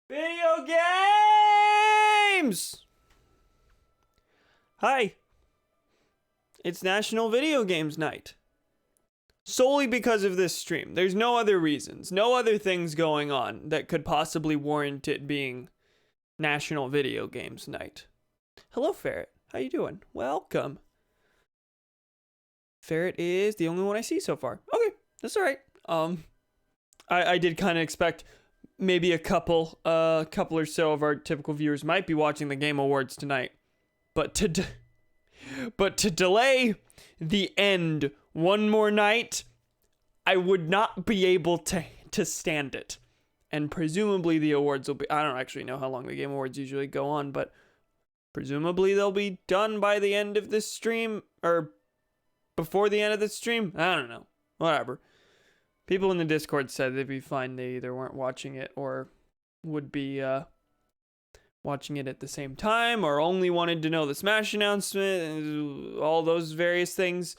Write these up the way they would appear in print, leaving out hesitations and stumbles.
Video games! Hi. It's National Video Games Night. Solely because of this stream. There's no other reasons, no other things going on that could possibly warrant it being National Video Games Night. Hello, Ferret. How you doing? Welcome. Ferret is the only one I see so far. Okay, that's all right. I did kind of expect maybe a couple or so of our typical viewers might be watching the Game Awards tonight, but to delay the end one more night, I would not be able to stand it. And presumably the awards will be, I don't actually know how long the Game Awards usually go on, but presumably they'll be done by the end of this stream, or before the end of this stream. I don't know. Whatever. People in the Discord said they'd be fine. They either weren't watching it or would be watching it at the same time, or only wanted to know the Smash announcement and all those various things.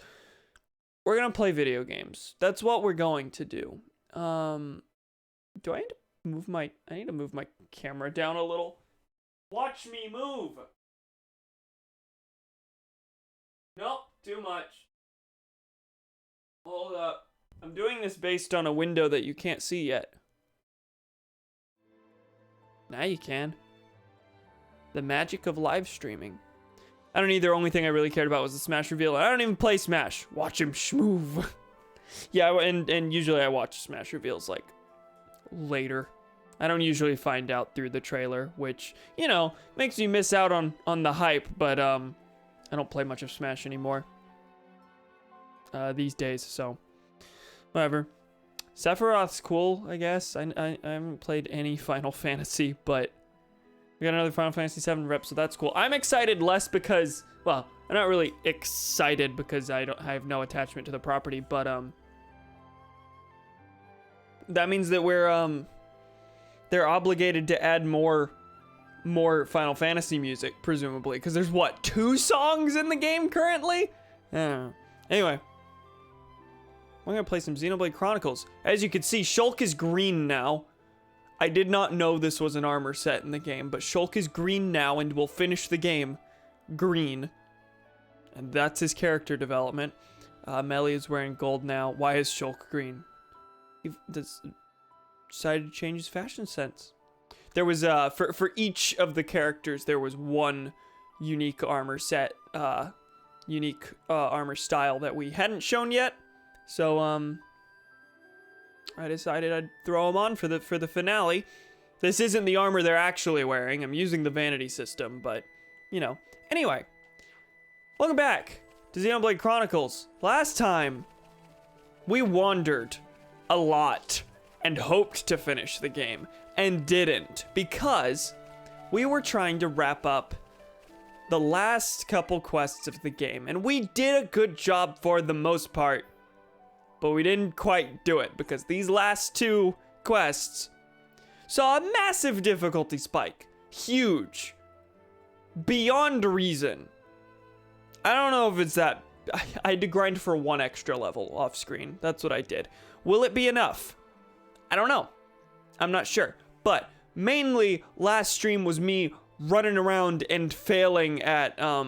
We're going to play video games. That's what we're going to do. Do I need to move my camera down a little? Watch me move. Nope, too much. Hold up. I'm doing this based on a window that you can't see yet. Now you can. The magic of live streaming. I don't need. The only thing I really cared about was the Smash reveal. I don't even play Smash. Watch him schmoove. Yeah, and usually I watch Smash reveals like later. I don't usually find out through the trailer, which, you know, makes me miss out on the hype, but I don't play much of Smash anymore these days, so whatever. Sephiroth's cool, I guess. I haven't played any Final Fantasy, but we got another Final Fantasy VII rep, so that's cool. I'm excited less because, well, I'm not really excited because I have no attachment to the property, but that means that they're obligated to add more Final Fantasy music, presumably, because there's what, 2 songs in the game currently? I don't know. Anyway, we're gonna play some Xenoblade Chronicles. As you can see, Shulk is green now. I did not know this was an armor set in the game, but Shulk is green now and will finish the game green. And that's his character development. Melly is wearing gold now. Why is Shulk green? He decided to change his fashion sense. There was, for each of the characters, there was one unique armor set, unique armor style that we hadn't shown yet. So, I decided I'd throw them on for the finale. This isn't the armor they're actually wearing. I'm using the vanity system, but, you know. Anyway, welcome back to Xenoblade Chronicles. Last time, we wandered a lot and hoped to finish the game, and didn't, because we were trying to wrap up the last couple quests of the game, and we did a good job for the most part. But we didn't quite do it, because these last 2 quests saw a massive difficulty spike. Huge. Beyond reason. I don't know if it's that... I had to grind for 1 extra level off screen. That's what I did. Will it be enough? I don't know. I'm not sure. But mainly, last stream was me running around and failing at a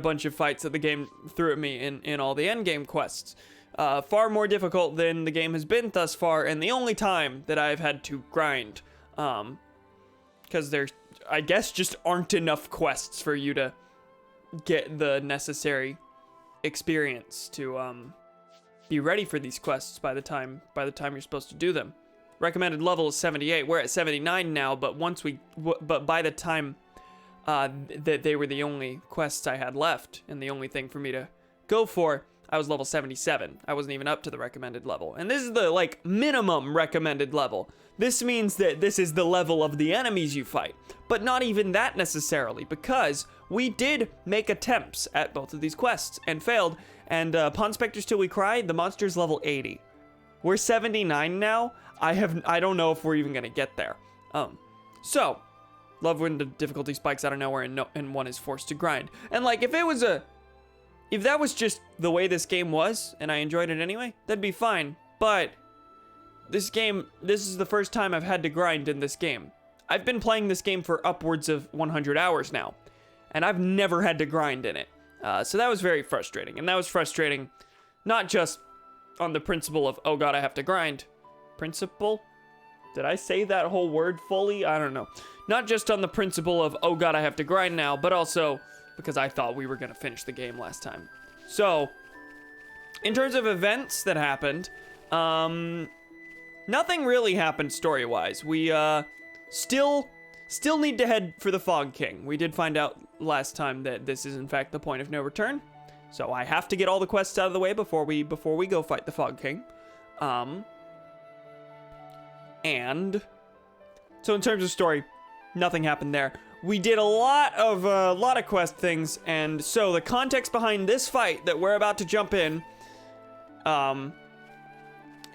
bunch of fights that the game threw at me in all the endgame quests. Far more difficult than the game has been thus far, and the only time that I've had to grind. Because there, I guess, just aren't enough quests for you to get the necessary experience to be ready for these quests by the time you're supposed to do them. Recommended level is 78. We're at 79 now, but by the time that they were the only quests I had left, and the only thing for me to go for, I was level 77. I wasn't even up to the recommended level. And this is the, like, minimum recommended level. This means that this is the level of the enemies you fight. But not even that necessarily, because we did make attempts at both of these quests, and failed, and upon Spectres Till We Cry, the monster's level 80. We're 79 now. I don't know if we're even gonna get there. So... love when the difficulty spikes out of nowhere and one is forced to grind. And like, if that was just the way this game was, and I enjoyed it anyway, that'd be fine. But this is the first time I've had to grind in this game. I've been playing this game for upwards of 100 hours now, and I've never had to grind in it. So that was very frustrating, and that was frustrating not just on the principle of, oh god, I have to grind. Principle? Did I say that whole word fully? I don't know. Not just on the principle of, oh god, I have to grind now, but also because I thought we were going to finish the game last time. So, in terms of events that happened, nothing really happened story-wise. We still need to head for the Fog King. We did find out last time that this is in fact the point of no return. So I have to get all the quests out of the way before we go fight the Fog King. And so in terms of story, nothing happened there. We did a lot of quest things, and so the context behind this fight that we're about to jump in,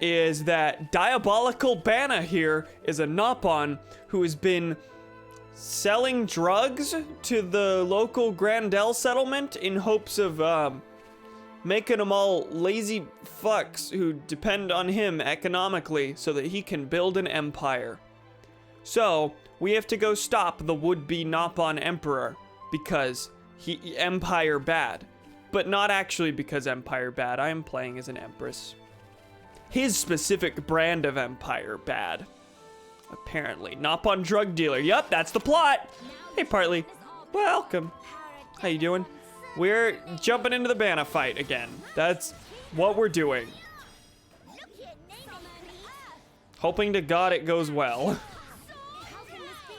is that Diabolical Banna here is a Nopon who has been selling drugs to the local Grandel settlement in hopes of making them all lazy fucks who depend on him economically so that he can build an empire. So we have to go stop the would-be Nopon emperor because he empire bad, but not actually because empire bad. I am playing as an empress. His specific brand of empire bad. Apparently. Nopon drug dealer. Yup, that's the plot. Hey, Partly. Welcome. How you doing? We're jumping into the Banna fight again. That's what we're doing. Hoping to God it goes well.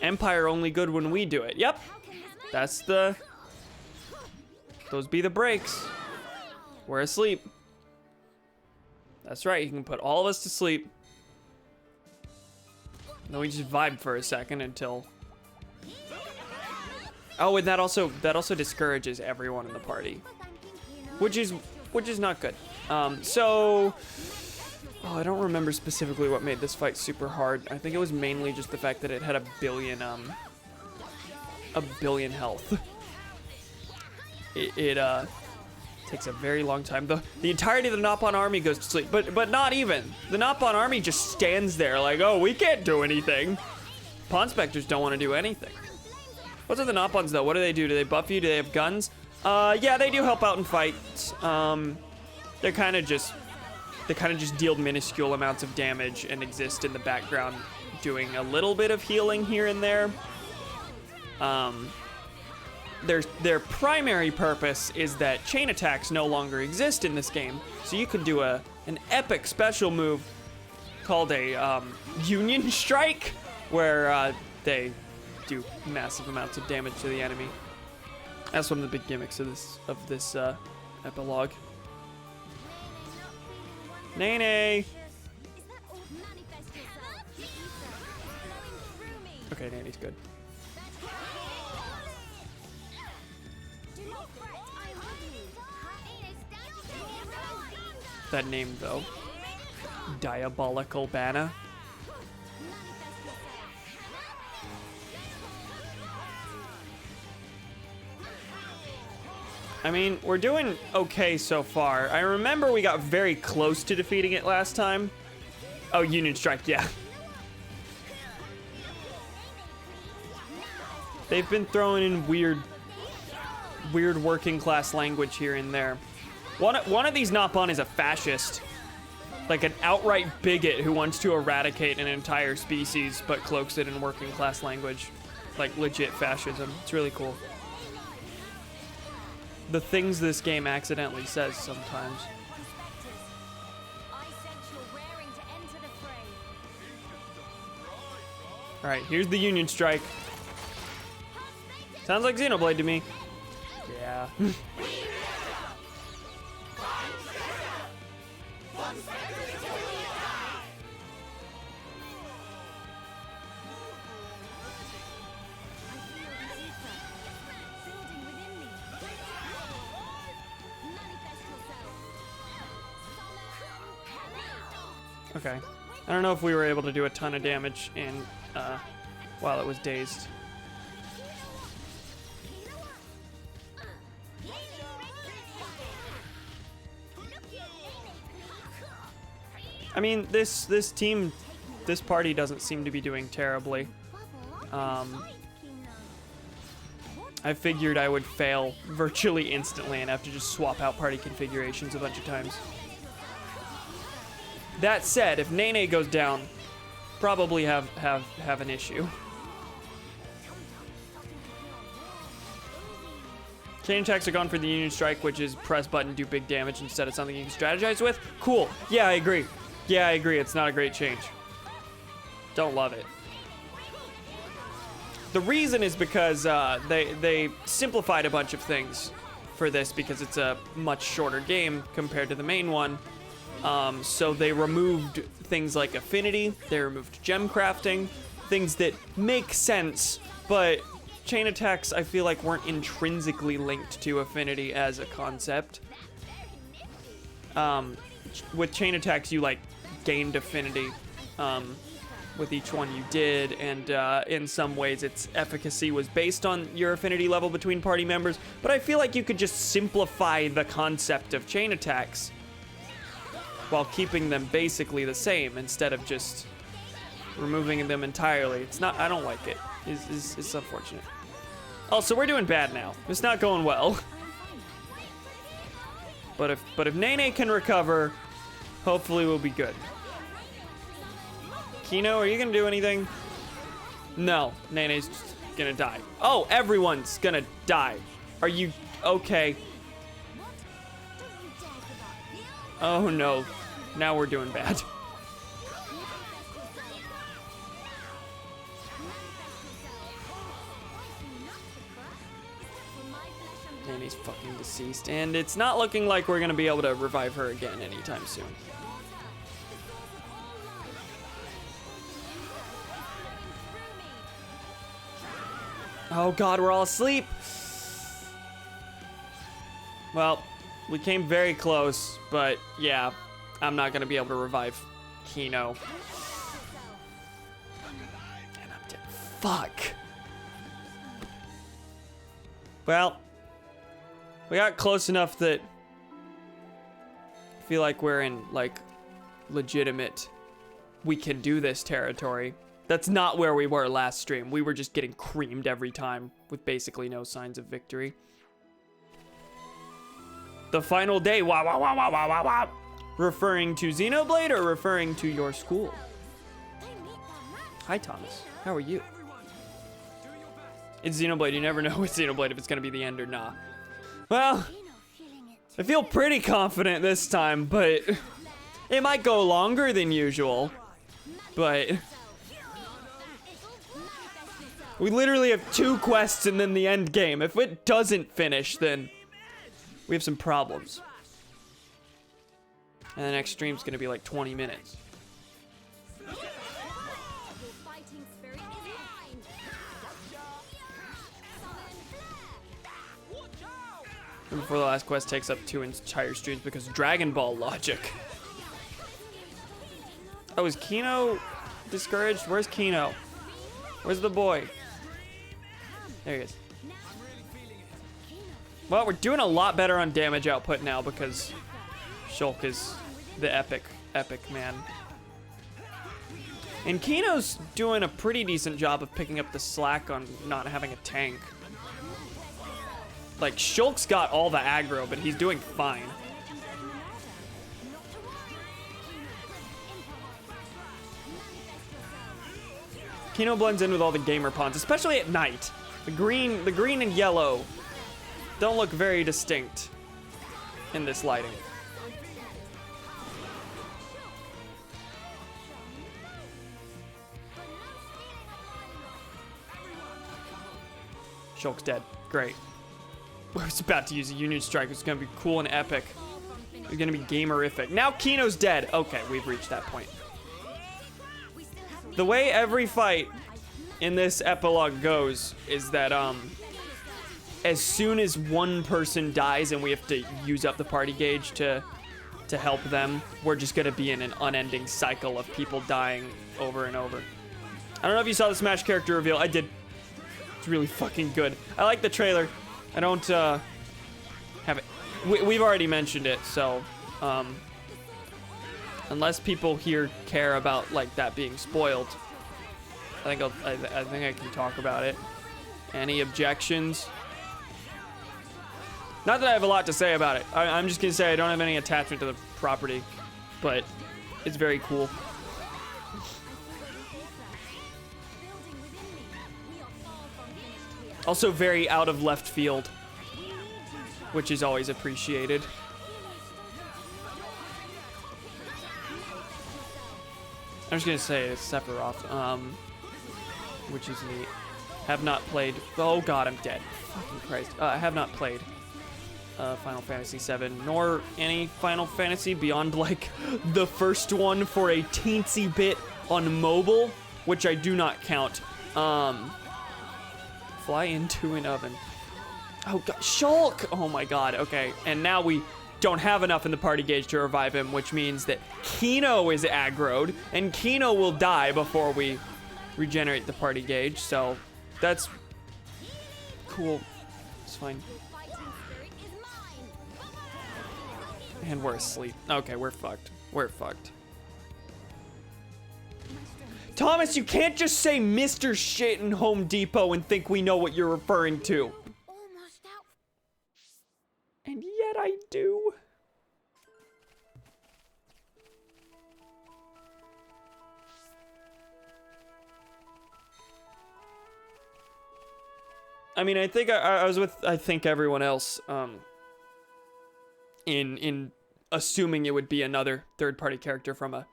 Empire only good when we do it. Yep. That's the... Those be the breaks. We're asleep. That's right, you can put all of us to sleep. Then we just vibe for a second until... Oh, and that also discourages everyone in the party. Which is not good. So... Oh, I don't remember specifically what made this fight super hard. I think it was mainly just the fact that it had a billion health. It takes a very long time. The entirety of the Nopon army goes to sleep, but not even. The Nopon army just stands there like, oh, we can't do anything. Pawn Specters don't want to do anything. What's with the Nopons though? What do they do? Do they buff you? Do they have guns? Yeah, they do help out in fights. They kind of just deal minuscule amounts of damage and exist in the background, doing a little bit of healing here and there. Their primary purpose is that chain attacks no longer exist in this game, so you can do an epic special move called a Union Strike, where they do massive amounts of damage to the enemy. That's one of the big gimmicks of this epilogue. Nene! Okay, Nene's good. That name though. Diabolical Banna. I mean, we're doing okay so far. I remember we got very close to defeating it last time. Oh, Union Strike, yeah. They've been throwing in weird working class language here and there. One of these Nopon is a fascist. Like an outright bigot who wants to eradicate an entire species but cloaks it in working class language. Like legit fascism. It's really cool. The things this game accidentally says sometimes. Alright, here's the Union Strike. Sounds like Xenoblade to me. Yeah. Okay. I don't know if we were able to do a ton of damage in while it was dazed. I mean, this party doesn't seem to be doing terribly. I figured I would fail virtually instantly and have to just swap out party configurations a bunch of times. That said, if Nene goes down, probably have an issue. Chain attacks are gone for the Union Strike, which is press button, do big damage instead of something you can strategize with. Cool. Yeah, I agree. Yeah, I agree. It's not a great change. Don't love it. The reason is because they simplified a bunch of things for this because it's a much shorter game compared to the main one. So they removed things like affinity, they removed gem crafting, things that make sense, but chain attacks I feel like weren't intrinsically linked to affinity as a concept. With chain attacks you like gained affinity with each one you did, and in some ways its efficacy was based on your affinity level between party members, but I feel like you could just simplify the concept of chain attacks while keeping them basically the same instead of just removing them entirely. It's not, I don't like it. It's unfortunate. Also, we're doing bad now. It's not going well. But if Nene can recover, hopefully we'll be good. Kino, are you gonna do anything? No, Nene's just gonna die. Oh, everyone's gonna die. Are you okay? Oh no, now we're doing bad. Nene's fucking deceased, and it's not looking like we're gonna be able to revive her again anytime soon. Oh god, we're all asleep. Well, we came very close, but yeah, I'm not gonna be able to revive Kino. And I'm dead. Fuck. Well, we got close enough that I feel like we're in, like, legitimate, we can do this territory. That's not where we were last stream. We were just getting creamed every time with basically no signs of victory. The final day, wah, wah, wah, wah, wah, wah, wah. Referring to Xenoblade or referring to your school? Hi, Thomas. How are you? It's Xenoblade. You never know with Xenoblade if it's going to be the end or not. Well, I feel pretty confident this time, but it might go longer than usual. But we literally have 2 quests and then the end game. If it doesn't finish, then we have some problems. And the next stream's gonna be like 20 minutes. And before the last quest takes up 2 entire streams because Dragon Ball logic. Oh, is Kino discouraged? Where's Kino? Where's the boy? There he is. Well, we're doing a lot better on damage output now because Shulk is the epic man. And Kino's doing a pretty decent job of picking up the slack on not having a tank. Like, Shulk's got all the aggro, but he's doing fine. Kino blends in with all the gamer pawns, especially at night. The green and yellow don't look very distinct in this lighting. Shulk's dead. Great. I was about to use a Union Strike. It's gonna be cool and epic. It's gonna be gamerific. Now Kino's dead. Okay, we've reached that point. The way every fight in this epilogue goes is that as soon as one person dies and we have to use up the party gauge to help them, we're just gonna be in an unending cycle of people dying over and over. I don't know if you saw the Smash character reveal. I did. It's really fucking good. I like the trailer. I don't have it. We've already mentioned it, so Unless people here care about like that being spoiled. I think I can talk about it. Any objections? Not that I have a lot to say about it. I'm just gonna say I don't have any attachment to the property, but it's very cool. Also very out of left field, which is always appreciated. I'm just gonna say it's Sephiroth, which is neat. Have not played. Oh god, I'm dead. Fucking Christ. I have not played Final Fantasy VII, nor any Final Fantasy beyond like the first one for a teensy bit on mobile, which I do not count. Fly into an oven. Oh god, Shulk! Oh my god, okay. And now we don't have enough in the party gauge to revive him, which means that Kino is aggroed, and Kino will die before we regenerate the party gauge, so that's cool. It's fine. And we're asleep. Okay, we're fucked. We're fucked. Thomas, you can't just say Mr. Shit in Home Depot and think we know what you're referring to. Almost out. And yet I do. I mean, I think I was with, I think, everyone else, in assuming it would be another third-party character from an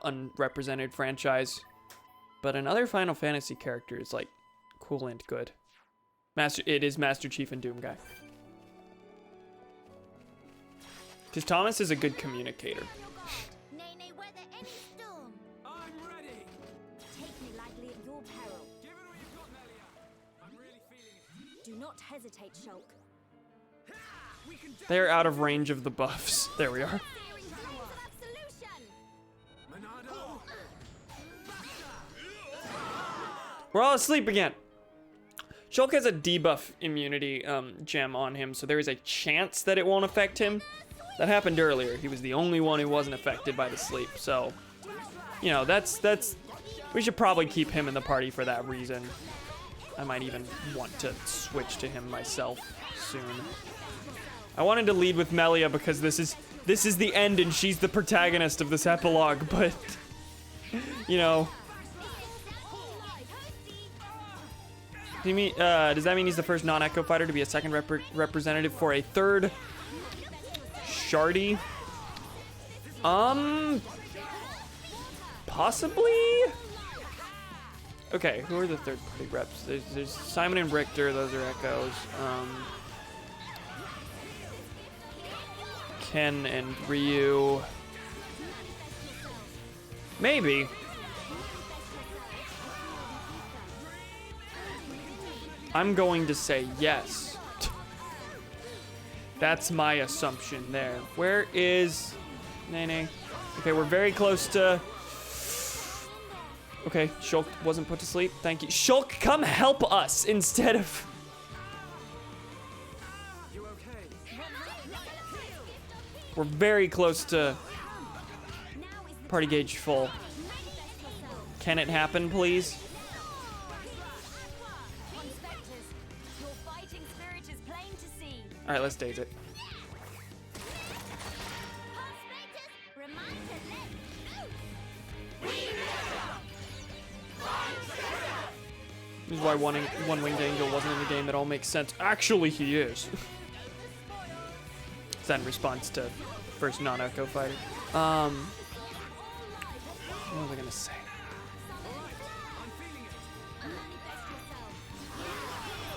unrepresented franchise, but another Final Fantasy character is like cool and good. It is Master Chief and Doom Guy. Because Thomas is a good communicator. I'm ready. Take me lightly at your peril. Give it all you've got, Melia. I'm really feeling it. Do not hesitate, Shulk. We can do They're out of range of the buffs. There we are. Monado. We're all asleep again. Shulk has a debuff immunity gem on him, so there is a chance that it won't affect him. That happened earlier. He was the only one who wasn't affected by the sleep, so you know, that's we should probably keep him in the party for that reason. I might even want to switch to him myself soon. I wanted to lead with Melia because this is the end and she's the protagonist of this epilogue, but you know. Does that mean he's the first non-Echo fighter to be a second representative for a third Shardy? Possibly? Okay, who are the third-party reps? There's Simon and Richter, those are Echoes. Ken and Ryu. Maybe. I'm going to say yes. That's my assumption there. Where is Nene? Okay, we're very close to... Okay, Shulk wasn't put to sleep. Thank you. Shulk, come help us instead of... You okay? We're very close to party gauge full. Can it happen, please? All right, let's daze it. This is why one-winged angel wasn't in the game. That all makes sense. Actually, he is. Is that in response to first non-Echo fighter? What was I gonna say?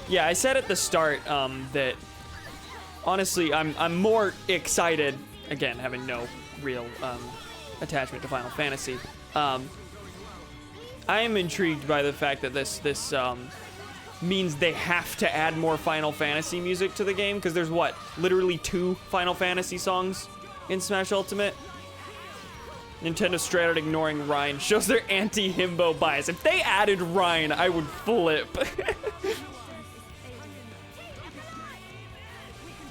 Yeah, I said at the start that honestly, I'm more excited, again, having no real attachment to Final Fantasy. I am intrigued by the fact that this means they have to add more Final Fantasy music to the game, because there's what, literally 2 Final Fantasy songs in Smash Ultimate? Nintendo straight out ignoring Ryan shows their anti-himbo bias. If they added Ryan, I would flip.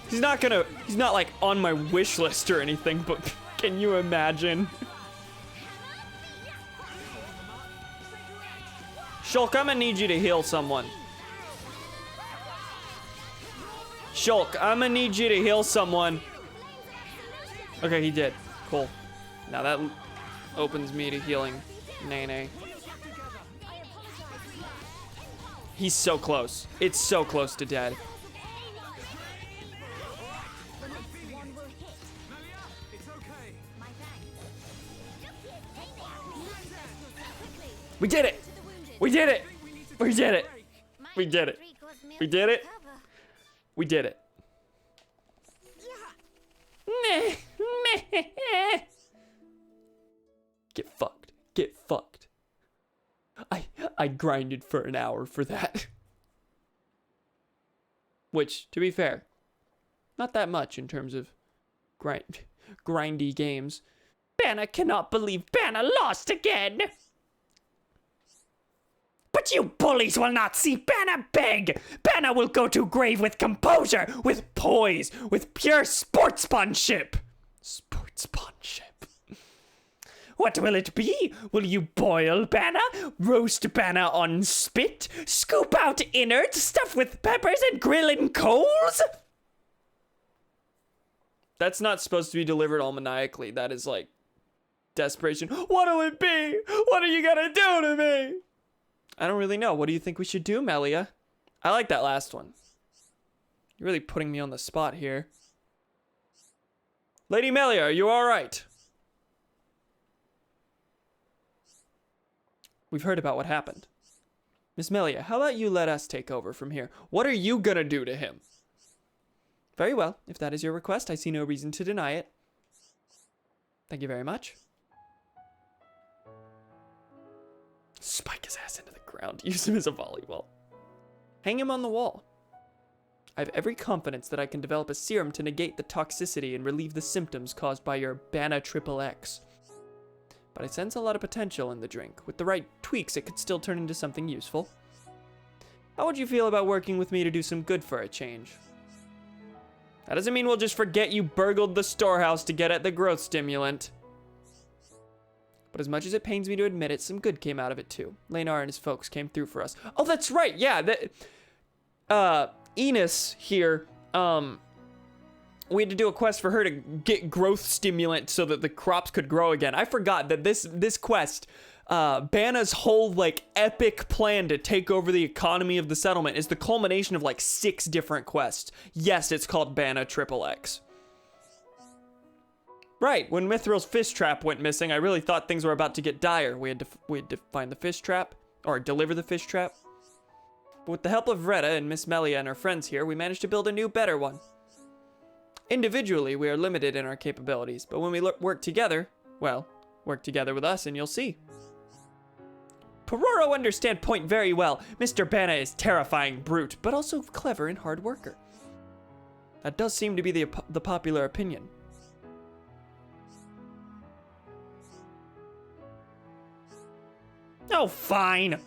He's not like on my wish list or anything, but Can you imagine? Shulk, I'm gonna need you to heal someone. Shulk, I'm gonna need you to heal someone. Okay, he did. Cool. Now that opens me to healing Nene. He's so close. It's so close to dead. We did it! We did it! We did it! We did it! We did it! We did it. Get fucked. Get fucked. I grinded for an hour for that. Which, to be fair, not that much in terms of grindy games. Banna cannot believe Banna lost again! But you bullies will not see Banna beg! Banna will go to grave with composure, with poise, with pure sportsmanship! Sportsmanship. What will it be? Will you boil Banna? Roast Banna on spit? Scoop out innards stuffed with peppers and grill in coals? That's not supposed to be delivered all maniacally. That is like desperation. What'll it be? What are you gonna do to me? I don't really know. What do you think we should do, Melia? I like that last one. You're really putting me on the spot here. Lady Melia, are you alright? We've heard about what happened. Miss Melia, how about you let us take over from here? What are you gonna do to him? Very well. If that is your request, I see no reason to deny it. Thank you very much. Spike his ass into the ground. Use him as a volleyball. Hang him on the wall. I have every confidence that I can develop a serum to negate the toxicity and relieve the symptoms caused by your Banna XXX. But I sense a lot of potential in the drink. With the right tweaks, it could still turn into something useful. How would you feel about working with me to do some good for a change? That doesn't mean we'll just forget you burgled the storehouse to get at the growth stimulant. But as much as it pains me to admit it, some good came out of it too. Leynar and his folks came through for us. Oh, that's right, yeah. Enos here, we had to do a quest for her to get growth stimulant so that the crops could grow again. I forgot that this quest, Banna's whole like epic plan to take over the economy of the settlement is the culmination of like 6 different quests. Yes, it's called Banna XXX. Right, when Mithril's fish trap went missing, I really thought things were about to get dire. We had to find the fish trap, or deliver the fish trap. But with the help of Retta and Miss Melia and her friends here, we managed to build a new, better one. Individually, we are limited in our capabilities, but when we work together, well, work together with us and you'll see. Pororo understand point very well. Mr. Banna is terrifying brute, but also clever and hard worker. That does seem to be the popular opinion. Oh, fine.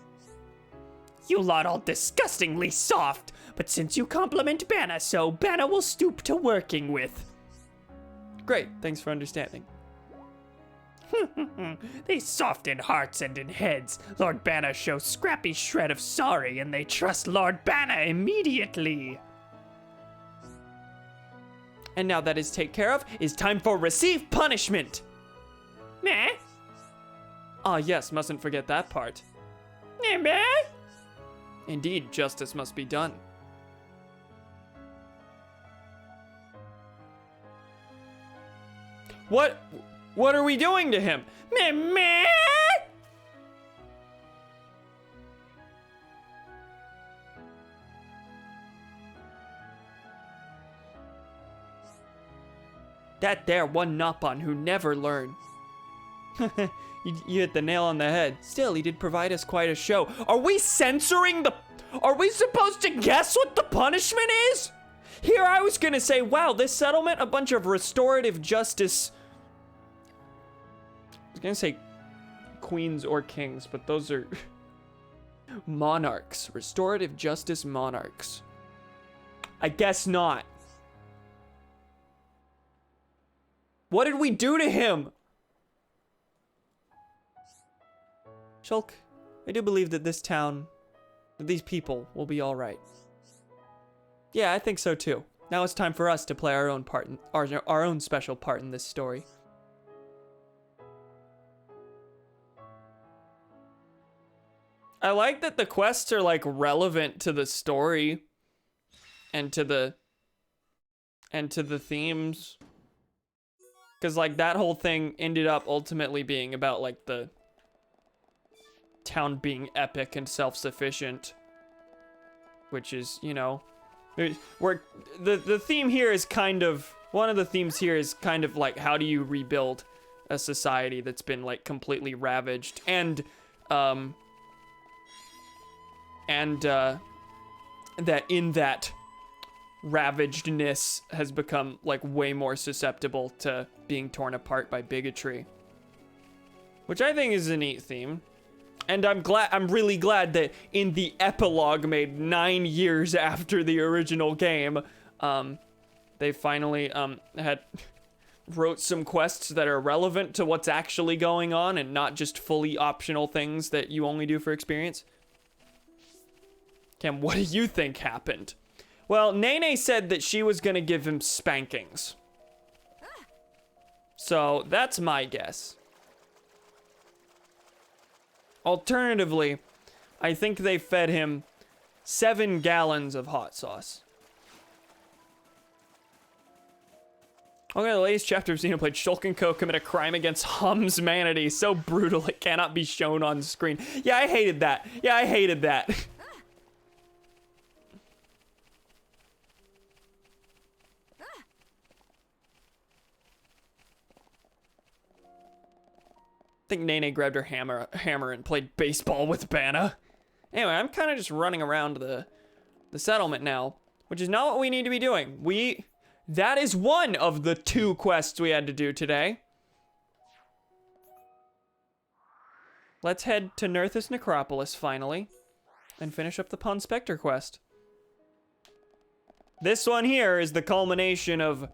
You lot all disgustingly soft, but since you compliment Banna so, Banna will stoop to working with. Great, thanks for understanding. They soft in hearts and in heads. Lord Banna shows scrappy shred of sorry, and they trust Lord Banna immediately. And now that is taken care of, it's time for receive punishment. Meh? Ah, yes, mustn't forget that part. Meh? Indeed, justice must be done. What are we doing to him? Meh? That there one Nopon who never learn. You hit the nail on the head. Still, he did provide us quite a show. Are we censoring the... Are we supposed to guess what the punishment is? Here I was gonna say, wow, this settlement, a bunch of restorative justice... I was gonna say queens or kings, but those are... monarchs. Restorative justice monarchs. I guess not. What did we do to him? Shulk, I do believe that this town, that these people will be all right. Yeah, I think so too. Now it's time for us to play our own part, our own special part in this story. I like that the quests are like relevant to the story and to the themes. Cause like that whole thing ended up ultimately being about like the town being epic and self-sufficient, which is, you know, where the theme here is kind of, one of the themes here is kind of like, how do you rebuild a society that's been like completely ravaged, and that in that ravagedness has become like way more susceptible to being torn apart by bigotry, which I think is a neat theme. And I'm really glad that in the epilogue made 9 years after the original game, they finally wrote some quests that are relevant to what's actually going on and not just fully optional things that you only do for experience. Cam, what do you think happened? Well, Nene said that she was gonna give him spankings. So that's my guess. Alternatively, I think they fed him 7 gallons of hot sauce. Okay, the latest chapter of Xenoblade, Shulk and Co. commit a crime against Hum's humanity. So brutal it cannot be shown on screen. Yeah, I hated that. Yeah, I hated that. I think Nene grabbed her hammer and played baseball with Banna. Anyway, I'm kind of just running around the settlement now, which is not what we need to be doing. That is one of the 2 quests we had to do today. Let's head to Nerthus Necropolis finally and finish up the Pond Spectre quest. This one here is the culmination of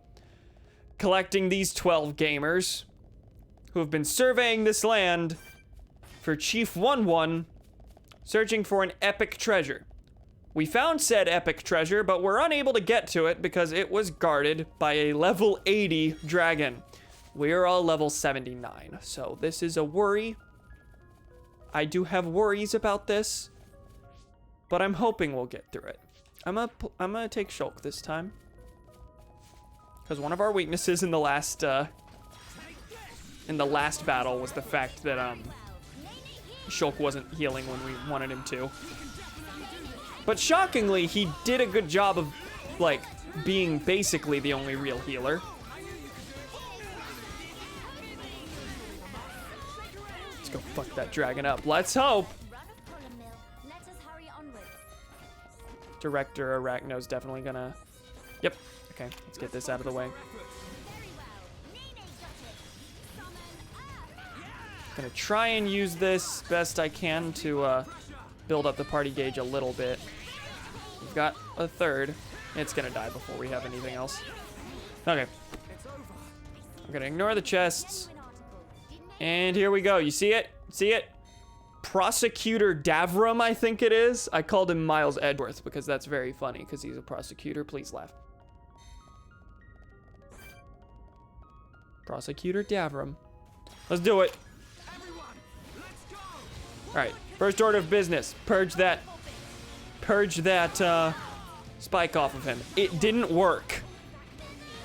collecting these 12 gamers who have been surveying this land for Chief 1-1, searching for an epic treasure. We found said epic treasure, but we're unable to get to it because it was guarded by a level 80 dragon. We're all level 79, so this is a worry. I do have worries about this, but I'm hoping we'll get through it. I'm gonna take Shulk this time, because one of our weaknesses in the last battle was the fact that Shulk wasn't healing when we wanted him to. But shockingly, he did a good job of like being basically the only real healer. Let's go fuck that dragon up. Let's hope. Director Arachno's definitely gonna... Yep. Okay, let's get this out of the way. Gonna try and use this best I can to build up the party gauge a little bit. We've got a third. It's gonna die before we have anything else. Okay. I'm gonna ignore the chests. And here we go. You see it? See it? Prosecutor Davram, I think it is. I called him Miles Edgeworth because that's very funny because he's a prosecutor. Please laugh. Prosecutor Davram. Let's do it. All right, first order of business. Purge that spike off of him. It didn't work.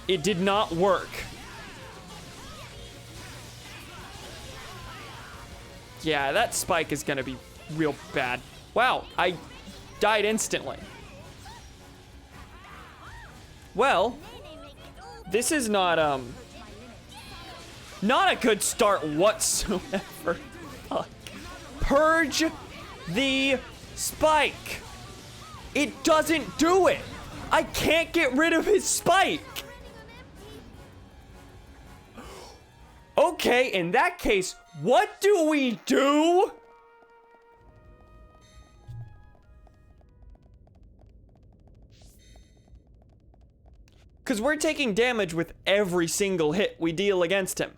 It did not work. Yeah, that spike is gonna be real bad. Wow, I died instantly. Well, this is not a good start whatsoever. Fuck. Purge the spike. It doesn't do it. I can't get rid of his spike. Okay, in that case, what do we do? Because we're taking damage with every single hit we deal against him.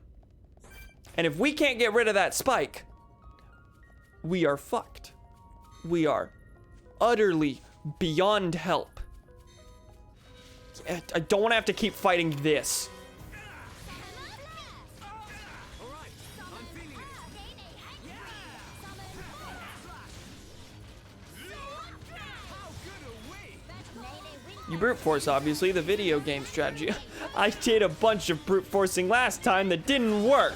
And if we can't get rid of that spike, we are fucked. We are utterly beyond help. I don't want to have to keep fighting this. You brute force, obviously, the video game strategy. I did a bunch of brute forcing last time that didn't work.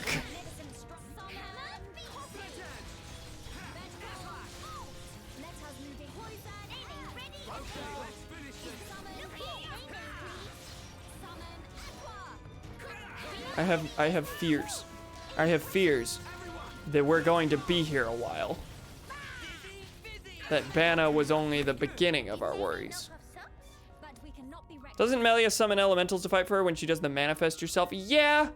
I have fears. I have fears that we're going to be here a while. That Banna was only the beginning of our worries. Doesn't Melia summon elementals to fight for her when she does the manifest yourself? Yeah!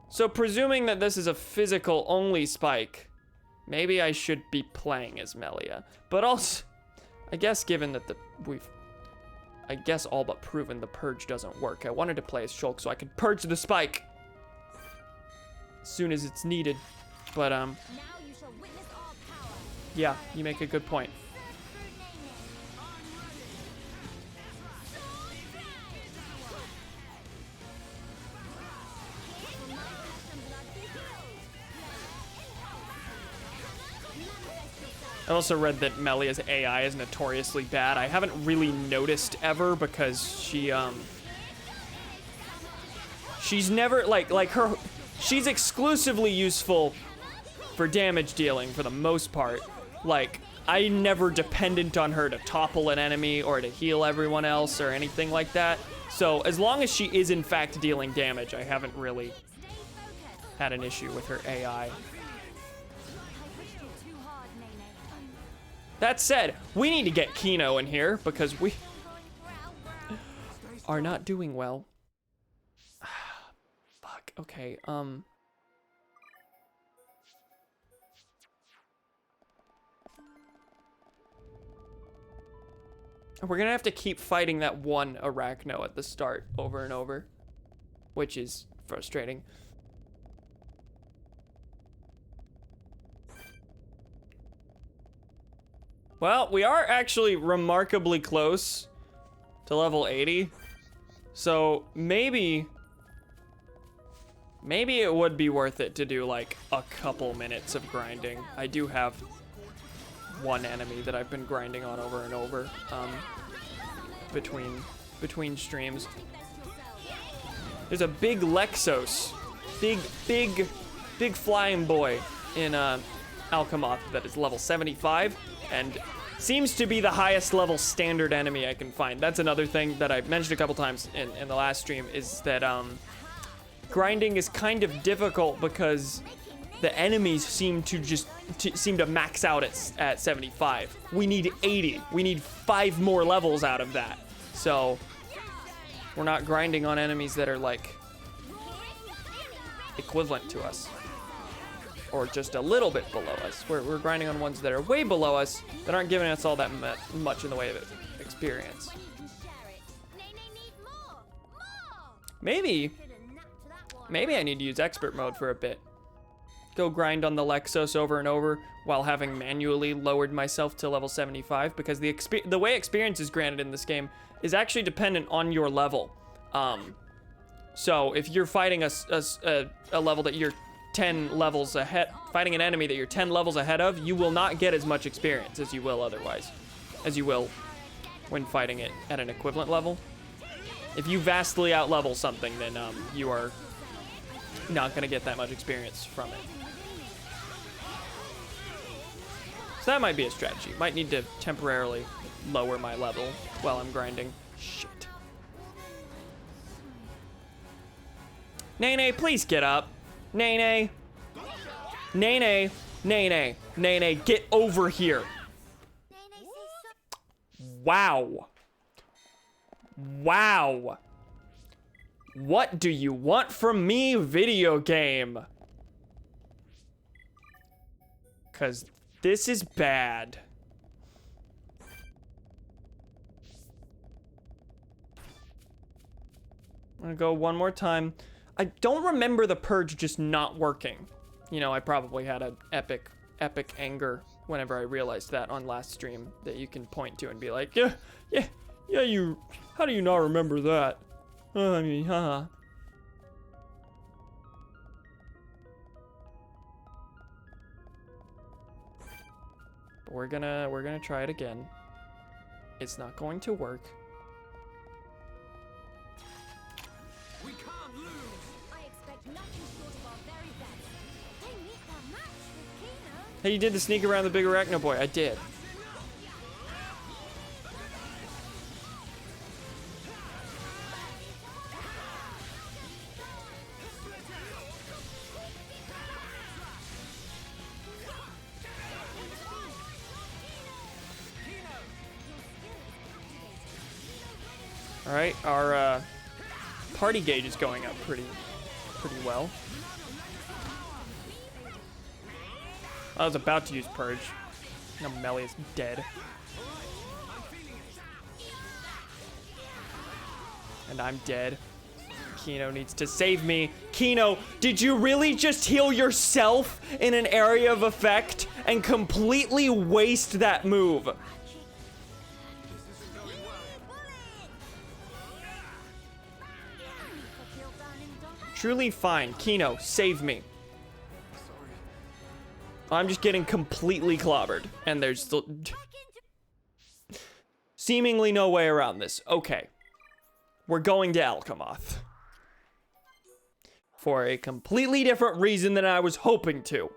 So presuming that this is a physical only spike, maybe I should be playing as Melia. But also, I guess given that we've all but proven the purge doesn't work, I wanted to play as Shulk so I could purge the spike as soon as it's needed. But yeah, you make a good point. I also read that Melia's AI is notoriously bad. I haven't really noticed ever because she's never she's exclusively useful for damage dealing for the most part. Like, I'm never dependent on her to topple an enemy or to heal everyone else or anything like that. So as long as she is in fact dealing damage, I haven't really had an issue with her AI. That said, we need to get Kino in here because we are not doing well. Fuck, okay, we're gonna have to keep fighting that one Arachno at the start over and over, which is frustrating. Well, we are actually remarkably close to level 80. So maybe it would be worth it to do like a couple minutes of grinding. I do have one enemy that I've been grinding on over and over between streams. There's a big Lexos, big flying boy in Alchemoth that is level 75 and seems to be the highest level standard enemy I can find. That's another thing that I mentioned a couple times in the last stream, is that grinding is kind of difficult because the enemies seem to max out at 75. We need 80. We need 5 more levels out of that. So we're not grinding on enemies that are like equivalent to us or just a little bit below us. We're grinding on ones that are way below us that aren't giving us all that much in the way of experience. Maybe I need to use expert mode for a bit. Go grind on the Lexos over and over while having manually lowered myself to level 75, because the way experience is granted in this game is actually dependent on your level. So if you're fighting a level that you're 10 levels ahead, fighting an enemy that you're 10 levels ahead of, you will not get as much experience as you will otherwise, as you will when fighting it at an equivalent level. If you vastly outlevel something, then you are not gonna get that much experience from it. So that might be a strategy. Might need to temporarily lower my level while I'm grinding. Shit. Nene, please get up. Nene. Nene. Nene. Nene, get over here. Wow. Wow. What do you want from me, video game? 'Cause this is bad. gonna go one more time. I don't remember the purge just not working. You know, I probably had an epic anger whenever I realized that on last stream that you can point to and be like, yeah, you, how do you not remember that? I mean, haha. But we're gonna try it again. It's not going to work. We can't lose. I expect nothing short of our very best. They meet their match with Kino. Hey, you did the sneak around the big arachno boy. I did. All right, our party gauge is going up pretty well. I was about to use purge. Now Melee is dead. And I'm dead. Kino needs to save me. Kino, did you really just heal yourself in an area of effect and completely waste that move? Truly fine. Kino, save me. I'm just getting completely clobbered. And there's still seemingly no way around this. Okay. We're going to Alchemoth. For a completely different reason than I was hoping to.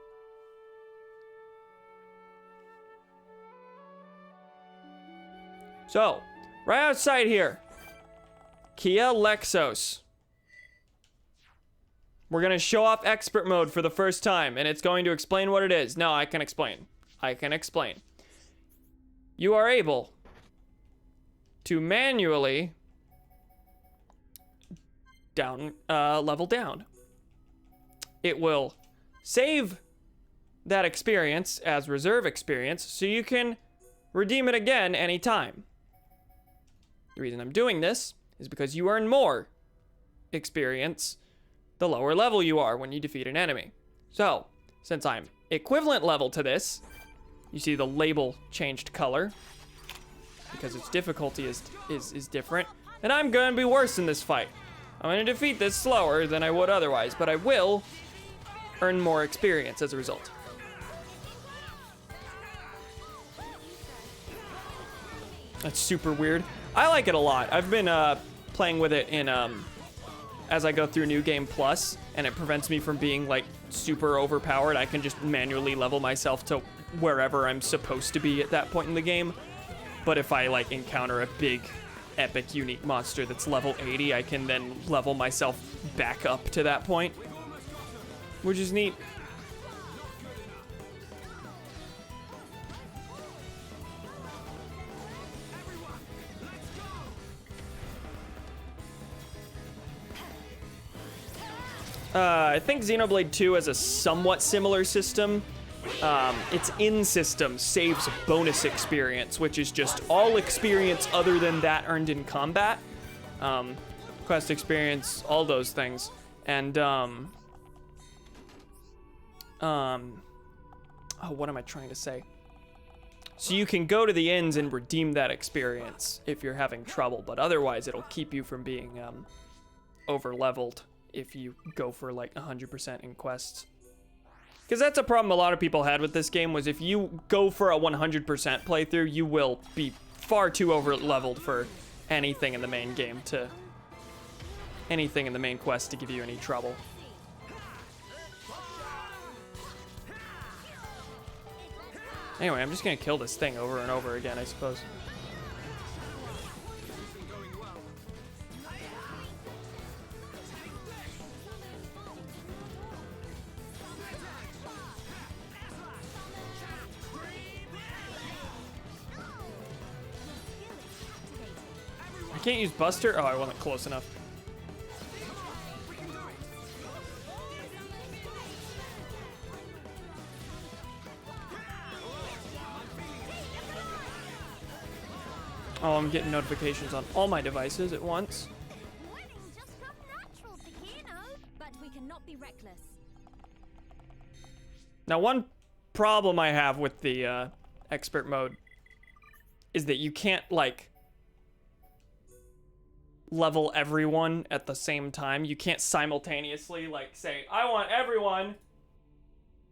So, right outside here. Kia Lexos. We're gonna show off expert mode for the first time, and it's going to explain what it is. No, I can explain. I can explain. You are able to manually level down. It will save that experience as reserve experience, so you can redeem it again anytime. The reason I'm doing this is because you earn more experience the lower level you are when you defeat an enemy. So, since I'm equivalent level to this, you see the label changed color because its difficulty is different, and I'm gonna be worse in this fight. I'm gonna defeat this slower than I would otherwise, but I will earn more experience as a result. That's super weird. I like it a lot. I've been playing with it in as I go through New Game Plus, and it prevents me from being like super overpowered. I can just manually level myself to wherever I'm supposed to be at that point in the game. But if I like encounter a big epic unique monster that's level 80, I can then level myself back up to that point, which is neat. I think Xenoblade 2 has a somewhat similar system. Its in-system saves bonus experience, which is just all experience other than that earned in combat. Quest experience, all those things. And, oh, what am I trying to say? So you can go to the inns and redeem that experience if you're having trouble, but otherwise it'll keep you from being, over-leveled if you go for like 100% in quests. Because that's a problem a lot of people had with this game, was if you go for a 100% playthrough, you will be far too over-leveled for anything in the main game to... anything in the main quest to give you any trouble. Anyway, I'm just gonna kill this thing over and over again, I suppose. I can't use Buster? Oh, I wasn't close enough. Oh, I'm getting notifications on all my devices at once. Now, one problem I have with the expert mode is that you can't, like, level everyone at the same time. You can't simultaneously, like, say, I want everyone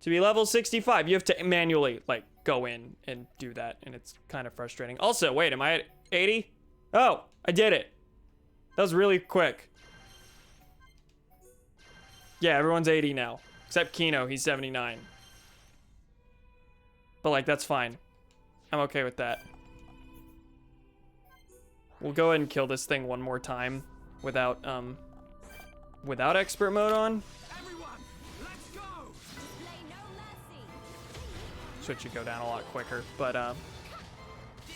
to be level 65. You have to manually, like, go in and do that, and it's kind of frustrating. Also, wait, am I at 80? Oh, I did it. That was really quick. Yeah, everyone's 80 now. Except Kino, he's 79. But, like, that's fine. I'm okay with that. We'll go ahead and kill this thing one more time without expert mode on. Everyone, let's go! Display no mercy. Switch should go down a lot quicker, but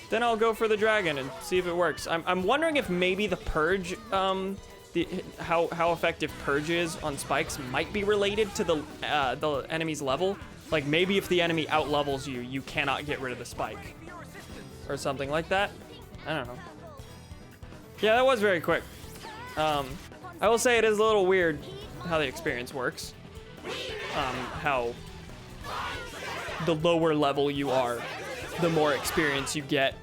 then I'll go for the dragon and see if it works. I'm wondering if maybe the purge, how effective purge is on spikes might be related to the enemy's level. Like maybe if the enemy out levels you, you cannot get rid of the spike or something like that. I don't know. Yeah, that was very quick. I will say it is a little weird how the experience works. How the lower level you are, the more experience you get,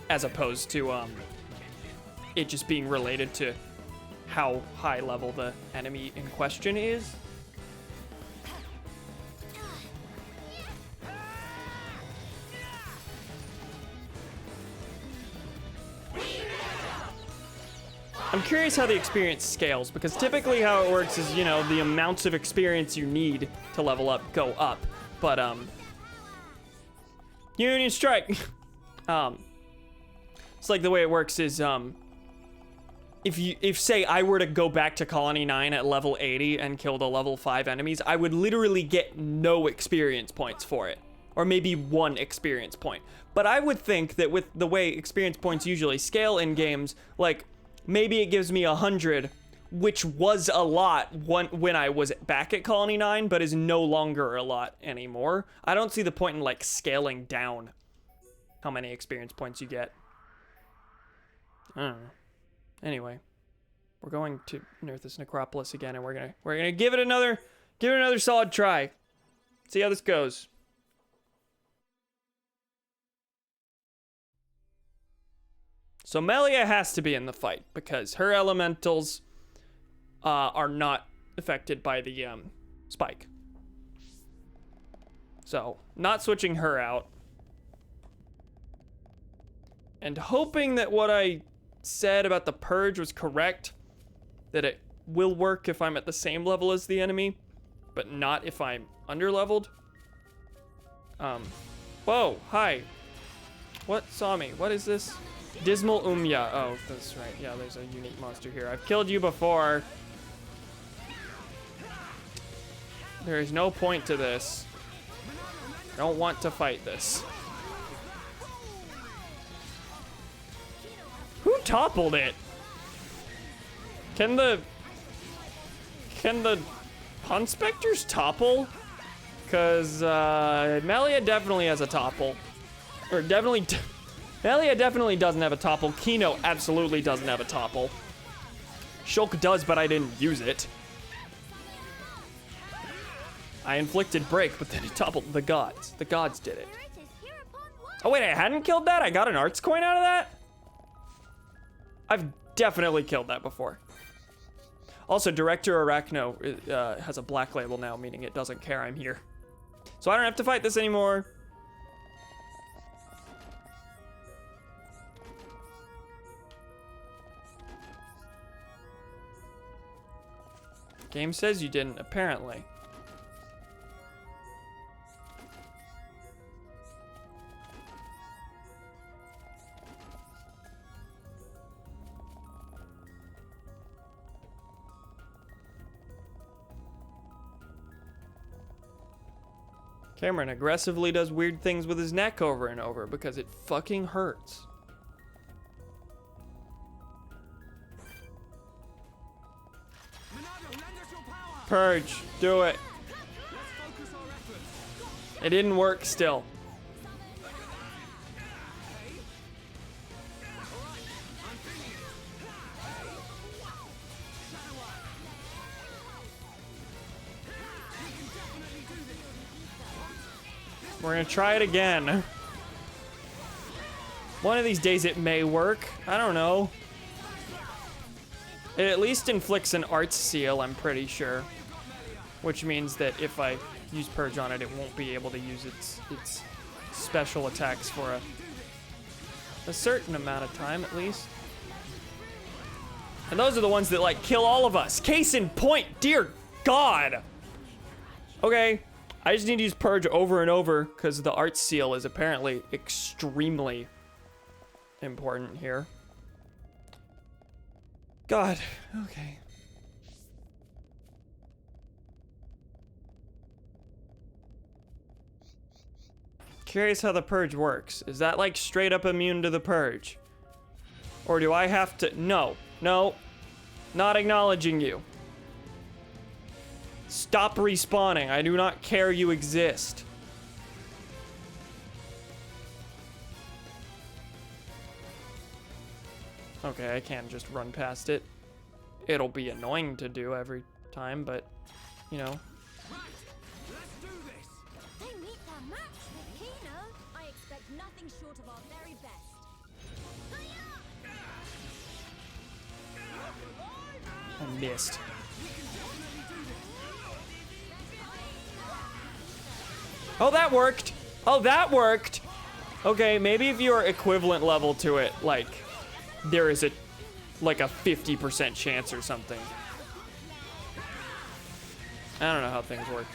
as opposed to it just being related to how high level the enemy in question is. I'm curious how the experience scales, because typically how it works is, you know, the amounts of experience you need to level up go up. But, Union Strike! It's like the way it works is, if say I were to go back to Colony 9 at level 80 and kill the level 5 enemies, I would literally get no experience points for it. Or maybe 1 experience point. But I would think that with the way experience points usually scale in games, like, maybe it gives me 100, which was a lot when I was back at Colony 9, but is no longer a lot anymore. I don't see the point in, like, scaling down how many experience points you get. I don't know. Anyway, we're going to Nerthus Necropolis again, and we're gonna give it another solid try. See how this goes. So Melia has to be in the fight because her elementals are not affected by the spike. So, not switching her out. And hoping that what I said about the purge was correct, that it will work if I'm at the same level as the enemy, but not if I'm underleveled. Whoa, hi. What saw me? What is this? Dismal Umya. Oh, that's right. Yeah, there's a unique monster here. I've killed you before. There is no point to this. I don't want to fight this. Who toppled it? Can the Hunspectors topple? Because Melia definitely has a topple. Or definitely... Melia definitely doesn't have a topple. Kino absolutely doesn't have a topple. Shulk does, but I didn't use it. I inflicted break, but then it toppled the gods. The gods did it. Oh wait, I hadn't killed that? I got an arts coin out of that? I've definitely killed that before. Also, Director Arachno has a black label now, meaning it doesn't care I'm here. So I don't have to fight this anymore. Game says you didn't, apparently. Cameron aggressively does weird things with his neck over and over because it fucking hurts. Purge, do it. It didn't work still. We're gonna try it again. One of these days it may work. I don't know. It at least inflicts an art seal, I'm pretty sure. Which means that if I use Purge on it, it won't be able to use its special attacks for a certain amount of time, at least. And those are the ones that, like, kill all of us. Case in point, dear God. Okay, I just need to use Purge over and over because the art seal is apparently extremely important here. God, okay. Curious how the Purge works. Is that like straight up immune to the Purge? Or do I have to? No, no, not acknowledging you. Stop respawning. I do not care you exist. Okay, I can't just run past it. It'll be annoying to do every time, but, you know. Let's do this. They meet their match with Kino. I expect nothing short of our very best. I missed. Oh, that worked. Oh, that worked. Okay, maybe if you're equivalent level to it, like, there is like a 50% chance or something. I don't know how things work.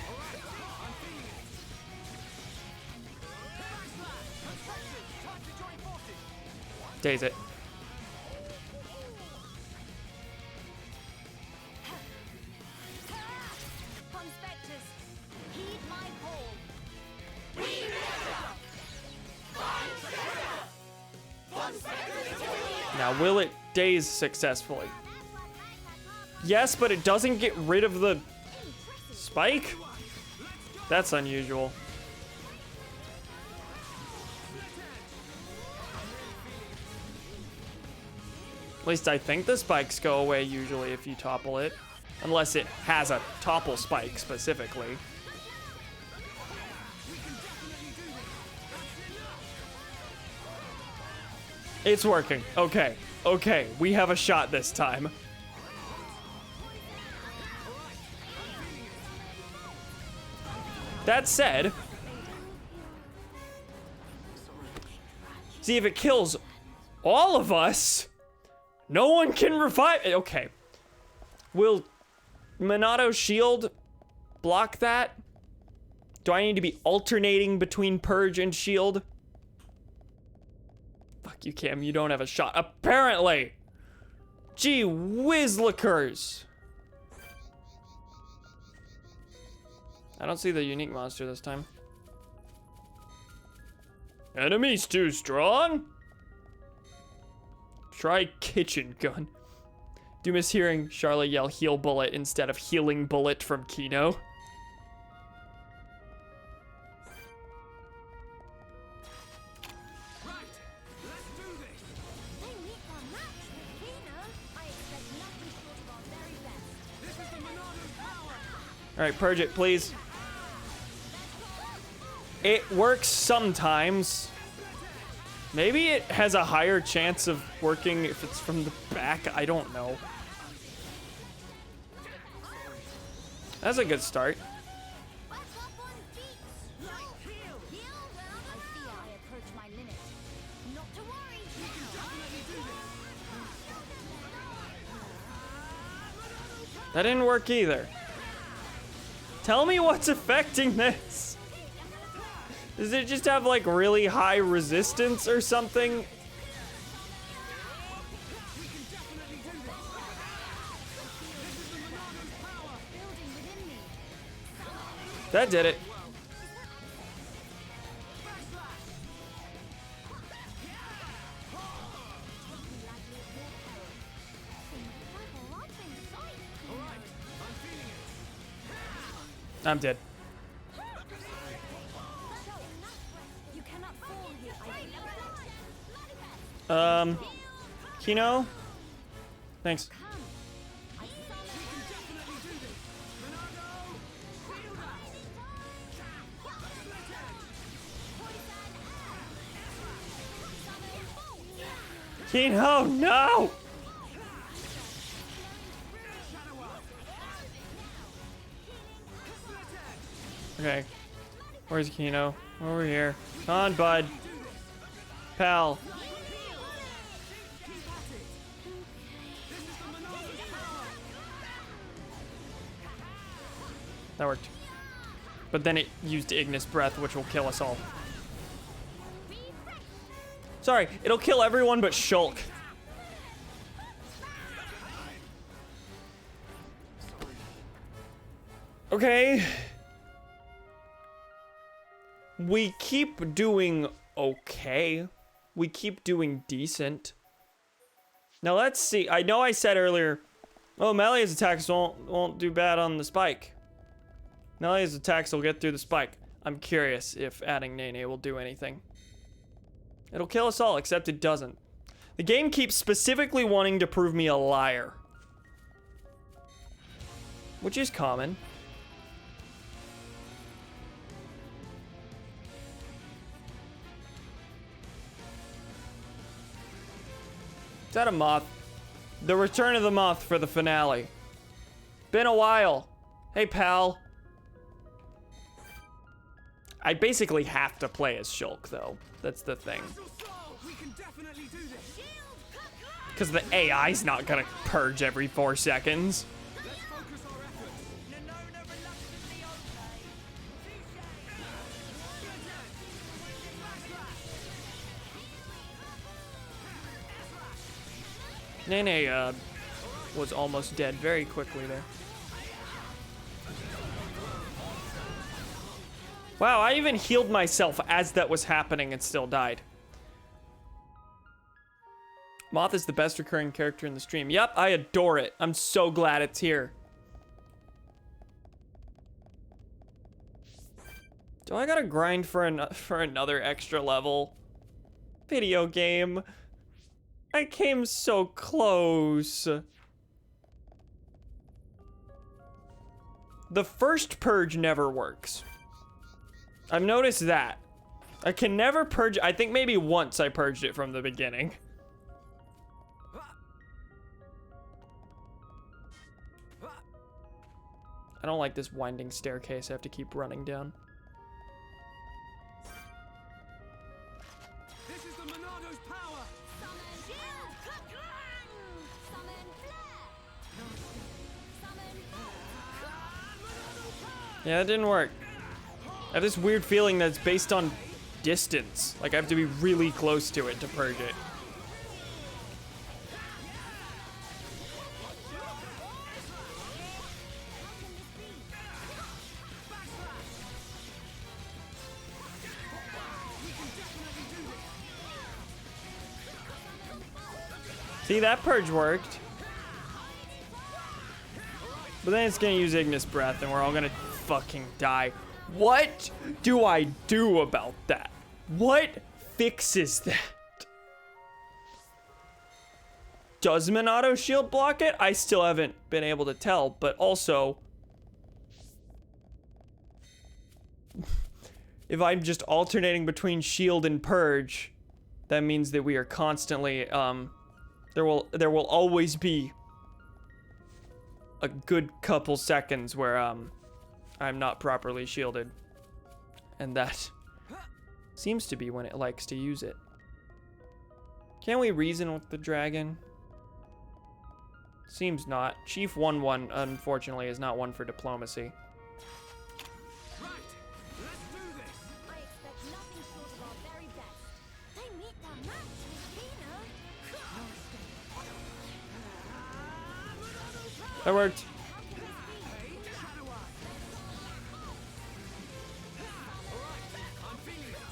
Daze it. Conspectors, heed my call. Now, will it daze successfully? Yes, but it doesn't get rid of the spike? That's unusual. At least I think the spikes go away usually if you topple it. Unless it has a topple spike specifically. It's working. Okay. Okay. We have a shot this time. That said, see, if it kills all of us, no one can revive it. Okay. Will Monato's shield block that? Do I need to be alternating between Purge and shield? Fuck you, Cam. You don't have a shot. Apparently. Gee whiz liquors. I don't see the unique monster this time. Enemies too strong? Try kitchen gun. Do miss hearing Charlotte yell heal bullet instead of healing bullet from Kino. Right. Let's do this. They meet their match with Kino. I expect nothing short of our very best. This is the Monada's power. Alright, purge it, please. It works sometimes. Maybe it has a higher chance of working if it's from the back. I don't know. That's a good start. Back up on feet. Heal where I fear I approach my limit. Not to worry. That didn't work either. Tell me what's affecting this. Does it just have like really high resistance or something? Building within me. That did it. All right. I'm feeling it. I'm dead. You cannot fall here. Kino? Thanks. Kino, no! Okay. Where's Kino? Over here. Come on, bud. Pal. That worked. But then it used Ignis Breath, which will kill us all. Sorry, it'll kill everyone but Shulk. Okay. We keep doing okay. We keep doing decent. Now let's see. I know I said earlier, oh, Melia's attacks won't do bad on the spike. Melia's attacks will get through the spike. I'm curious if adding Nene will do anything. It'll kill us all, except it doesn't. The game keeps specifically wanting to prove me a liar. Which is common. Is that a moth? The return of the moth for the finale. Been a while. Hey, pal. I basically have to play as Shulk, though. That's the thing. Because the AI's not gonna purge every 4 seconds. Nene, was almost dead very quickly there. Wow, I even healed myself as that was happening and still died. Moth is the best recurring character in the stream. Yep, I adore it. I'm so glad it's here. Do I gotta grind for another extra level? Video game. I came so close. The first purge never works. I've noticed that. I can never purge. I think maybe once I purged it from the beginning. I don't like this winding staircase I have to keep running down. This is the Monado's power. Summon shield! Summon flare! Summon Yeah, that didn't work. I have this weird feeling that's based on distance. Like I have to be really close to it to purge it. See, that purge worked. But then it's gonna use Ignis Breath and we're all gonna fucking die. What do I do about that? What fixes that? Does Monado shield block it? I still haven't been able to tell, but also if I'm just alternating between shield and purge, that means that we are constantly there will always be a good couple seconds where I'm not properly shielded. And that seems to be when it likes to use it. Can we reason with the dragon? Seems not. Chief 1-1, unfortunately, is not one for diplomacy. Right, let's do this. I expect nothing short of our very best. They meet their match with Kino. That worked. I'm feeling it.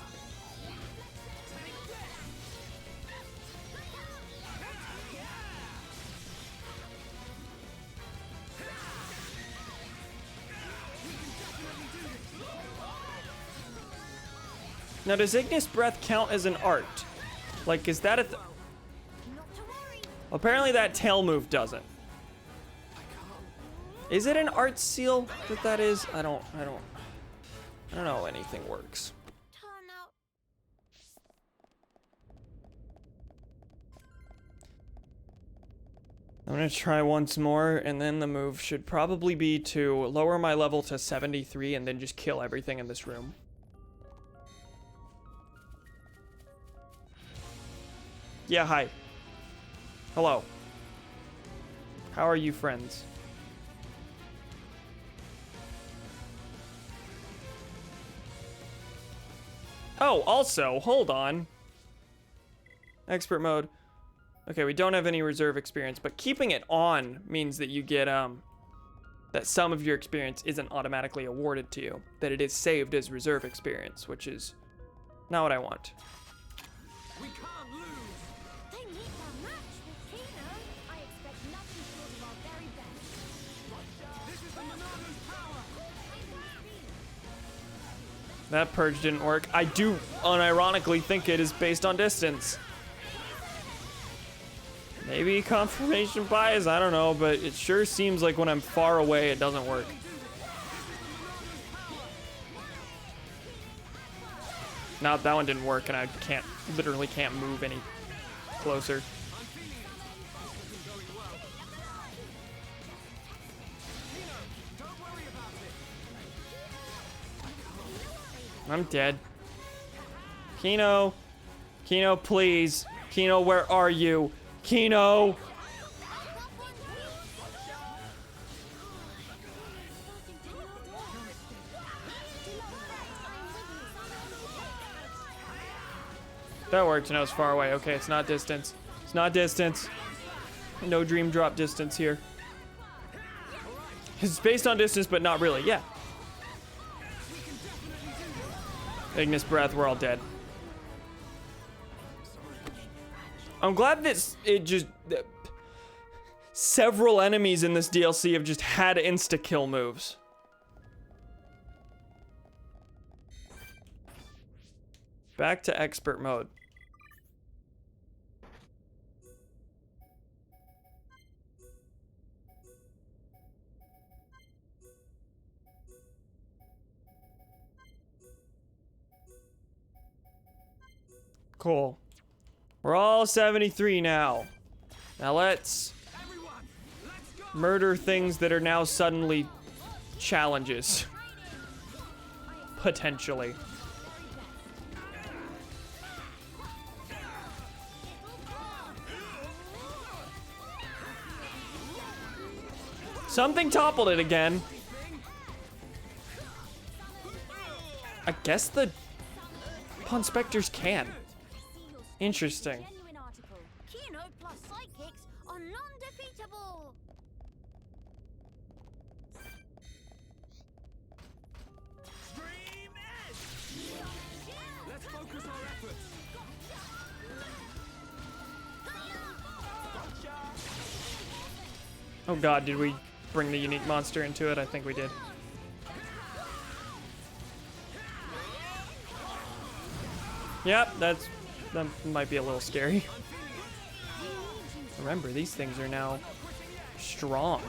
Now, does Ignis Breath count as an art? Like, is that a... Not to worry. Apparently that tail move doesn't. Is it an art seal that is? I don't know how anything works. Turn out. I'm gonna try once more, and then the move should probably be to lower my level to 73 and then just kill everything in this room. Yeah, hi. Hello. How are you, friends? Oh, also, hold on. Expert mode. Okay, we don't have any reserve experience, but keeping it on means that you get, that some of your experience isn't automatically awarded to you. That it is saved as reserve experience, which is not what I want. We can't lose. They need their match with Kino. I expect nothing short of our very best. This is the Monado's power. That purge didn't work. I do unironically think it is based on distance. Maybe confirmation bias, I don't know, but it sure seems like when I'm far away, it doesn't work. No, that one didn't work, and I literally can't move any closer. I'm dead. Kino. Kino, please. Kino, where are you? Kino! That worked, and I was far away. Okay, it's not distance. It's not distance. No dream drop distance here. It's based on distance, but not really. Yeah. Ignis breath, we're all dead. I'm glad that several enemies in this DLC have just had insta-kill moves. Back to expert mode. Cool. We're all 73 now. Now let's murder things that are now suddenly challenges. Potentially. Something toppled it again. I guess the Ponspectors can. Interesting. Genuine article. Kino plus sidekicks are non-defeatable. Stream edge. Let's focus our efforts. Oh god, did we bring the unique monster into it? I think we did. Yep, that might be a little scary. Remember, these things are now strong.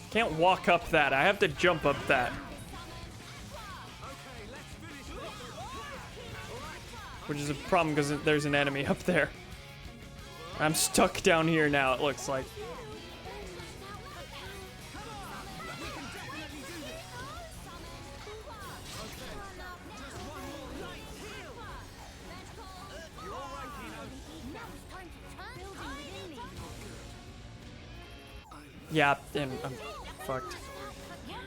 Can't walk up that. I have to jump up that. Which is a problem because there's an enemy up there. I'm stuck down here now, it looks like. Yeah, and I'm fucked.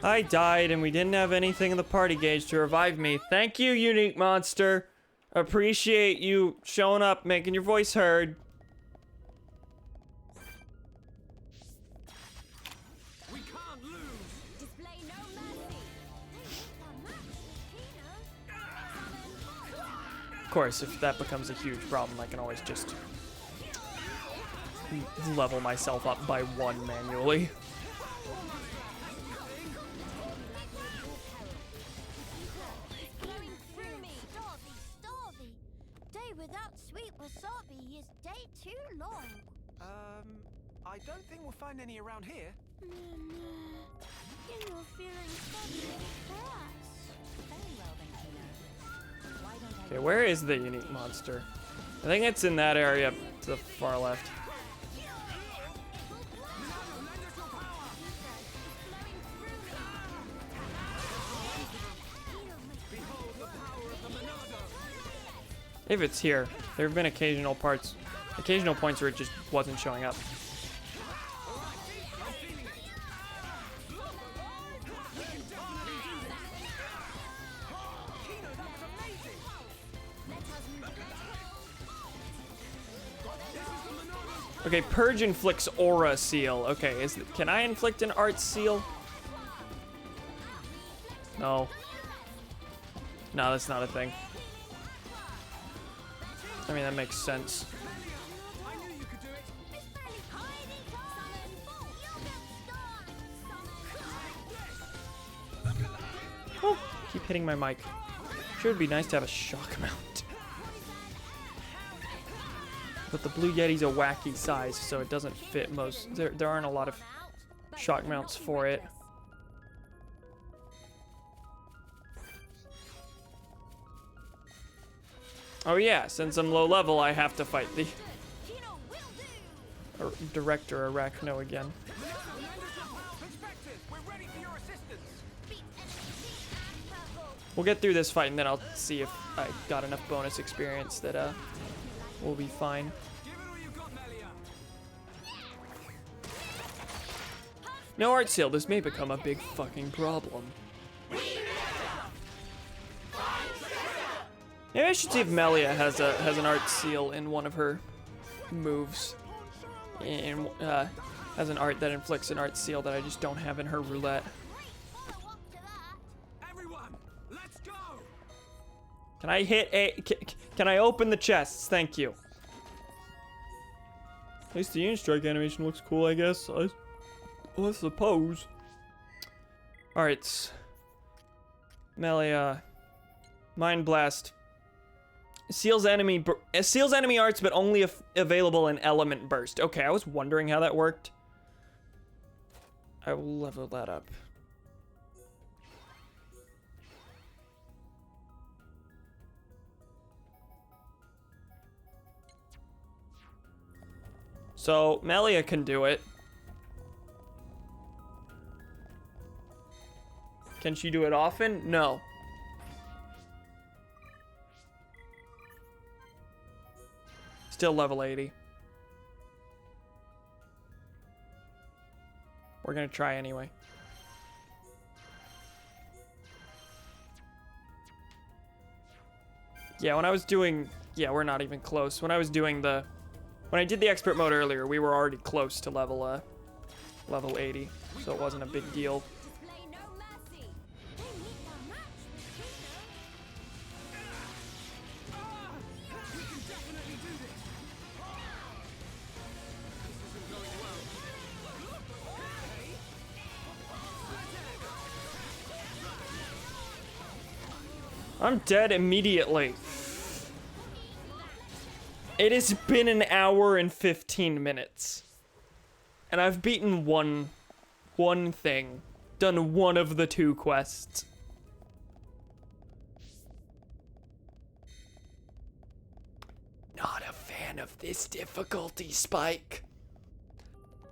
I died and we didn't have anything in the party gauge to revive me. Thank you, unique monster. Appreciate you showing up, making your voice heard. We can't lose. Display no mercy. Of course, if that becomes a huge problem, I can always just level myself up by 1 manually. Going through me. Starvey. Day without sweet wasabi is day too long. I don't think we'll find any around here. You're feeling so depressed. Okay, where is the unique monster? I think it's in that area to the far left. If it's here, there have been occasional points where it just wasn't showing up. Okay, Purge inflicts Aura Seal. Okay, can I inflict an Art Seal? No. No, that's not a thing. I mean, that makes sense. Oh, keep hitting my mic. Sure, it'd be nice to have a shock mount. But the Blue Yeti's a wacky size, so it doesn't fit most. There aren't a lot of shock mounts for it. Oh yeah, since I'm low level, I have to fight the Director Arachno again. We'll get through this fight and then I'll see if I got enough bonus experience that we'll be fine. No Art Seal, this may become a big fucking problem. Maybe I should see if Melia has an Art Seal in one of her moves. And has an art that inflicts an Art Seal that I just don't have in her roulette. Everyone, let's go. Can I hit can I open the chests? Thank you. At least the Union Strike animation looks cool, I guess. I suppose. Alright. Melia. Mind Blast. Seals enemy arts, but only available in Element Burst. Okay, I was wondering how that worked. I will level that up. So, Melia can do it. Can she do it often? No. Still level 80. We're gonna try anyway. Yeah, when I was doing... Yeah, we're not even close. When I was doing the... When I did the expert mode earlier, we were already close to level 80. So it wasn't a big deal. I'm dead immediately. It has been an hour and 15 minutes. And I've beaten one thing. Done one of the 2 quests. Not a fan of this difficulty, Spike.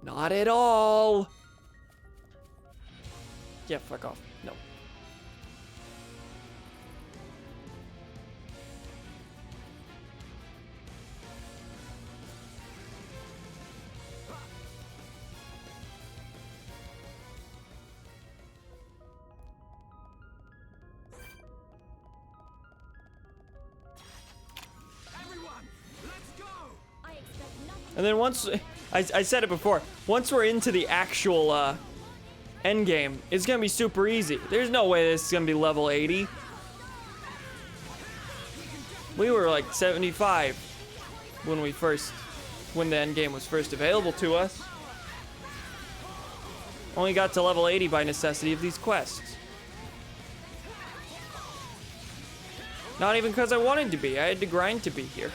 Not at all. Yeah, fuck off. No. And then once, I said it before, once we're into the actual end game, it's gonna be super easy. There's no way this is gonna be level 80. We were like 75 when the end game was first available to us. Only got to level 80 by necessity of these quests. Not even because I wanted to be, I had to grind to be here.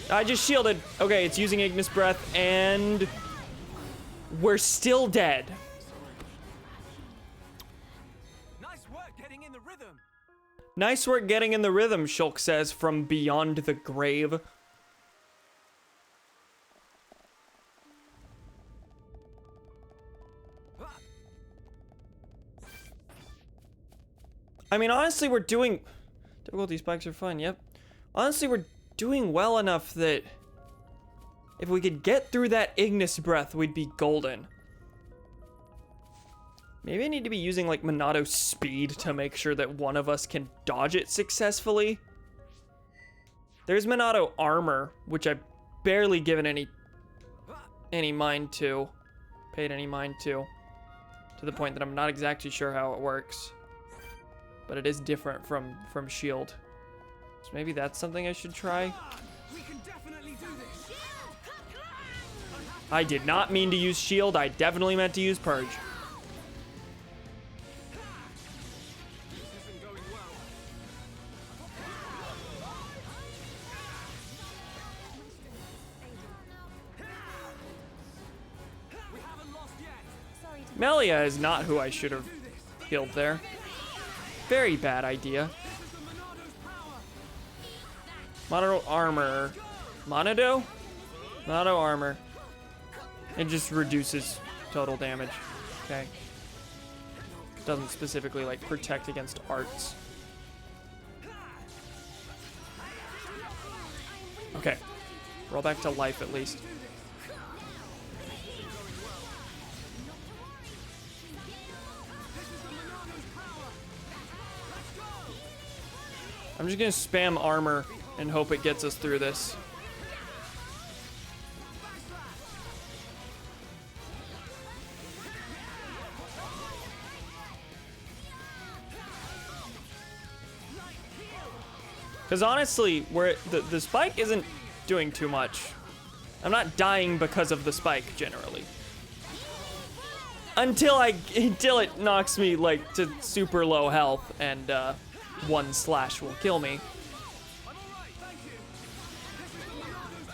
I just shielded. Okay, it's using Ignis Breath, and we're still dead. Nice work getting in the rhythm. Nice work getting in the rhythm, Shulk says from beyond the grave. I mean, honestly, we're doing... Difficulty spikes are fun, yep. Honestly, we're doing well enough that if we could get through that Ignis Breath, we'd be golden. Maybe I need to be using, like, Monato's speed to make sure that one of us can dodge it successfully. There's Monato armor, which I've barely given any mind to. Paid any mind to the point that I'm not exactly sure how it works. But it is different from shield. So maybe that's something I should try. We can definitely do this. I did not mean to use shield. I definitely meant to use purge. This isn't going well. We haven't lost yet. Sorry to Melia is not who I should have killed there. Very bad idea. This is the Monado's power. Monato armor. Monado? Monato armor. It just reduces total damage. Okay. Doesn't specifically, like, protect against arts. Okay. Roll back to life at least. I'm just gonna spam armor and hope it gets us through this. Because honestly, the spike isn't doing too much. I'm not dying because of the spike generally. Until it knocks me like to super low health and one slash will kill me. I'm all right, thank you. This is the Monado's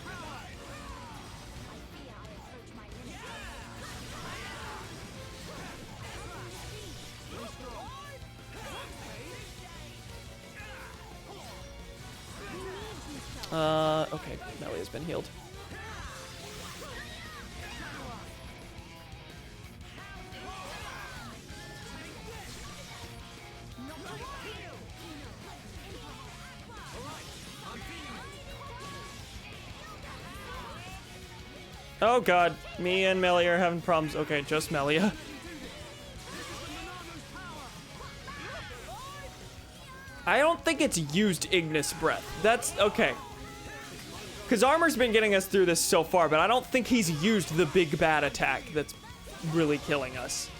power. Okay, Melia's been healed. Oh god, me and Melia are having problems. Okay, just Melia. I don't think it's used Ignis Breath. That's okay. Because Armor's been getting us through this so far, but I don't think he's used the big bad attack that's really killing us.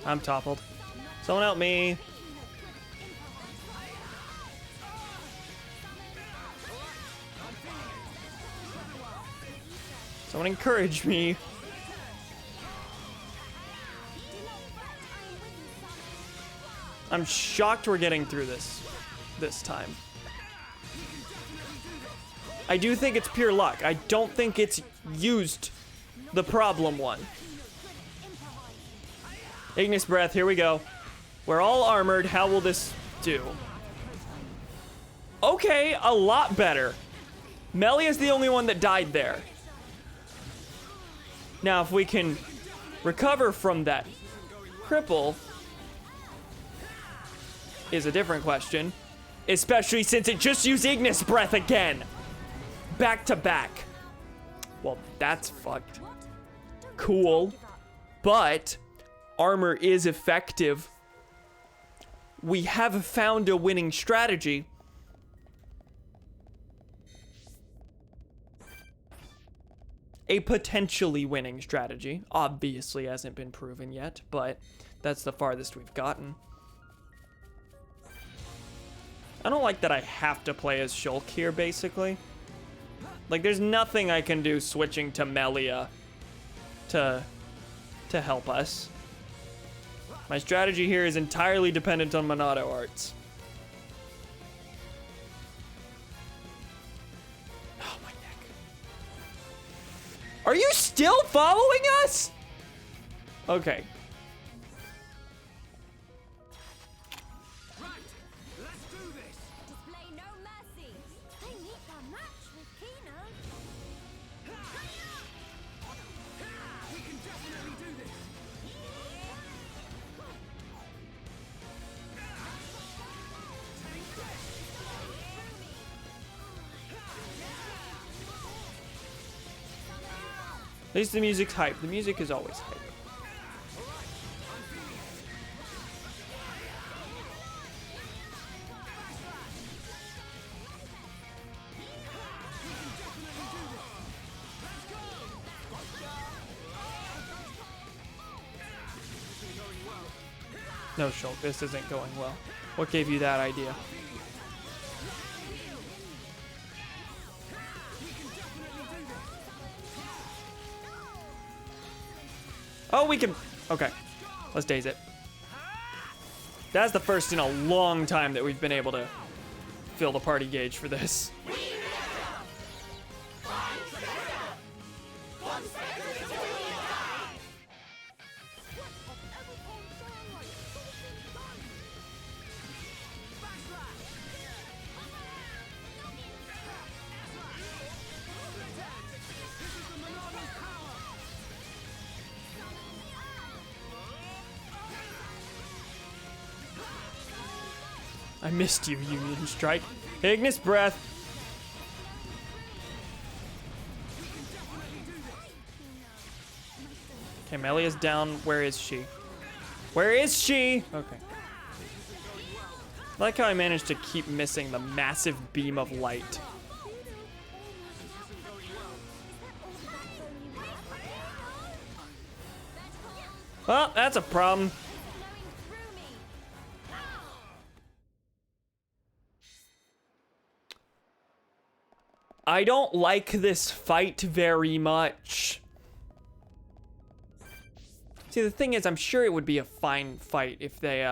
I'm toppled. Someone help me. Someone encourage me. I'm shocked we're getting through this time. I do think it's pure luck. I don't think it's used the problem one. Ignis Breath, here we go. We're all armored. How will this do? Okay, a lot better. Melia's the only one that died there. Now, if we can recover from that cripple is a different question. Especially since it just used Ignis Breath again. Back to back. Well, that's fucked. Cool. But armor is effective. We have found a winning strategy. A potentially winning strategy. Obviously hasn't been proven yet, but that's the farthest we've gotten. I don't like that I have to play as Shulk here, basically. Like, there's nothing I can do switching to Melia to to help us. My strategy here is entirely dependent on Monado arts. Oh, my neck. Are you still following us? Okay. Right, let's do this. Display no mercy. They need their match with Kino. We can definitely do this. At least the music's hype. The music is always hype. No, Shulk, this isn't going well. What gave you that idea? Oh, we can... Okay. Let's daze it. That's the first in a long time that we've been able to fill the party gauge for this. I missed you, Union Strike. Ignis Breath. Okay, Melia's down. Where is she? Where is she? Okay. I like how I managed to keep missing the massive beam of light. Well, that's a problem. I don't like this fight very much. See, the thing is, I'm sure it would be a fine fight if they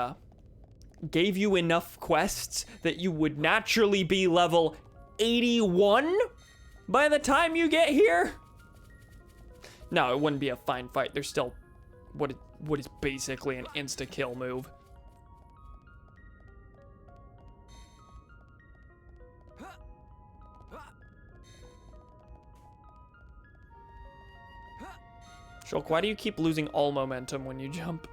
gave you enough quests that you would naturally be level 81 by the time you get here. No, it wouldn't be a fine fight. There's still what is basically an insta-kill move. Shulk, why do you keep losing all momentum when you jump?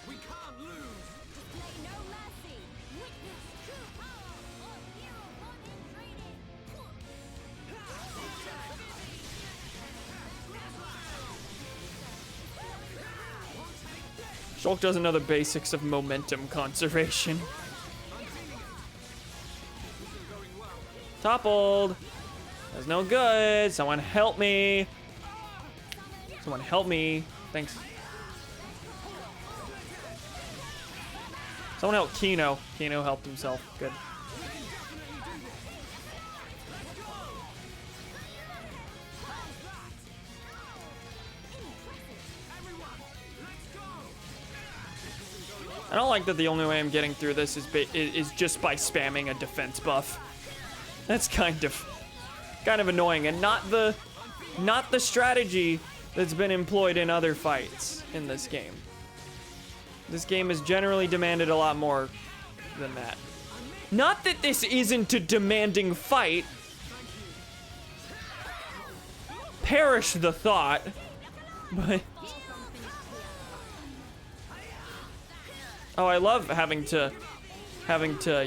We can't lose. Display no mercy. Witness true power of hero bonding training. Shulk doesn't know the basics of momentum conservation. Toppled. That's no good. Someone help me. Someone help me. Thanks. Someone help Kino. Kino helped himself. Good. I don't like that the only way I'm getting through this is just by spamming a defense buff. That's kind of annoying, and not the strategy that's been employed in other fights in this game. This game has generally demanded a lot more than that. Not that this isn't a demanding fight. Perish the thought, but oh, I love having to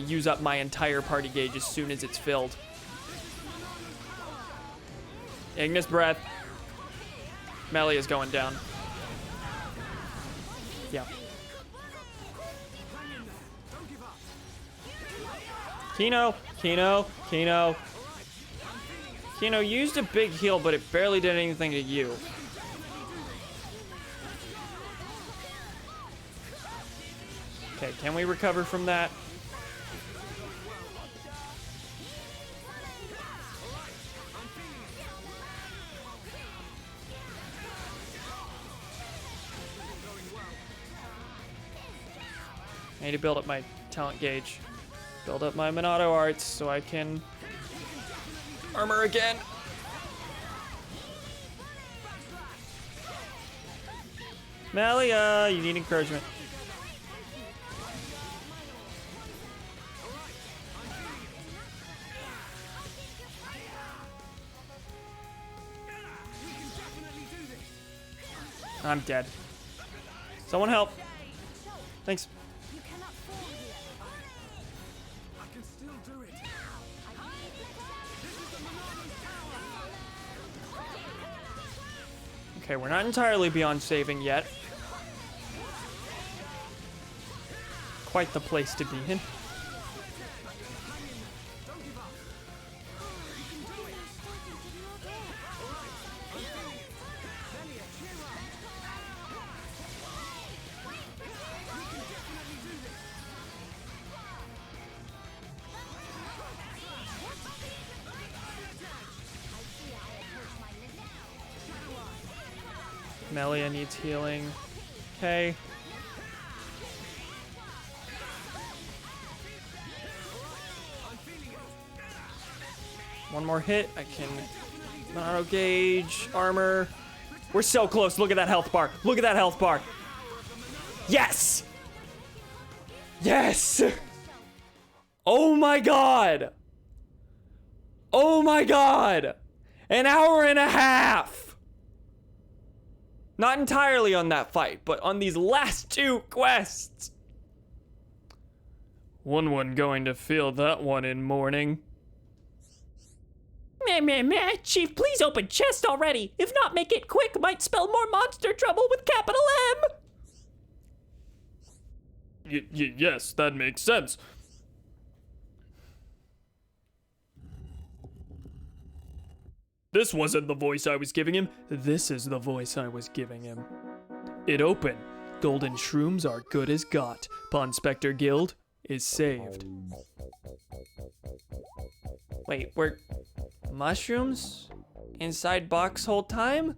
use up my entire party gauge as soon as it's filled. Ignis Breath. Melee is going down. Yeah. Kino, Kino, Kino. Kino used a big heal, but it barely did anything to you. Okay, can we recover from that? I need to build up my talent gauge. Build up my Minato arts so I can armor again. Malia, you need encouragement. I'm dead. Someone help. Thanks. I can still do it. Okay, we're not entirely beyond saving yet. Quite the place to be in. Melia needs healing. Okay. One more hit. I can auto gauge, armor. We're so close. Look at that health bar. Look at that health bar. Yes! Yes! Oh my god! Oh my god! An hour and a half! Not entirely on that fight, but on these last two quests. One going to feel that one in morning. Meh, Chief, please open chest already. If not, make it quick. Might spell more monster trouble with capital M. Yes, that makes sense. This wasn't the voice I was giving him. This is the voice I was giving him. It open. Golden shrooms are good as got. Pond Spectre Guild is saved. Wait, we're mushrooms inside box whole time?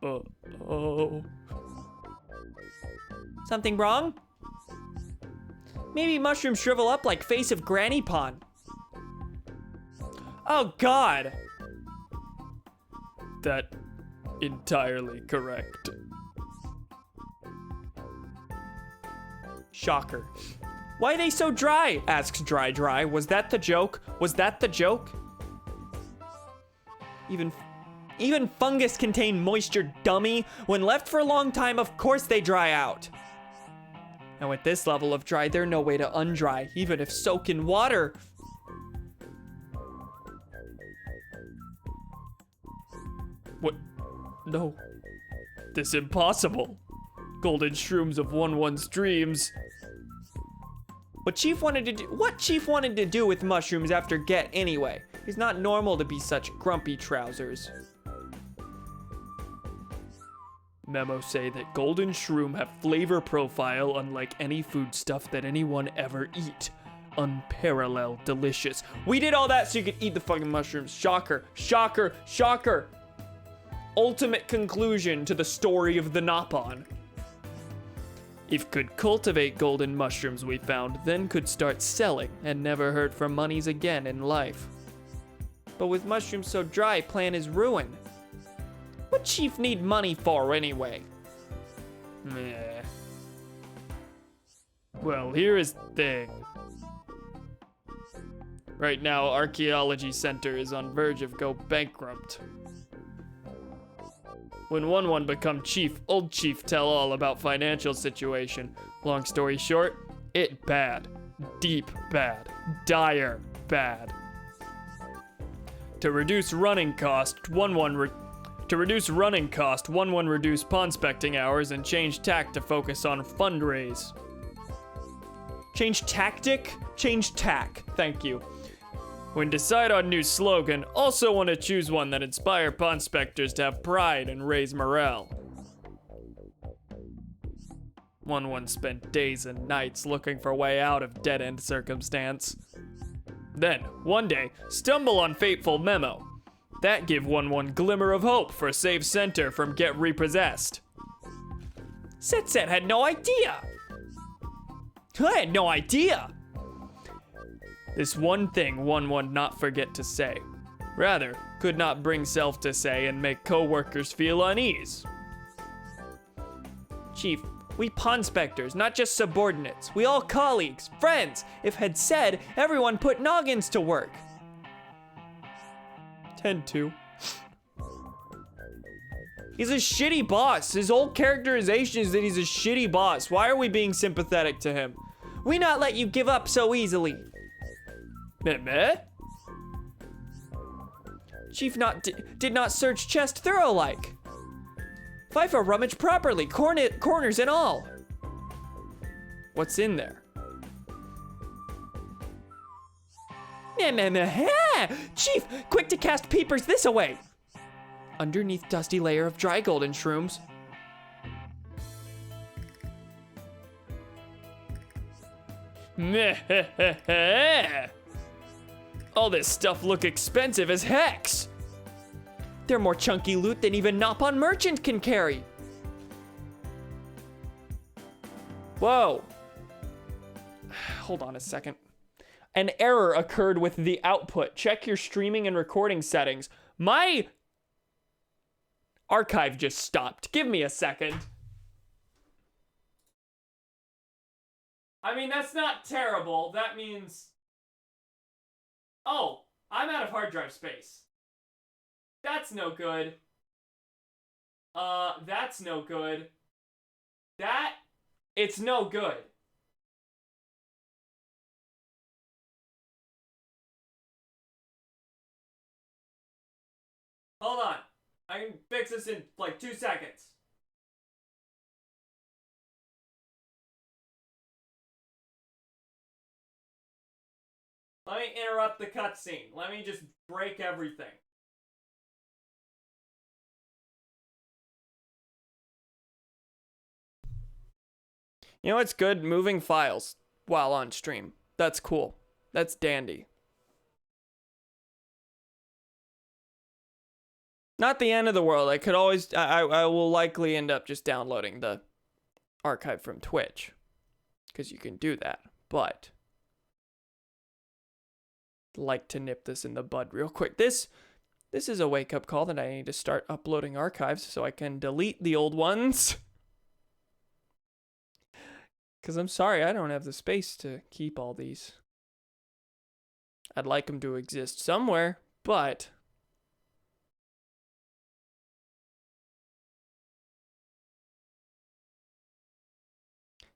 Oh. Something wrong? Maybe mushrooms shrivel up like face of Granny Pond. Oh God. That entirely correct. Shocker. Why are they so dry? Asks Dry. Was that the joke? Was that the joke? Even fungus contain moisture, dummy. When left for a long time, of course they dry out. And with this level of dry, there's no way to undry, even if soak in water. What? No. This impossible. Golden shrooms of one's dreams. What Chief wanted to do with mushrooms after Get anyway? It's not normal to be such grumpy trousers. Memos say that golden shroom have flavor profile unlike any foodstuff that anyone ever eat. Unparalleled delicious. We did all that so you could eat the fucking mushrooms. Shocker, shocker, shocker. Ultimate conclusion to the story of the Napon. If could cultivate golden mushrooms we found, then could start selling and never hurt for monies again in life. But with mushrooms so dry, plan is ruined. What Chief need money for anyway? Meh. Well, here is the thing. Right now, Archaeology Center is on verge of go bankrupt. When one become chief, old chief tell all about financial situation. Long story short, it bad. Deep bad. Dire bad. To reduce running cost, one reduce pond specting hours and change tack to focus on fundraise. Change tactic? Change tack. Thank you. When decide on new slogan, also want to choose one that inspire pond specters to have pride and raise morale. One spent days and nights looking for a way out of dead-end circumstance. Then, one day, stumble on fateful memo. That give one glimmer of hope for save center from get repossessed. Set had no idea. I had no idea. This one thing one would not forget to say. Rather, could not bring self to say and make co-workers feel unease. Chief, we pawn specters, not just subordinates. We all colleagues, friends. If had said, everyone put noggins to work. Tend to. He's a shitty boss. His whole characterization is that he's a shitty boss. Why are we being sympathetic to him? We not let you give up so easily. Meh? Chief did not search chest thorough like. FIFA rummage properly, corners and all. What's in there? Chief, quick to cast peepers this away. Underneath dusty layer of dry golden shrooms. All this stuff look expensive as hex. They're more chunky loot than even Nopon merchant can carry. Whoa. Hold on a second. An error occurred with the output. Check your streaming and recording settings. My archive just stopped. Give me a second. I mean, that's not terrible. That means... Oh, I'm out of hard drive space. That's no good. That's no good. It's no good. Hold on. I can fix this in like 2 seconds. Let me interrupt the cutscene. Let me just break everything. You know what's good? Moving files while on stream. That's cool. That's dandy. Not the end of the world. I could always, I will likely end up just downloading the archive from Twitch, because you can do that, but I'd like to nip this in the bud real quick. This is a wake-up call that I need to start uploading archives so I can delete the old ones. Because I'm sorry, I don't have the space to keep all these. I'd like them to exist somewhere, but...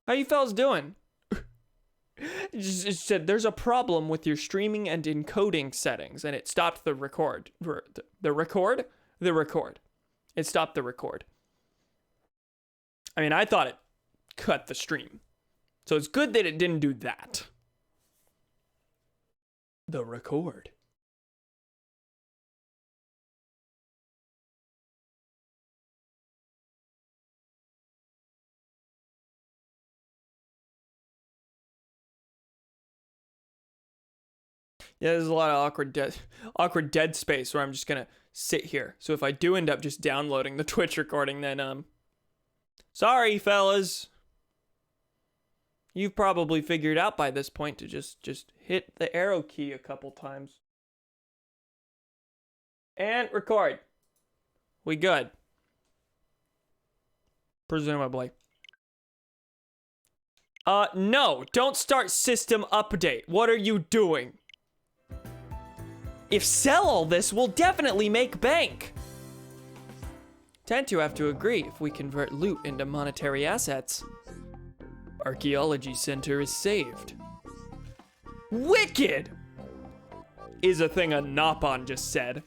How you fellas doing? It said there's a problem with your streaming and encoding settings, and it stopped the record. The record? The record. It stopped the record. I mean, I thought it cut the stream. So it's good that it didn't do that. The record. Yeah, there's a lot of awkward dead space where I'm just gonna sit here. So if I do end up just downloading the Twitch recording, then sorry fellas. You've probably figured out by this point to just hit the arrow key a couple times. And record. We good. Presumably. No, don't start system update. What are you doing? If sell all this, we'll definitely make bank. Tend to have to agree if we convert loot into monetary assets. Archaeology Center is saved. Wicked! Is a thing a Nopon just said.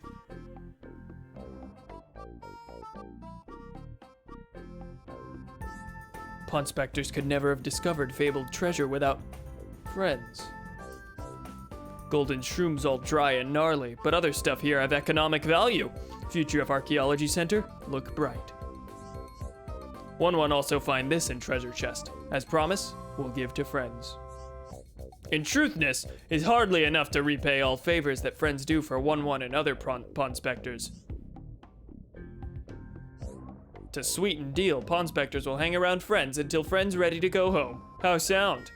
Pawn specters could never have discovered fabled treasure without friends. Golden shrooms all dry and gnarly, but other stuff here have economic value. Future of Archaeology Center, look bright. One also find this in treasure chest. As promised, we'll give to friends. In truthness, is hardly enough to repay all favors that friends do for 1 and other pawn specters. To sweeten deal, Pawn Specters will hang around friends until friends ready to go home. How sound?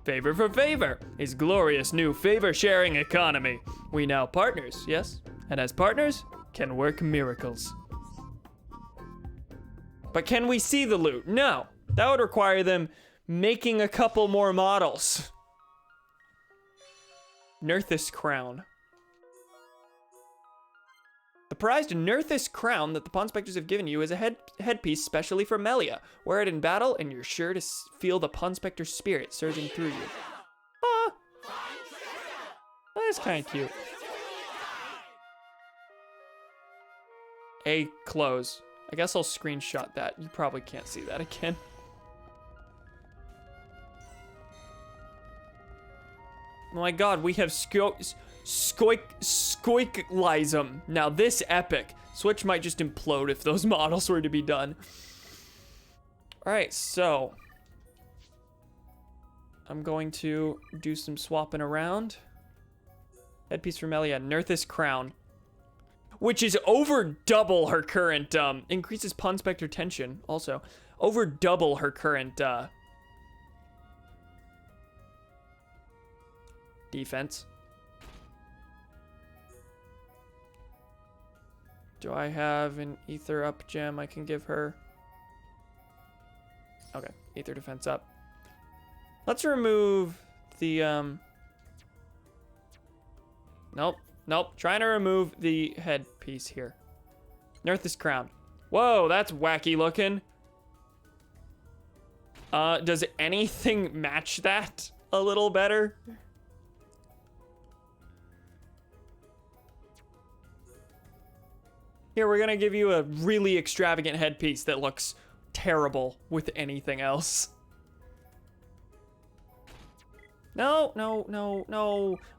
Favor for favor is glorious new favor sharing economy. We now partners, yes? And as partners, can work miracles. But can we see the loot? No. That would require them making a couple more models. Nerthus Crown. The prized Nerthus Crown that the Pawn Specters have given you is a headpiece specially for Melia. Wear it in battle and you're sure to feel the Pawn Specter spirit surging through you. Ah! That's kind of cute. A close. I guess I'll screenshot that. You probably can't see that again. Oh my god, we have Skoiklism. Now this epic. Switch might just implode if those models were to be done. Alright, so I'm going to do some swapping around. Headpiece for Melia, Nerthus Crown. Which is over double her current, increases Pawn Specter tension, also. Over double her current, defense. Do I have an Ether up gem I can give her? Okay, Ether defense up. Let's remove the, Nope, trying to remove the headpiece here. Nerthus Crown. Whoa, that's wacky looking. Does anything match that a little better? Here, we're gonna give you a really extravagant headpiece that looks terrible with anything else. No.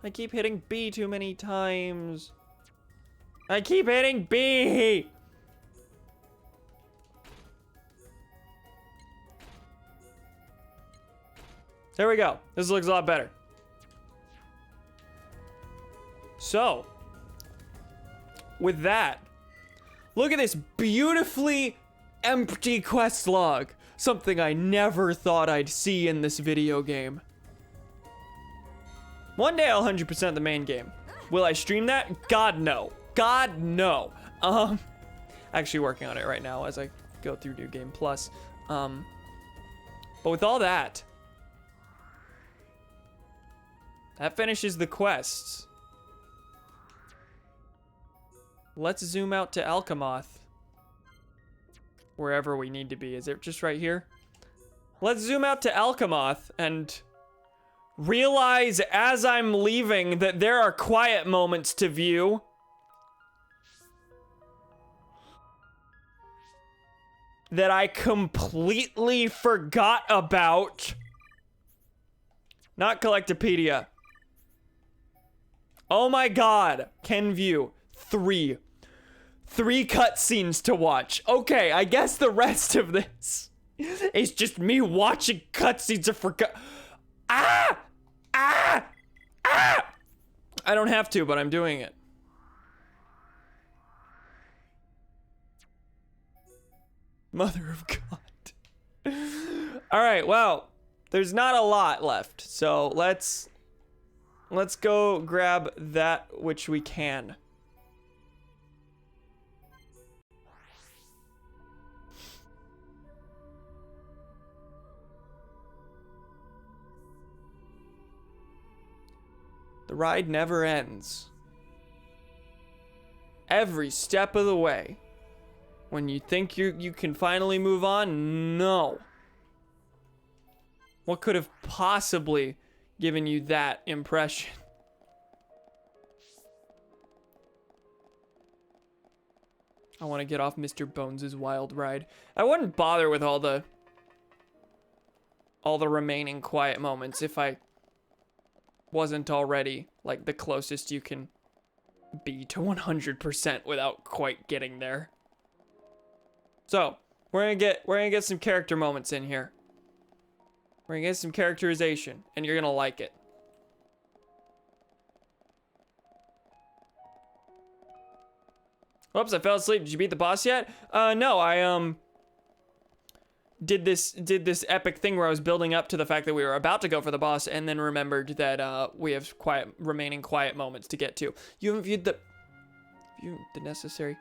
I keep hitting B too many times. I keep hitting B! There we go. This looks a lot better. So, with that, look at this beautifully empty quest log. Something I never thought I'd see in this video game. One day I'll 100% the main game. Will I stream that? God, no. God, no. Actually working on it right now as I go through New Game Plus. But with all that, that finishes the quests. Let's zoom out to Alchemoth. Wherever we need to be. Is it just right here? Let's zoom out to Alchemoth and realize as I'm leaving that there are quiet moments to view. That I completely forgot about. Not Collectopedia. Oh my god. Can view. 3 cutscenes to watch. Okay, I guess the rest of this is just me watching cutscenes. I forgot. Ah! I don't have to, but I'm doing it. Mother of God. All right, well, there's not a lot left, so let's go grab that which we can. The ride never ends. Every step of the way. When you think you can finally move on, no. What could have possibly given you that impression? I want to get off Mr. Bones' wild ride. I wouldn't bother with all the remaining quiet moments if I wasn't already like the closest you can be to 100% without quite getting there. So we're gonna get some character moments in here. We're gonna get some characterization, and you're gonna like it. Whoops, I fell asleep. Did you beat the boss yet? No, I did this epic thing where I was building up to the fact that we were about to go for the boss, and then remembered that we have remaining quiet moments to get to. You haven't viewed the necessary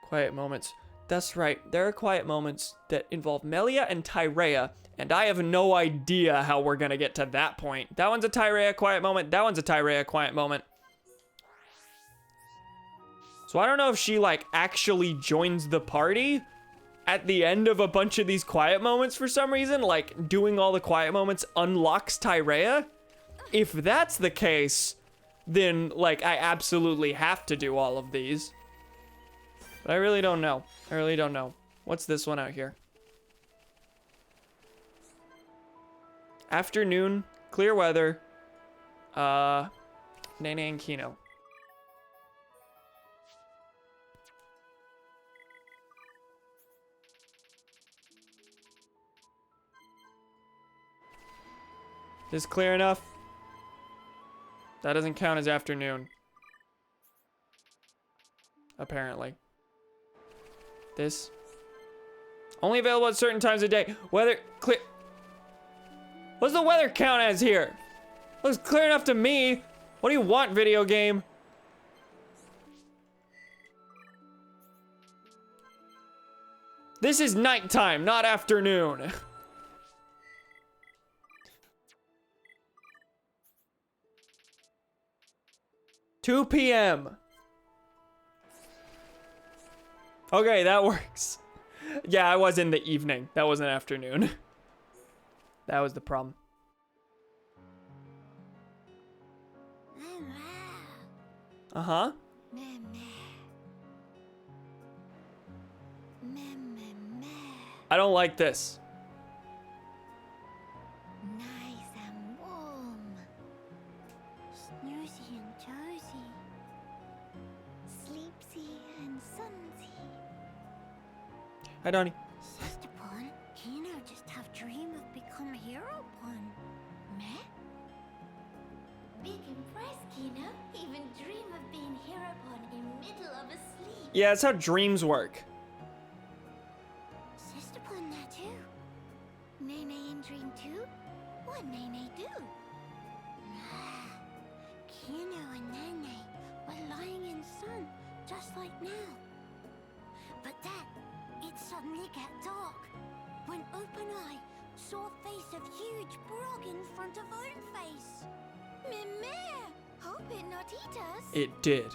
quiet moments. That's right. There are quiet moments that involve Melia and Tyrea, and I have no idea how we're gonna get to that point. That one's a Tyrea quiet moment. That one's a Tyrea quiet moment. So I don't know if she like actually joins the party at the end of a bunch of these quiet moments for some reason. Like doing all the quiet moments unlocks Tyrea. If that's the case, then like I absolutely have to do all of these. But I really don't know. I really don't know. What's this one out here? Afternoon, clear weather. Nene and Kino. This clear enough? That doesn't count as afternoon. Apparently. This. Only available at certain times of day. Weather clear. What's the weather count as here? Looks clear enough to me. What do you want, video game? This is nighttime, not afternoon. 2 p.m. Okay, that works. Yeah, I was in the evening. That wasn't afternoon. That was the problem. Uh-huh. I don't like this. Nice and warm. Snoozy and cozy. Sleepsy and sunsy. Hi, Donnie. Sister Pon, Kino just have dream of become hero Pon. Meh? Big impress, Kino. Even dream of being hero Pon in middle of a sleep. Yeah, that's how dreams work. Sister Pon there too. Nene in dream too? What Nene do? Kino and Nene were lying in sun, just like now. But then, it suddenly got dark. When Open Eye saw a face of huge Brog in front of own face. Mimir! Hope it not eat us. It did.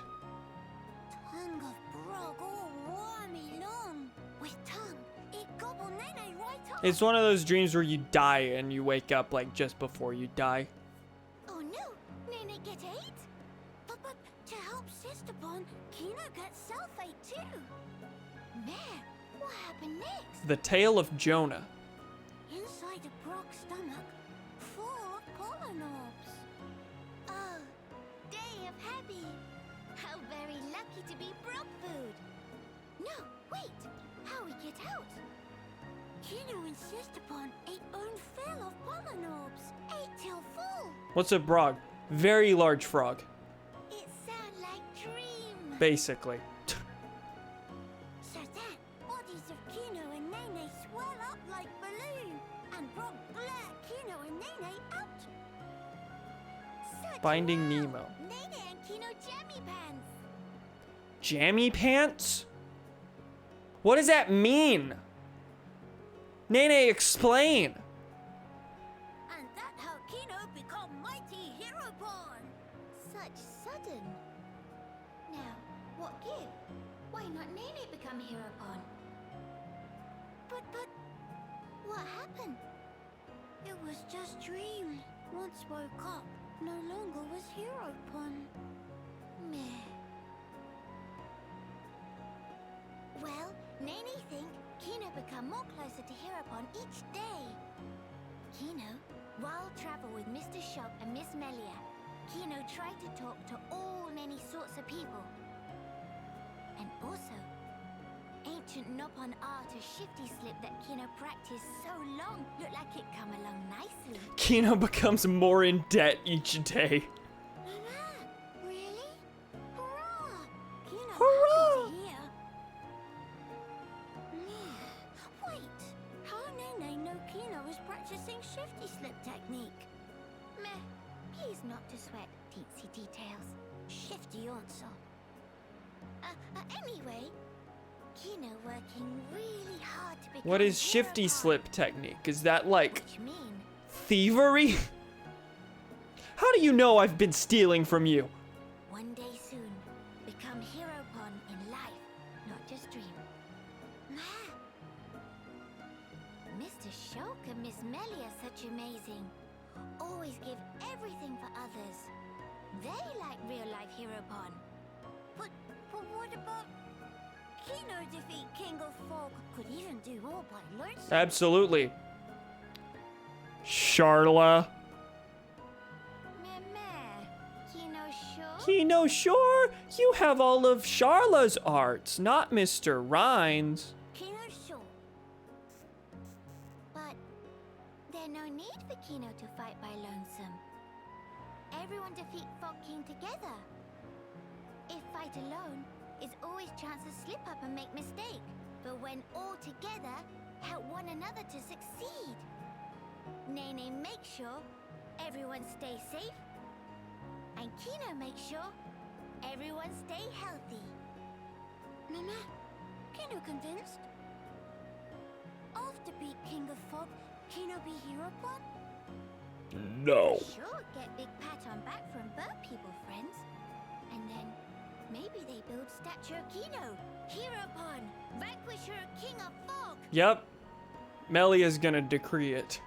Tongue of Brog all wormy long. With tongue, it gobble Nene right up. It's one of those dreams where you die and you wake up like just before you die. Oh no, Nene get ate? But to help Sister Pon, Kino got self-ate too. Meh, what happened next? The Tale of Jonah. Inside the Brog's stomach, full of pollen orbs. Oh, day of happy. How very lucky to be Brog food. No, wait, how we get out? Kino and Sister Pon ate own fill of pollen orbs. Ate till full. What's a Brog? Very large frog. It sound like dream. Basically. So then, bodies of Kino and Nene swell up like balloon, and Brog blur Kino and Nene out. Such Finding wow. Nemo. Nene and Kino jammy pants. Jammy pants? What does that mean? Nene, explain. And that how Kino become mighty hero born. Such sudden. Now, what give? Why not Nene become hero born? But, what happened? It was just dream. Once woke up, no longer was hero pon. Meh. Well, Nene think Kino become more closer to Herapon each day. Kino, while travel with Mr. Shock and Miss Melia, Kino tried to talk to all many sorts of people. And also, ancient Nopon art a shifty slip that Kino practiced so long looked like it come along nicely. Kino becomes more in debt each day. Mama, really? Hurrah! Kino Hurrah! happy to hear. shifty slip technique. Meh, please not to sweat teensy details. Shifty also. Anyway, Kino working really hard to become What is hero shifty pod. slip technique? Is that like Which mean, thievery? How do you know I've been stealing from you? one day soon, become Heropon in life, not just dream. Mr. Shulk and Miss Melly are such amazing. Always give everything for others. They like real-life Heropon. But what about Kino defeat King of Fog? Could even do more by lonesome. Absolutely. Charla. Meh. Kino sure? Kino, sure, you have all of Charla's arts, not Mr. Rhines. Kino sure. But there's no need for Kino to fight by lonesome. Everyone defeat Fog King together. If fight alone, it's always chance to slip up and make mistake. But when all together, help one another to succeed. Nene make sure everyone stay safe. And Kino make sure everyone stay healthy. Mama, Kino convinced? After beat King of Fog, Kino be Heropon? No. Sure, get big pat on back from bird people friends. And then maybe they build statue of Kino, Heropon, vanquisher King of Fog. Yep. Melia's gonna decree it.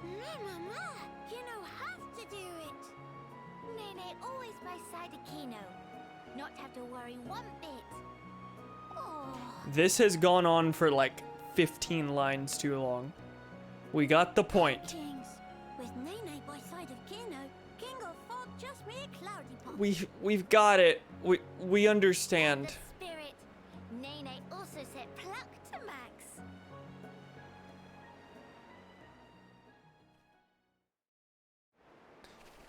Mama, Kino have to do it. Nene always by side of Kino. Not have to worry one bit. Oh. This has gone on for like 15 lines too long. We got the point. Kings. With Nene by side of Kino, King of Fog just mere cloudy pot. We've got it. We understand. The spirit. Nene also set pluck to max.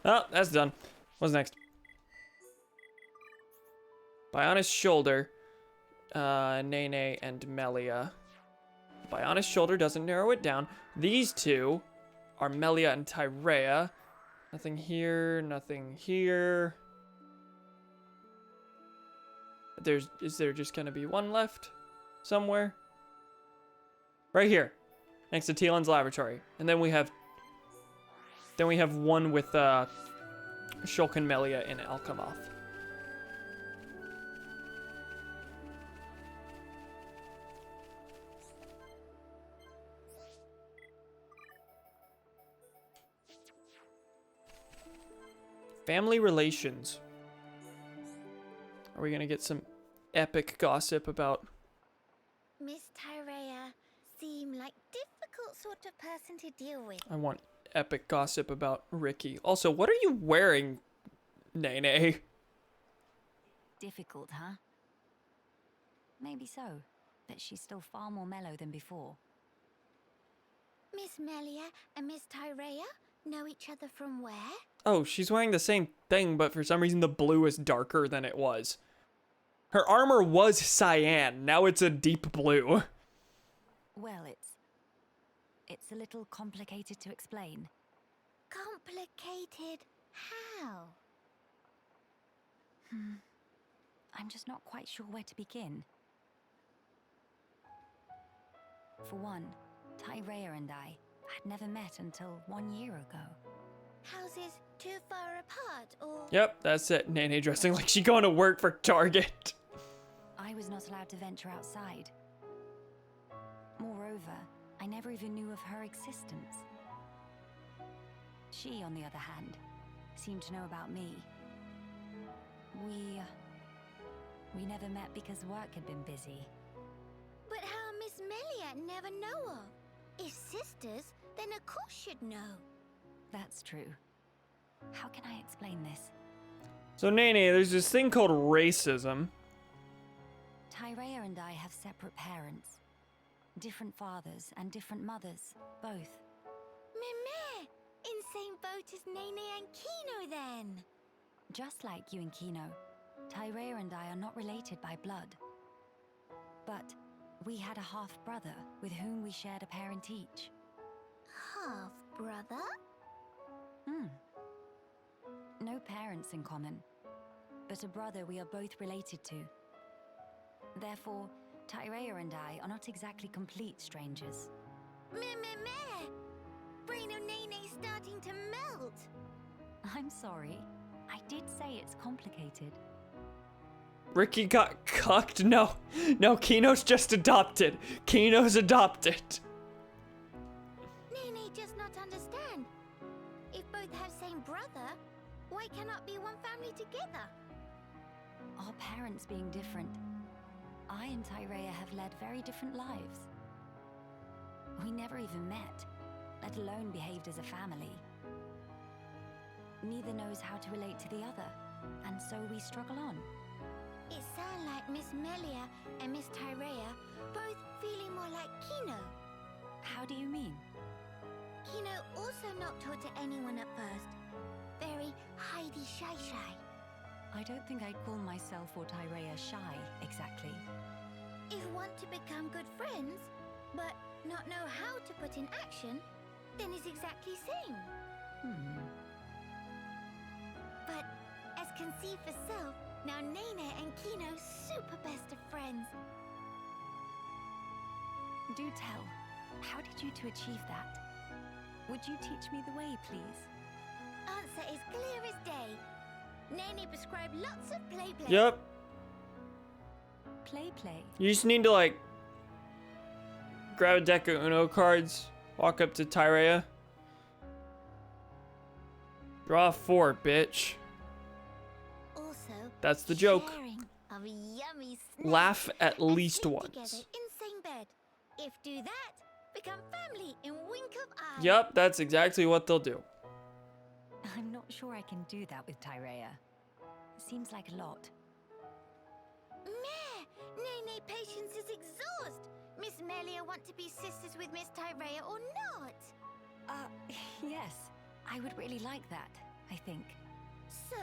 Oh, that's done. What's next? Bionis Shoulder, Nene and Melia. Bionis Shoulder doesn't narrow it down. These two are Melia and Tyrea. Nothing here, nothing here. Is there just gonna be one left somewhere? Right here, next to Tielen's laboratory. And then we have one with Shulk and Melia in Alchemoth. Family relations. Are we gonna get some epic gossip about? Miss Tyrea seem like difficult sort of person to deal with. I want epic gossip about Ricky. Also, what are you wearing, Nene? Difficult, huh? Maybe so, but she's still far more mellow than before. Miss Melia and Miss Tyrea know each other from where? Oh, she's wearing the same thing, but for some reason the blue is darker than it was. Her armor was cyan, now it's a deep blue. Well, it's a little complicated to explain. Complicated how? I'm just not quite sure where to begin. For one, Tyrea and I had never met until 1 year ago. Houses too far apart, or Yep, that's it. Nene dressing like she going to work for Target. I was not allowed to venture outside. Moreover, I never even knew of her existence. She, on the other hand, seemed to know about me. We never met because work had been busy. But how Miss Melia never know her? If sisters, then of course should know. That's true. How can I explain this? So Nene, there's this thing called racism. Tyrea and I have separate parents. Different fathers and different mothers, both. Meh. In same boat as Nene and Kino then. Just like you and Kino, Tyrea and I are not related by blood. But we had a half-brother with whom we shared a parent each. Half brother? No parents in common, but a brother we are both related to. Therefore, Tyrea and I are not exactly complete strangers. Meh. Brain of Nene's starting to melt. I'm sorry. I did say it's complicated. Ricky got cucked? No, Kino's just adopted. Kino's adopted. Nene does not understand. If both have same brother, why cannot be one family together? Our parents being different, I and Tyrea have led very different lives. We never even met, let alone behaved as a family. Neither knows how to relate to the other, and so we struggle on. It sounds like Miss Melia and Miss Tyrea both feeling more like Kino. How do you mean? Kino also not taught to anyone at first. Very hidey shy. I don't think I'd call myself or Tyrea shy, exactly. If want to become good friends, but not know how to put in action, then it's exactly same. But as can see for self, now Nene and Kino super best of friends. Do tell, how did you two achieve that? Would you teach me the way, please? Answer is clear as day. Nene prescribed lots of play. Yep. Play. You just need to, like, grab a deck of Uno cards, walk up to Tyrea. Draw 4, bitch. Also, That's the joke. sharing of yummy snacks Laugh at and least sleep once. together in same bed. If do that, become family in wink of eye. Yep, that's exactly what they'll do. I'm not sure I can do that with Tyrea. Seems like a lot. Meh, Nene patience is exhaust. Miss Melia want to be sisters with Miss Tyrea or not? Yes. I would really like that, I think. So,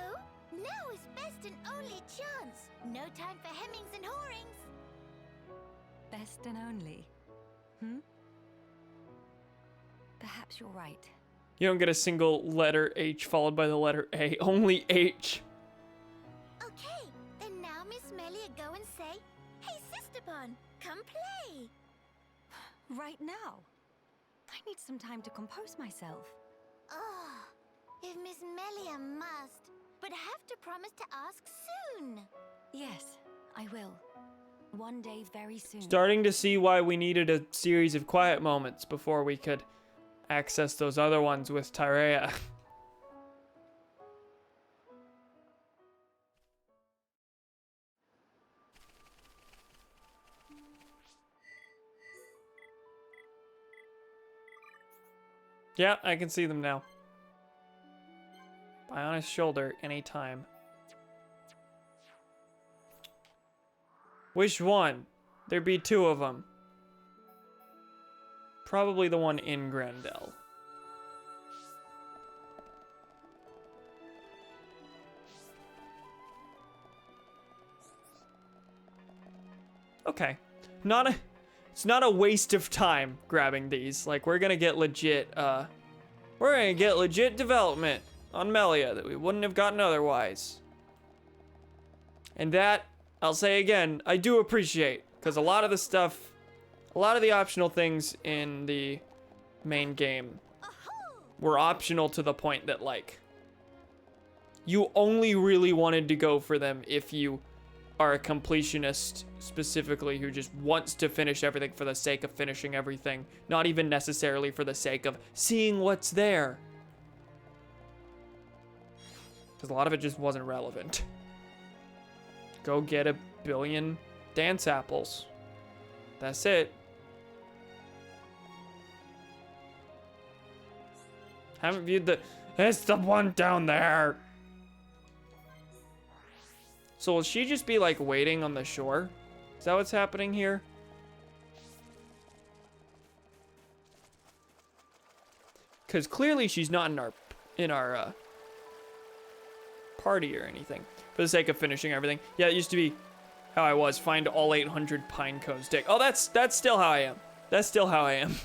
now is best and only chance. No time for hemmings and whorings. Best and only. Perhaps you're right. You don't get a single letter H followed by the letter A. Only H. Okay, then now Miss Melia go and say, "Hey, Sister Bun, come play." Right now? I need some time to compose myself. Oh, if Miss Melia must, but have to promise to ask soon. Yes, I will. One day very soon. Starting to see why we needed a series of quiet moments before we could access those other ones with Tyrea. Yeah, I can see them now. By on his shoulder anytime. Which one? There'd be 2 of them. Probably the one in Grendel. Okay. It's not a waste of time grabbing these. Like, we're gonna get legit, development on Melia that we wouldn't have gotten otherwise. And that, I'll say again, I do appreciate, because a lot of the optional things in the main game were optional to the point that, like, you only really wanted to go for them if you are a completionist specifically who just wants to finish everything for the sake of finishing everything, not even necessarily for the sake of seeing what's there. Because a lot of it just wasn't relevant. Go get 1 billion dance apples. That's it. Haven't viewed the... It's the one down there! So will she just be, like, waiting on the shore? Is that what's happening here? Because clearly she's not in our party or anything. For the sake of finishing everything. Yeah, it used to be how I was. Find all 800 pine cones. Dig. Oh, that's still how I am. That's still how I am.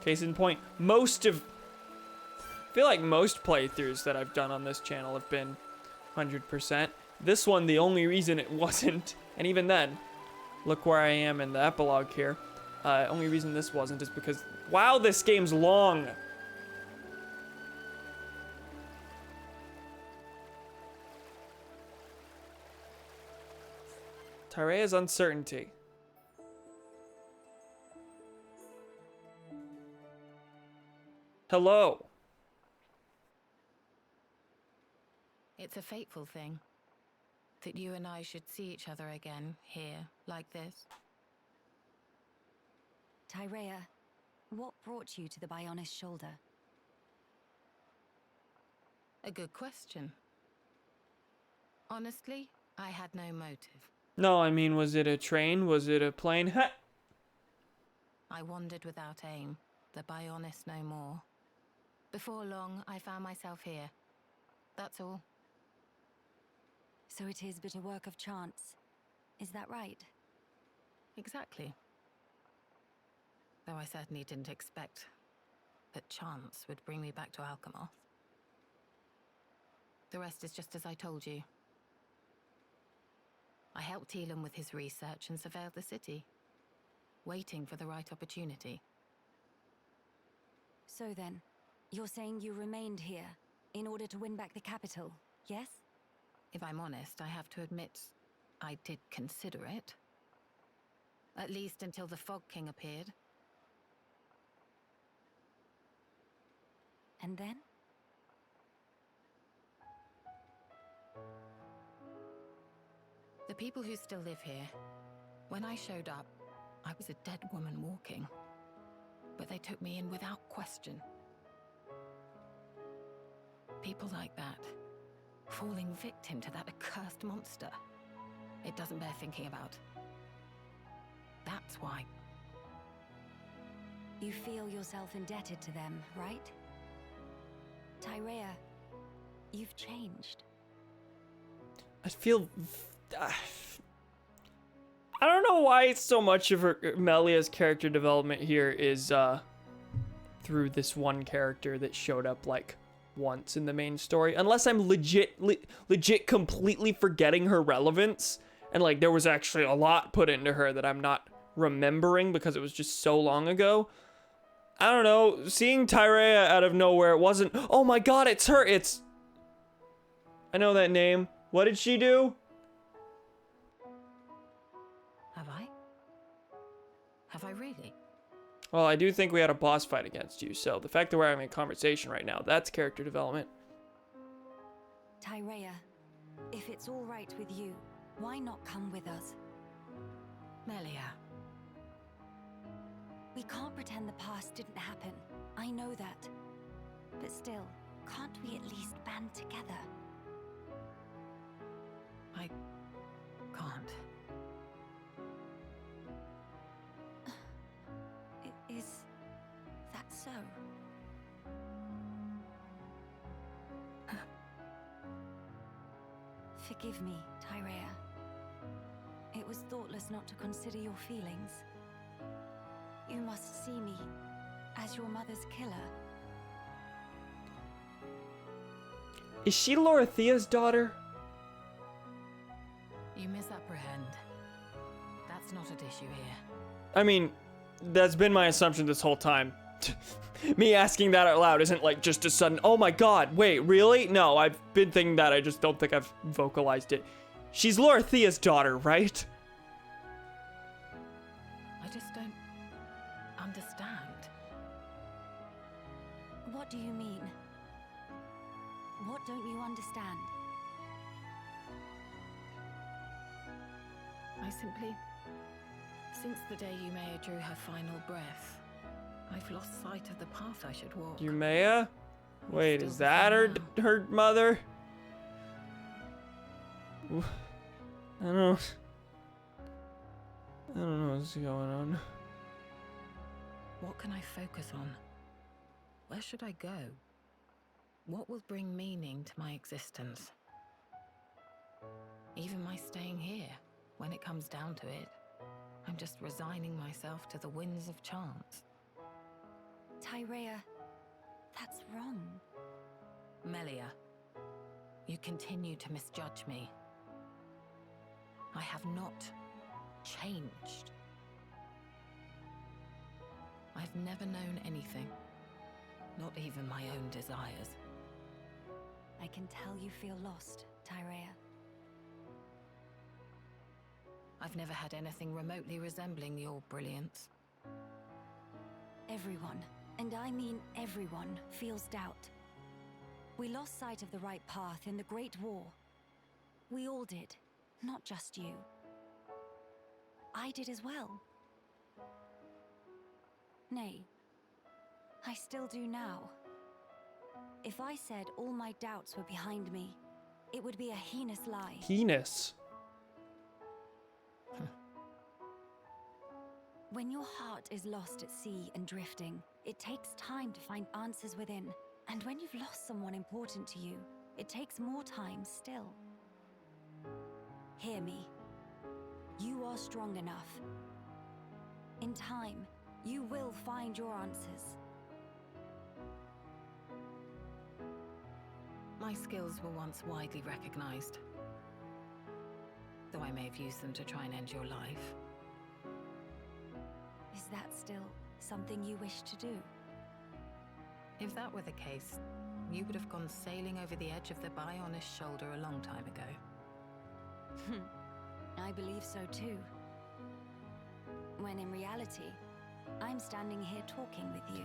Case in point, I feel like most playthroughs that I've done on this channel have been 100%. This one, the only reason it wasn't, and even then, look where I am in the epilogue here. Only reason this wasn't is because, wow, this game's long. Tyrea's uncertainty. Hello. It's a fateful thing that you and I should see each other again here, like this. Tyrea, what brought you to the Bionis shoulder? A good question. Honestly, I had no motive. No, I mean, was it a train? Was it a plane? Ha! I wandered without aim, the Bionis no more. Before long, I found myself here. That's all. So it is but a work of chance. Is that right? Exactly. Though I certainly didn't expect that chance would bring me back to Alchemoth. The rest is just as I told you. I helped Elam with his research and surveilled the city, waiting for the right opportunity. So then, you're saying you remained here in order to win back the capital, yes? If I'm honest, I have to admit, I did consider it. At least until the Fog King appeared. And then? The people who still live here, when I showed up, I was a dead woman walking. But they took me in without question. People like that, falling victim to that accursed monster. It doesn't bear thinking about. That's why. You feel yourself indebted to them, right? Tyrea, you've changed. I feel... I don't know why so much of Melia's character development here is through this one character that showed up like once in the main story. Unless I'm legit completely forgetting her relevance. And like there was actually a lot put into her that I'm not remembering because it was just so long ago. I don't know. Seeing Tyrea out of nowhere, it wasn't, oh my god, it's her. It's... I know that name. What did she do? Have I? Have I really? Well, I do think we had a boss fight against you, so the fact that we're having a conversation right now, that's character development. Tyrea, if it's all right with you, why not come with us? Melia. We can't pretend the past didn't happen. I know that. But still, can't we at least band together? I can't. Is that so? Forgive me, Tyrea. It was thoughtless not to consider your feelings. You must see me as your mother's killer. Is she Lorothea's daughter? You misapprehend. That's not at issue here. I mean, that's been my assumption this whole time. Me asking that out loud isn't like just a sudden, oh my god, wait, really? No, I've been thinking that, I just don't think I've vocalized it. She's Lorothea's daughter, right? I just don't understand. What do you mean? What don't you understand? I simply... Since the day Yumea drew her final breath, I've lost sight of the path I should walk. Yumea? Wait, Still is that her now. her mother? I don't know what's going on. What can I focus on? Where should I go? What will bring meaning to my existence? Even my staying here, when it comes down to it, I'm just resigning myself to the winds of chance. Tyrea, that's wrong. Melia, you continue to misjudge me. I have not changed. I've never known anything, not even my own desires. I can tell you feel lost, Tyrea. I've never had anything remotely resembling your brilliance. Everyone, and I mean everyone, feels doubt. We lost sight of the right path in the Great War. We all did, not just you. I did as well. Nay, I still do now. If I said all my doubts were behind me, it would be a heinous lie. Heinous. When your heart is lost at sea and drifting, it takes time to find answers within. And when you've lost someone important to you, it takes more time still. Hear me. You are strong enough. In time, you will find your answers. My skills were once widely recognized, though I may have used them to try and end your life. Is that still something you wish to do? If that were the case, you would have gone sailing over the edge of the Bionis shoulder a long time ago. I believe so too. When in reality, I'm standing here talking with you.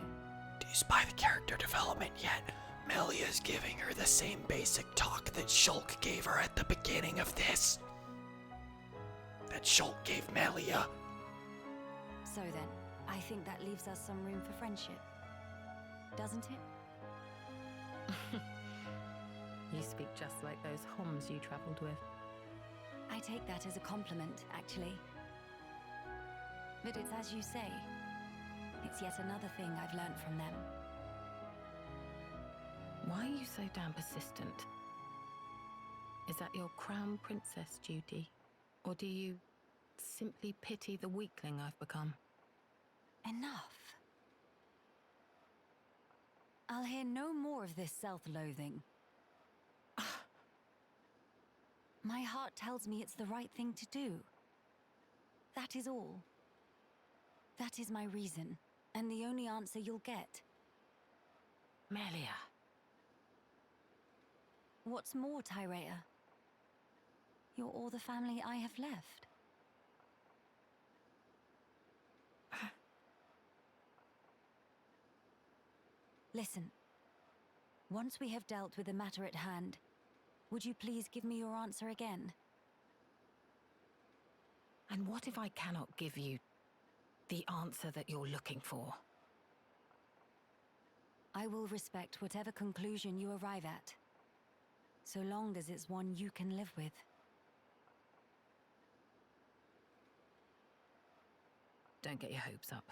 Do you spy the character development yet? Melia's giving her the same basic talk that Shulk gave her at the beginning of this. That Shulk gave Melia. So then, I think that leaves us some room for friendship. Doesn't it? You speak just like those Homs you traveled with. I take that as a compliment, actually. But it's as you say. It's yet another thing I've learned from them. Why are you so damn persistent? Is that your crown princess duty? Or do you simply pity the weakling I've become? Enough. I'll hear no more of this self-loathing. My heart tells me it's the right thing to do. That is all. That is my reason, and the only answer you'll get. Melia. What's more, Tyrea? You're all the family I have left. Listen. Once we have dealt with the matter at hand, would you please give me your answer again? And what if I cannot give you the answer that you're looking for? I will respect whatever conclusion you arrive at, so long as it's one you can live with. Don't get your hopes up.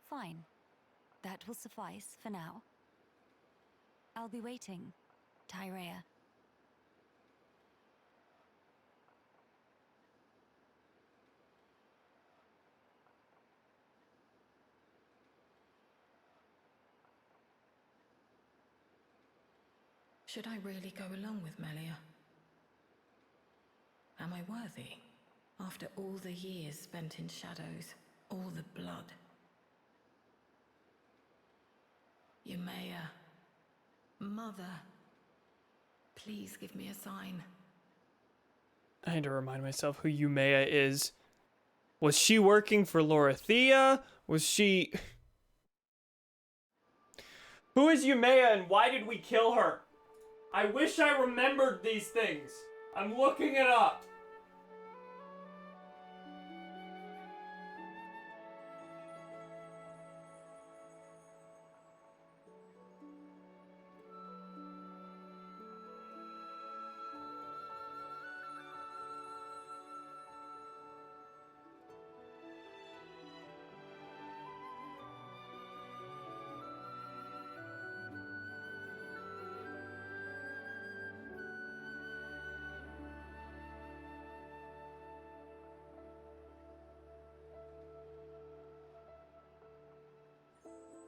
Fine. That will suffice for now. I'll be waiting, Tyrea. Should I really go along with Melia? Am I worthy? After all the years spent in shadows, all the blood. Yumea, Mother, please give me a sign. I need to remind myself who Yumea is. Was she working for Lorithia? Was she... Who is Yumea and why did we kill her? I wish I remembered these things. I'm looking it up.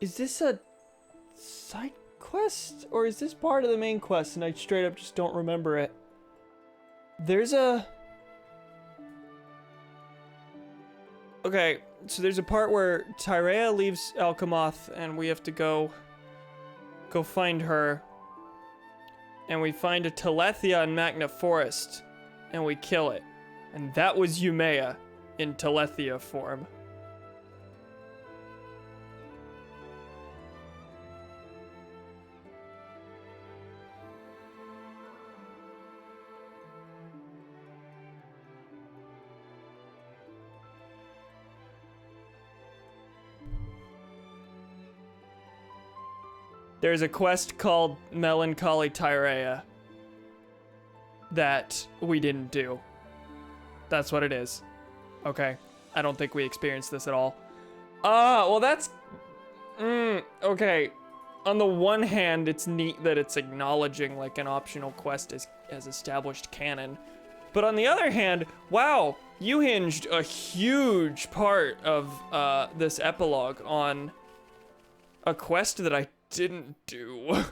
Is this a side quest? Or is this part of the main quest and I straight up just don't remember it? There's a... Okay, so there's a part where Tyrea leaves Alcamoth and we have to go find her. And we find a Telethia in Magna Forest and we kill it. And that was Yumea in Telethia form. There's a quest called Melancholy Tyrea that we didn't do. That's what it is. Okay. I don't think we experienced this at all. Well that's... okay. On the one hand, it's neat that it's acknowledging like an optional quest as established canon. But on the other hand, wow, you hinged a huge part of this epilogue on a quest that I didn't do.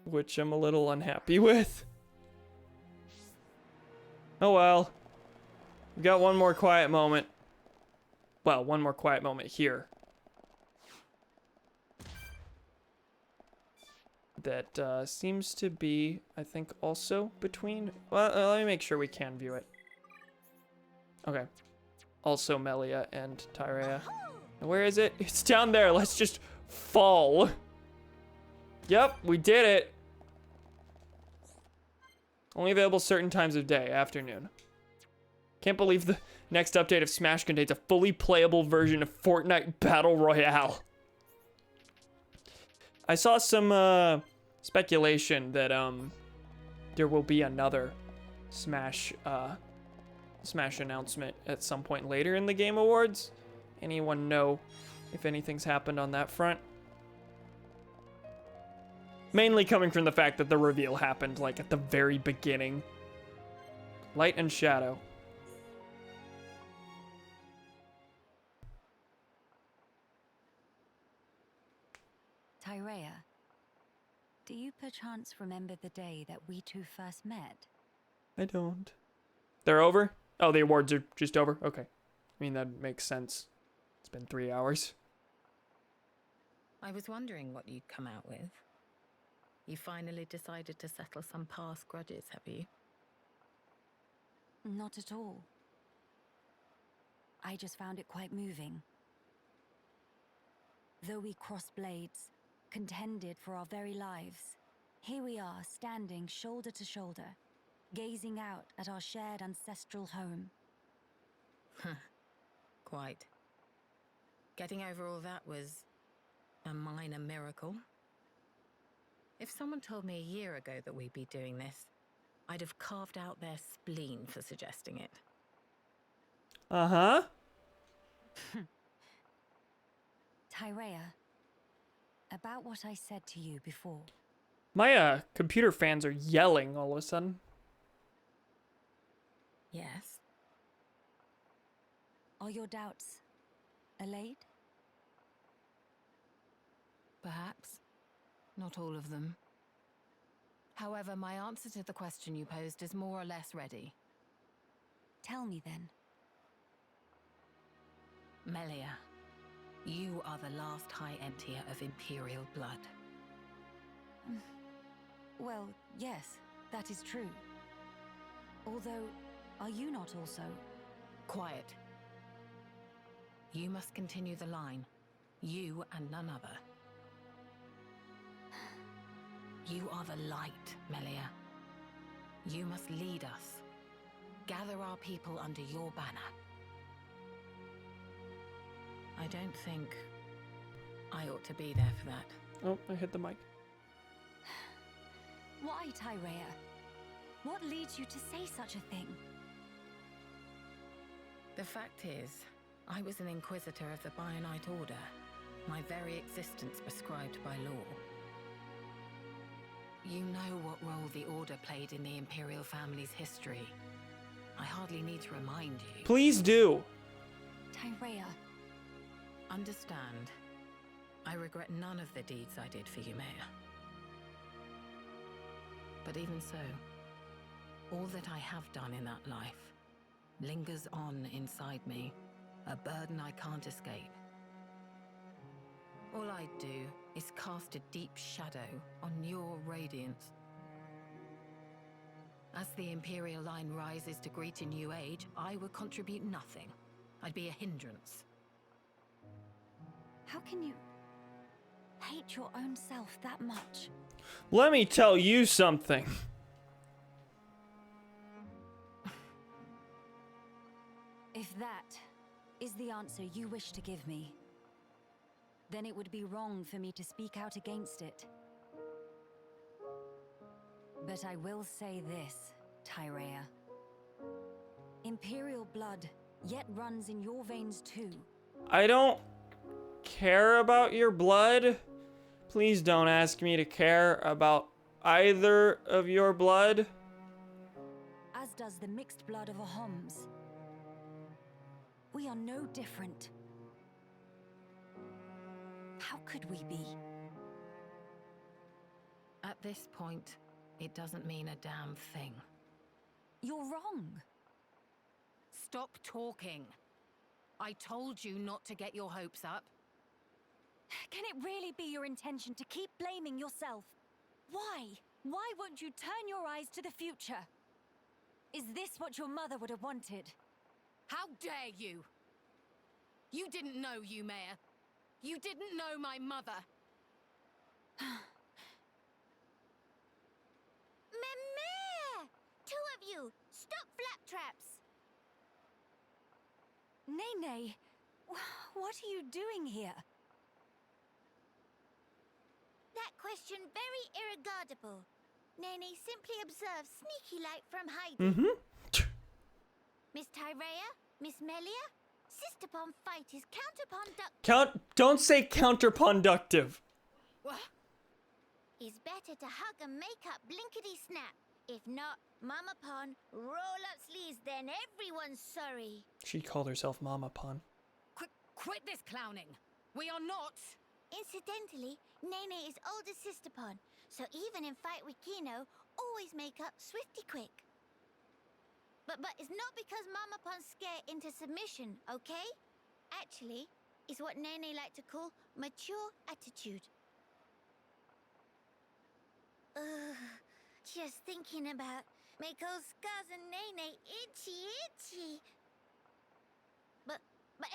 Which I'm a little unhappy with. Oh well. We got one more quiet moment. Well, one more quiet moment here. That seems to be, I think, also between... Well, let me make sure we can view it. Okay. Also Melia and Tyrea. And where is it? It's down there. Let's just fall. Yep, we did it. Only available certain times of day, afternoon. Can't believe the next update of Smash contains a fully playable version of Fortnite Battle Royale. I saw some speculation that there will be another Smash announcement at some point later in the Game Awards. Anyone know if anything's happened on that front? Mainly coming from the fact that the reveal happened like at the very beginning. Light and shadow. Tyrea, do you perchance remember the day that we two first met? I don't. They're over? Oh, the awards are just over? Okay. I mean, that makes sense. It's been 3 hours. I was wondering what you'd come out with. You finally decided to settle some past grudges, have you? Not at all. I just found it quite moving. Though we crossed blades, contended for our very lives, here we are standing shoulder to shoulder, gazing out at our shared ancestral home. Quite. Getting over all that was a minor miracle. If someone told me a year ago that we'd be doing this, I'd have carved out their spleen for suggesting it. Uh-huh. Tyrea, about what I said to you before. My computer fans are yelling all of a sudden. Yes? Are your doubts allayed? Perhaps. Not all of them. However, my answer to the question you posed is more or less ready. Tell me then. Melia, you are the last High Emptier of Imperial blood. Well, yes, that is true. Although, are you not also? Quiet. You must continue the line. You and none other. You are the light, Melia. You must lead us. Gather our people under your banner. I don't think I ought to be there for that. Oh, I hit the mic. Why, Tyrea? What leads you to say such a thing? The fact is, I was an Inquisitor of the Bionite Order, my very existence prescribed by law. You know what role the Order played in the Imperial family's history. I hardly need to remind you. Please do. Tyrea, Understand, I regret none of the deeds I did for you, Maya. But even so, all that I have done in that life lingers on inside me, a burden I can't escape. All I do is cast a deep shadow on your radiance. As the Imperial line rises to greet a new age, I would contribute nothing. I'd be a hindrance. How can you hate your own self that much? Let me tell you something. If that is the answer you wish to give me, then it would be wrong for me to speak out against it. But I will say this, Tyrea. Imperial blood yet runs in your veins too. I don't care about your blood. Please don't ask me to care about either of your blood. As does the mixed blood of Ahoms. We are no different. How could we be? At this point, it doesn't mean a damn thing. You're wrong. Stop talking. I told you not to get your hopes up. Can it really be your intention to keep blaming yourself? Why? Why won't you turn your eyes to the future? Is this what your mother would have wanted? How dare you? You didn't know you, Mayor. You didn't know my mother. Meh! Two of you, stop flaptraps! Nene, what are you doing here? That question very irregardable. Nene simply observes sneaky-like from hiding. Miss Tyrea, Miss Melia, Sisterpon fight is counterpunductive. Don't say counterpunductive. What? It's better to hug and make up blinkety-snap. If not, Mama Pon, roll up sleeves, then everyone's sorry. She called herself Mama Pon. Quit this clowning. We are not. Incidentally, Nene is older Sisterpon, so even in fight with Kino, always make up swifty quick. But it's not because Mama Pon scare into submission, okay? Actually, it's what Nene like to call mature attitude. Just thinking about make old scars and Nene itchy. But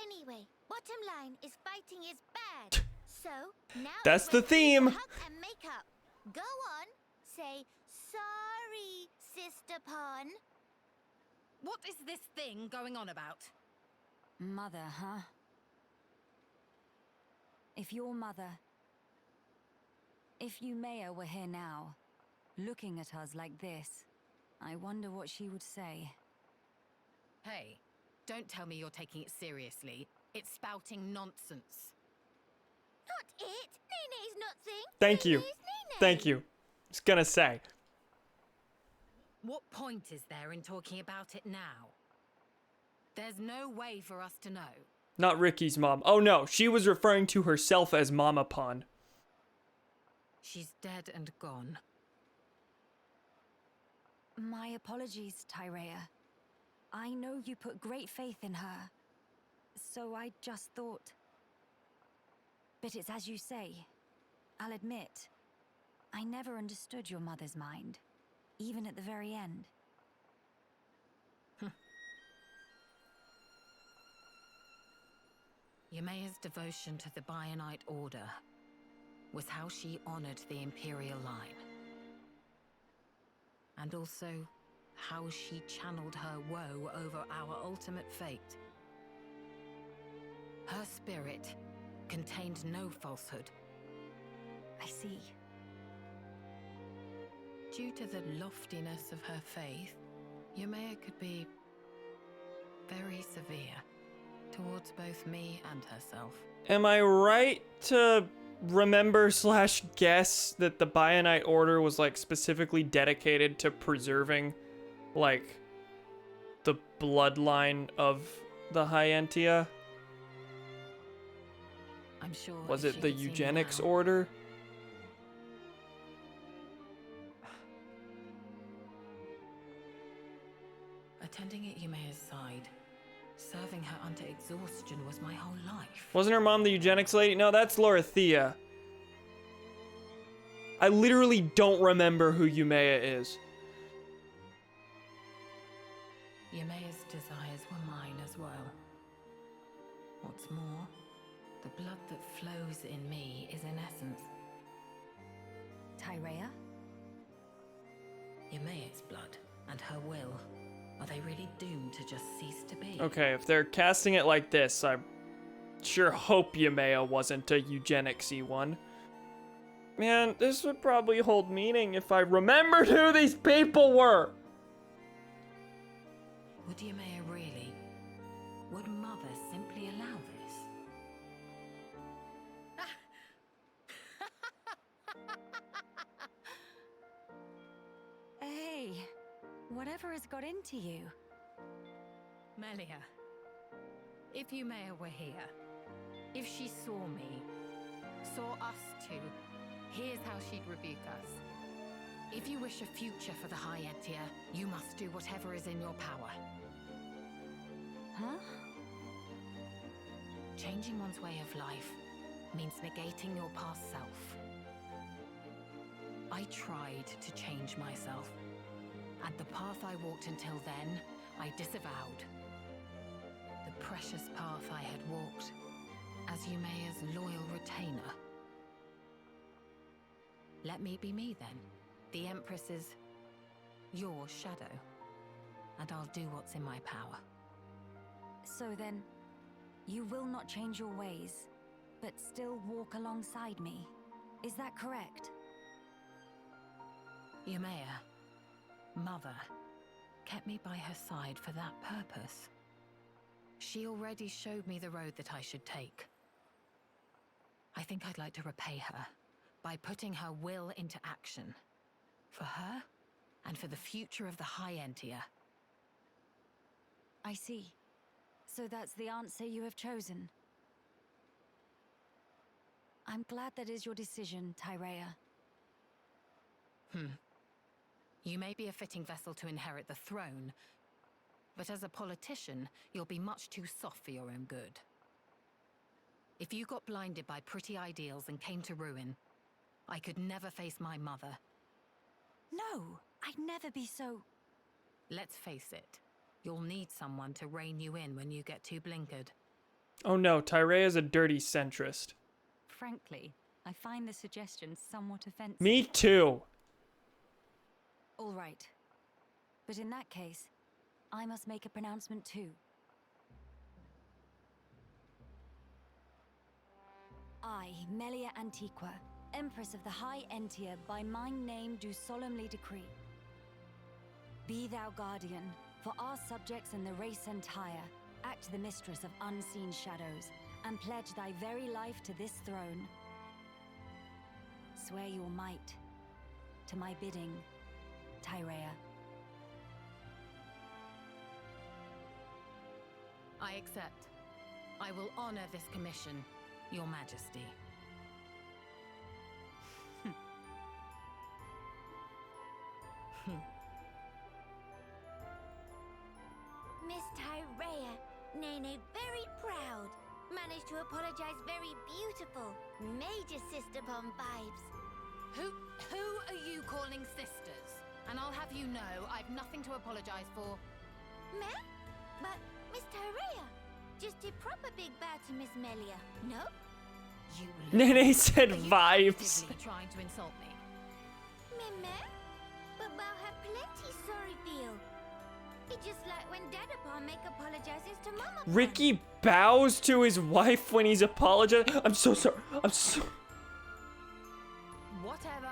anyway, bottom line is fighting is bad. So now That's the theme. Hug and make up. Go on, say sorry, Sisterpon. What is this thing going on about? Mother, huh? If your mother... If Yumea were here now, looking at us like this, I wonder what she would say. Hey, don't tell me you're taking it seriously. It's spouting nonsense. Not it. Nene's not thing. Thank you. Nene's Nene. Thank you. I was gonna say. What point is there in talking about it now? There's no way for us to know. Not Ricky's mom. Oh no, she was referring to herself as Mama Pon. She's dead and gone. My apologies, Tyrea. I know you put great faith in her, so I just thought... But it's as you say. I'll admit, I never understood your mother's mind, even at the very end. Yumea's devotion to the Bionite Order was how she honored the Imperial line. And also, how she channeled her woe over our ultimate fate. Her spirit contained no falsehood. I see. Due to the loftiness of her faith, Yumea could be very severe towards both me and herself. Am I right to remember / guess that the Bionite Order was like specifically dedicated to preserving like the bloodline of the Hyentia? sure. Was if it she the could see me eugenics now- order? Attending at Yumea's side, serving her unto exhaustion was my whole life. Wasn't her mom the eugenics lady? No, that's Lorithia. I literally don't remember who Yumea is. Yumea's desires were mine as well. What's more, the blood that flows in me is in essence Tyrea? Yumea's blood and her will. Are they really doomed to just cease to be? Okay, if they're casting it like this, I sure hope Yumea wasn't a eugenics-y one. Man, this would probably hold meaning if I remembered who these people were. Would Yumea really? Would Mother simply allow this? Hey, whatever has got into you? Melia, if Yumea were here, if she saw me, saw us two, here's how she'd rebuke us. If you wish a future for the High Entia, you must do whatever is in your power. Huh? Changing one's way of life means negating your past self. I tried to change myself, and the path I walked until then, I disavowed. The precious path I had walked as Yumea's loyal retainer. Let me be me then. The Empress is your shadow, and I'll do what's in my power. So then, you will not change your ways, but still walk alongside me. Is that correct? Yumea, Mother, kept me by her side for that purpose. She already showed me the road that I should take. I think I'd like to repay her by putting her will into action. For her, and for the future of the High Entia. I see. So that's the answer you have chosen. I'm glad that is your decision, Tyrea. You may be a fitting vessel to inherit the throne, but as a politician, you'll be much too soft for your own good. If you got blinded by pretty ideals and came to ruin, I could never face my mother. No, I'd never be so... Let's face it, you'll need someone to rein you in when you get too blinkered. Oh no, Tyrea's a dirty centrist. Frankly, I find the suggestion somewhat offensive. Me too. All right. But in that case, I must make a pronouncement too. I, Melia Antiqua, Empress of the High Entia, by my name do solemnly decree. Be thou guardian, for our subjects and the race entire, act the mistress of unseen shadows, and pledge thy very life to this throne. Swear your might, to my bidding, Tyrea. I accept. I will honor this commission, Your Majesty. Miss Tyrea, Nene very proud. Managed to apologize very beautiful. Major sister bomb vibes. Who are you calling sisters? And I'll have you know, I've nothing to apologize for. Meh? But Miss Tyrea just did proper big bow to Miss Melia, no? You Nene said Are you vibes. actively trying to insult me? Meh? But Bao have plenty sorry feel. It's just like when Dadapon make apologizes to Mama. Ricky bows to his wife when he's apologizing. I'm so sorry. I'm so... Whatever.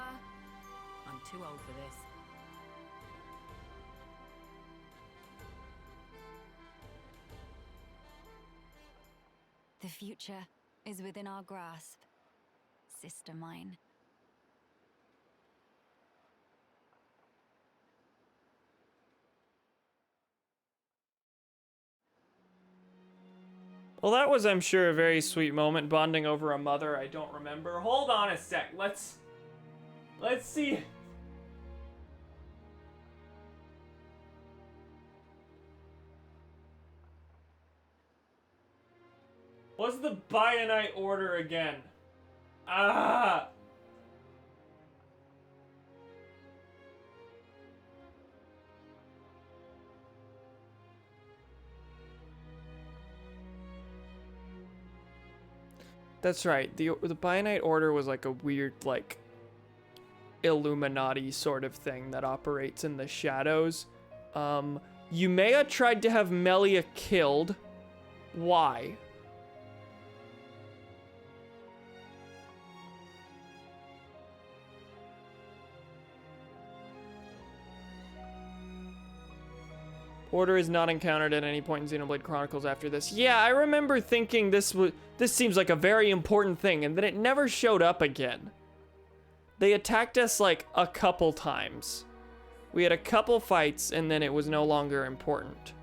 I'm too old for this. The future is within our grasp, sister mine. Well, that was, I'm sure, a very sweet moment, bonding over a mother I don't remember. Hold on a sec. Let's see. What's the Bionite order again? Ah! That's right. The Bionite order was like a weird, like, Illuminati sort of thing that operates in the shadows. Yumea tried to have Melia killed. Why? Order is not encountered at any point in Xenoblade Chronicles after this. Yeah, I remember thinking this seems like a very important thing, and then it never showed up again. They attacked us like a couple times. We had a couple fights, and then it was no longer important.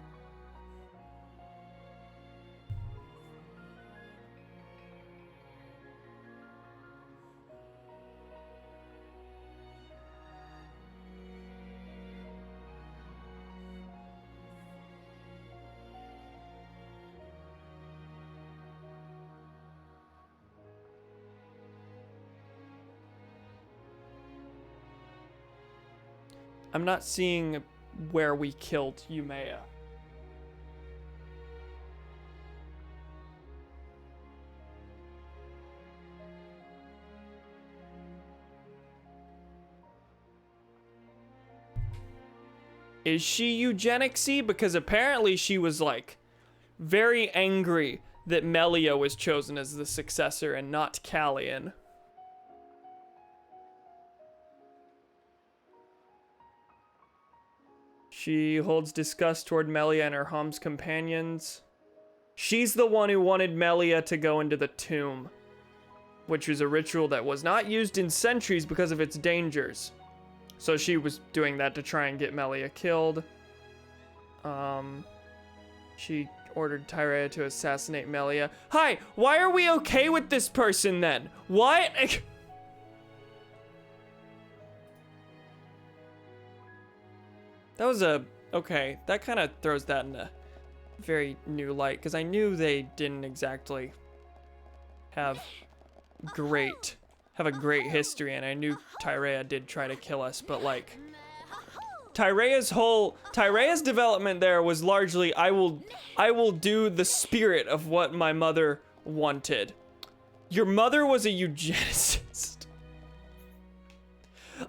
I'm not seeing where we killed Yumea. Is she eugenicsy? Because apparently she was like very angry that Melia was chosen as the successor and not Callian. She holds disgust toward Melia and her Hom's companions. She's the one who wanted Melia to go into the tomb, which was a ritual that was not used in centuries because of its dangers. So she was doing that to try and get Melia killed. She ordered Tyrea to assassinate Melia. Hi, why are we okay with this person then? What? That was okay, that kind of throws that in a very new light, because I knew they didn't exactly have a great history, and I knew Tyrea did try to kill us, but like, Tyrea's development there was largely, I will do the spirit of what my mother wanted. Your mother was a eugenicist.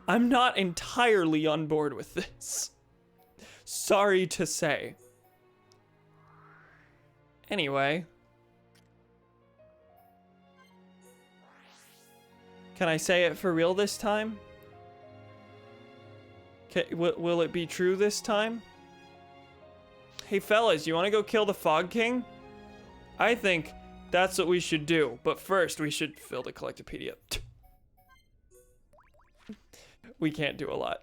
I'm not entirely on board with this. Sorry to say. Anyway. Can I say it for real this time? Will it be true this time? Hey fellas, you want to go kill the Fog King? I think that's what we should do. But first, we should fill the Collectopedia. We can't do a lot.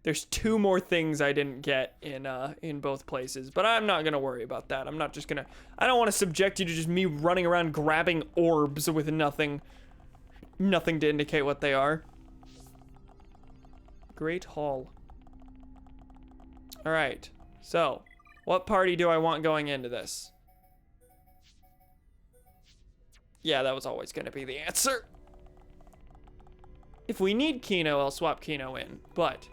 There's 2 more things I didn't get in both places, but I'm not gonna worry about that. I don't want to subject you to just me running around grabbing orbs with nothing to indicate what they are. Great Hall. All right, so what party do I want going into this? Yeah, that was always gonna be the answer. If we need Kino, I'll swap Kino in, but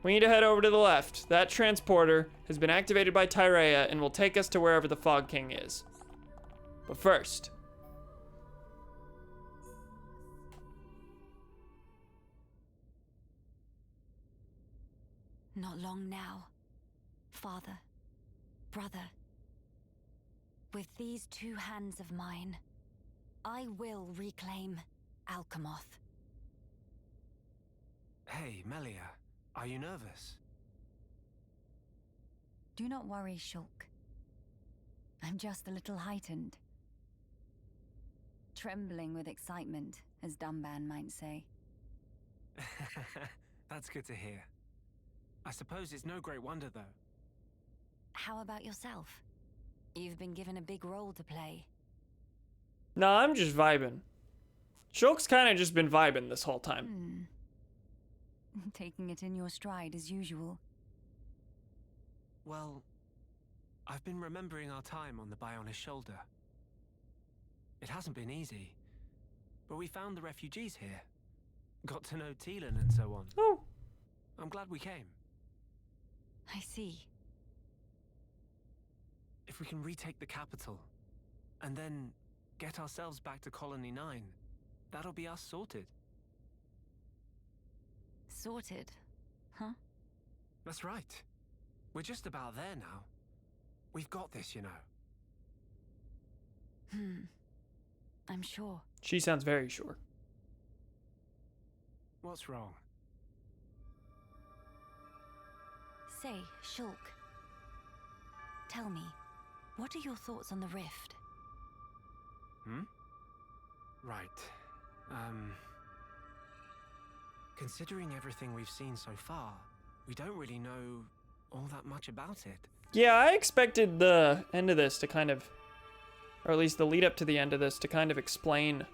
we need to head over to the left. That transporter has been activated by Tyrea and will take us to wherever the Fog King is. But first, Not long now, father, brother. With these 2 hands of mine, I will reclaim Alchemoth. Hey, Melia, are you nervous? Do not worry, Shulk. I'm just a little heightened. Trembling with excitement, as Dumban might say. That's good to hear. I suppose it's no great wonder, though. How about yourself? You've been given a big role to play. Nah, I'm just vibing. Shulk's kind of just been vibing this whole time. Taking it in your stride as usual. Well, I've been remembering our time on the Bionis shoulder. It hasn't been easy, but we found the refugees here. Got to know Teelan and so on. Oh. I'm glad we came. I see. If we can retake the capital, and then get ourselves back to Colony 9, that'll be us sorted. Sorted, huh? That's right. We're just about there now. We've got this, you know. I'm sure. She sounds very sure. What's wrong? Say, Shulk. Tell me, what are your thoughts on the rift? Right. Considering everything we've seen so far, we don't really know all that much about it. Yeah, I expected the end of this to kind of, or at least the lead up to the end of this to kind of explain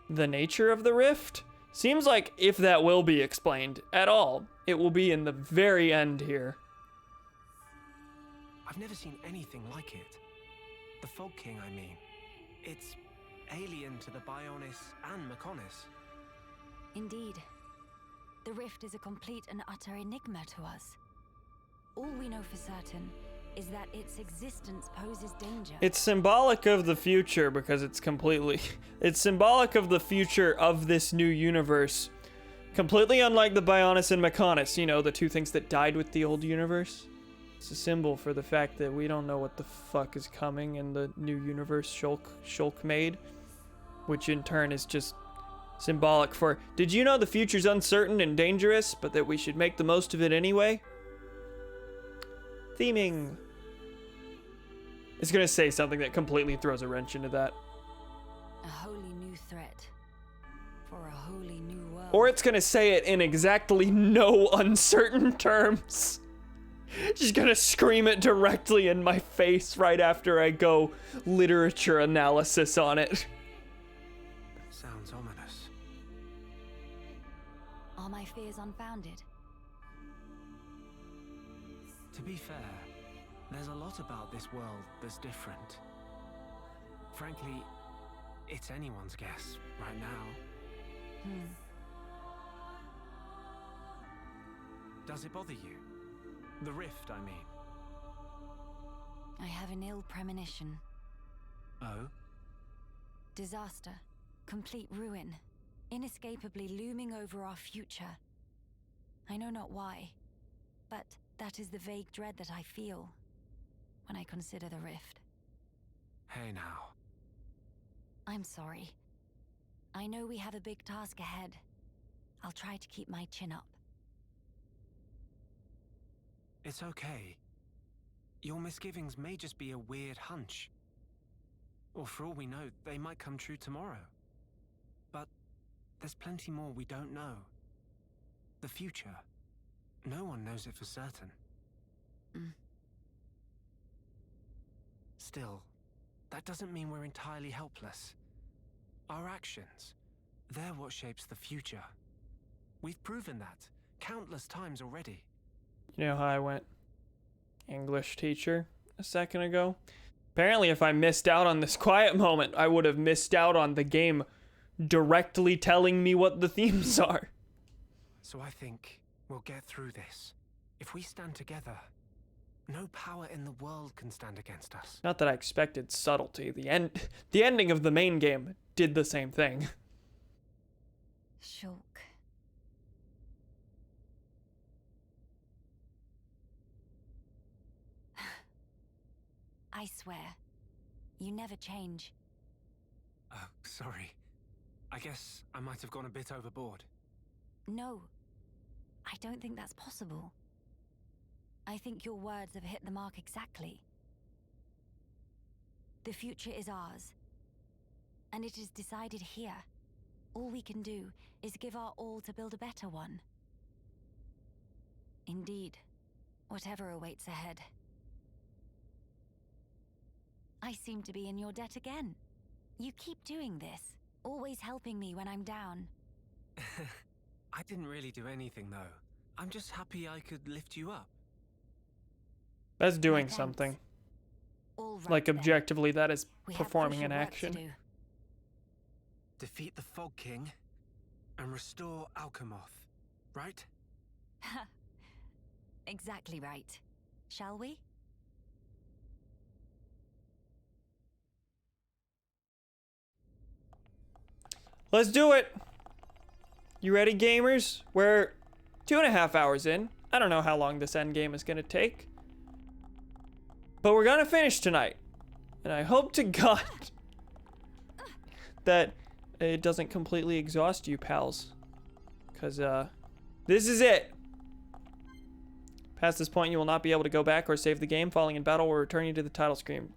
the nature of the rift. Seems like if that will be explained at all, it will be in the very end here. I've never seen anything like it. The Fog King, I mean. It's alien to the Bionis and Mechonis. Indeed. The rift is a complete and utter enigma to us. All we know for certain is that its existence poses danger. It's symbolic of the future because it's symbolic of the future of this new universe. Completely unlike the Bionis and Mechonis, you know, the two things that died with the old universe. It's a symbol for the fact that we don't know what the fuck is coming in the new universe Shulk made, which in turn is just symbolic for, did you know the future's uncertain and dangerous, but that we should make the most of it anyway? Theming. It's gonna say something that completely throws a wrench into that. A wholly new threat for a wholly new world. Or it's gonna say it in exactly no uncertain terms. She's gonna scream it directly in my face right after I go literature analysis on it. Sounds ominous. Are my fears unfounded? To be fair, there's a lot about this world that's different. Frankly, it's anyone's guess right now. Does it bother you? The rift, I mean. I have an ill premonition. Oh? Disaster. Complete ruin. Inescapably looming over our future. I know not why, but that is the vague dread that I feel when I consider the rift. Hey now. I'm sorry. I know we have a big task ahead. I'll try to keep my chin up. It's okay. Your misgivings may just be a weird hunch. Or for all we know, they might come true tomorrow. But there's plenty more we don't know. The future. No one knows it for certain. Still, that doesn't mean we're entirely helpless. Our actions, they're what shapes the future. We've proven that countless times already. You know how I went English teacher a second ago? Apparently if I missed out on this quiet moment, I would have missed out on the game directly telling me what the themes are. So I think we'll get through this. If we stand together, no power in the world can stand against us. Not that I expected subtlety. The ending of the main game did the same thing. Shulk. I swear, you never change. Oh, sorry. I guess I might have gone a bit overboard. No, I don't think that's possible. I think your words have hit the mark exactly. The future is ours, and it is decided here. All we can do is give our all to build a better one. Indeed, whatever awaits ahead. I seem to be in your debt again. You keep doing this, always helping me when I'm down. I didn't really do anything, though. I'm just happy I could lift you up. That's doing thanks. something. All right, Like, then. objectively, that is We have performing an crucial work to action. do. Defeat the Fog King and restore Alchemoth, right? Exactly right. Shall we? Let's do it! You ready, gamers? We're 2.5 hours in. I don't know how long this end game is gonna take. But we're gonna finish tonight. And I hope to God that it doesn't completely exhaust you, pals. Because, this is it. Past this point, you will not be able to go back or save the game. Falling in battle will return you to the title screen.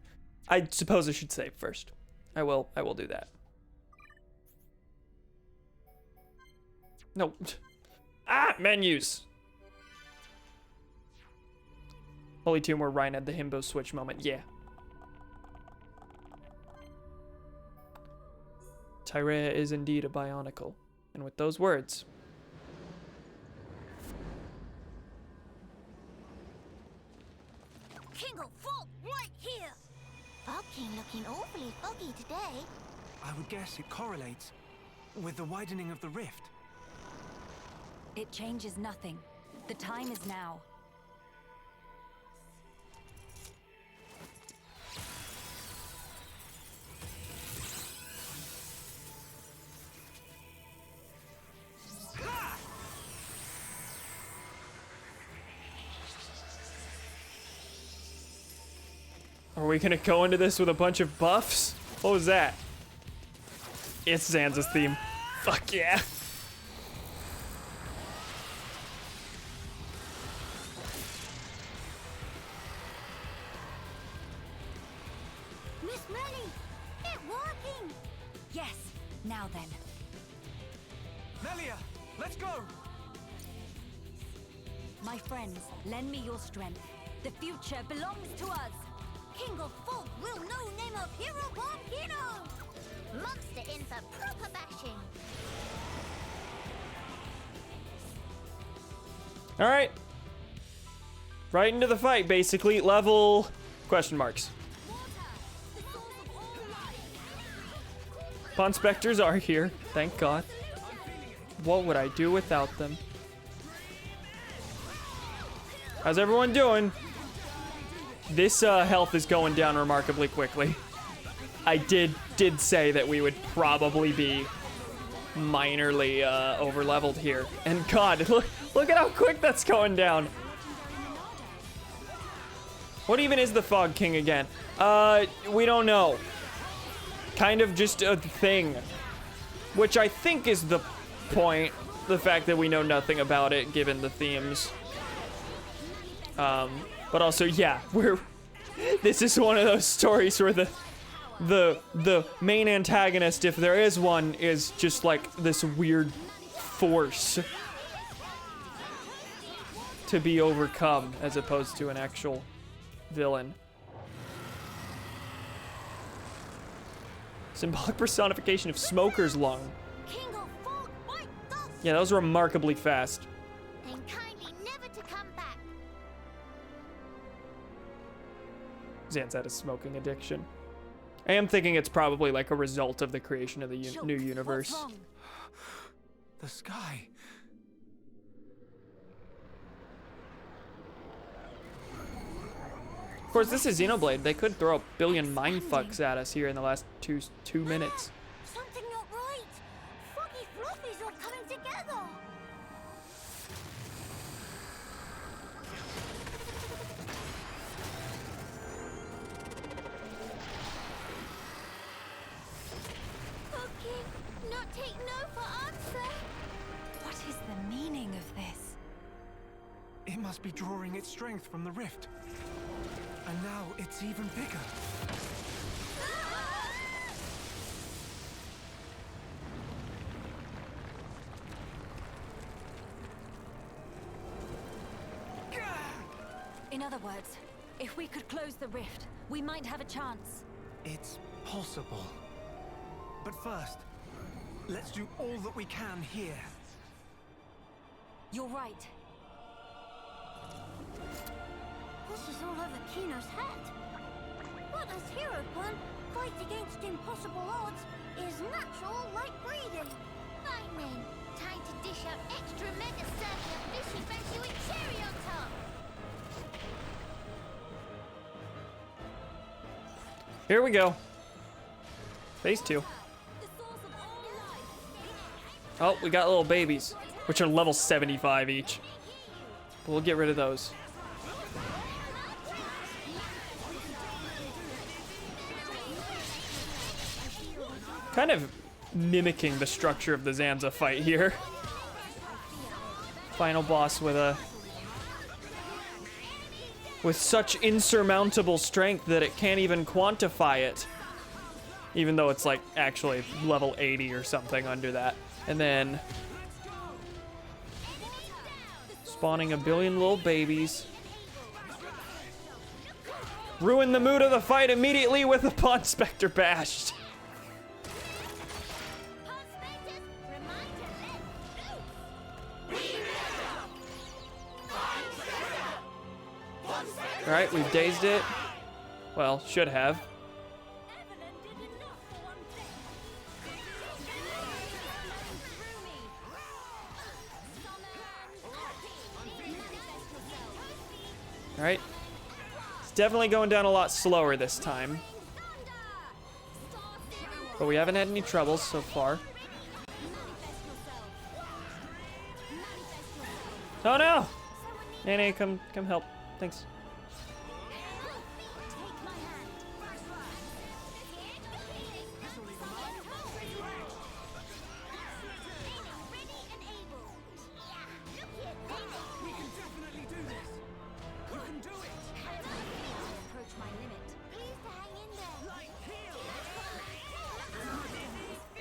I suppose I should save first. I will do that. No. Ah, menus. Holy Tomb where Ryan had the himbo switch moment. Yeah. Tyrea is indeed a bionicle. And with those words, King of Fog, right here! Fog King looking awfully foggy today. I would guess it correlates with the widening of the rift. It changes nothing. The time is now. are we gonna go into this with a bunch of buffs? What was that? It's Zanza's theme. Fuck yeah. Miss Melly, it's working! Yes, now then. Melia, let's go! My friends, lend me your strength. The future belongs to us. King of Fog will know name of Hero Volcano! Monster in for proper bashing. Alright. Right into the fight, basically. Level... question marks. Pawn Spectres are here, thank God. What would I do without them? How's everyone doing? This health is going down remarkably quickly. I did say that we would probably be minorly over-leveled here. And God, look at how quick that's going down. What even is the Fog King again? We don't know. Kind of just a thing. Which I think is the point. The fact that we know nothing about it, given the themes. But also, yeah, this is one of those stories where the main antagonist, if there is one, is just like this weird force to be overcome, as opposed to an actual villain. Symbolic personification of Smoker's Lung. King of Fog, fight dust! Yeah, that was remarkably fast. And kindly never to come back. Zan's had a smoking addiction. I am thinking it's probably like a result of the creation of the new universe. What's wrong? The sky. Of course, this is Xenoblade. They could throw a billion mindfucks at us here in the last two minutes. Something not right. Foggy fluffies all coming together. Foggy, not take no for answer. What is the meaning of this? It must be drawing its strength from the rift. And now it's even bigger. In other words, if we could close the rift, we might have a chance. It's possible. But first, let's do all that we can here. You're right. This is all over Kino's hat. What does Hero-Pun fight against impossible odds is natural like breathing. Fine then, time to dish out extra mega circular fishy fancy with cherry on top. Here we go. Phase 2. Oh, we got little babies, which are level 75 each. But we'll get rid of those. Kind of mimicking the structure of the Zanza fight here. Final boss with such insurmountable strength that it can't even quantify it. Even though it's like actually level 80 or something under that. And then spawning a billion little babies. Ruin the mood of the fight immediately with a Pawn Spectre bashed. Alright, we've dazed it. Well, should have. Alright. It's definitely going down a lot slower this time. But we haven't had any troubles so far. Oh no! Nene, come help. Thanks.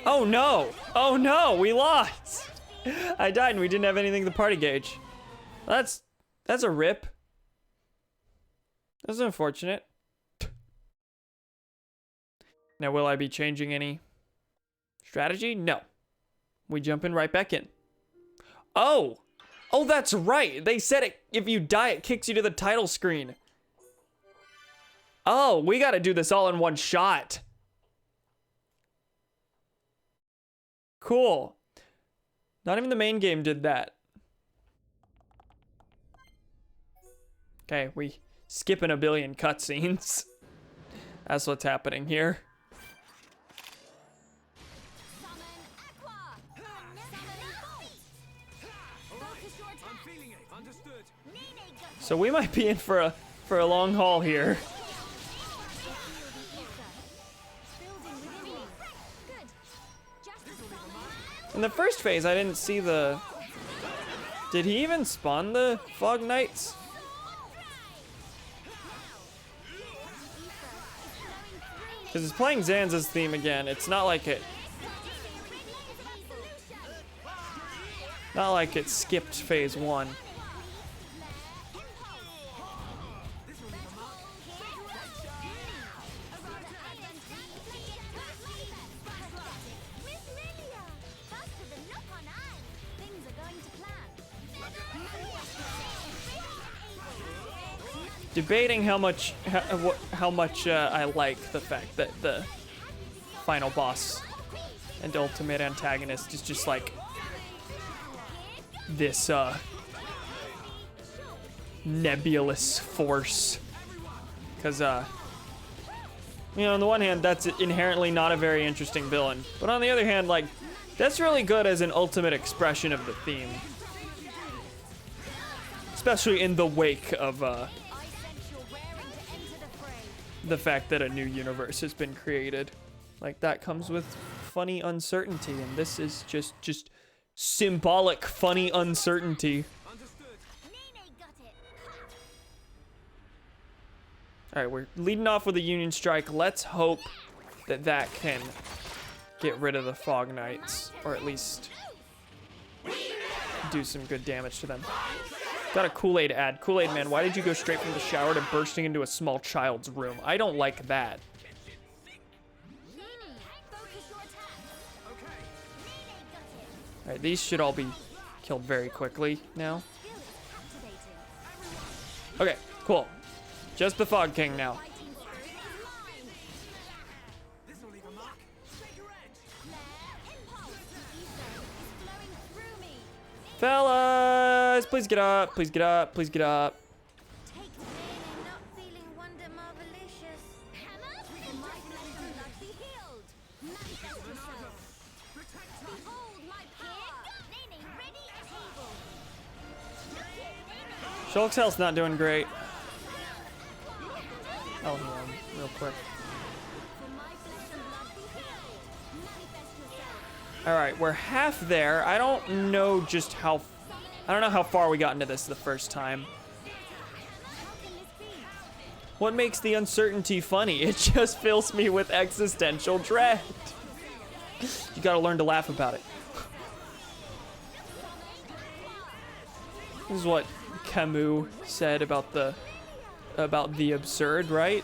Oh no! Oh no! We lost! I died and we didn't have anything to party gauge. That's a rip. That's unfortunate. Now will I be changing any strategy? No. We jumping right back in. Oh! Oh, that's right! They said it, if you die, it kicks you to the title screen. Oh, we gotta do this all in one shot. Cool. Not even the main game did that. Okay, we skipping a billion cutscenes. That's what's happening here. So we might be in for a long haul here. In the first phase, I didn't see the... Did he even spawn the Fog Knights? Because it's playing Zanza's theme again. It's not like it... Not like it skipped phase 1. Debating how much I like the fact that the final boss and ultimate antagonist is just like this nebulous force. Because you know, on the one hand, that's inherently not a very interesting villain, but on the other hand, like, that's really good as an ultimate expression of the theme, especially in the wake of the fact that a new universe has been created. Like, that comes with funny uncertainty, and this is just symbolic funny uncertainty. Alright, we're leading off with a Union Strike. Let's hope that that can get rid of the Fog Knights, or at least do some good damage to them. Got a Kool-Aid ad. Kool-Aid man, why did you go straight from the shower to bursting into a small child's room? I don't like that. Alright, these should all be killed very quickly now. Okay, cool. Just the Fog King now. Fellas, please get up, please get up, please get up. Shulk's health's not doing great. I'll heal him real quick. Alright, we're half there. I don't know just how... I don't know how far we got into this the first time. What makes the uncertainty funny? It just fills me with existential dread. You gotta learn to laugh about it. This is what Camus said about the absurd, right?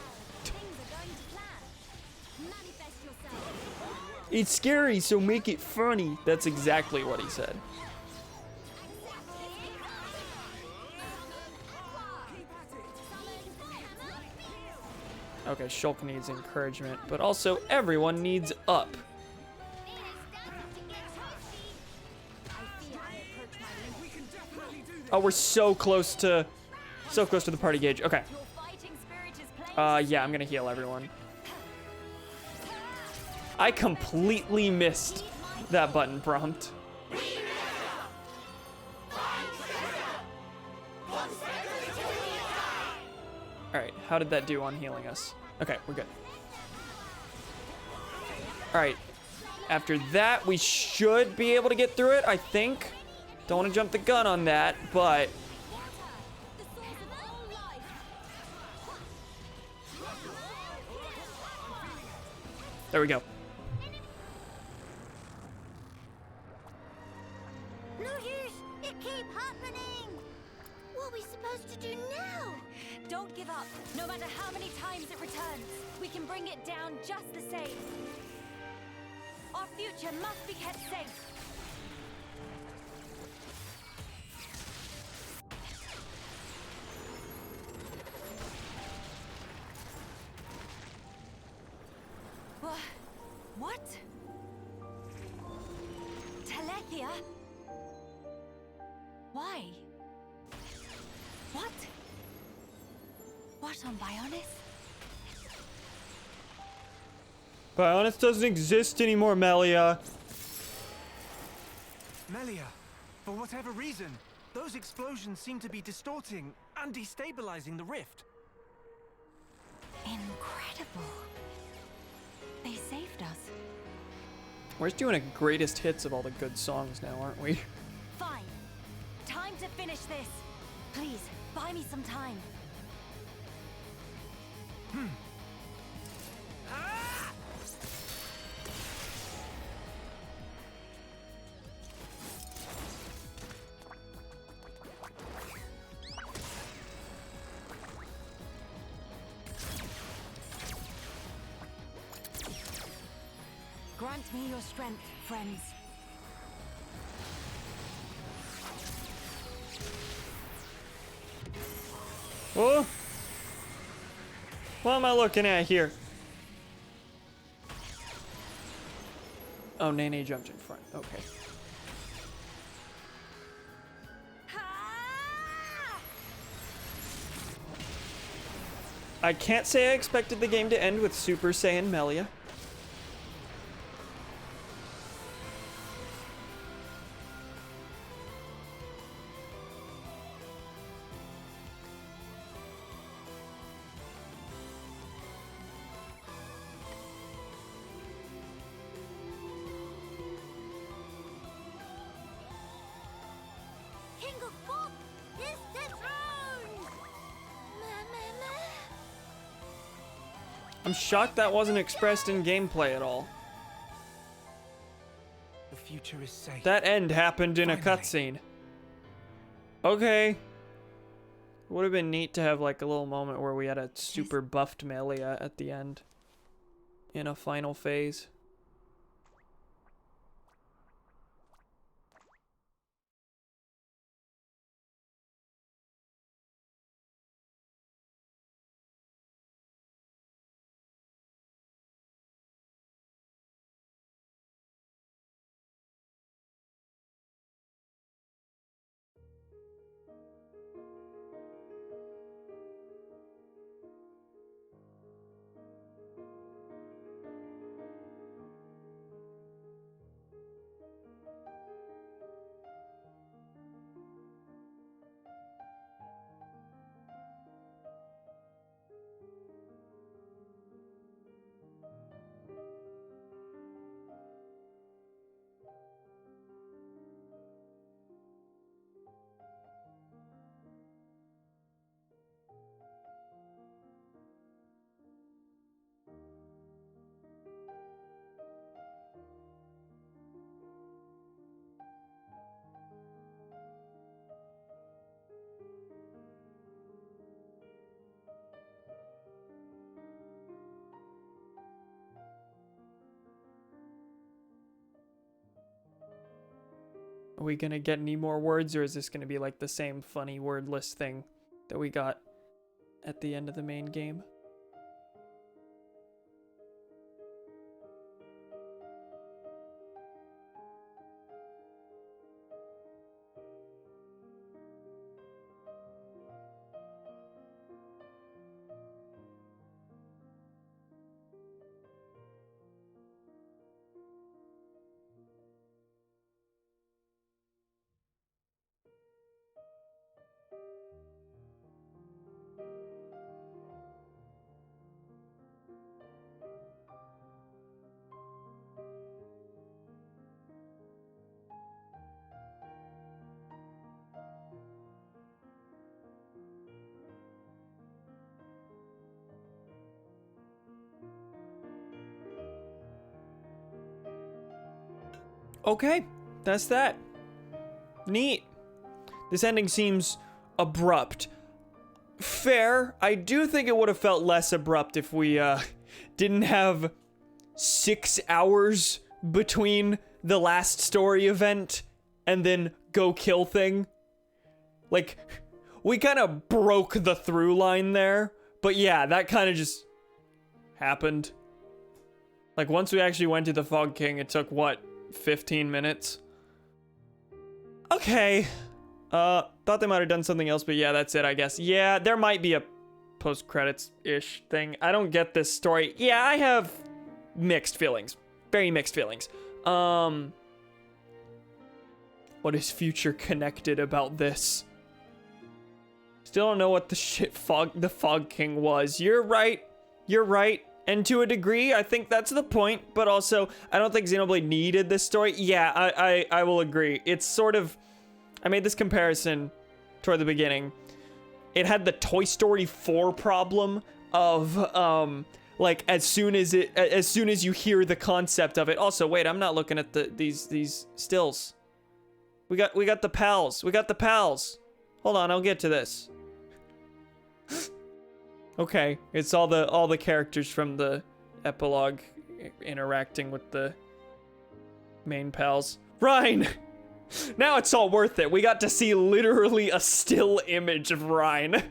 It's scary, so make it funny. That's exactly what he said. Okay, Shulk needs encouragement, but also everyone needs up. Oh, we're so close to the party gauge. Okay. Yeah, I'm gonna heal everyone. I completely missed that button prompt. Alright, how did that do on healing us? Okay, we're good. Alright, after that, we should be able to get through it, I think. Don't want to jump the gun on that, but... There we go. No use! It keep happening! What are we supposed to do now? Don't give up, no matter how many times it returns. We can bring it down just the same. Our future must be kept safe. What? Telethia? Why? What? What on Bionis? Bionis doesn't exist anymore, Melia. Melia, for whatever reason, those explosions seem to be distorting and destabilizing the rift. Incredible. They saved us. We're just doing a greatest hits of all the good songs now, aren't we? Fine. Time to finish this. Please, buy me some time. Grant me your strength, friends. Oh! What am I looking at here? Oh, Nene jumped in front. Okay. I can't say I expected the game to end with Super Saiyan Melia. King of Fog is dethroned! I'm shocked that wasn't expressed in gameplay at all. The future is safe. That end happened in a Finally. cutscene. Okay. Would have been neat to have like a little moment where we had a super buffed Melia at the end. In a final phase. Are we gonna get any more words, or is this gonna be like the same funny wordless thing that we got at the end of the main game? Okay, that's that. Neat. This ending seems abrupt. Fair. I do think it would have felt less abrupt if we didn't have 6 hours between the last story event and then go kill thing. Like, we kind of broke the through line there, but yeah, that kind of just happened. Like, once we actually went to the Fog King, it took, what, 15 minutes? Okay. Thought they might have done something else, but yeah, that's it, I guess. Yeah, there might be a post-credits-ish thing. I don't get this story. Yeah, I have mixed feelings. Very mixed feelings. What is future connected about this? Still don't know what the Fog King was. You're right. You're right. And to a degree, I think that's the point. But also, I don't think Xenoblade needed this story. Yeah, I will agree. It's sort of... I made this comparison toward the beginning. It had the Toy Story 4 problem of, like, as soon as you hear the concept of it. Also, wait, I'm not looking at these stills. We got the pals. We got the pals. Hold on, I'll get to this. Okay, it's all the characters from the epilogue interacting with the main pals. Rhine! Now it's all worth it. We got to see literally a still image of Rhine.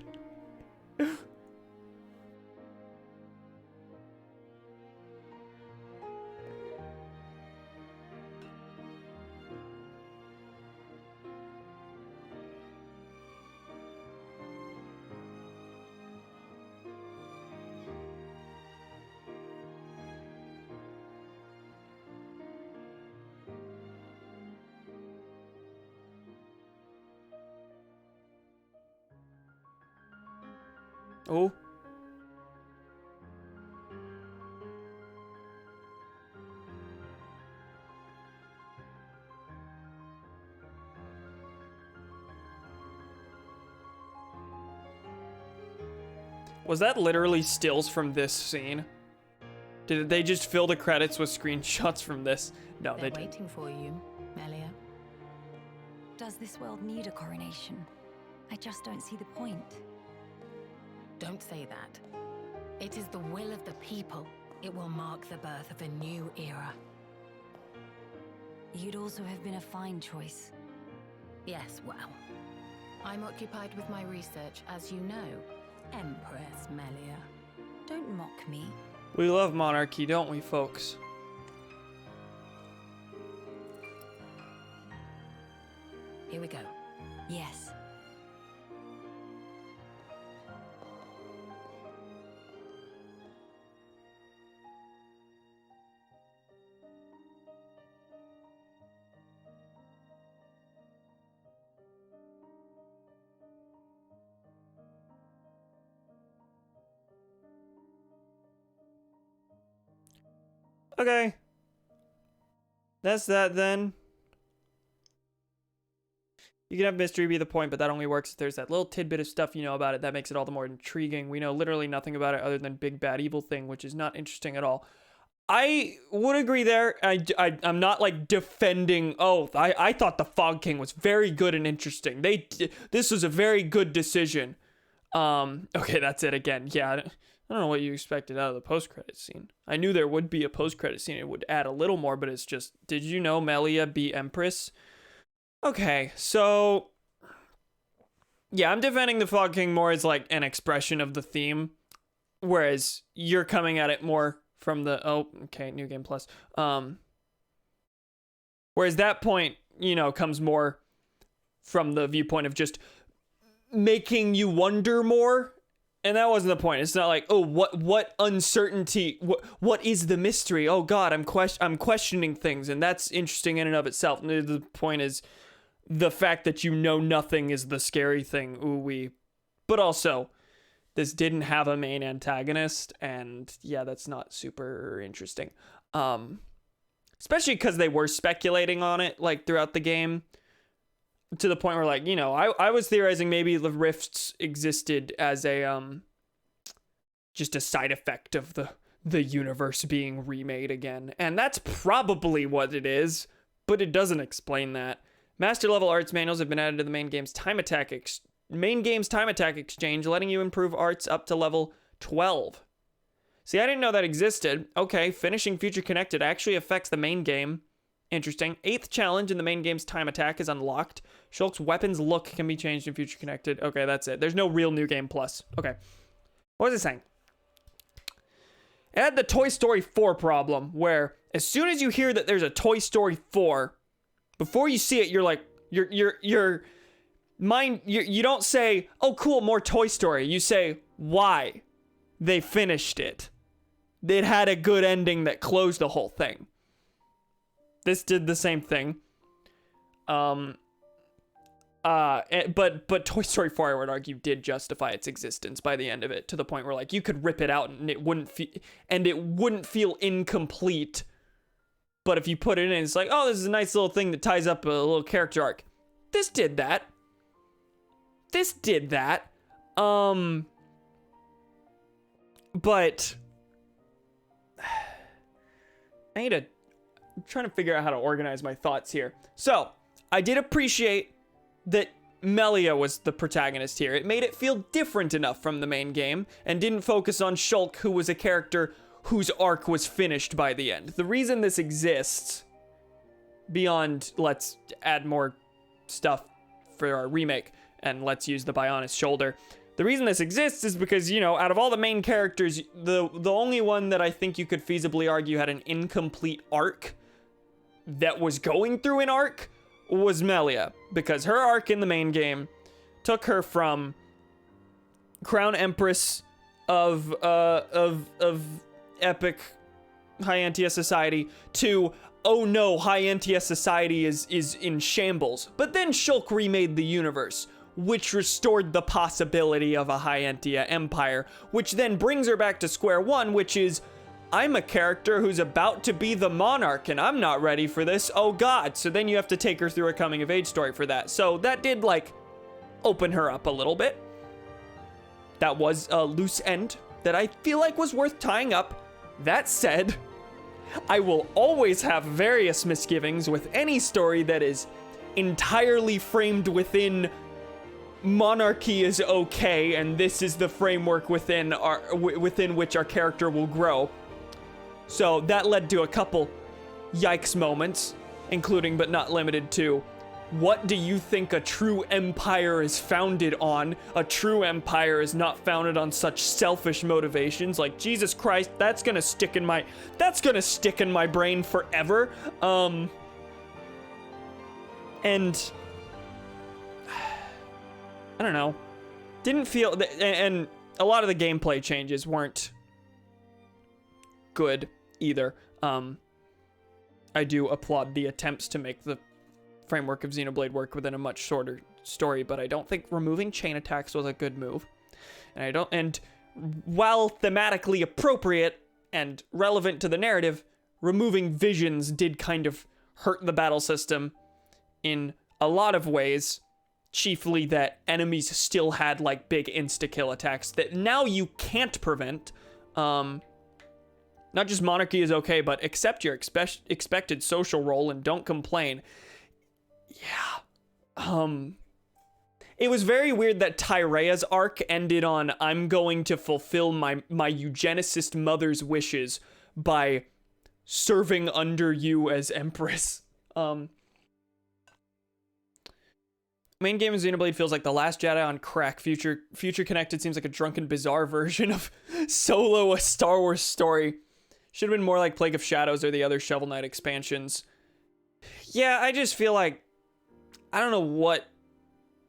Oh. Was that literally stills from this scene? Did they just fill the credits with screenshots from this? No, they They're didn't. waiting for you, Melia. Does this world need a coronation? I just don't see the point. Don't say that. It is the will of the people. It will mark the birth of a new era. You'd also have been a fine choice. Yes, well. I'm occupied with my research, as you know, Empress Melia. Don't mock me. We love monarchy, don't we, folks? Here we go. Yes. Okay. That's that then. You can have mystery be the point, but that only works if there's that little tidbit of stuff you know about it that makes it all the more intriguing. We know literally nothing about it other than big bad evil thing, which is not interesting at all. I would agree there. I'm not like defending. Oh, I thought the Fog King was very good and interesting. This was a very good decision. Okay, that's it again. Yeah, I don't know what you expected out of the post-credit scene. I knew there would be a post-credit scene. It would add a little more, but it's just, did you know Melia be Empress? Okay, so yeah, I'm defending the Fog King more as like an expression of the theme, whereas you're coming at it more from the New Game Plus. Whereas that point, comes more from the viewpoint of just making you wonder more. And that wasn't the point. It's not like, oh, what uncertainty, what is the mystery? Oh God, I'm questioning things, and that's interesting in and of itself. The point is the fact that nothing is the scary thing. Ooh wee. But also, this didn't have a main antagonist, and yeah, that's not super interesting. Especially because they were speculating on it like throughout the game, to the point where like, I was theorizing maybe the rifts existed as a just a side effect of the universe being remade again, and that's probably what it is, but it doesn't explain that. Master level arts manuals have been added to the main game's time attack exchange, letting you improve arts up to level 12. See, I didn't know that existed. Okay, finishing Future Connected actually affects the main game. Interesting. 8th challenge in the main game's time attack is unlocked. Shulk's weapon's look can be changed in Future Connected. Okay, that's it. There's no real New Game Plus. Okay. What was it saying? It had the Toy Story 4 problem, where as soon as you hear that there's a Toy Story 4, before you see it, you're like, your mind, you don't say, oh cool, more Toy Story. You say, why? They finished it. It had a good ending that closed the whole thing. This did the same thing. But Toy Story 4, I would argue, did justify its existence by the end of it, to the point where like you could rip it out and it wouldn't feel incomplete. But if you put it in, it's like, oh, this is a nice little thing that ties up a little character arc. This did that. But I'm trying to figure out how to organize my thoughts here. So, I did appreciate that Melia was the protagonist here. It made it feel different enough from the main game, and didn't focus on Shulk, who was a character whose arc was finished by the end. The reason this exists, beyond let's add more stuff for our remake, and let's use the Bionis shoulder, the reason this exists is because, out of all the main characters, the only one that I think you could feasibly argue had an incomplete arc that was going through an arc was Melia, because her arc in the main game took her from Crown Empress of epic High Antia society to, oh no, High Antia society is in shambles. But then Shulk remade the universe, which restored the possibility of a High Antia empire, which then brings her back to square one, which is, I'm a character who's about to be the monarch, and I'm not ready for this, oh god. So then you have to take her through a coming of age story for that. So that did, like, open her up a little bit. That was a loose end that I feel like was worth tying up. That said, I will always have various misgivings with any story that is entirely framed within monarchy is okay, and this is the framework within which our character will grow. So that led to a couple yikes moments, including but not limited to, what do you think a true empire is founded on? A true empire is not founded on such selfish motivations. Like, Jesus Christ, that's gonna stick in my brain forever. And I don't know. Didn't feel, and a lot of the gameplay changes weren't good either. I do applaud the attempts to make the framework of Xenoblade work within a much shorter story, but I don't think removing chain attacks was a good move. And while thematically appropriate and relevant to the narrative, removing visions did kind of hurt the battle system in a lot of ways. Chiefly that enemies still had like big insta-kill attacks that now you can't prevent. Not just monarchy is okay, but accept your expected social role and don't complain. Yeah. It was very weird that Tyrea's arc ended on, I'm going to fulfill my eugenicist mother's wishes by serving under you as empress. Main game of Xenoblade feels like The Last Jedi on crack. Future Connected seems like a drunken, bizarre version of Solo, a Star Wars story. Should have been more like Plague of Shadows or the other Shovel Knight expansions. Yeah, I just feel like I don't know what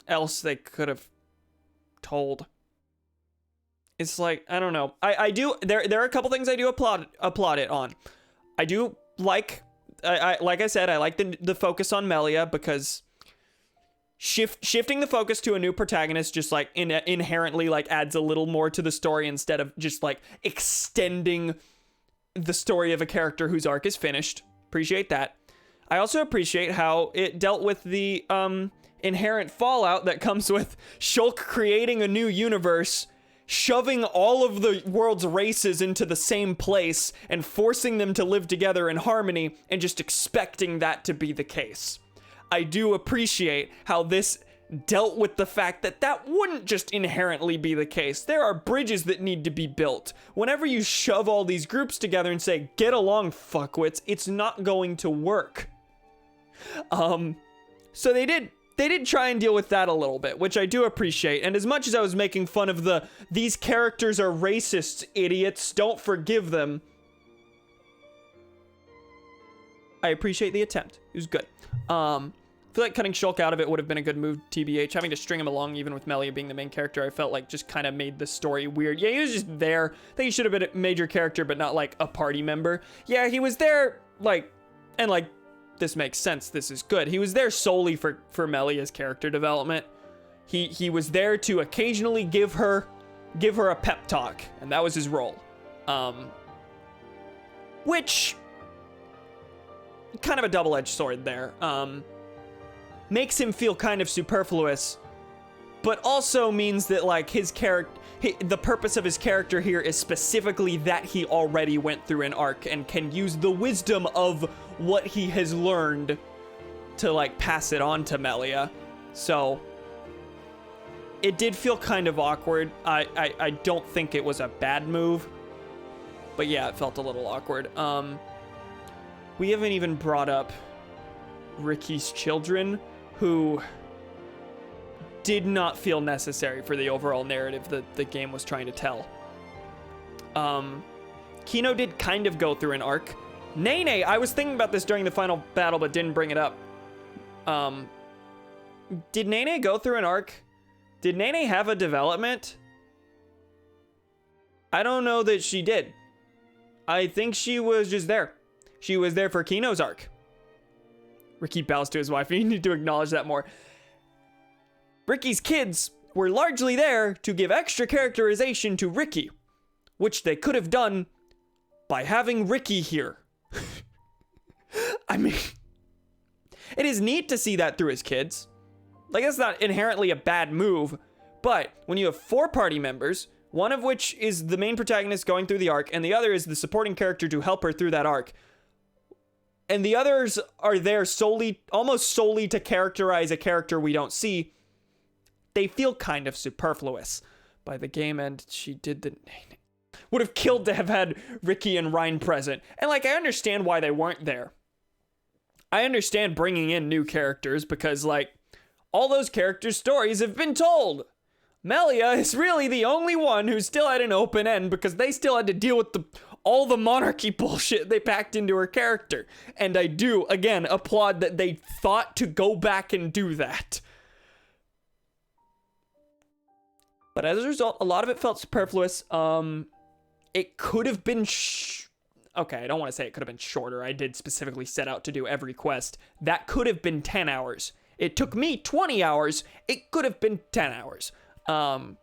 else they could have told. It's like, I don't know. I do, there are a couple things I do applaud it on. I do like, like I said, I like the focus on Melia, because shifting the focus to a new protagonist just like inherently like adds a little more to the story, instead of just like extending the story of a character whose arc is finished. Appreciate that. I also appreciate how it dealt with the inherent fallout that comes with Shulk creating a new universe, shoving all of the world's races into the same place and forcing them to live together in harmony, and just expecting that to be the case. I do appreciate how this dealt with the fact that that wouldn't just inherently be the case. There are bridges that need to be built. Whenever you shove all these groups together and say, get along, fuckwits, it's not going to work. So they did try and deal with that a little bit, which I do appreciate. And as much as I was making fun of these characters are racist idiots, don't forgive them, I appreciate the attempt. It was good. I feel like cutting Shulk out of it would have been a good move, TBH. Having to string him along, even with Melia being the main character, I felt like just kind of made the story weird. Yeah, he was just there. I think he should have been a major character, but not like a party member. Yeah, he was there, like, and like, this makes sense. This is good. He was there solely for Melia's character development. He was there to occasionally give her a pep talk, and that was his role. Which kind of a double-edged sword there. Makes him feel kind of superfluous, but also means that like his character, the purpose of his character here is specifically that he already went through an arc and can use the wisdom of what he has learned to like pass it on to Melia. So it did feel kind of awkward. I don't think it was a bad move, but yeah, it felt a little awkward. We haven't even brought up Ricky's children, who did not feel necessary for the overall narrative that the game was trying to tell. Kino did kind of go through an arc. Nene, I was thinking about this during the final battle, but didn't bring it up. Did Nene go through an arc? Did Nene have a development? I don't know that she did. I think she was just there. She was there for Kino's arc. Ricky bows to his wife. You need to acknowledge that more. Ricky's kids were largely there to give extra characterization to Ricky, which they could have done by having Ricky here. I mean, it is neat to see that through his kids. Like, that's not inherently a bad move, but when you have 4 party members, one of which is the main protagonist going through the arc, and the other is the supporting character to help her through that arc, and the others are there almost solely to characterize a character we don't see, they feel kind of superfluous. By the game end, she did the... Would have killed to have had Ricky and Ryan present. And, like, I understand why they weren't there. I understand bringing in new characters because, like, all those characters' stories have been told. Melia is really the only one who still had an open end because they still had to deal with all the monarchy bullshit they packed into her character. And I do, again, applaud that they thought to go back and do that. But as a result, a lot of it felt superfluous. It could have been... Okay, I don't want to say it could have been shorter. I did specifically set out to do every quest. That could have been 10 hours. It took me 20 hours. It could have been 10 hours. I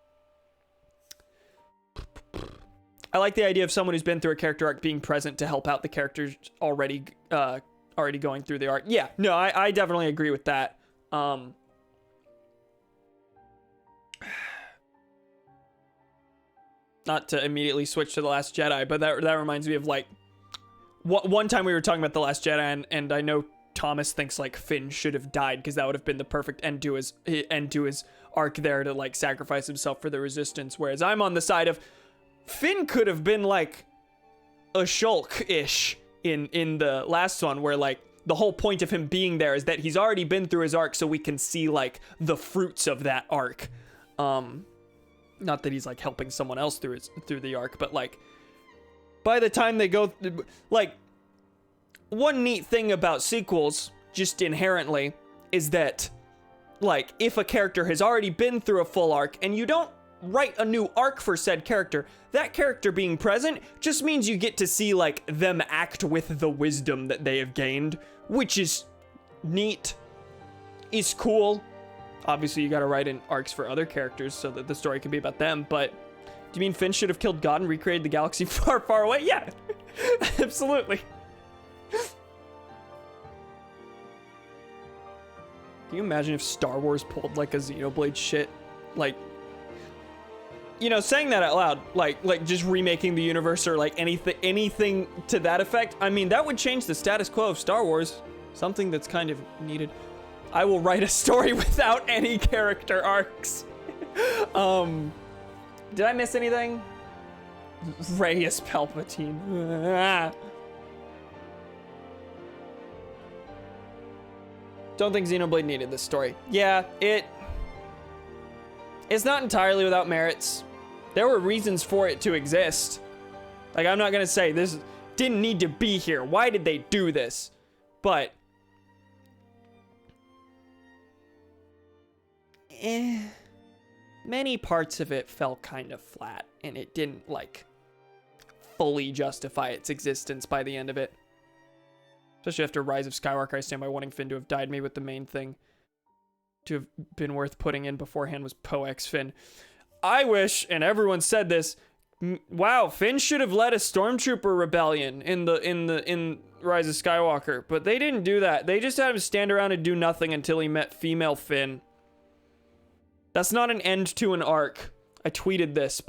like the idea of someone who's been through a character arc being present to help out the characters already going through the arc. Yeah, no, I definitely agree with that. Not to immediately switch to The Last Jedi, but that reminds me of, like, one time we were talking about The Last Jedi, and I know Thomas thinks, like, Finn should have died, because that would have been the perfect end to his arc there, to, like, sacrifice himself for the Resistance, whereas I'm on the side of Finn could have been, like, a Shulk-ish in the last one, where, like, the whole point of him being there is that he's already been through his arc, so we can see like the fruits of that arc. Not that he's like helping someone else through the arc, but like by the time they go, like, one neat thing about sequels, just inherently, is that, like, if a character has already been through a full arc and you don't write a new arc for said character, that character being present just means you get to see, like, them act with the wisdom that they have gained, which is neat, is cool. Obviously, you gotta write in arcs for other characters so that the story can be about them, but do you mean Finn should have killed God and recreated the galaxy far, far away? Yeah, absolutely. Can you imagine if Star Wars pulled like a Xenoblade shit? Like, you know, saying that out loud, like just remaking the universe or like anything to that effect. I mean, that would change the status quo of Star Wars. Something that's kind of needed. I will write a story without any character arcs. Did I miss anything? Rey is Palpatine. Don't think Xenoblade needed this story. Yeah, it's not entirely without merits. There were reasons for it to exist. Like, I'm not gonna say this didn't need to be here. Why did they do this? But many parts of it fell kind of flat, and it didn't, like, fully justify its existence by the end of it. Especially after Rise of Skywalker, I stand by wanting Finn to have died. Maybe with the main thing to have been worth putting in beforehand was Poe X Finn. I wish, and everyone said this, wow, Finn should have led a stormtrooper rebellion in Rise of Skywalker, but they didn't do that. They just had him stand around and do nothing until he met female Finn. That's not an end to an arc. I tweeted this.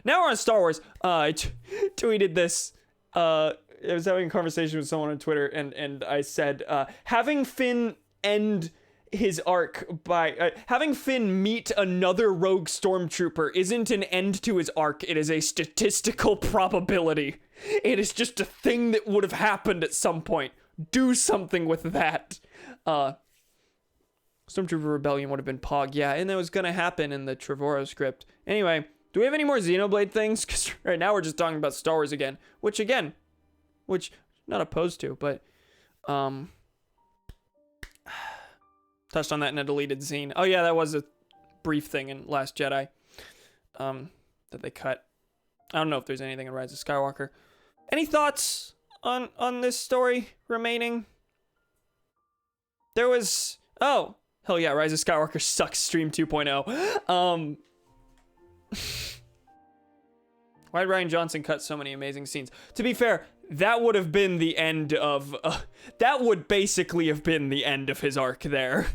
Now we're on Star Wars. I tweeted this. I was having a conversation with someone on Twitter, and I said, having Finn end his arc by having Finn meet another rogue stormtrooper isn't an end to his arc. It is a statistical probability. It is just a thing that would have happened at some point. Do something with that. Stormtrooper Rebellion would have been Pog, yeah, and that was gonna happen in the Trevorrow script. Anyway, do we have any more Xenoblade things? Because right now we're just talking about Star Wars again, which not opposed to, but touched on that in a deleted scene. Oh yeah, that was a brief thing in Last Jedi that they cut. I don't know if there's anything in Rise of Skywalker. Any thoughts on this story remaining? There was, oh, hell yeah, Rise of Skywalker sucks stream 2.0. Why'd Rian Johnson cut so many amazing scenes? To be fair, that would have been the end of, that would basically have been the end of his arc there.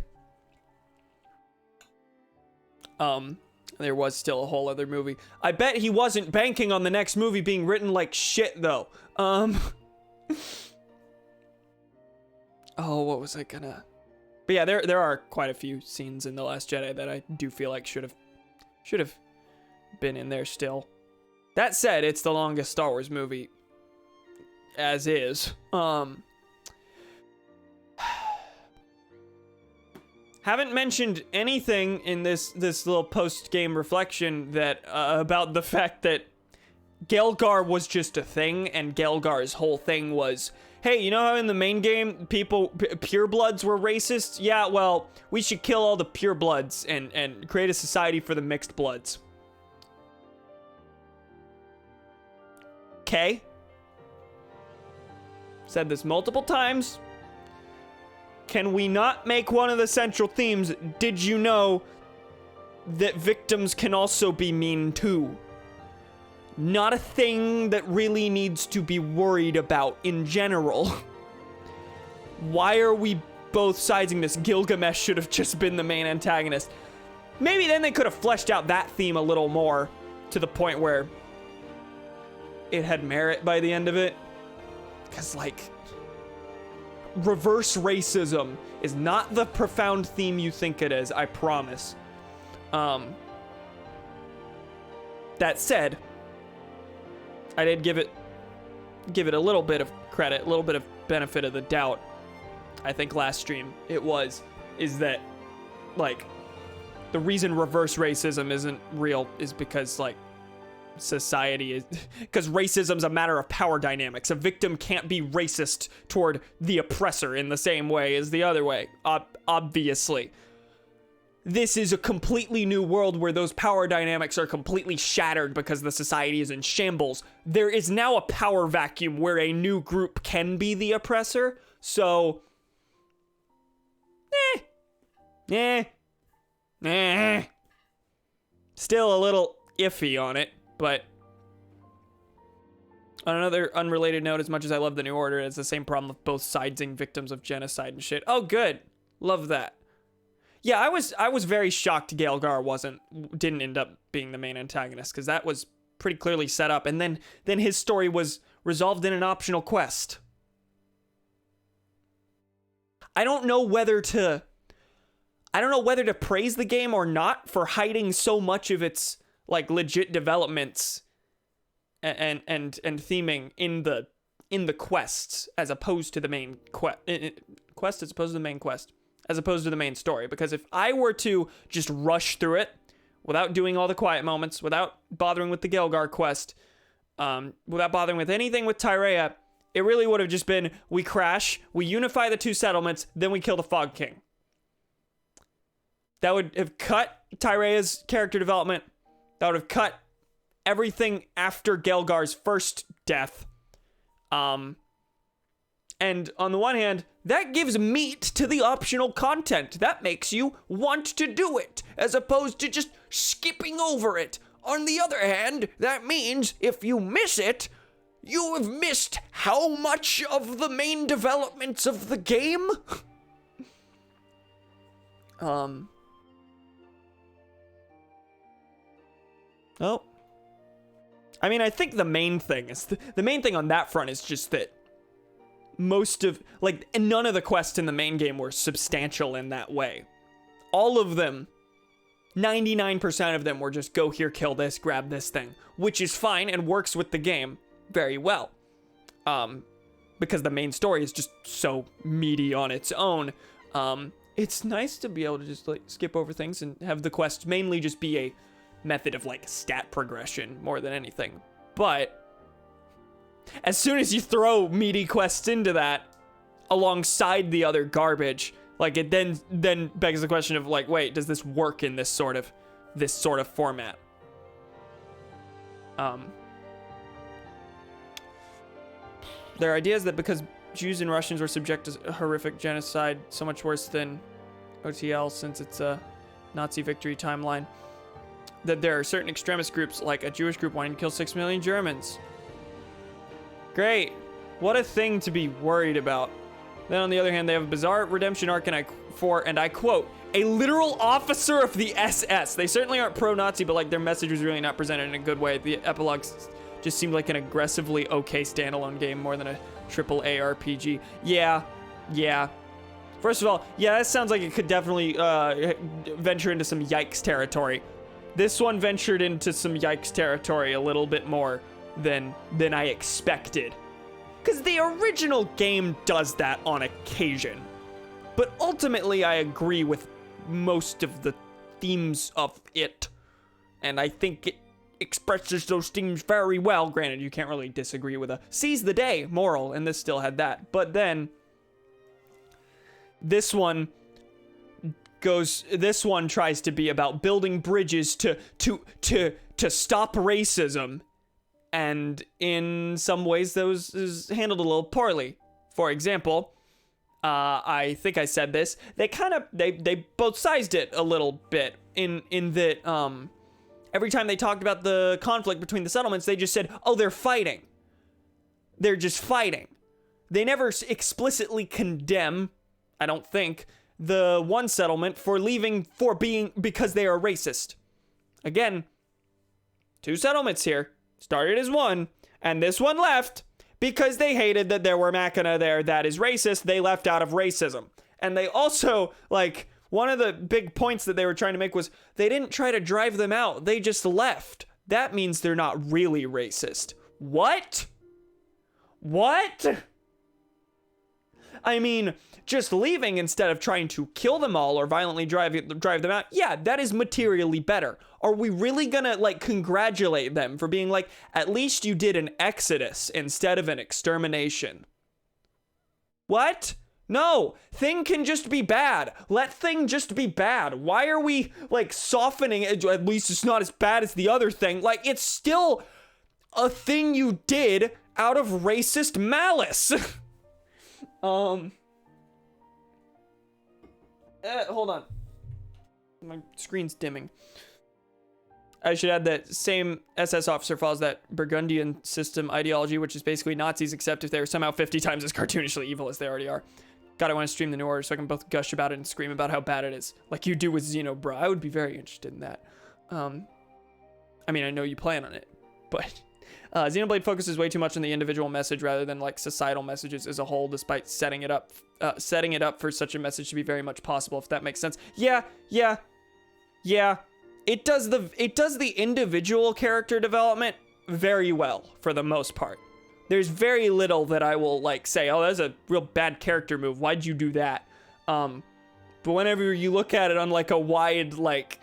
There was still a whole other movie. I bet he wasn't banking on the next movie being written like shit, though. Oh, what was I gonna... But yeah, there are quite a few scenes in The Last Jedi that I do feel like should have been in there still. That said, it's the longest Star Wars movie as is. Haven't mentioned anything in this little post-game reflection that about the fact that Gelgar was just a thing, and Gelgar's whole thing was, hey, you know how in the main game purebloods were racist? Yeah, well, we should kill all the purebloods and create a society for the mixed bloods. Okay. Said this multiple times. Can we not make one of the central themes, did you know that victims can also be mean too? Not a thing that really needs to be worried about in general. Why are we both siding this? Gilgamesh should have just been the main antagonist. Maybe then they could have fleshed out that theme a little more to the point where it had merit by the end of it. Because, like, reverse racism is not the profound theme you think it is, I promise. That said, I did give it a little bit of credit, a little bit of benefit of the doubt. I think last stream it was, is that, like, the reason reverse racism isn't real is because, like, society is, because racism's a matter of power dynamics. A victim can't be racist toward the oppressor in the same way as the other way, obviously. This is a completely new world where those power dynamics are completely shattered because the society is in shambles. There is now a power vacuum where a new group can be the oppressor, so... Still a little iffy on it, but... On another unrelated note, as much as I love the New Order, it's the same problem with both sides being victims of genocide and shit. Oh, good. Love that. Yeah, I was very shocked Galgar didn't end up being the main antagonist, because that was pretty clearly set up, and then his story was resolved in an optional quest. I don't know whether to praise the game or not for hiding so much of its, like, legit developments and theming in the quests as opposed to the main quest as opposed to the main quest. As opposed to the main story, because if I were to just rush through it without doing all the quiet moments, without bothering with the Gelgar quest, without bothering with anything with Tyrea, it really would have just been, we crash, we unify the two settlements, then we kill the Fog King. That would have cut Tyrea's character development. That would have cut everything after Gelgar's first death. And on the one hand, that gives meat to the optional content. That makes you want to do it, as opposed to just skipping over it. On the other hand, that means if you miss it, you have missed how much of the main developments of the game? Oh. I mean, I think the main thing on that front is just that most of, like, none of the quests in the main game were substantial in that way. All of them, 99% of them were just go here, kill this, grab this thing, which is fine and works with the game very well. Because the main story is just so meaty on its own. It's nice to be able to just, like, skip over things and have the quest mainly just be a method of, like, stat progression more than anything. But as soon as you throw meaty quests into that, alongside the other garbage, like, it then begs the question of, like, wait, does this work in this sort of format? There are ideas that because Jews and Russians were subject to horrific genocide, so much worse than OTL since it's a Nazi victory timeline, that there are certain extremist groups, like a Jewish group wanting to kill 6 million Germans. Great. What a thing to be worried about. Then on the other hand, they have a bizarre redemption arc, and I quote, a literal officer of the SS. They certainly aren't pro-Nazi, but, like, their message was really not presented in a good way. The epilogues just seemed like an aggressively okay standalone game more than a AAA RPG. Yeah. First of all, yeah, that sounds like it could definitely venture into some yikes territory. This one ventured into some yikes territory a little bit more than I expected. Because the original game does that on occasion. But ultimately, I agree with most of the themes of it. And I think it expresses those themes very well. Granted, you can't really disagree with a seize the day moral, and this still had that. But then, this one tries to be about building bridges to stop racism. And in some ways, those is handled a little poorly. For example, I think I said this. They both sized it a little bit in that every time they talked about the conflict between the settlements, they just said, "Oh, they're fighting." They're just fighting. They never explicitly condemn, I don't think, the one settlement for leaving because they are racist. Again, two settlements here. Started as one, and this one left because they hated that there were Machina there that is racist. They left out of racism. And they also, like, one of the big points that they were trying to make was they didn't try to drive them out. They just left. That means they're not really racist. What? I mean, just leaving instead of trying to kill them all or violently drive them out, yeah, that is materially better. Are we really gonna, like, congratulate them for being like, at least you did an exodus instead of an extermination? What? No, Thing can just be bad. Let Thing just be bad. Why are we, like, softening it? At least it's not as bad as the other thing. Like, it's still a thing you did out of racist malice. Hold on. My screen's dimming. I should add that same SS officer follows that Burgundian system ideology, which is basically Nazis, except if they're somehow 50 times as cartoonishly evil as they already are. God, I want to stream the New Order so I can both gush about it and scream about how bad it is. Like you do with Xenoblade. I would be very interested in that. I mean, I know you plan on it, but Xenoblade focuses way too much on the individual message rather than like societal messages as a whole, despite setting it up for such a message to be very much possible, if that makes sense. Yeah. It does the individual character development very well for the most part. There's very little that I will like say, oh, that's a real bad character move. Why'd you do that? But whenever you look at it on like a wide, like,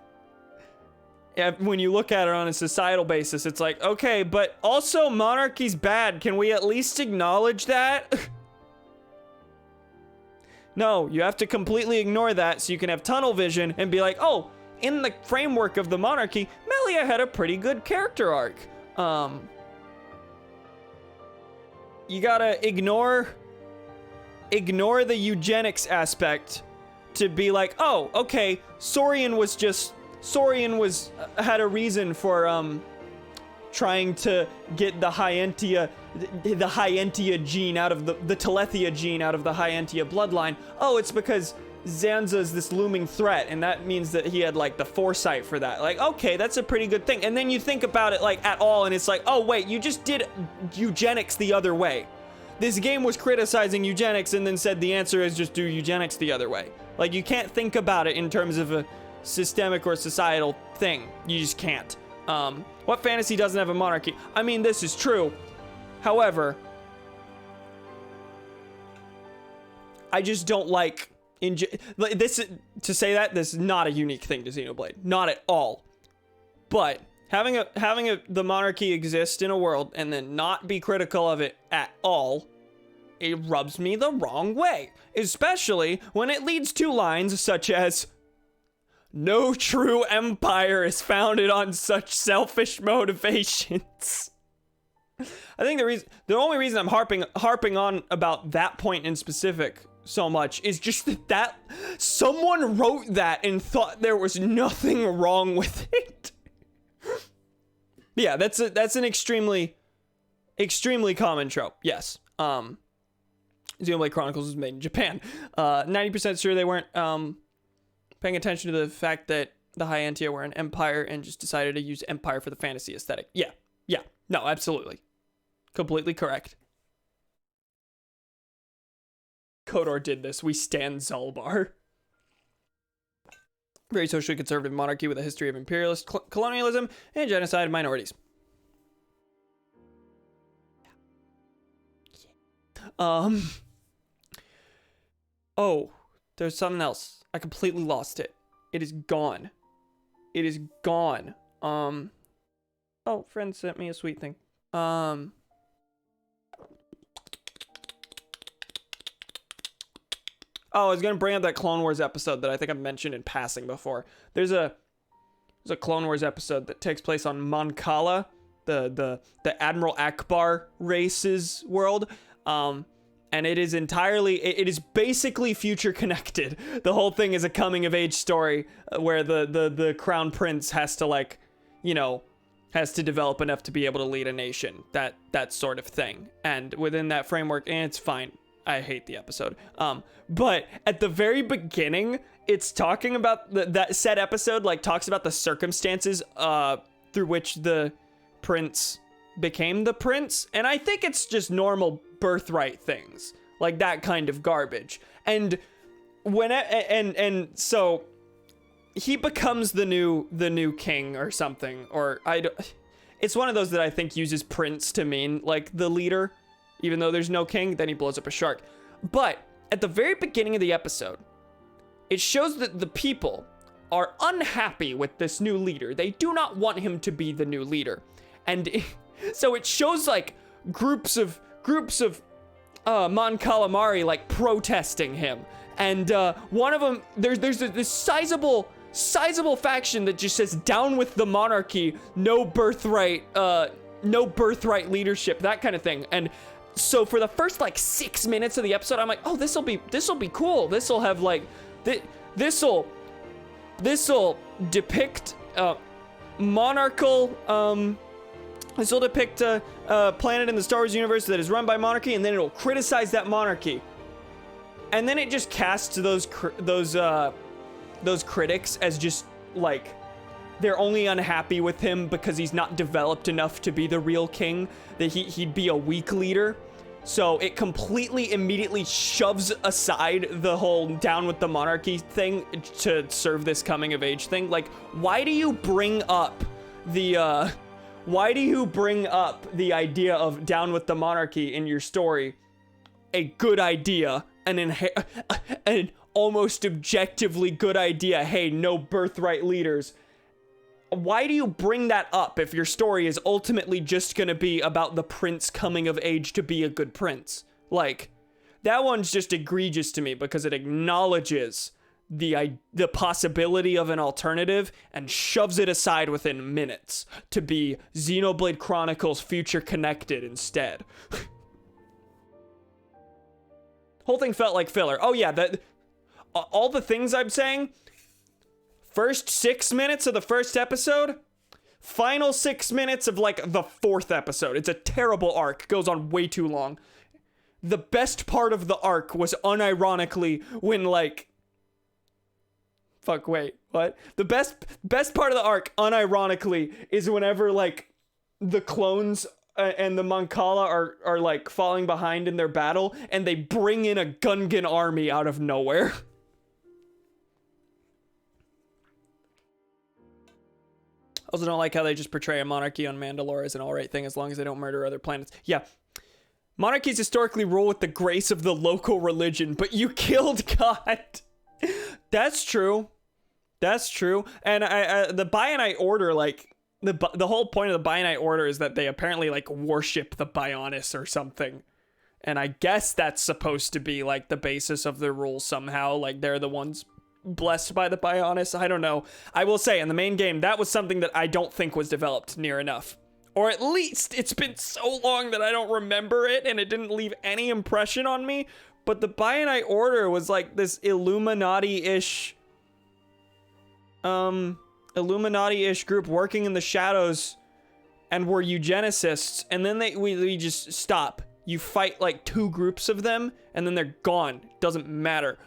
when you look at it on a societal basis, it's like, okay, but also monarchy's bad. Can we at least acknowledge that? No, you have to completely ignore that so you can have tunnel vision and be like, oh, in the framework of the monarchy, Melia had a pretty good character arc. You gotta ignore the eugenics aspect to be like, oh, okay, Saurian had a reason for trying to get the Hyentia gene out of the Telethia gene out of the Hyentia bloodline. Oh, it's because Zanza's this looming threat, and that means that he had like the foresight for that. Like, okay, that's a pretty good thing. And then you think about it like at all, and it's like, oh wait, you just did eugenics the other way. This game was criticizing eugenics and then said the answer is just do eugenics the other way. Like, you can't think about it in terms of a systemic or societal thing. You just can't. What fantasy doesn't have a monarchy? I mean, this is true. However, I just don't like this. To say that, this is not a unique thing to Xenoblade, not at all. But having the monarchy exist in a world and then not be critical of it at all, it rubs me the wrong way. Especially when it leads to lines such as, "No true empire is founded on such selfish motivations." I think the only reason I'm harping on about that point in specific so much is just that someone wrote that and thought there was nothing wrong with it. Yeah, that's an extremely common trope. Yes. Xenoblade Chronicles was made in Japan. 90% sure they weren't paying attention to the fact that the Hyentia were an empire and just decided to use empire for the fantasy aesthetic. Yeah. No, absolutely. Completely correct. Kodor did this. We stand Zalbar. Very socially conservative monarchy with a history of imperialist colonialism and genocide of minorities. Oh, there's something else. I completely lost it. It is gone. It is gone. Oh, friend sent me a sweet thing. Oh, I was gonna bring up that Clone Wars episode that I think I've mentioned in passing before. There's a Clone Wars episode that takes place on Mon Cala, the Admiral Akbar race's world. And it is basically future connected. The whole thing is a coming of age story where the crown prince has to, like, you know, has to develop enough to be able to lead a nation. That sort of thing. And within that framework, it's fine. I hate the episode. But at the very beginning, it's talking about that said episode, like, talks about the circumstances through which the prince became the prince. And I think it's just normal birthright things, like that kind of garbage. And so he becomes the new king or something, or it's one of those that I think uses prince to mean like the leader, even though there's no king. Then he blows up a shark. But at the very beginning of the episode, it shows that the people are unhappy with this new leader. They do not want him to be the new leader. And so it shows like groups of Mon Calamari like protesting him. And one of them, there's this sizable faction that just says down with the monarchy, no birthright leadership, that kind of thing. And so for the first like 6 minutes of the episode, I'm like, oh, this'll be cool. This'll have like this'll depict monarchal this will depict a planet in the Star Wars universe that is run by monarchy, and then it'll criticize that monarchy. And then it just casts those critics as just like they're only unhappy with him because he's not developed enough to be the real king, that he'd be a weak leader. So it completely immediately shoves aside the whole down with the monarchy thing to serve this coming of age thing. Like, why do you bring up the idea of down with the monarchy in your story? A good idea, an almost objectively good idea. Hey, no birthright leaders. Why do you bring that up if your story is ultimately just gonna be about the prince coming of age to be a good prince? Like, that one's just egregious to me because it acknowledges the possibility of an alternative and shoves it aside within minutes to be Xenoblade Chronicles Future Connected instead. Whole thing felt like filler. Oh yeah, all the things I'm saying, first 6 minutes of the first episode, final 6 minutes of like the fourth episode. It's a terrible arc, goes on way too long. The best part of the arc was unironically when like, what? The best part of the arc, unironically, is whenever like the clones and the Mancala are like falling behind in their battle, and they bring in a Gungan army out of nowhere. I also don't like how they just portray a monarchy on Mandalore as an alright thing as long as they don't murder other planets. Yeah. Monarchies historically rule with the grace of the local religion, but you killed God. That's true. That's true. And the Bionite Order, like, the whole point of the Bionite Order is that they apparently, like, worship the Bionis or something. And I guess that's supposed to be, like, the basis of their rules somehow. Like, they're the ones blessed by the Bionis. I don't know. I will say, in the main game, that was something that I don't think was developed near enough. Or at least, it's been so long that I don't remember it, and it didn't leave any impression on me. But the Bionite Order was, like, this Illuminati-ish group working in the shadows and were eugenicists, and then we just stop. You fight like 2 groups of them and then they're gone. Doesn't matter.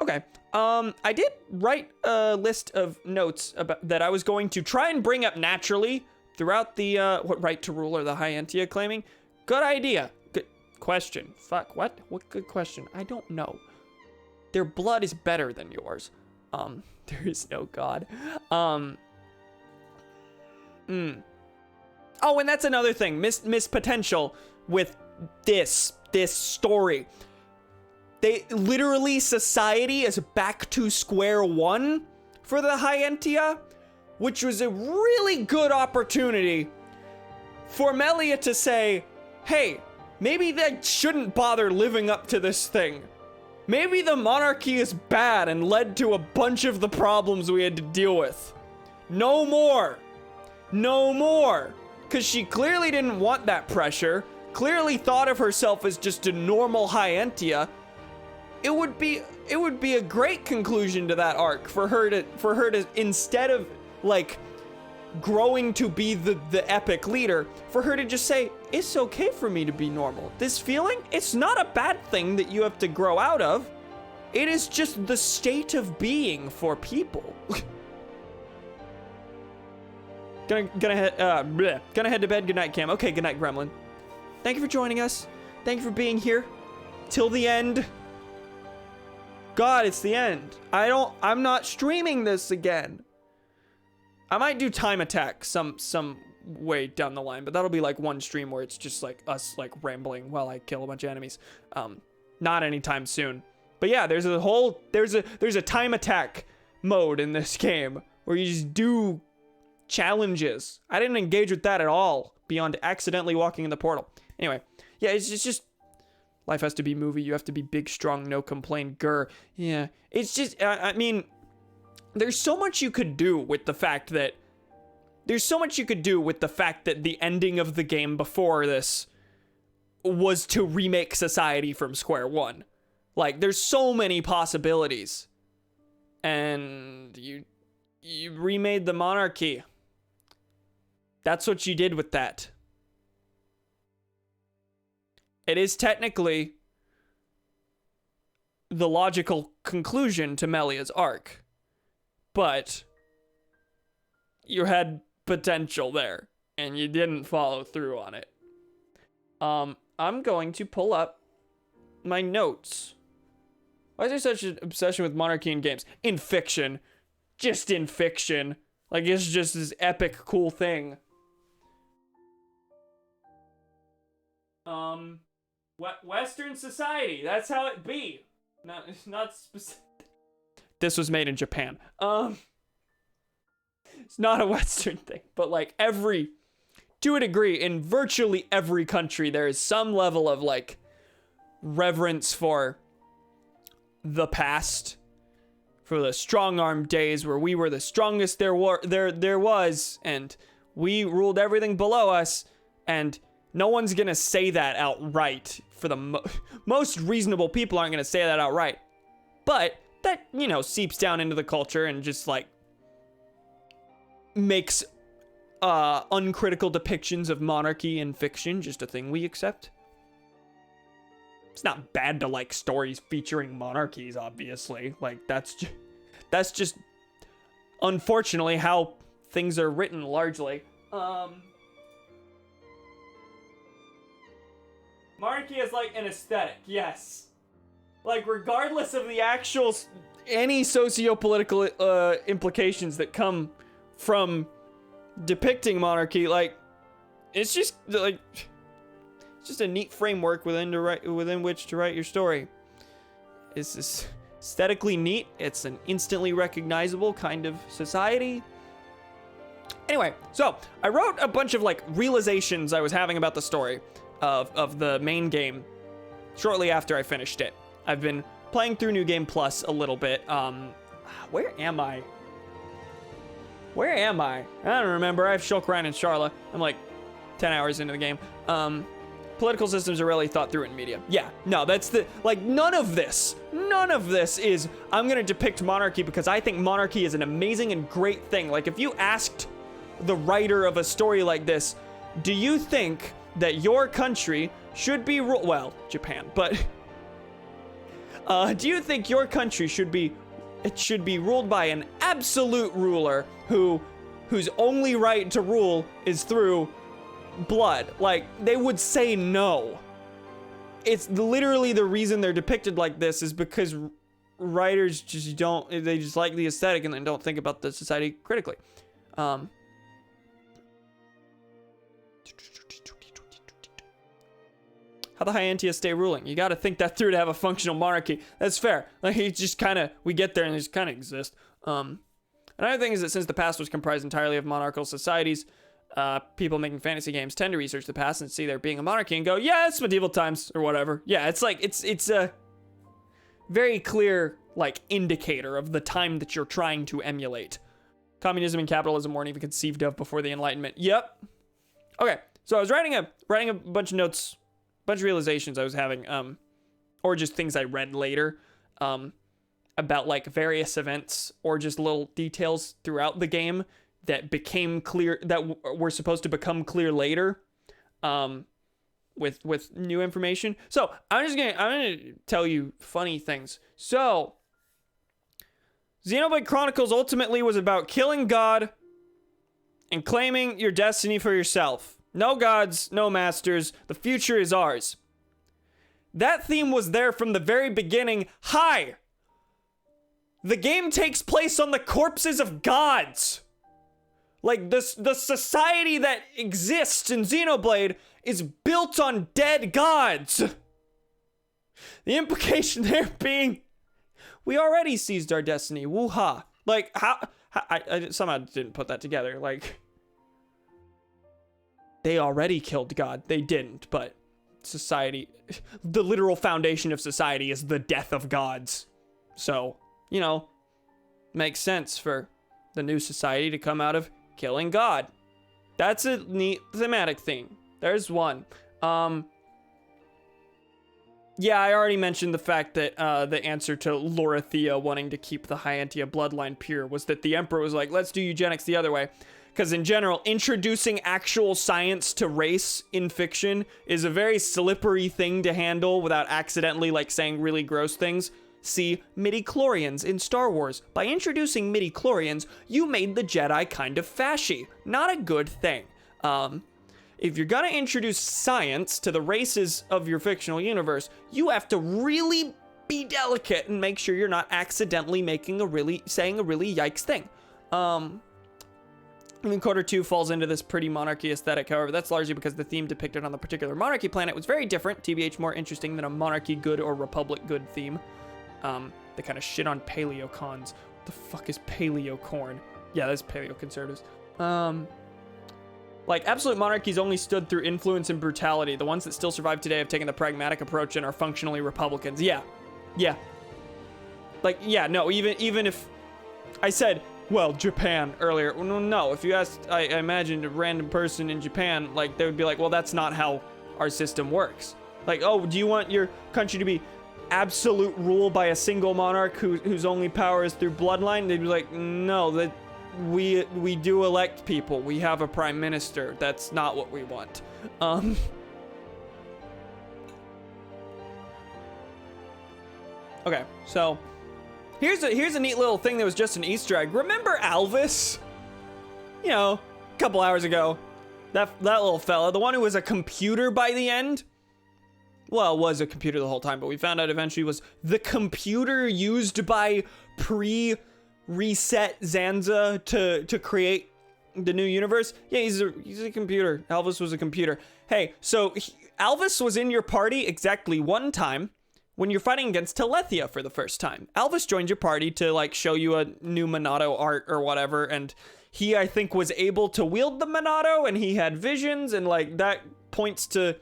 Okay. I did write a list of notes about that I was going to try and bring up naturally throughout the what right to rule are the High Entia claiming? Good idea. Good question. Fuck, what? What good question? I don't know. Their blood is better than yours. There is no God. Oh, and that's another thing. Miss potential with this story. They literally, society is back to square one for the High Entia, which was a really good opportunity for Melia to say, hey, maybe they shouldn't bother living up to this thing. Maybe the monarchy is bad and led to a bunch of the problems we had to deal with. No more. No more. Because she clearly didn't want that pressure, clearly thought of herself as just a normal High Entia. It would be a great conclusion to that arc for her to instead of like growing to be the epic leader, for her to just say, it's okay for me to be normal. This feeling, it's not a bad thing that you have to grow out of. It is just the state of being for people. Gonna head to bed. Good night, Cam. Okay, good night, Gremlin. Thank you for joining us. Thank you for being here till the end. God, it's the end. I'm not streaming this again. I might do Time Attack some way down the line, but that'll be like one stream where it's just like us like rambling while I kill a bunch of enemies. Not anytime soon. But yeah, there's a time attack mode in this game where you just do challenges. I didn't engage with that at all beyond accidentally walking in the portal. Anyway, yeah, it's just life has to be movie. You have to be big, strong, no complaint, grr. Yeah, it's just, I mean, there's so much you could do with the fact that the ending of the game before this was to remake society from square one. Like, there's so many possibilities. And you remade the monarchy. That's what you did with that. It is technically the logical conclusion to Melia's arc. But you had potential there, and you didn't follow through on it. I'm going to pull up my notes. Why is there such an obsession with monarchy in games? In fiction. Just in fiction. Like, it's just this epic, cool thing. Western society. That's how it be. Not specific. This was made in Japan. It's not a Western thing, but like to a degree, in virtually every country, there is some level of like reverence for the past, for the strong-armed days where we were the strongest there was, and we ruled everything below us, and no one's gonna say that outright. For the most reasonable people aren't gonna say that outright, but that, you know, seeps down into the culture and just like makes uncritical depictions of monarchy in fiction just a thing we accept. It's not bad to like stories featuring monarchies, obviously. Like, that's just unfortunately how things are written largely. Monarchy is like an aesthetic, yes. Like, regardless of the actual any socio-political implications that come from depicting monarchy, like, it's just like it's just a neat framework within which to write your story. It's just aesthetically neat. It's an instantly recognizable kind of society. Anyway, so I wrote a bunch of like realizations I was having about the story of the main game shortly after I finished it. I've been playing through New Game Plus a little bit. Where am I? I don't remember. I have Shulk, Ryan, and Sharla. I'm like 10 hours into the game. Political systems are really thought through in media. Yeah, no, that's the, like, none of this is, I'm gonna depict monarchy because I think monarchy is an amazing and great thing. Like, if you asked the writer of a story like this, do you think that your country should be Japan, but do you think your country should be ruled by an absolute ruler whose only right to rule is through blood? Like, they would say no. It's literally the reason they're depicted like this is because writers just they just like the aesthetic and then don't think about the society critically. How the Hyantia stay ruling? You gotta think that through to have a functional monarchy. That's fair. Like, it just we get there and they just kind of exist. Another thing is that since the past was comprised entirely of monarchical societies, people making fantasy games tend to research the past and see there being a monarchy and go, yeah, it's medieval times or whatever. Yeah, it's like, it's a very clear, like, indicator of the time that you're trying to emulate. Communism and capitalism weren't even conceived of before the Enlightenment. Yep. Okay, so I was writing a bunch of notes, bunch of realizations I was having, or just things I read later, about like various events or just little details throughout the game that became clear, that were supposed to become clear later, with new information. So I'm gonna tell you funny things. So Xenoblade Chronicles ultimately was about killing God and claiming your destiny for yourself. No gods, no masters, the future is ours. That theme was there from the very beginning. Hi! The game takes place on the corpses of gods! Like, the society that exists in Xenoblade is built on dead gods. The implication there being, we already seized our destiny. Woo-ha. Like, how I somehow didn't put that together. Like, they already killed God. They didn't, but society, the literal foundation of society is the death of gods. So, you know, makes sense for the new society to come out of killing God. That's a neat thematic theme. There's one. Yeah, I already mentioned the fact that the answer to Lorithia wanting to keep the Hyantia bloodline pure was that the Emperor was like, let's do eugenics the other way. Because in general, introducing actual science to race in fiction is a very slippery thing to handle without accidentally, like, saying really gross things. See midi-chlorians in Star Wars. By introducing midi-chlorians, you made the Jedi kind of fashy. Not a good thing. If you're gonna introduce science to the races of your fictional universe, you have to really be delicate and make sure you're not accidentally saying a really yikes thing. I mean, Quarter 2 falls into this pretty monarchy aesthetic, however, that's largely because the theme depicted on the particular monarchy planet was very different, TBH more interesting than a monarchy good or republic good theme. They kind of shit on paleocons. What the fuck is paleocorn? Yeah, that's paleoconservatives. Like, absolute monarchies only stood through influence and brutality. The ones that still survive today have taken the pragmatic approach and are functionally republicans. Yeah. Like, yeah, no, even if I said, well, Japan earlier. No, if you asked, I imagine, a random person in Japan, like, they would be like, well, that's not how our system works. Like, oh, do you want your country to be absolute rule by a single monarch whose only power is through bloodline? They'd be like, no, that we do elect people. We have a prime minister. That's not what we want. Okay, so here's a neat little thing that was just an Easter egg. Remember Alvis? You know, a couple hours ago. That little fella, the one who was a computer by the end? Well, was a computer the whole time, but we found out eventually was the computer used by pre-reset Zanza to create the new universe. Yeah, he's a computer. Alvis was a computer. Hey, so Alvis was in your party exactly one time when you're fighting against Telethia for the first time. Alvis joined your party to, like, show you a new Monado art or whatever, and he, I think, was able to wield the Monado, and he had visions, and, like, that points to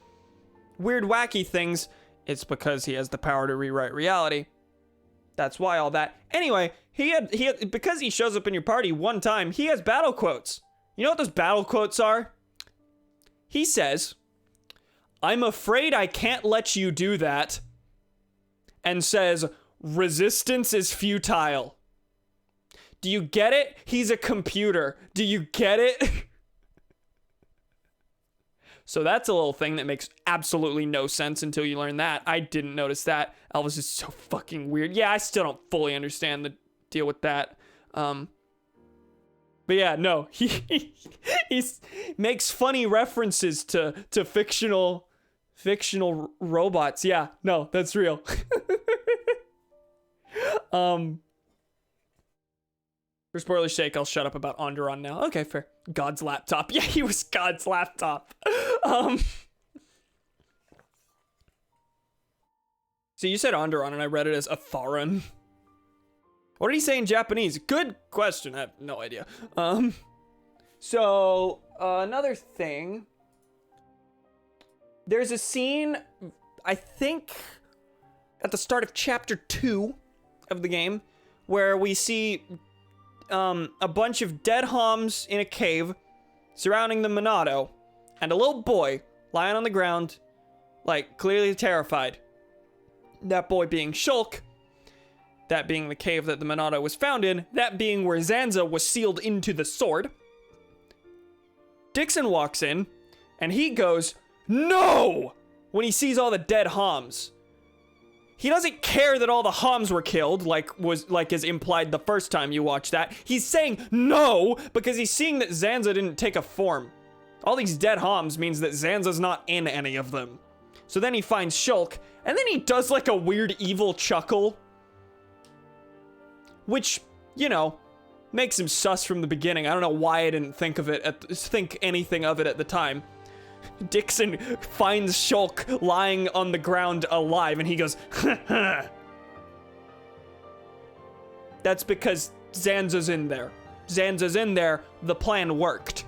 weird, wacky things. It's because he has the power to rewrite reality. That's why all that. Anyway, he had because he shows up in your party one time, he has battle quotes. You know what those battle quotes are? He says, "I'm afraid I can't let you do that," and says, "Resistance is futile." Do you get it? He's a computer. Do you get it? So that's a little thing that makes absolutely no sense until you learn that. I didn't notice that. Elvis is so fucking weird. Yeah, I still don't fully understand the deal with that. But yeah, no, he makes funny references to fictional robots. Yeah, no, that's real. For spoiler's sake, I'll shut up about Onderon now. Okay, fair. God's laptop. Yeah, he was God's laptop. So you said Onderon, and I read it as Atharon. What did he say in Japanese? Good question. I have no idea. So another thing. There's a scene, I think, at the start of chapter 2 of the game, where we see a bunch of dead homs in a cave surrounding the Monado, and a little boy lying on the ground, like, clearly terrified. That boy being Shulk, that being the cave that the Monado was found in, that being where Zanza was sealed into the sword. Dixon walks in, and he goes, "No!" when he sees all the dead homs. He doesn't care that all the homs were killed, like is implied the first time you watch that. He's saying no because he's seeing that Zanza didn't take a form. All these dead homs means that Zanza's not in any of them. So then he finds Shulk, and then he does, like, a weird evil chuckle. Which, you know, makes him sus from the beginning. I don't know why I didn't think anything of it at the time. Dixon finds Shulk lying on the ground alive, and he goes, That's because Zanza's in there. Zanza's in there, the plan worked.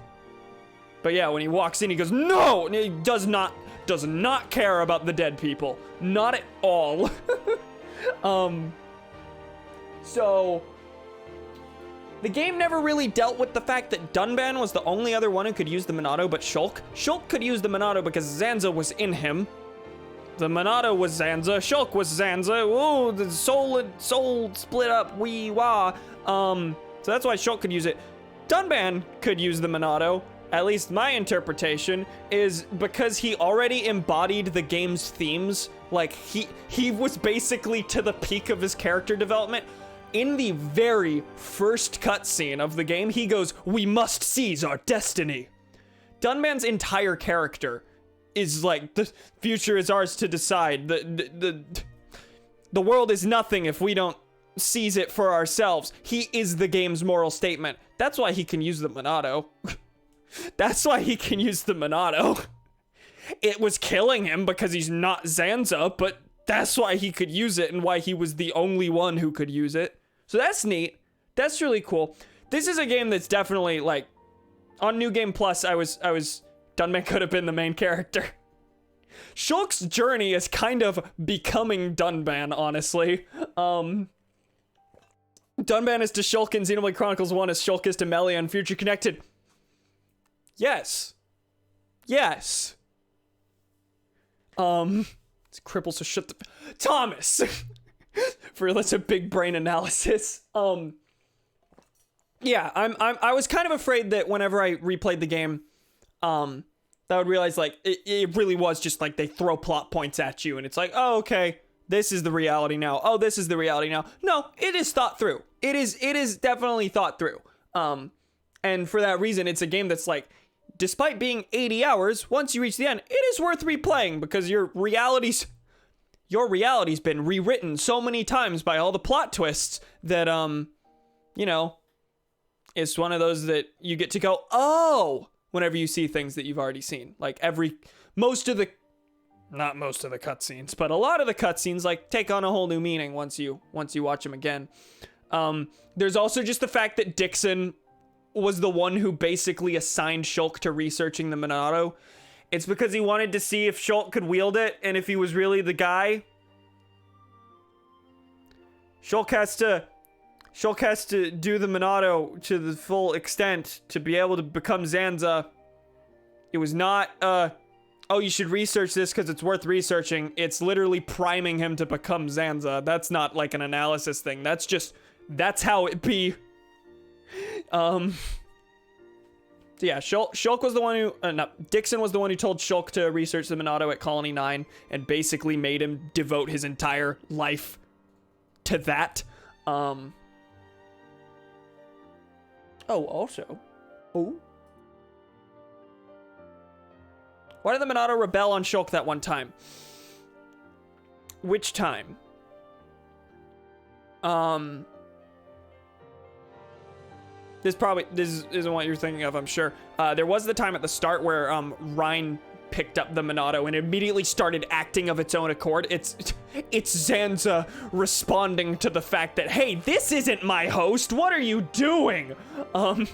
But yeah, when he walks in, he goes, no! And he does not care about the dead people. Not at all. So the game never really dealt with the fact that Dunban was the only other one who could use the Monado but Shulk. Shulk could use the Monado because Zanza was in him. The Monado was Zanza, Shulk was Zanza. Whoa, the soul split up, wee wah. So that's why Shulk could use it. Dunban could use the Monado. At least my interpretation is because he already embodied the game's themes. Like he was basically to the peak of his character development. In the very first cutscene of the game, he goes, "We must seize our destiny." Dunban's entire character is like, the future is ours to decide. The world is nothing if we don't seize it for ourselves. He is the game's moral statement. That's why he can use the Monado. That's why he can use the Monado. It was killing him because he's not Zanza, but that's why he could use it and why he was the only one who could use it. So that's neat. That's really cool. This is a game that's definitely, like, on New Game Plus, Dunban could have been the main character. Shulk's journey is kind of becoming Dunban, honestly. Dunban is to Shulk in Xenoblade Chronicles 1 as Shulk is to Melia in Future Connected. Yes. Yes. It's crippled, so shut the... Thomas! That's a big brain analysis. Yeah, I was kind of afraid that whenever I replayed the game, that I would realize, like, it really was just, like, they throw plot points at you, and it's like, oh, okay, this is the reality now. Oh, this is the reality now. No, it is thought through. It is definitely thought through. And for that reason, it's a game that's, like, despite being 80 hours, once you reach the end, it is worth replaying because your reality's been rewritten so many times by all the plot twists that, you know, it's one of those that you get to go, oh, whenever you see things that you've already seen. Like not most of the cutscenes, but a lot of the cutscenes, like, take on a whole new meaning once you watch them again. There's also just the fact that Dixon was the one who basically assigned Shulk to researching the Monado. It's because he wanted to see if Shulk could wield it, and if he was really the guy. Shulk has to do the Monado to the full extent to be able to become Zanza. It was not, oh, you should research this because it's worth researching. It's literally priming him to become Zanza. That's not like an analysis thing. That's how it be. So yeah, Shulk was the one who, Dixon was the one who told Shulk to research the Monado at Colony 9 and basically made him devote his entire life to that. Oh, also. Oh. Why did the Monado rebel on Shulk that one time? Which time? This isn't what you're thinking of, I'm sure. There was the time at the start where Rhine picked up the Monado and immediately started acting of its own accord. It's Zanza responding to the fact that, hey, this isn't my host. What are you doing? For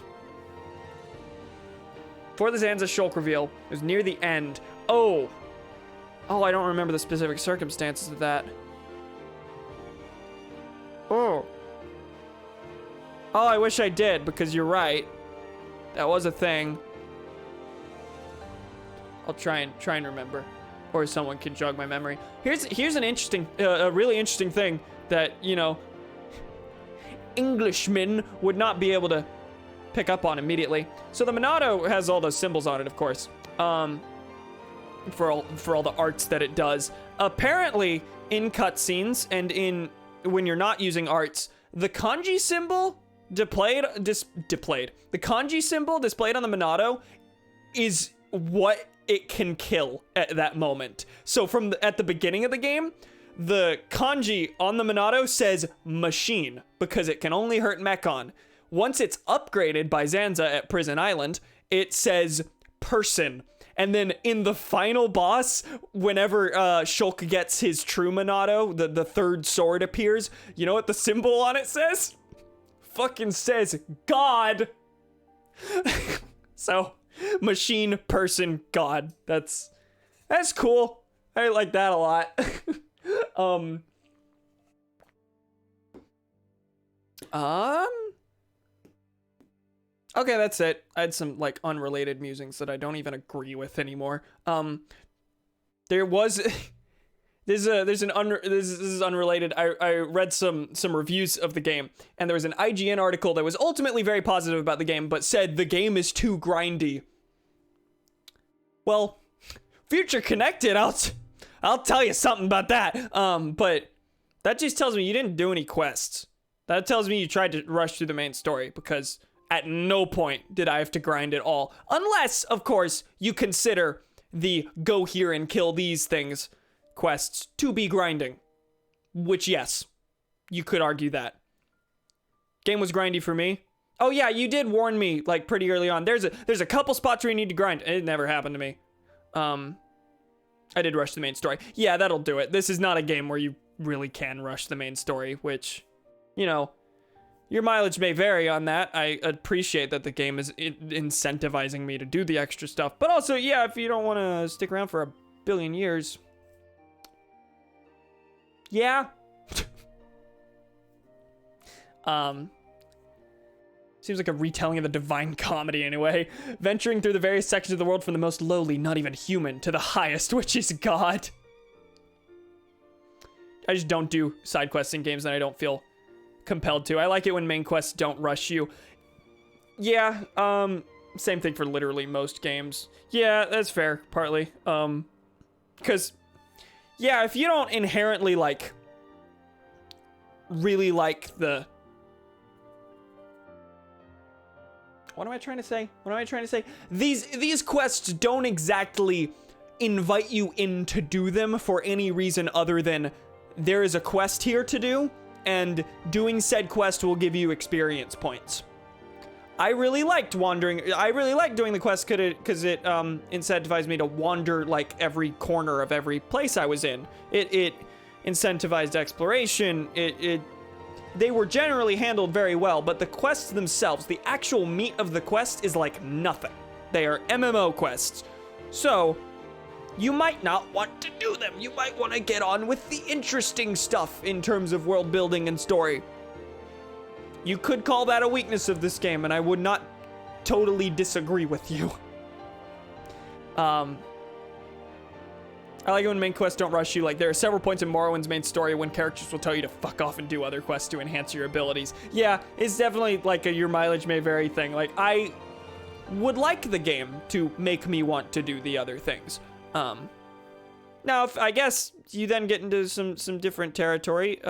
the Zanza Shulk reveal, it was near the end. Oh, I don't remember the specific circumstances of that. Oh, I wish I did, because you're right. That was a thing. I'll try and remember, or someone can jog my memory. Here's an interesting, a really interesting thing that, you know, Englishmen would not be able to pick up on immediately. So the Monado has all those symbols on it, of course, for all the arts that it does. Apparently, in cutscenes and when you're not using arts, the kanji symbol the kanji symbol displayed on the Monado is what it can kill at that moment. So at the beginning of the game, the kanji on the Monado says machine because it can only hurt Mechon. once it's upgraded by Zanza at Prison Island, it says person. And then in the final boss, whenever Shulk gets his true Monado, the third sword appears, you know what the symbol on it says? Fucking says God. So, machine, person, God. That's cool. I like that a lot. Okay, that's it. I had some like unrelated musings that I don't even agree with anymore. There was this is unrelated. I read some reviews of the game, and there was an IGN article that was ultimately very positive about the game, but said the game is too grindy. Well, Future Connected, I'll tell you something about that. But that just tells me you didn't do any quests. That tells me you tried to rush through the main story, because at no point did I have to grind at all. Unless, of course, you consider the go here and kill these things quests to be grinding. Which, yes, you could argue that. Game was grindy for me. Oh yeah, you did warn me, like, pretty early on. There's a couple spots where you need to grind. It never happened to me. I did rush the main story. Yeah, that'll do it. This is not a game where you really can rush the main story, which, you know, your mileage may vary on that. I appreciate that the game is incentivizing me to do the extra stuff. But also, yeah, if you don't want to stick around for a billion years. Yeah. Seems like a retelling of the Divine Comedy anyway. Venturing through the various sections of the world from the most lowly, not even human, to the highest, which is God. I just don't do side quests in games that I don't feel compelled to. I like it when main quests don't rush you. Yeah, same thing for literally most games. Yeah, that's fair, partly. Because, yeah, if you don't inherently, like, really like the... What am I trying to say? These quests don't exactly invite you in to do them for any reason other than there is a quest here to do, and doing said quest will give you experience points. I really liked doing the quest because it incentivized me to wander like every corner of every place I was in. It incentivized exploration. They were generally handled very well, but the quests themselves, the actual meat of the quest is like nothing. They are MMO quests. So, you might not want to do them. You might want to get on with the interesting stuff in terms of world building and story. You could call that a weakness of this game, and I would not totally disagree with you. I like it when main quests don't rush you. Like, there are several points in Morrowind's main story when characters will tell you to fuck off and do other quests to enhance your abilities. Yeah, it's definitely like a your mileage may vary thing. Like, I would like the game to make me want to do the other things. Now, I guess you then get into some different territory,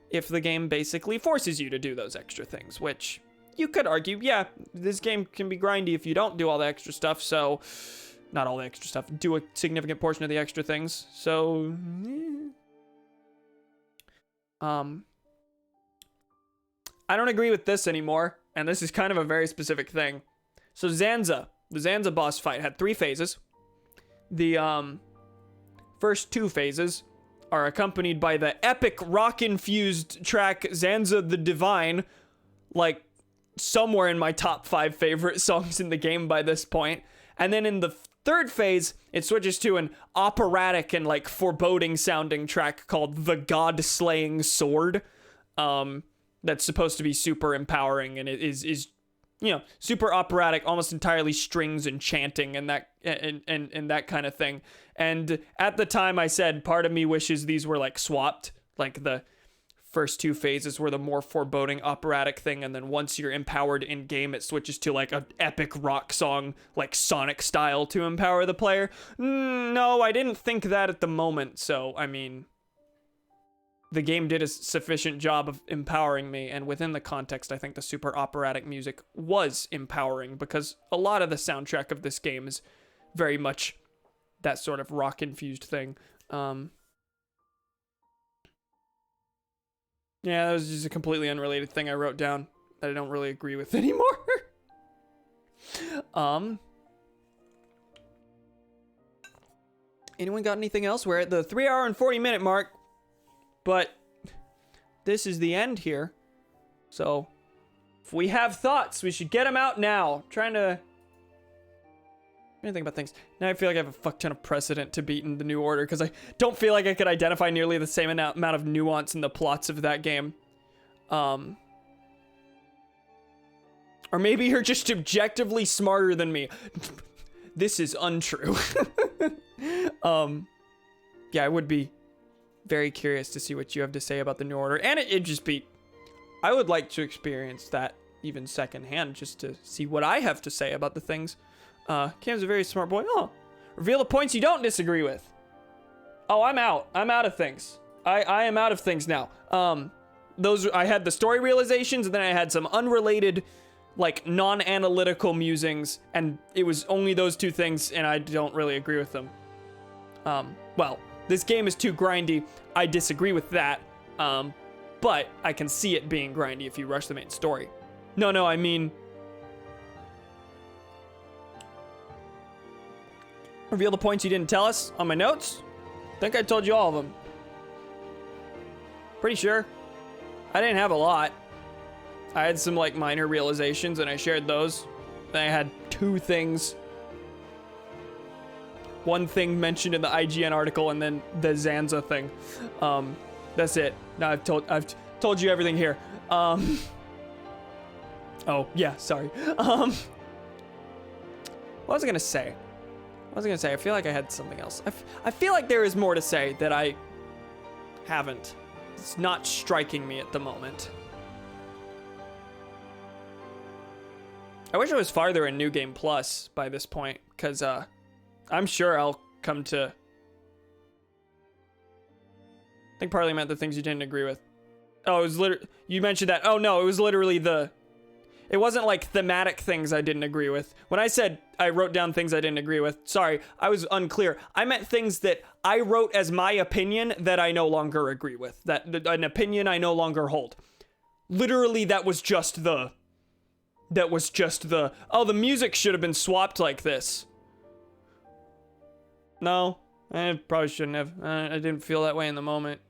if the game basically forces you to do those extra things, which you could argue, yeah, this game can be grindy if you don't do all the extra stuff, so... Not all the extra stuff. Do a significant portion of the extra things. So, I don't agree with this anymore, and this is kind of a very specific thing. So the Zanza boss fight had 3 phases. The first 2 phases are accompanied by the epic rock-infused track Zanza the Divine, like somewhere in my top 5 favorite songs in the game by this point. And then in the third phase, it switches to an operatic and like foreboding sounding track called The God-Slaying Sword. That's supposed to be super empowering, and it is you know, super operatic, almost entirely strings and chanting and that and that kind of thing. And at the time I said part of me wishes these were like swapped, like the first 2 phases were the more foreboding operatic thing, and then once you're empowered in game, it switches to like an epic rock song, like Sonic style, to empower the player. No, I didn't think that at the moment. So, I mean, the game did a sufficient job of empowering me, and within the context, I think the super operatic music was empowering, because a lot of the soundtrack of this game is very much that sort of rock-infused thing. Yeah, that was just a completely unrelated thing I wrote down. that I don't really agree with anymore. Anyone got anything else? We're at the 3 hour and 40 minute mark, but this is the end here. So if we have thoughts, we should get them out now. I'm trying to think about things. Now I feel like I have a fuck ton of precedent to beat in the New Order because I don't feel like I could identify nearly the same amount of nuance in the plots of that game. Or maybe you're just objectively smarter than me. This is untrue. Yeah, I would be very curious to see what you have to say about the New Order. And it'd just be, I would like to experience that even secondhand just to see what I have to say about the things. Cam's a very smart boy. Oh, reveal the points you don't disagree with. Oh, I'm out. I'm out of things. I am out of things now. I had the story realizations, and then I had some unrelated, like, non-analytical musings, and it was only those two things, and I don't really agree with them. Well, this game is too grindy. I disagree with that. But I can see it being grindy if you rush the main story. No, I mean, reveal the points you didn't tell us on my notes. I think I told you all of them. Pretty sure. I didn't have a lot. I had some, like, minor realizations, and I shared those. Then I had 2 things. One thing mentioned in the IGN article, and then the Zanza thing. That's it. Now I've told you everything here. Oh, yeah, sorry. What was I gonna say? I feel like I had something else. I feel like there is more to say that I haven't. It's not striking me at the moment. I wish I was farther in New Game Plus by this point, because I'm sure I'll come to... I think partly meant the things you didn't agree with. Oh, it was literally... You mentioned that. Oh, no, it was literally the... It wasn't like thematic things I didn't agree with. When I said I wrote down things I didn't agree with, sorry, I was unclear. I meant things that I wrote as my opinion that I no longer agree with. An opinion I no longer hold. Literally, that was just the... Oh, the music should have been swapped like this. No, I probably shouldn't have. I didn't feel that way in the moment.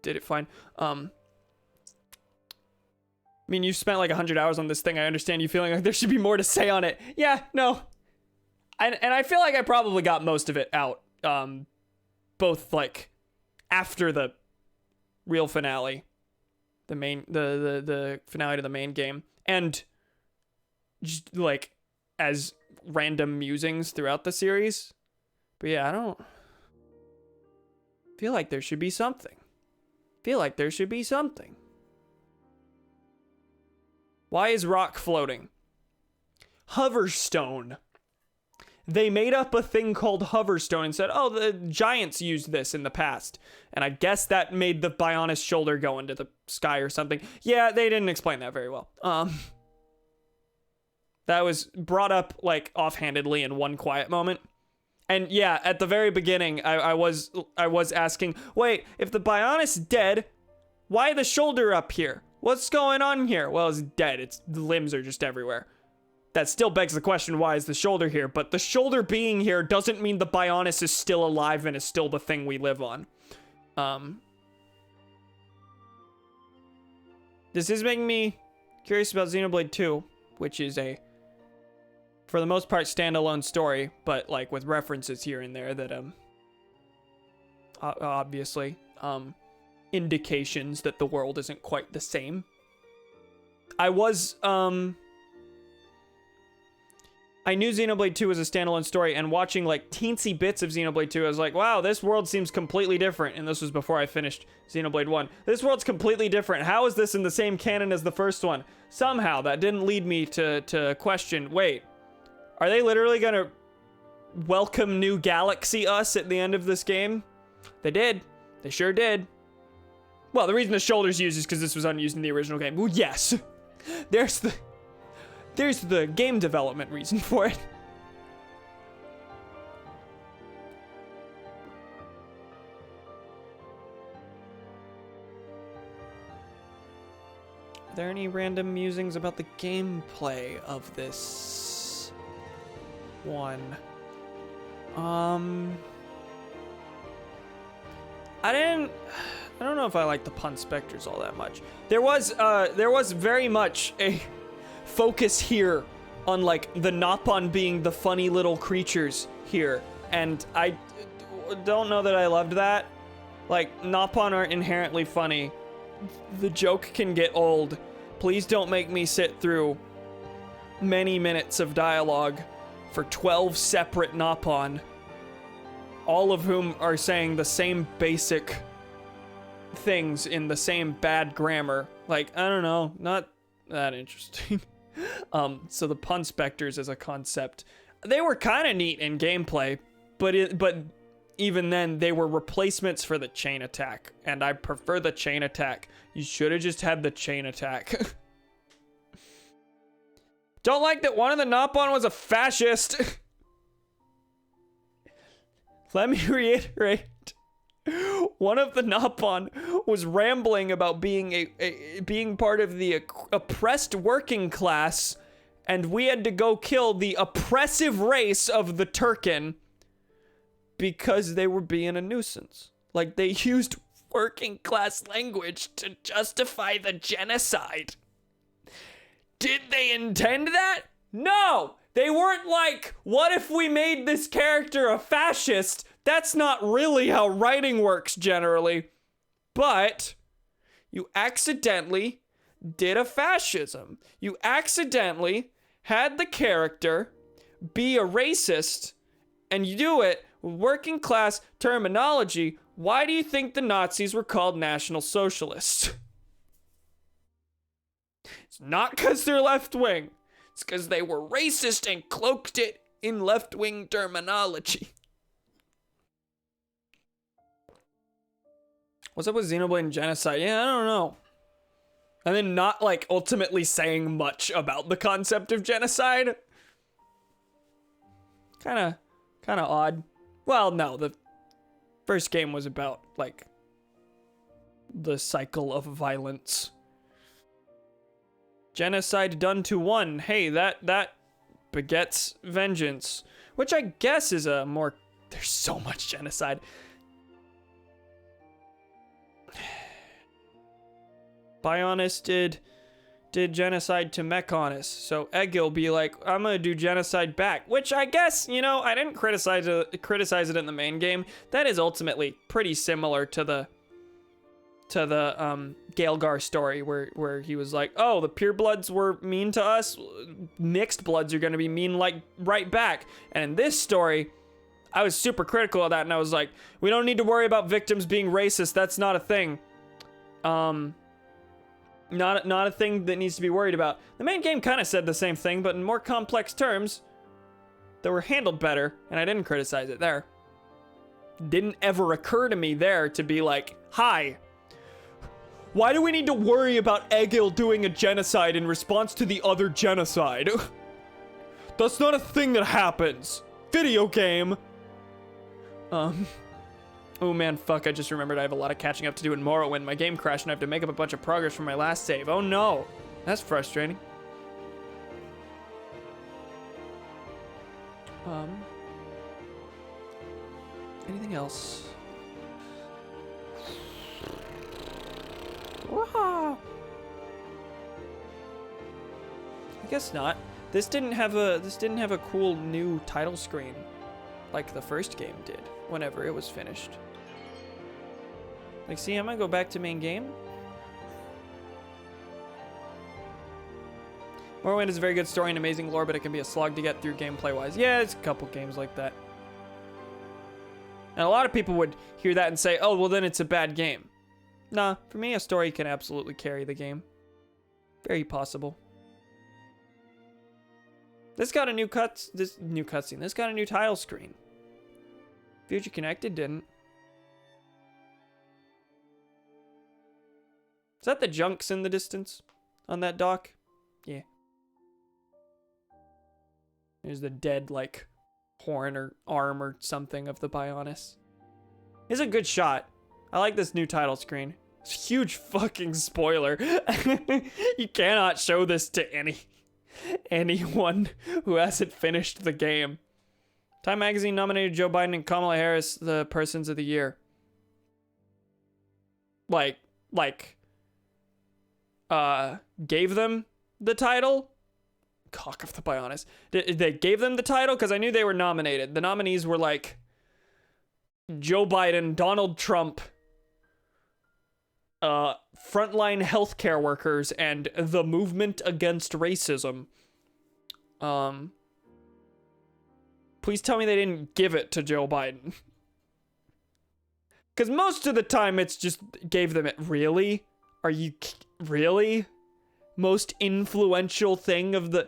Did it fine. I mean, you spent like 100 hours on this thing. I understand you feeling like there should be more to say on it. Yeah, no. And I feel like I probably got most of it out. Both like after the real finale, the finale to the main game, and just like as random musings throughout the series. But yeah, I don't feel like there should be something. Why is rock floating? Hoverstone. They made up a thing called Hoverstone and said, oh, the giants used this in the past. And I guess that made the Bionis shoulder go into the sky or something. Yeah, they didn't explain that very well. That was brought up like offhandedly in one quiet moment. And yeah, at the very beginning, I was asking, wait, if the Bionis dead, why the shoulder up here? What's going on here? Well, it's dead. The limbs are just everywhere. That still begs the question, why is the shoulder here? But the shoulder being here doesn't mean the Bionis is still alive and is still the thing we live on. This is making me curious about Xenoblade 2, which is a, for the most part, standalone story, but like with references here and there that obviously indications that the world isn't quite the same. I knew Xenoblade 2 was a standalone story, and watching like teensy bits of Xenoblade 2, I was like, wow, this world seems completely different. And this was before I finished Xenoblade 1. This world's completely different. How is this in the same canon as the first one? Somehow that didn't lead me to question, wait, are they literally gonna welcome New Galaxy us at the end of this game? They did. They sure did. Well, the reason the shoulder's used is because this was unused in the original game. Well, yes. There's the game development reason for it. Are there any random musings about the gameplay of this one? I don't know if I like the pun specters all that much. There was very much a focus here on like the Nopon being the funny little creatures here, and I don't know that I loved that. Like, Nopon aren't inherently funny. The joke can get old. Please don't make me sit through many minutes of dialogue for 12 separate Nopon, all of whom are saying the same basic things in the same bad grammar. Like, I don't know, not that interesting. So the pun specters as a concept, they were kind of neat in gameplay, but even then they were replacements for the chain attack, and I prefer the chain attack. You should have just had the chain attack. Don't like that one of the Nopon was a fascist. Let me reiterate. One of the Nopon was rambling about being being part of the oppressed working class, and we had to go kill the oppressive race of the Turken because they were being a nuisance. Like, they used working class language to justify the genocide. Did they intend that? No! They weren't like, what if we made this character a fascist? That's not really how writing works generally. But you accidentally did a fascism. You accidentally had the character be a racist, and you do it with working class terminology. Why do you think the Nazis were called National Socialists? It's not because they're left-wing. It's because they were racist and cloaked it in left-wing terminology. What's up with Xenoblade and genocide? Yeah, I don't know. And then not, like, ultimately saying much about the concept of genocide. Kinda odd. Well, no, the first game was about, like, the cycle of violence. Genocide done to one. Hey, that begets vengeance. Which I guess is a more... There's so much genocide. Bionis did genocide to Mechonis, so Egil be like, I'm gonna do genocide back, which I guess, you know, I didn't criticize it in the main game. That is ultimately pretty similar to the Gaelgar story where he was like, oh, the purebloods were mean to us, mixed bloods are gonna be mean like right back. And in this story, I was super critical of that, and I was like, we don't need to worry about victims being racist, that's not a thing. Not a thing that needs to be worried about. The main game kind of said the same thing, but in more complex terms that were handled better, and I didn't criticize it there. Didn't ever occur to me there to be like, hi, why do we need to worry about Egil doing a genocide in response to the other genocide? That's not a thing that happens. Video game. Oh man, fuck, I just remembered I have a lot of catching up to do in Morrowind. My game crashed and I have to make up a bunch of progress from my last save. Oh no, that's frustrating. Anything else? I guess not. This didn't have a cool new title screen like the first game did whenever it was finished. Like, see, I'm gonna go back to main game. Morrowind is a very good story and amazing lore, but it can be a slog to get through gameplay-wise. Yeah, it's a couple games like that. And a lot of people would hear that and say, oh, well, then it's a bad game. Nah, for me, a story can absolutely carry the game. Very possible. This got a new cutscene. This got a new title screen. Future Connected didn't. Is that the junks in the distance on that dock? Yeah. There's the dead, like, horn or arm or something of the Bionis. It's a good shot. I like this new title screen. It's a huge fucking spoiler. You cannot show this to anyone who hasn't finished the game. Time Magazine nominated Joe Biden and Kamala Harris the Persons of the Year. Gave them the title? Cock of the Bionis. They gave them the title because I knew they were nominated. The nominees were like Joe Biden, Donald Trump, frontline healthcare workers, and the movement against racism. Please tell me they didn't give it to Joe Biden. Because most of the time it's just gave them it. Really? Are you really? Most influential thing of the...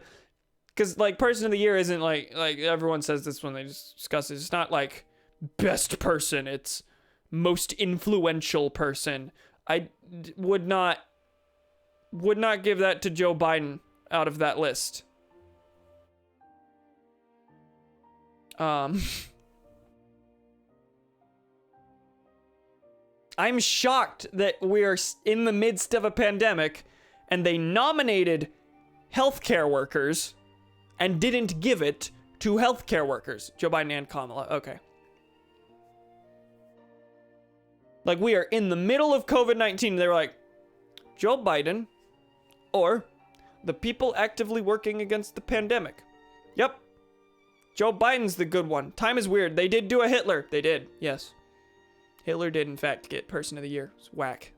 Because, like, Person of the Year isn't like everyone says this when they discuss it. It's not like best person. It's most influential person. I would not give that to Joe Biden out of that list. I'm shocked that we're in the midst of a pandemic and they nominated healthcare workers and didn't give it to healthcare workers. Joe Biden and Kamala. Okay. Like, we are in the middle of COVID-19. They're like, Joe Biden or the people actively working against the pandemic. Yep. Joe Biden's the good one. Time is weird. They did do a Hitler. They did. Yes. Hitler did, in fact, get Person of the Year. It's whack.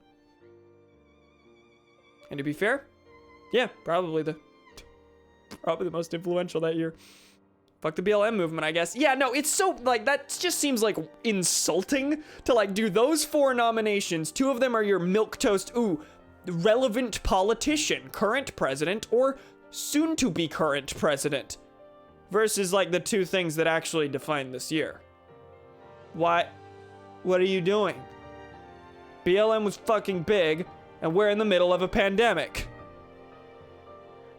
And to be fair, yeah, probably the most influential that year. Fuck the BLM movement, I guess. Yeah, no, it's so, like, that just seems, like, insulting to, like, do those 4 nominations. 2 of them are your milquetoast, ooh, relevant politician, current president, or soon-to-be current president. Versus, like, the 2 things that actually define this year. What are you doing? BLM was fucking big, and we're in the middle of a pandemic.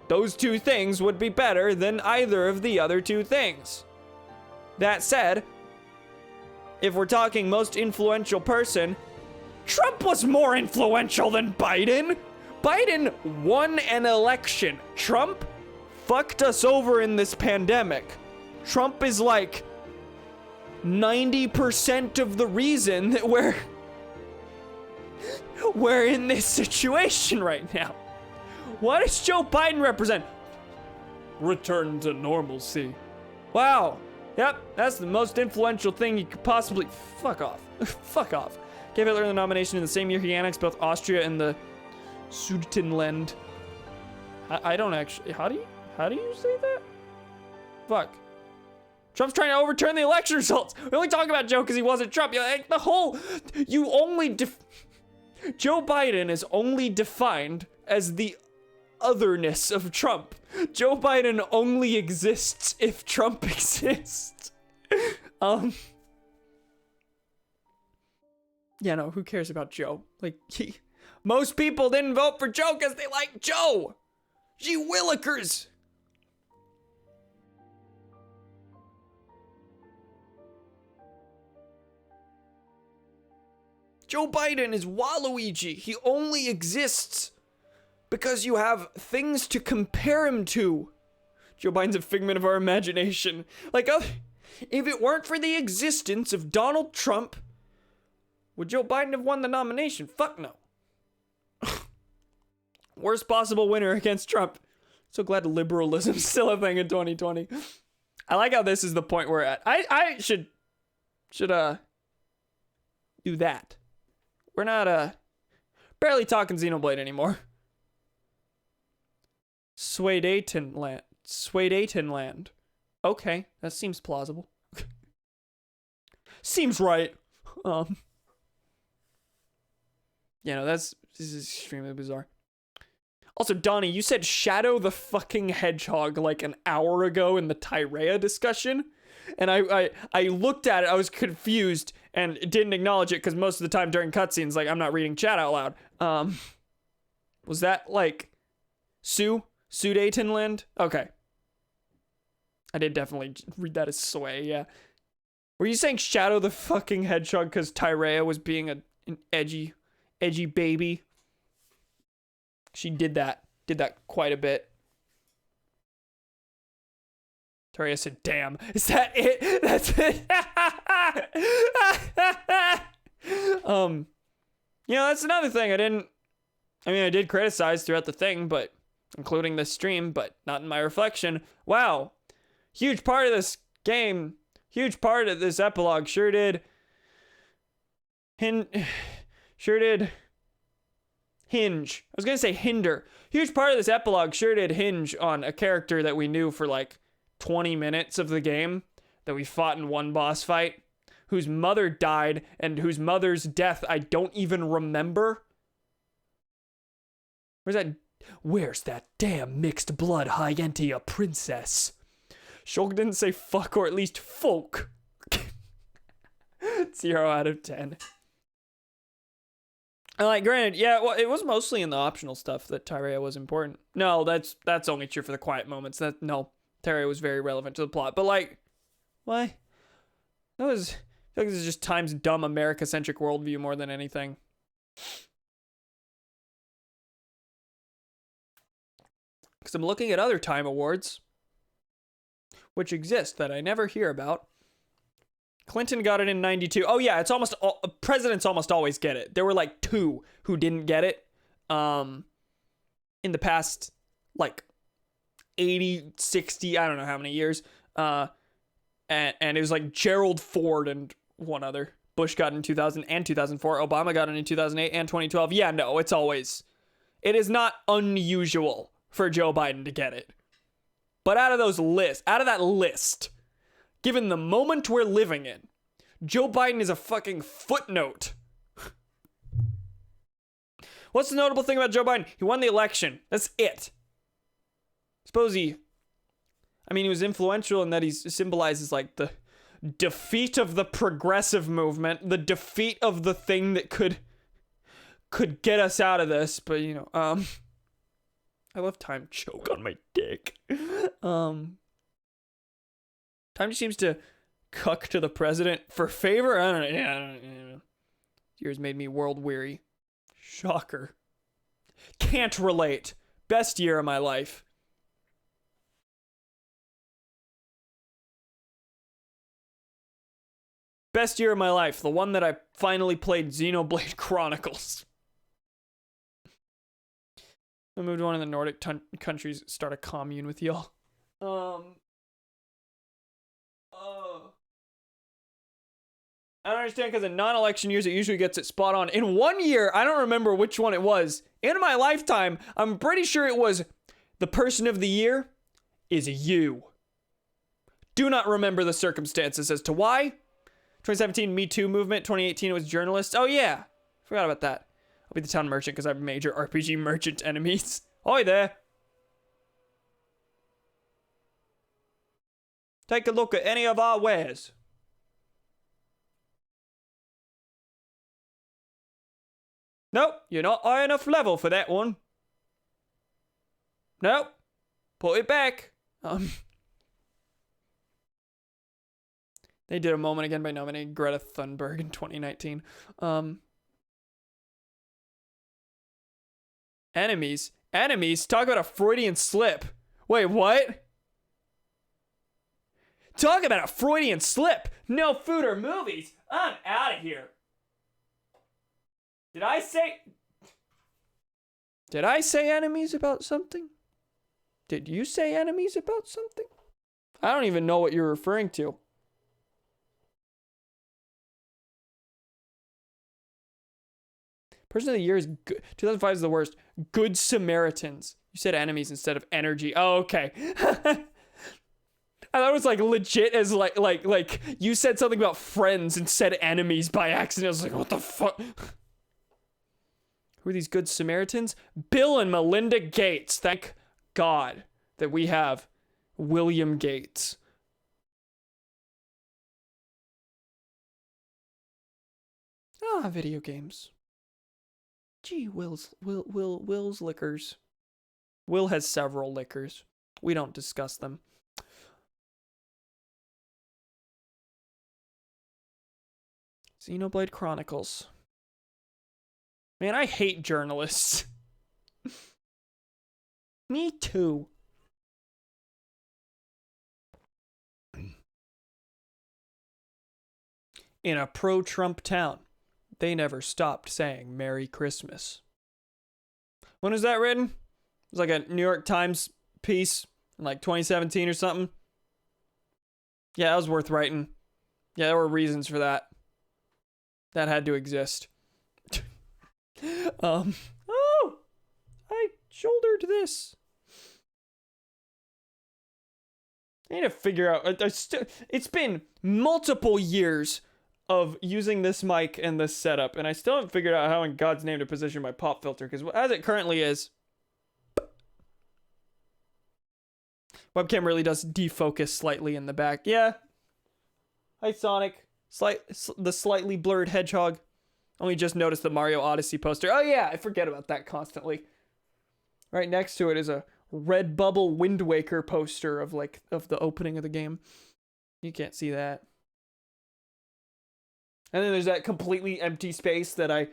Those 2 things would be better than either of the other 2 things. That said, if we're talking most influential person, Trump was more influential than Biden. Biden won an election. Trump fucked us over in this pandemic. Trump is like 90% of the reason that we're in this situation right now. What does Joe Biden represent? Return to normalcy. Wow. Yep, that's the most influential thing you could possibly... Fuck off. Fuck off. Gave Hitler the nomination in the same year he annexed both Austria and the Sudetenland. I don't actually... How do you say that? Fuck. Trump's trying to overturn the election results. We only talk about Joe because he wasn't Trump. Like, Joe Biden is only defined as the otherness of Trump. Joe Biden only exists if Trump exists. Yeah, no, who cares about Joe? Like, most people didn't vote for Joe because they like Joe. Gee willikers. Joe Biden is Waluigi. He only exists because you have things to compare him to. Joe Biden's a figment of our imagination. Like, if it weren't for the existence of Donald Trump, would Joe Biden have won the nomination? Fuck no. Worst possible winner against Trump. So glad liberalism's still a thing in 2020. I like how this is the point we're at. I should do that. We're not barely talking Xenoblade anymore. Suedetenland. Okay, that seems plausible. Seems right. This is extremely bizarre. Also, Donnie, you said Shadow the fucking Hedgehog like an hour ago in the Tyrea discussion. And I looked at it, I was confused and didn't acknowledge it because most of the time during cutscenes, like, I'm not reading chat out loud. Was that like Sudetenland? Okay. I did definitely read that as Sway, yeah. Were you saying Shadow the fucking Hedgehog because Tyrea was being an edgy edgy baby. She did that quite a bit. Taria said, damn. Is that it? That's it. That's another thing I did criticize throughout the thing, but including this stream, but not in my reflection. Wow. Huge part of this game, huge part of this epilogue sure did hinge. I was gonna say hinder. Huge part of this epilogue sure did hinge on a character that we knew for like 20 minutes of the game, that we fought in one boss fight, whose mother died, and whose mother's death I don't even remember. Where's that damn mixed blood Hyentia princess? Shulk didn't say fuck, or at least folk. 0 out of 10. Granted, yeah, well, it was mostly in the optional stuff that Tyrea was important. No, that's only true for the quiet moments. Tyrea was very relevant to the plot. But why? I feel like this is just Time's dumb America-centric worldview more than anything. Because I'm looking at other Time Awards, which exist, that I never hear about. Clinton got it in 92. Oh yeah, presidents almost always get it. There were like 2 who didn't get it in the past 80, 60, I don't know how many years. And it was like Gerald Ford and one other. Bush got it in 2000 and 2004. Obama got it in 2008 and 2012. Yeah, no, it is not unusual for Joe Biden to get it. But out of that list, given the moment we're living in, Joe Biden is a fucking footnote. What's the notable thing about Joe Biden? He won the election. That's it. He was influential in that he symbolizes the defeat of the progressive movement, the defeat of the thing that could get us out of this. But I love Time choke on my dick. Time just seems to cuck to the president for favor. I don't know. Yeah, I don't know. Years made me world weary. Shocker. Can't relate. Best year of my life. Best year of my life. The one that I finally played Xenoblade Chronicles. I moved to one of the Nordic countries, start a commune with y'all. I don't understand, because in non-election years, it usually gets it spot on. In one year, I don't remember which one it was. In my lifetime, I'm pretty sure it was the person of the year is you. Do not remember the circumstances as to why. 2017, Me Too movement. 2018, it was journalists. Oh, yeah. Forgot about that. I'll be the town merchant because I have major RPG merchant enemies. Oi there. Take a look at any of our wares. Nope, you're not high enough level for that one. Nope. Put it back. They did A Moment Again by nominating Greta Thunberg in 2019. Enemies? Talk about a Freudian slip. Wait, what? Talk about a Freudian slip. No food or movies. I'm out of here. Did I say enemies about something? Did you say enemies about something? I don't even know what you're referring to. Person of the year is good. 2005 is the worst. Good Samaritans. You said enemies instead of energy. Oh, okay. I thought it was legit as like you said something about friends and said enemies by accident. I was like, what the fuck? Who are these Good Samaritans? Bill and Melinda Gates. Thank God that we have William Gates. Ah, video games. Gee, Will's liquors. Will has several liquors. We don't discuss them. Xenoblade Chronicles. Man, I hate journalists. Me too. In a pro-Trump town, they never stopped saying Merry Christmas. When was that written? It was like a New York Times piece in like 2017 or something. Yeah, that was worth writing. Yeah, there were reasons for that. That had to exist. Oh, I shouldered this. I need to figure out. It's been multiple years of using this mic and this setup, and I still haven't figured out how in God's name to position my pop filter, because as it currently is, webcam really does defocus slightly in the back. Yeah. Hi, Sonic. The slightly blurred hedgehog. Only just noticed the Mario Odyssey poster. Oh yeah, I forget about that constantly. Right next to it is a Redbubble Wind Waker poster of the opening of the game. You can't see that. And then there's that completely empty space that I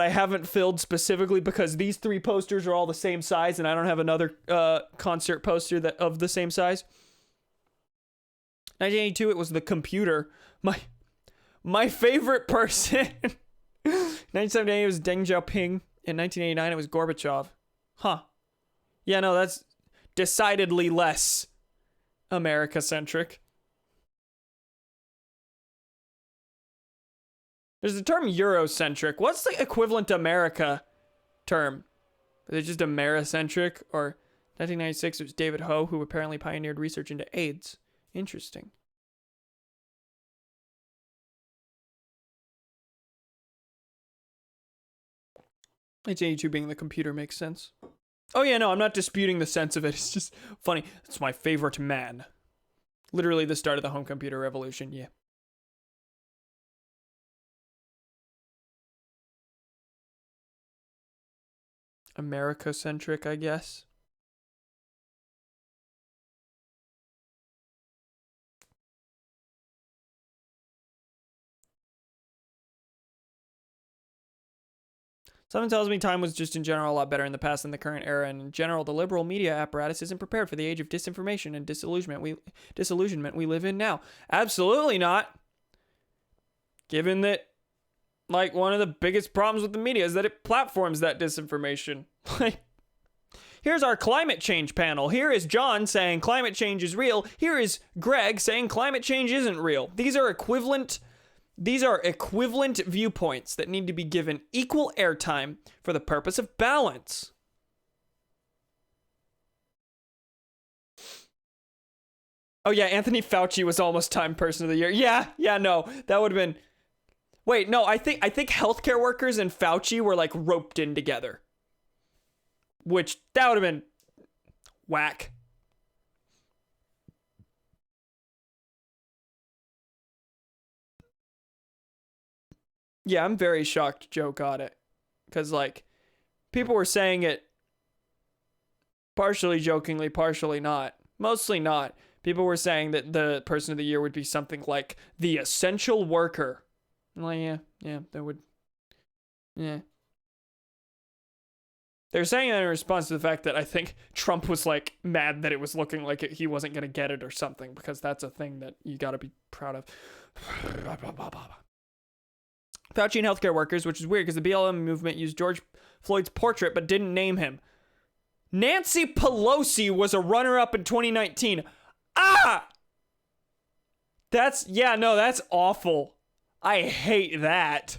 haven't filled specifically because these three posters are all the same size and I don't have another concert poster of the same size. 1982, it was the computer. My favorite person. 1978, it was Deng Xiaoping. In 1989, it was Gorbachev. Huh. Yeah, no, that's decidedly less America-centric. There's the term Eurocentric. What's the equivalent America term? Is it just Americentric? Or 1996, it was David Ho, who apparently pioneered research into AIDS. Interesting. H82 being the computer makes sense. Oh yeah, no, I'm not disputing the sense of it. It's just funny. It's my favorite man. Literally the start of the home computer revolution, yeah. America-centric, I guess. Someone tells me time was just in general a lot better in the past than the current era, and in general, the liberal media apparatus isn't prepared for the age of disinformation and disillusionment we live in now. Absolutely not. Given that, like, one of the biggest problems with the media is that it platforms that disinformation. Like, here's our climate change panel. Here is John saying climate change is real. Here is Greg saying climate change isn't real. These are equivalent viewpoints that need to be given equal airtime for the purpose of balance. Oh yeah, Anthony Fauci was almost Time Person of the Year. Yeah, no, that would have been... Wait, no, I think healthcare workers and Fauci were like roped in together. Which, that would have been whack. Yeah, I'm very shocked Joe got it. Because, like, people were saying it partially jokingly, partially not. Mostly not. People were saying that the Person of the Year would be something like the essential worker. I'm like, yeah, that would... Yeah. They're saying that in response to the fact that I think Trump was, like, mad that it was looking like he wasn't going to get it or something, because that's a thing that you got to be proud of. Fauci and healthcare workers, which is weird because the BLM movement used George Floyd's portrait but didn't name him. Nancy Pelosi was a runner-up in 2019. That's awful. I hate that.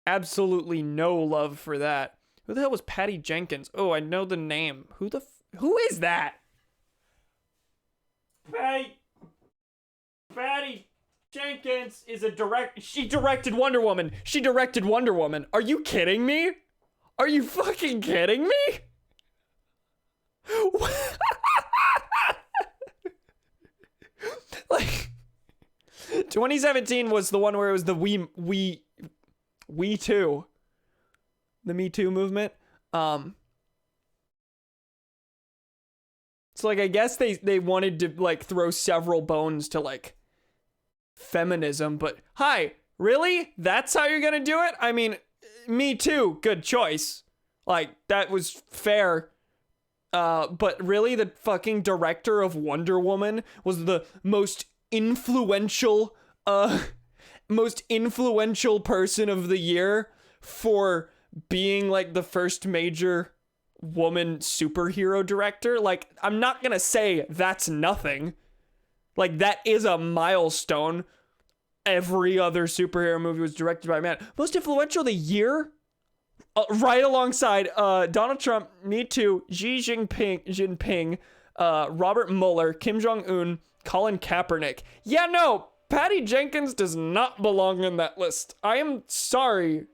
Absolutely no love for that. Who the hell was Patty Jenkins? Oh, I know the name. Who is that? Patty Jenkins is she directed Wonder Woman. Are you kidding me? Are you fucking kidding me? Like, 2017 was the one where it was the We Too. The Me Too movement. So like, I guess they wanted to like throw several bones to like feminism, but hi, Really? That's how you're gonna do it? I mean, me too. Good choice. Like, that was fair. But really, the fucking director of Wonder Woman was the most influential person of the year for being like the first major woman superhero director. Like, I'm not gonna say that's nothing. Like, that is a milestone. Every other superhero movie was directed by a man. Most influential of the year? Right alongside Donald Trump, me too, Xi Jinping, Robert Mueller, Kim Jong-un, Colin Kaepernick. Yeah, no, Patty Jenkins does not belong in that list. I am sorry.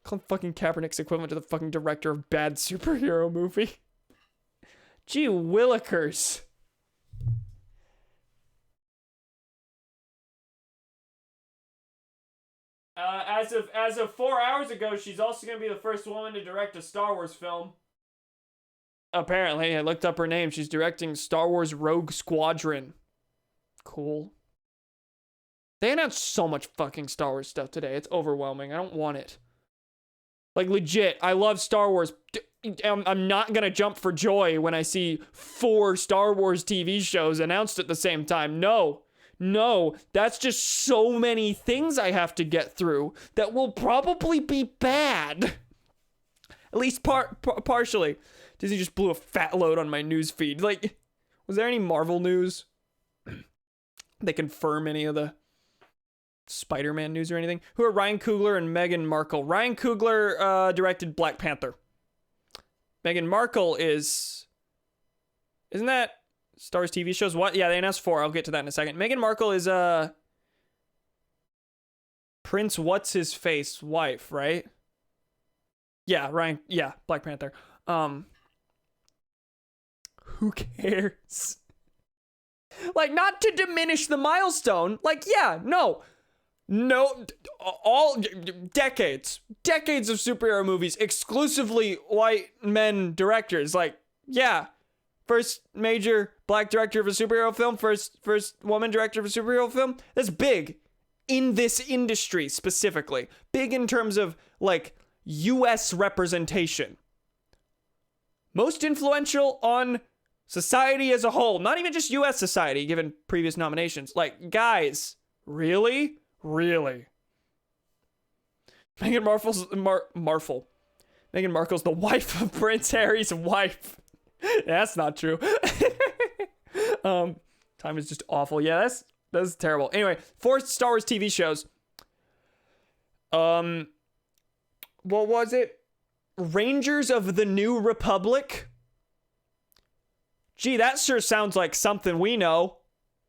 Colin fucking Kaepernick's equivalent to the fucking director of bad superhero movie. Gee willikers. As of 4 hours ago, she's also gonna be the first woman to direct a Star Wars film. Apparently, I looked up her name. She's directing Star Wars Rogue Squadron. Cool. They announced so much fucking Star Wars stuff today. It's overwhelming. I don't want it. Like, legit, I love Star Wars. I'm not gonna jump for joy when I see 4 Star Wars TV shows announced at the same time. No, that's just so many things I have to get through that will probably be bad. At least partially. Disney just blew a fat load on my news feed. Like, was there any Marvel news? They confirm any of the Spider-Man news or anything? Who are Ryan Coogler and Meghan Markle? Ryan Coogler directed Black Panther. Meghan Markle isn't that Star Wars TV shows? What? Yeah, they announced 4. I'll get to that in a second. Meghan Markle is Prince What's-His-Face wife, right? Yeah, Ryan. Yeah, Black Panther. Who cares? Like, not to diminish the milestone. Like, yeah, no, all decades of superhero movies, exclusively white men directors. Like, yeah. First major black director of a superhero film, first woman director of a superhero film. That's big in this industry specifically. Big in terms of, like, US representation. Most influential on society as a whole. Not even just US society, given previous nominations. Like, guys, really? Really? Meghan Markle's the wife of Prince Harry's wife. That's not true. Time is just awful. Yeah, that's terrible. Anyway, 4 Star Wars TV shows. What was it? Rangers of the New Republic. Gee, that sure sounds like something we know.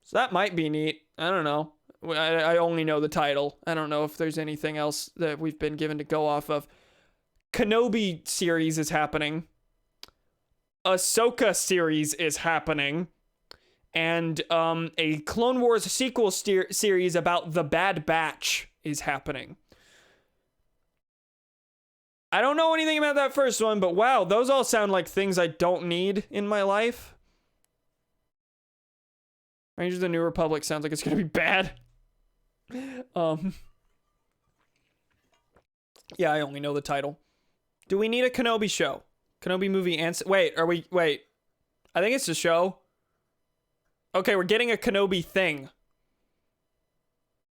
So that might be neat. I don't know. I only know the title. I don't know if there's anything else that we've been given to go off of. Kenobi series is happening. Ahsoka series is happening. And a Clone Wars sequel series about the Bad Batch is happening. I don't know anything about that first one, but wow, those all sound like things I don't need in my life. Rangers of the New Republic sounds like it's gonna be bad. Yeah, I only know the title. Do we need a Kenobi show? Kenobi movie and... Wait. I think it's a show. Okay, we're getting a Kenobi thing.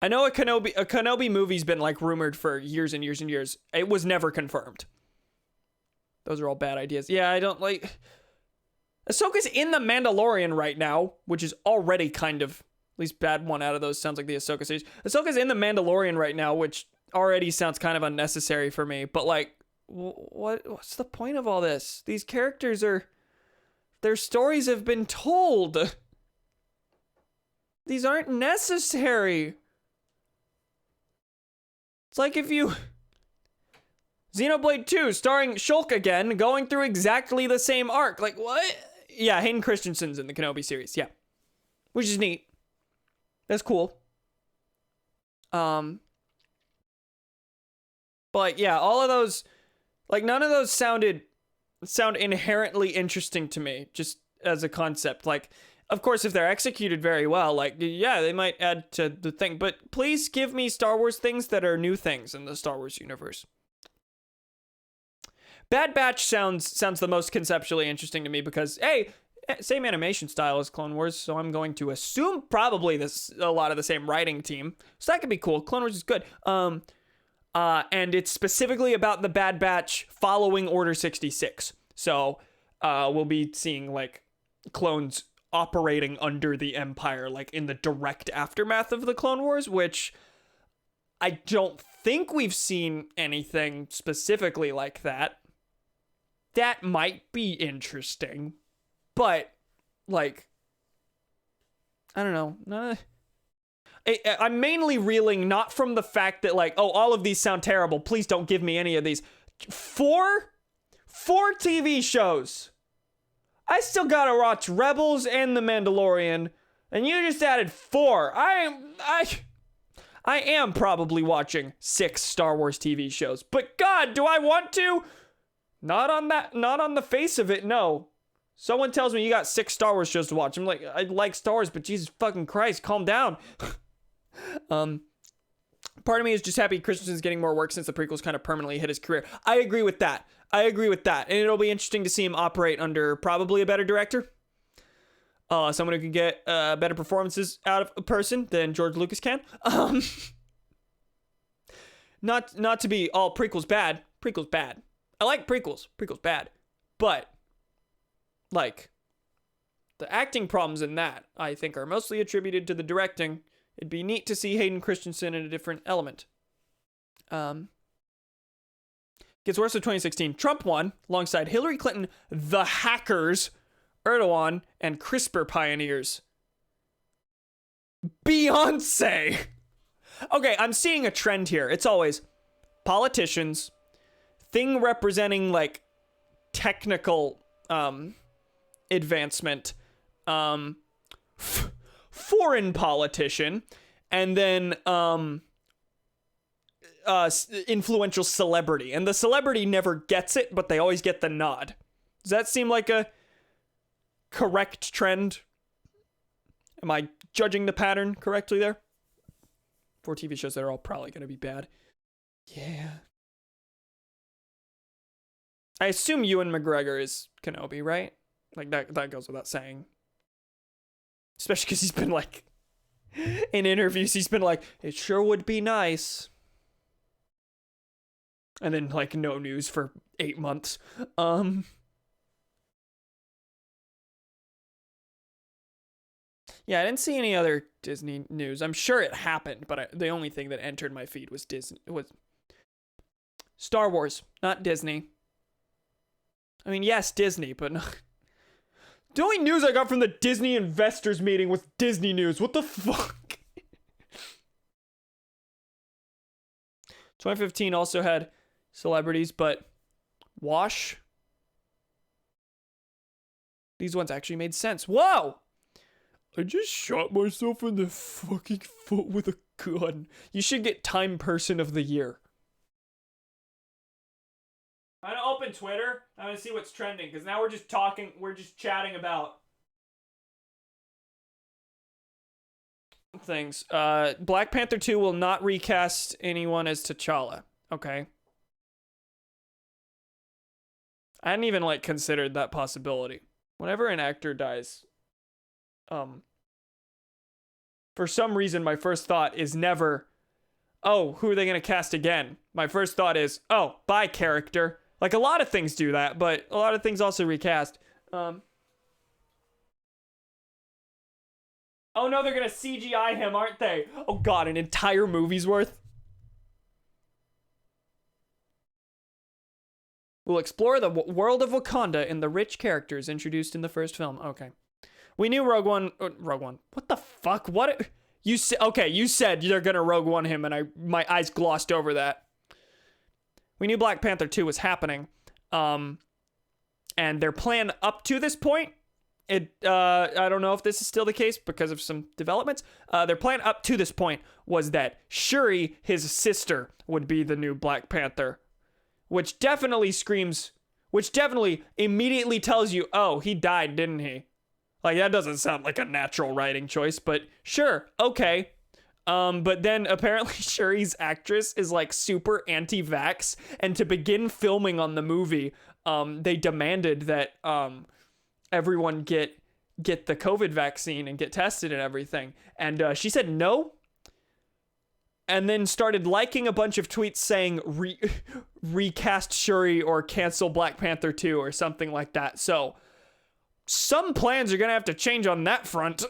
I know a Kenobi movie's been, like, rumored for years and years and years. It was never confirmed. Those are all bad ideas. Yeah, I don't like... Ahsoka's in The Mandalorian right now, which is already kind of... At least bad one out of those sounds like the Ahsoka series. Ahsoka's in The Mandalorian right now, which already sounds kind of unnecessary for me. But, like, what's the point of all this? These characters are... Their stories have been told. These aren't necessary. It's like if you... Xenoblade 2, starring Shulk again, going through exactly the same arc. Like, what? Yeah, Hayden Christensen's in the Kenobi series, yeah. Which is neat. That's cool. But, like, yeah, all of those... Like, none of those sound inherently interesting to me, just as a concept. Like, of course, if they're executed very well, like, yeah, they might add to the thing. But please give me Star Wars things that are new things in the Star Wars universe. Bad Batch sounds the most conceptually interesting to me because, hey, same animation style as Clone Wars, so I'm going to assume probably a lot of the same writing team. So that could be cool. Clone Wars is good. And it's specifically about the Bad Batch following Order 66. So we'll be seeing, like, clones operating under the Empire, like, in the direct aftermath of the Clone Wars, which I don't think we've seen anything specifically like that. That might be interesting, but, like, I don't know. I'm mainly reeling not from the fact that, like, oh, all of these sound terrible. Please don't give me any of these. Four TV shows. I still gotta watch Rebels and The Mandalorian, and you just added 4. I am probably watching 6 Star Wars TV shows, but God, do I want to? Not on the face of it, no. Someone tells me you got 6 Star Wars shows to watch. I'm like, I like Star Wars, but Jesus fucking Christ, calm down. Part of me is just happy Christensen's getting more work since the prequels kind of permanently hit his career. I agree with that. And it'll be interesting to see him operate under probably a better director. Someone who can get better performances out of a person than George Lucas can. Not to be all prequels bad. Prequels bad. I like prequels. Prequels bad. But, like, the acting problems in that, I think, are mostly attributed to the directing. It'd be neat to see Hayden Christensen in a different element. Gets worse in 2016. Trump won alongside Hillary Clinton, the hackers, Erdogan, and CRISPR pioneers. Beyonce! Okay, I'm seeing a trend here. It's always politicians, thing representing, like, technical advancement, foreign politician, and then influential celebrity. And the celebrity never gets it, but they always get the nod. Does that seem like a correct trend? Am I judging the pattern correctly there? 4 TV shows that are all probably going to be bad. Yeah. I assume Ewan McGregor is Kenobi, right? Like, that goes without saying. Especially because he's been, like, in interviews, he's been like, it sure would be nice. And then, like, no news for 8 months. Yeah, I didn't see any other Disney news. I'm sure it happened, but the only thing that entered my feed was Star Wars, not Disney. I mean, yes, Disney, but not... The only news I got from the Disney investors meeting was Disney news. What the fuck? 2015 also had celebrities, but Wash. These ones actually made sense. Whoa! I just shot myself in the fucking foot with a gun. You should get Time Person of the Year. I'm gonna open Twitter. I'm gonna see what's trending, because now we're just chatting about things. Black Panther 2 will not recast anyone as T'Challa. Okay. I hadn't even, like, considered that possibility. Whenever an actor dies, for some reason my first thought is never, oh, who are they gonna cast again? My first thought is, oh, bye, character. Like, a lot of things do that, but a lot of things also recast. Oh no, they're gonna CGI him, aren't they? Oh god, an entire movie's worth? We'll explore the world of Wakanda and the rich characters introduced in the first film. Okay. We knew Rogue One... What the fuck? What? You said... Okay, you said they're gonna Rogue One him, and my eyes glossed over that. We knew Black Panther 2 was happening. And their plan up to this point... I don't know if this is still the case because of some developments. Their plan up to this point was that Shuri, his sister, would be the new Black Panther. Which definitely immediately tells you, oh, he died, didn't he? Like, that doesn't sound like a natural writing choice, but sure, okay. But then apparently Shuri's actress is like super anti-vax, and to begin filming on the movie, they demanded that everyone get the COVID vaccine and get tested and everything. And she said no, and then started liking a bunch of tweets saying recast Shuri or cancel Black Panther 2 or something like that. So some plans are gonna have to change on that front.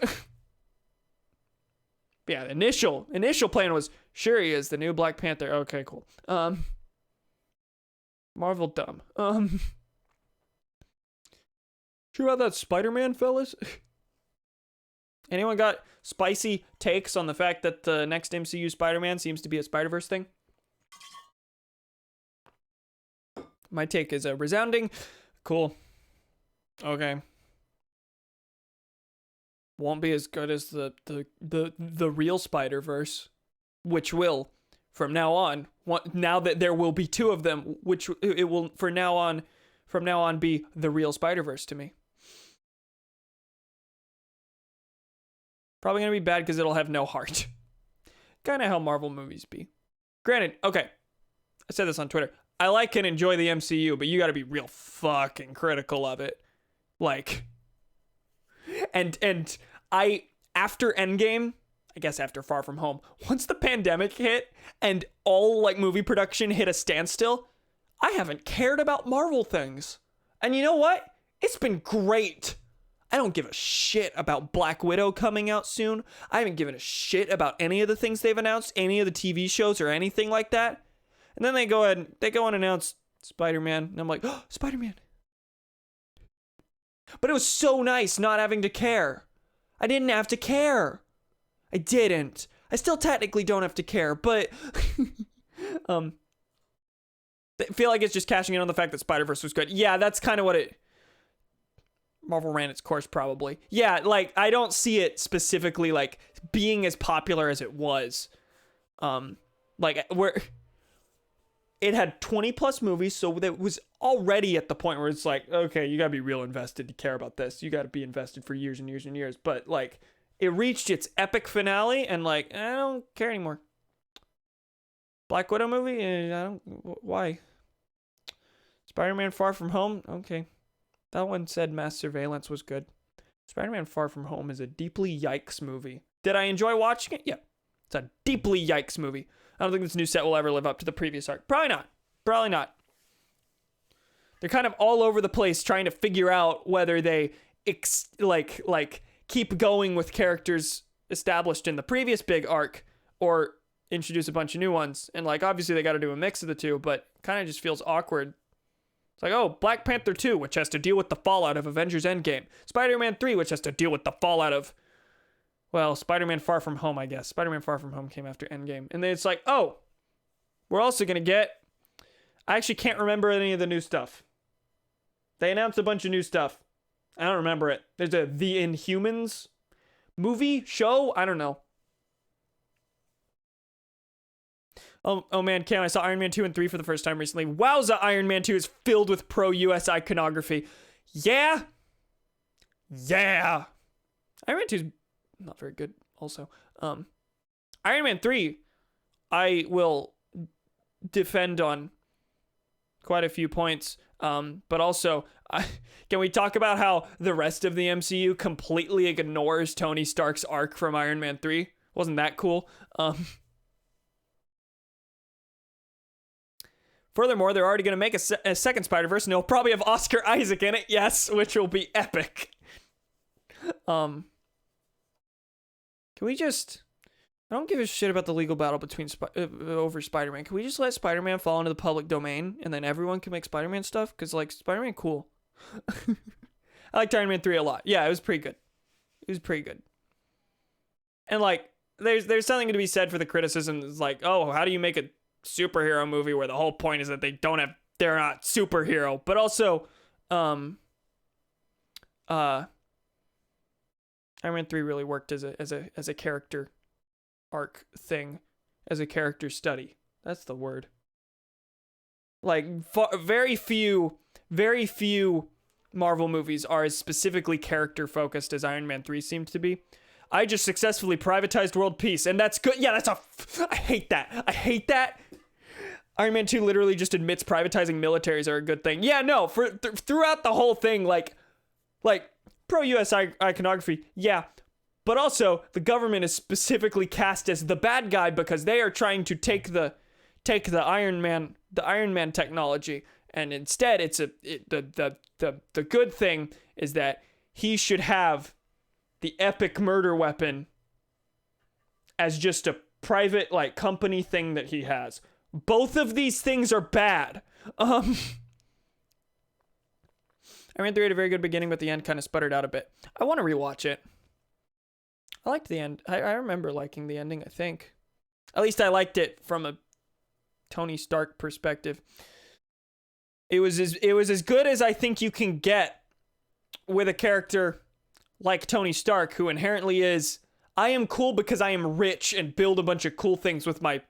Yeah, the initial plan was Shuri is the new Black Panther. Okay, cool. Marvel dumb. True about that Spider-Man, fellas? Anyone got spicy takes on the fact that the next MCU Spider-Man seems to be a Spider-Verse thing? My take is a resounding cool. Okay. Won't be as good as the real Spider-Verse, which will from now on, now that there will be two of them, which it will from now on be the real Spider-Verse to me. Probably gonna be bad because it'll have no heart. Kind of how Marvel movies be. Granted, okay, I said this on Twitter. I like and enjoy the MCU, but you gotta be real fucking critical of it. Like, and after Endgame, I guess after Far From Home, once the pandemic hit and all like movie production hit a standstill, I haven't cared about Marvel things. And you know what? It's been great. I don't give a shit about Black Widow coming out soon. I haven't given a shit about any of the things they've announced, any of the TV shows or anything like that. And then they go and announce Spider-Man, and I'm like, oh, Spider-Man. But it was so nice not having to care. I didn't have to care. I didn't. I still technically don't have to care, but I feel like it's just cashing in on the fact that Spider-Verse was good. Yeah, that's kind of what it... Marvel ran its course, probably. Yeah, like, I don't see it specifically, like, being as popular as it was. Like, where... It had 20 plus movies, so it was already at the point where it's like, okay, you gotta be real invested to care about this. You gotta be invested for years and years and years. But, like, it reached its epic finale, and, like, I don't care anymore. Black Widow movie? I don't... Why? Spider-Man Far From Home? Okay. That one said Mass Surveillance was good. Spider-Man Far From Home is a deeply yikes movie. Did I enjoy watching it? Yeah. It's a deeply yikes movie. I don't think this new set will ever live up to the previous arc. Probably not. Probably not. They're kind of all over the place trying to figure out whether they keep going with characters established in the previous big arc or introduce a bunch of new ones. And like obviously they got to do a mix of the two, but kind of just feels awkward. It's like, oh, Black Panther 2, which has to deal with the fallout of Avengers Endgame. Spider-Man 3, which has to deal with the fallout of, well, Spider-Man Far From Home, I guess. Spider-Man Far From Home came after Endgame. And then it's like, oh, we're also going to get... I actually can't remember any of the new stuff. They announced a bunch of new stuff. I don't remember it. There's a The Inhumans movie, show? I don't know. Oh man, Cam, I saw Iron Man 2 and 3 for the first time recently. Wowza, Iron Man 2 is filled with pro-US iconography. Yeah. Yeah. Iron Man 2 is not very good also. Iron Man 3, I will defend on quite a few points. But also, can we talk about how the rest of the MCU completely ignores Tony Stark's arc from Iron Man 3? Wasn't that cool? Furthermore, they're already going to make a second Spider-Verse, and they'll probably have Oscar Isaac in it, yes, which will be epic. Can we just... I don't give a shit about the legal battle between over Spider-Man. Can we just let Spider-Man fall into the public domain, and then everyone can make Spider-Man stuff? Because, like, Spider-Man, cool. I liked Iron Man 3 a lot. Yeah, it was pretty good. It was pretty good. And, like, there's something to be said for the criticism. It's like, oh, how do you make a superhero movie where the whole point is that they're not superhero, but also Iron Man 3 really worked as a character arc thing, as a character study. That's the word. Like very few Marvel movies are as specifically character focused as Iron Man 3 seemed to be. I just successfully privatized world peace, and that's good. Yeah, I hate that. I hate that. Iron Man 2 literally just admits privatizing militaries are a good thing. Yeah, no, throughout the whole thing, like pro-US iconography, yeah. But also, the government is specifically cast as the bad guy because they are trying to take the Iron Man technology, and instead the good thing is that he should have the epic murder weapon as just a private like company thing that he has. Both of these things are bad. Iron Man 3 had a very good beginning, but the end kind of sputtered out a bit. I want to rewatch it. I liked the end. I remember liking the ending, I think. At least I liked it from a Tony Stark perspective. It was as good as I think you can get with a character like Tony Stark, who inherently is, I am cool because I am rich and build a bunch of cool things with my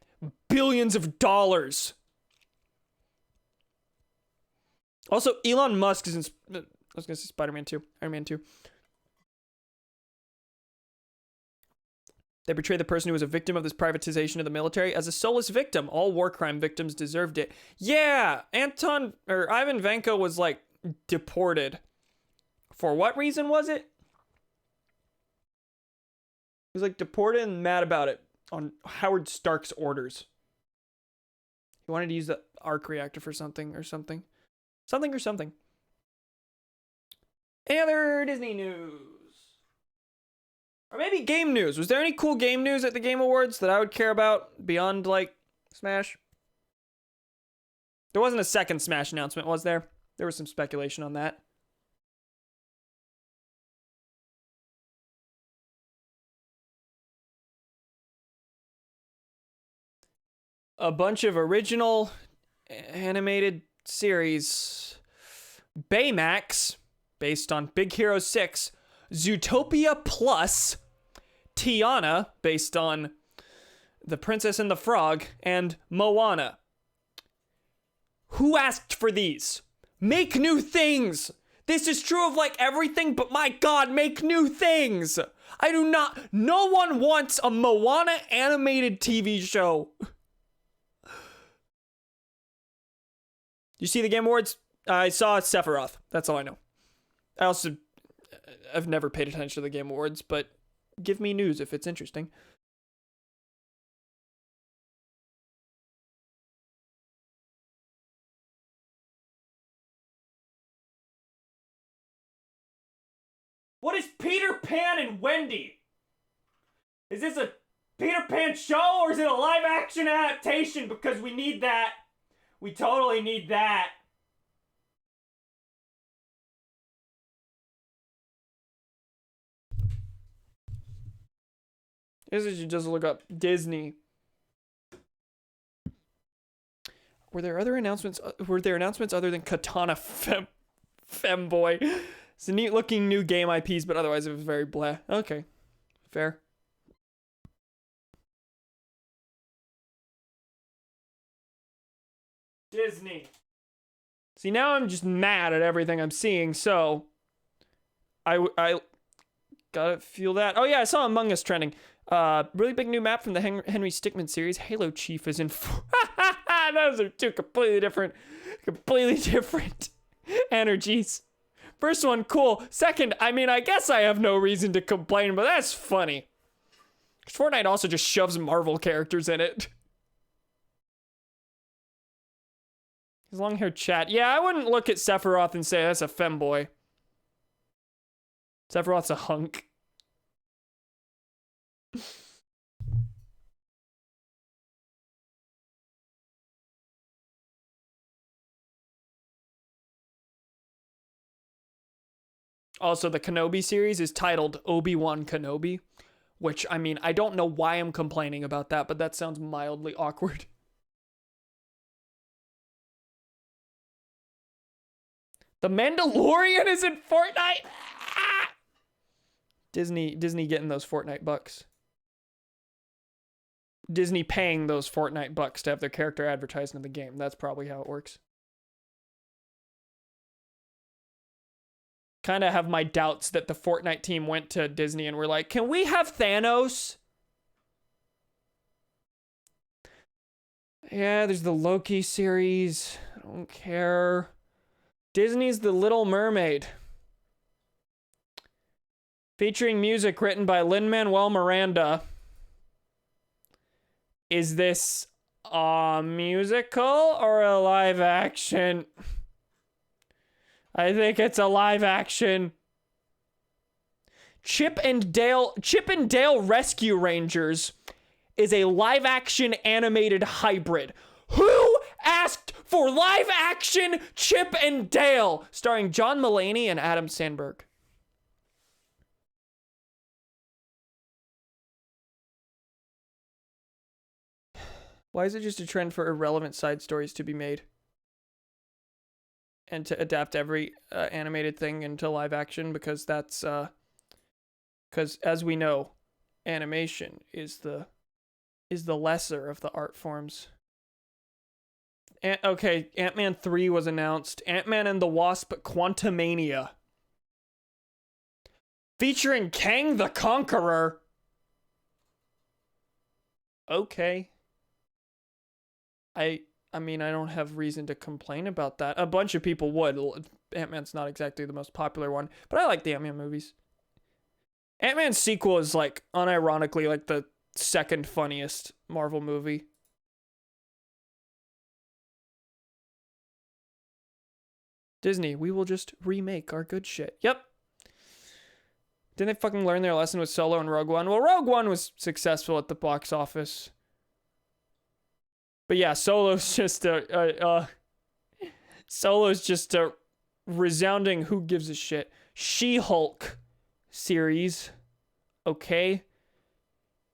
billions of dollars. Also, Elon Musk is in, I was going to say Spider-Man 2, Iron Man 2. They portray the person who was a victim of this privatization of the military as a soulless victim. All war crime victims deserved it. Yeah, Ivan Vanko was like deported. For what reason was it? He was like deported and mad about it on Howard Stark's orders. He wanted to use the arc reactor for something. Any other Disney news? Or maybe game news. Was there any cool game news at the Game Awards that I would care about beyond, like, Smash? There wasn't a second Smash announcement, was there? There was some speculation on that. A bunch of original animated series. Baymax, based on Big Hero 6. Zootopia Plus. Tiana, based on The Princess and the Frog, and Moana. Who asked for these? Make new things! This is true of like everything, but my god, make new things! No one wants a Moana animated TV show. You see the Game Awards? I saw Sephiroth. That's all I know. I've never paid attention to the Game Awards, but give me news if it's interesting. What is Peter Pan and Wendy? Is this a Peter Pan show or is it a live action adaptation? Because we need that. We totally need that. This is you just look up Disney. Were there other announcements? Were there announcements other than Katana Femboy? It's a neat looking new game IPs, but otherwise it was very blah. Okay, fair. Disney. See, now I'm just mad at everything I'm seeing, so I gotta feel that. Oh yeah, I saw Among Us trending. Really big new map from the Henry Stickmin series. Halo Chief is in. Those are two completely different energies. First one, cool. Second, I mean, I guess I have no reason to complain, but that's funny. Fortnite also just shoves Marvel characters in it. His long-haired chat. Yeah, I wouldn't look at Sephiroth and say that's a femboy. Sephiroth's a hunk. Also, the Kenobi series is titled Obi-Wan Kenobi, which, I mean, I don't know why I'm complaining about that, but that sounds mildly awkward. The Mandalorian is in Fortnite? Ah! Disney getting those Fortnite bucks. Disney paying those Fortnite bucks to have their character advertised in the game. That's probably how it works. kind of have my doubts that the Fortnite team went to Disney and were like, can we have Thanos? Yeah, there's the Loki series. I don't care. Disney's The Little Mermaid. Featuring music written by Lin-Manuel Miranda. Is this a musical or a live action? I think it's a live action. Chip and Dale Rescue Rangers is a live action animated hybrid. Who asked for live action Chip and Dale? Starring John Mulaney and Adam Sandberg. Why is it just a trend for irrelevant side stories to be made? And to adapt every animated thing into live action? Because that's, because as we know, animation is the lesser of the art forms. Okay, Ant-Man 3 was announced. Ant-Man and the Wasp Quantumania. Featuring Kang the Conqueror. Okay. I mean, I don't have reason to complain about that. A bunch of people would. Ant-Man's not exactly the most popular one, but I like the Ant-Man movies. Ant-Man's sequel is, like, unironically, like, the second funniest Marvel movie. Disney, we will just remake our good shit. Yep. Didn't they fucking learn their lesson with Solo and Rogue One? Well, Rogue One was successful at the box office. But yeah, Solo's just a resounding who gives a shit. She-Hulk series. Okay.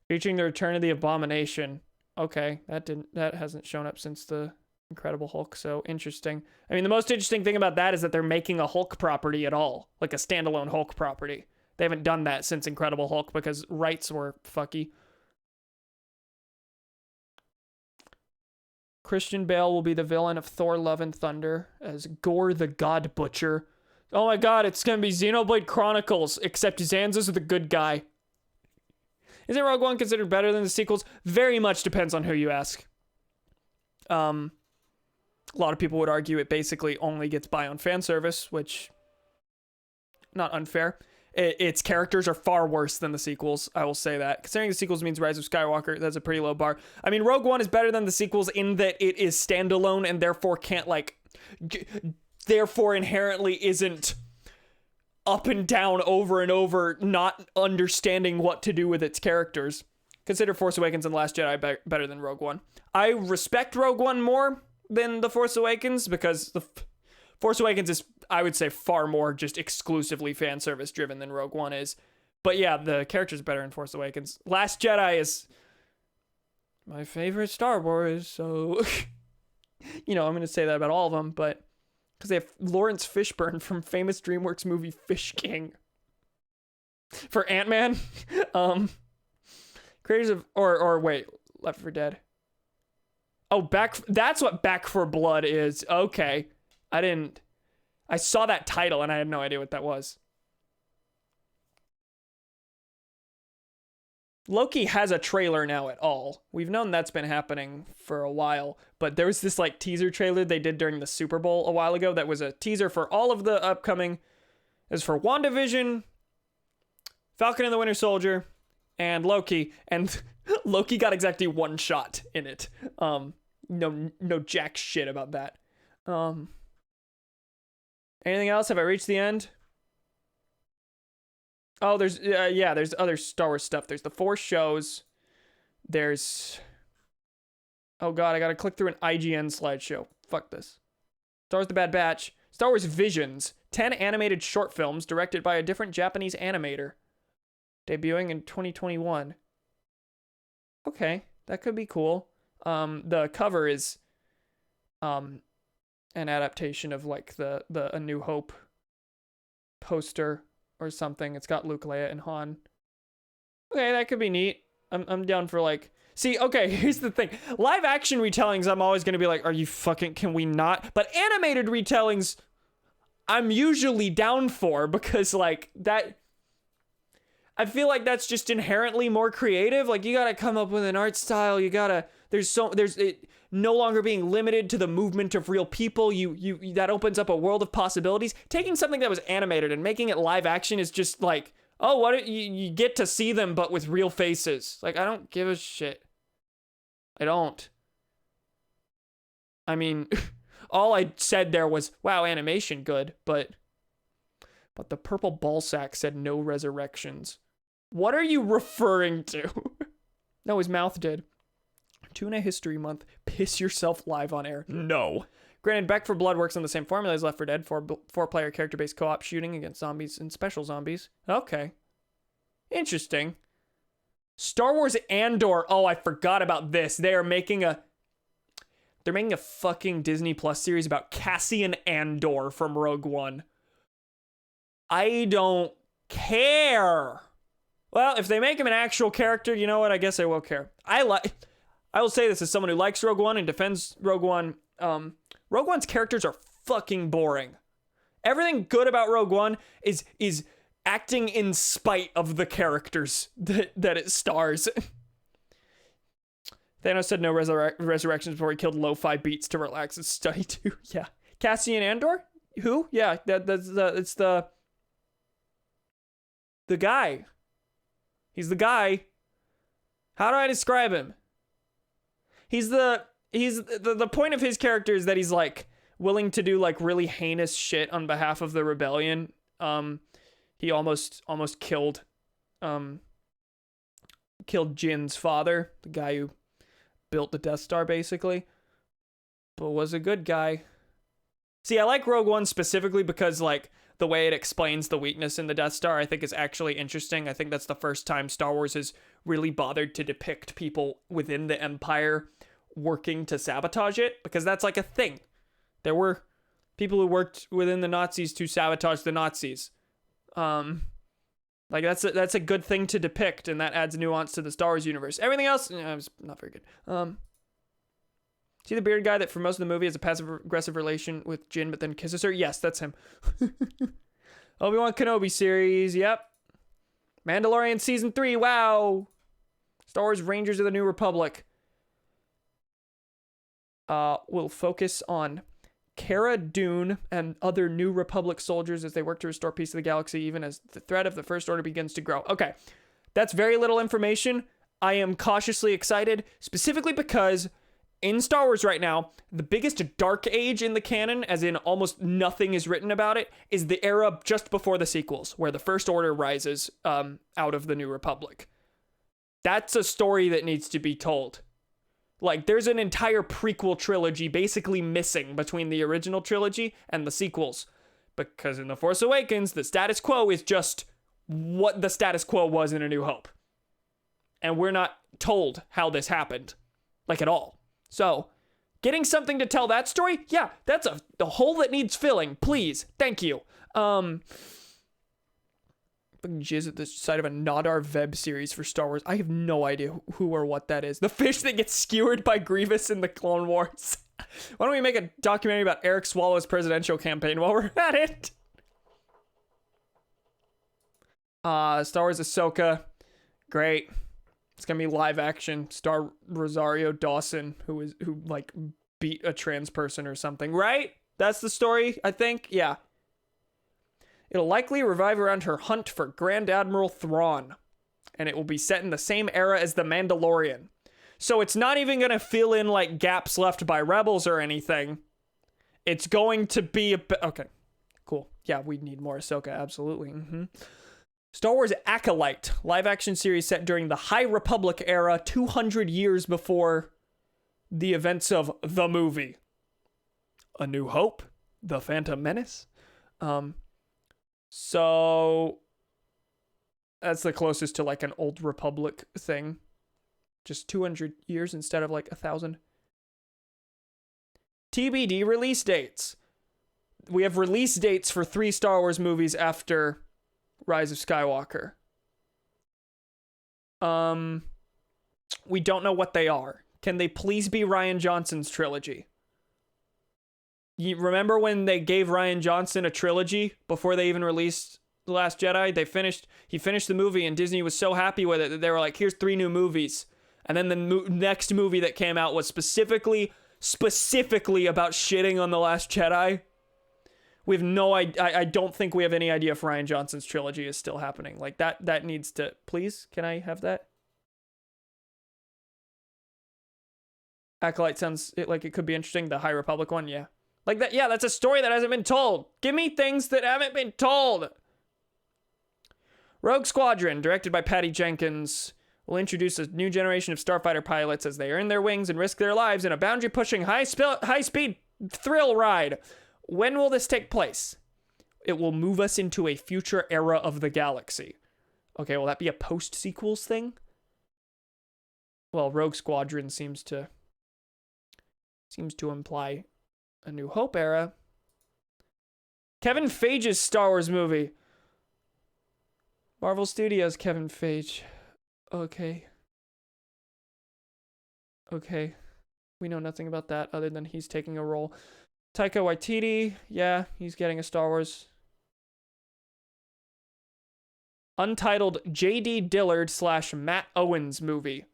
Featuring the return of the Abomination. Okay, that hasn't shown up since the Incredible Hulk, so interesting. I mean, the most interesting thing about that is that they're making a Hulk property at all. Like a standalone Hulk property. They haven't done that since Incredible Hulk because rights were fucky. Christian Bale will be the villain of Thor Love and Thunder as Gore the God Butcher. Oh my god, it's gonna be Xenoblade Chronicles, except Zanza's the good guy. Isn't Rogue One considered better than the sequels? Very much depends on who you ask. A lot of people would argue it basically only gets by on fan service, which, not unfair. Its characters are far worse than the sequels, I will say that. Considering the sequels means Rise of Skywalker, that's a pretty low bar. I mean, Rogue One is better than the sequels in that it is standalone and therefore can't, like, therefore inherently isn't up and down over and over, not understanding what to do with its characters. Consider Force Awakens and Last Jedi better than Rogue One. I respect Rogue One more than The Force Awakens because the Force Awakens is, I would say, far more just exclusively fan service driven than Rogue One is. But yeah, the character's better in Force Awakens. Last Jedi is my favorite Star Wars, so you know, I'm going to say that about all of them, but because they have Lawrence Fishburne from famous DreamWorks movie Fish King. For Ant-Man, creators of, or wait, Left 4 Dead. Oh, that's what Back 4 Blood is. Okay. I saw that title and I had no idea what that was. Loki has a trailer now at all. We've known that's been happening for a while, but there was this like teaser trailer they did during the Super Bowl a while ago that was a teaser for all of the upcoming. It was for WandaVision, Falcon and the Winter Soldier, and Loki, and Loki got exactly one shot in it. No jack shit about that. Anything else? Have I reached the end? Oh, there's other Star Wars stuff. There's the 4 shows. There's, oh god, I gotta click through an IGN slideshow. Fuck this. Star Wars The Bad Batch. Star Wars Visions. 10 animated short films directed by a different Japanese animator. Debuting in 2021. Okay, that could be cool. The cover is an adaptation of like the A New Hope poster or something. It's got Luke, Leia, and Han. Okay, that could be neat. I'm down for like, see, okay, here's the thing. Live action retellings, I'm always gonna be like, are you fucking, can we not? But animated retellings, I'm usually down for, because like that, I feel like that's just inherently more creative. Like you gotta come up with an art style. You gotta, there's it no longer being limited to the movement of real people. You that opens up a world of possibilities. Taking something that was animated and making it live action is just like, oh, what, you get to see them but with real faces. Like, I don't give a shit. I don't. I mean, all I said there was, wow, animation good, but the purple ball sack said no resurrections. What are you referring to? No, his mouth did. Tuna History Month. Piss yourself live on air. No. Granted, Back 4 Blood works on the same formula as Left 4 Dead, four-player character-based co-op shooting against zombies and special zombies. Okay. Interesting. Star Wars Andor. Oh, I forgot about this. They're making a fucking Disney Plus series about Cassian Andor from Rogue One. I don't care. Well, if they make him an actual character, you know what? I guess I will care. I will say this as someone who likes Rogue One and defends Rogue One. Rogue One's characters are fucking boring. Everything good about Rogue One is acting in spite of the characters that it stars. Thanos said no resurrections before he killed lo-fi beats to relax and study too. Yeah. Cassian Andor? Who? Yeah, it's the guy. He's the guy. How do I describe him? He's the point of his character is that he's like willing to do like really heinous shit on behalf of the rebellion. He almost killed Jin's father, the guy who built the Death Star basically, but was a good guy. See, I like Rogue One specifically because like the way it explains the weakness in the Death Star, I think is actually interesting. I think that's the first time Star Wars has really bothered to depict people within the Empire working to sabotage it, because that's like a thing. There were people who worked within the Nazis to sabotage the Nazis. Like that's a good thing to depict, and that adds nuance to the Star Wars universe. Everything else, was not very good. See the bearded guy that for most of the movie has a passive-aggressive relation with Jin, but then kisses her? Yes, that's him. Obi-Wan Kenobi series, yep. Mandalorian Season 3, wow. Star Wars Rangers of the New Republic. Will focus on Cara Dune and other New Republic soldiers as they work to restore peace to the galaxy, even as the threat of the First Order begins to grow. Okay, that's very little information. I am cautiously excited, specifically because in Star Wars right now, the biggest dark age in the canon, as in almost nothing is written about it, is the era just before the sequels, where the First Order rises out of the New Republic. That's a story that needs to be told. Like, there's an entire prequel trilogy basically missing between the original trilogy and the sequels. Because in The Force Awakens, the status quo is just what the status quo was in A New Hope. And we're not told how this happened. Like, at all. So, getting something to tell that story? Yeah, that's the hole that needs filling. Please. Thank you. Jizz at the side of a Nadar Veb series for Star Wars. I have no idea who or what that is. The fish that gets skewered by Grievous in the Clone Wars. Why don't we make a documentary about Eric Swallow's presidential campaign while we're at it? Star Wars Ahsoka. Great. It's gonna be live action. Star Rosario Dawson, who like beat a trans person or something, right? That's the story, I think. Yeah. It'll likely revive around her hunt for Grand Admiral Thrawn, and it will be set in the same era as The Mandalorian. So it's not even gonna fill in like gaps left by Rebels or anything. It's going to be okay. Cool. Yeah, we need more Ahsoka. Absolutely. Star Wars Acolyte, live-action series set during the High Republic era, 200 years before the events of the movie. A New Hope, The Phantom Menace. So that's the closest to like an Old Republic thing. Just 200 years instead of like 1,000. TBD release dates. We have release dates for 3 Star Wars movies after Rise of Skywalker. We don't know what they are. Can they please be Rian Johnson's trilogy? You remember when they gave Rian Johnson a trilogy before they even released The Last Jedi? He finished the movie, and Disney was so happy with it that they were like, here's 3 new movies. And then the next movie that came out was specifically about shitting on The Last Jedi. We have no idea. I don't think we have any idea if Rian Johnson's trilogy is still happening. Like, that needs to... Please, can I have that? Acolyte sounds like it could be interesting. The High Republic one, yeah. Like that, yeah, that's a story that hasn't been told. Give me things that haven't been told. Rogue Squadron, directed by Patty Jenkins, will introduce a new generation of starfighter pilots as they earn their wings and risk their lives in a boundary-pushing, high-speed thrill ride. When will this take place? It will move us into a future era of the galaxy. Okay, will that be a post-sequels thing? Well, Rogue Squadron seems to imply a New Hope era. Kevin Feige's Star Wars movie. Marvel Studios, Kevin Feige. Okay. We know nothing about that other than he's taking a role. Taika Waititi, yeah, he's getting a Star Wars. Untitled J.D. Dillard / Matt Owens movie.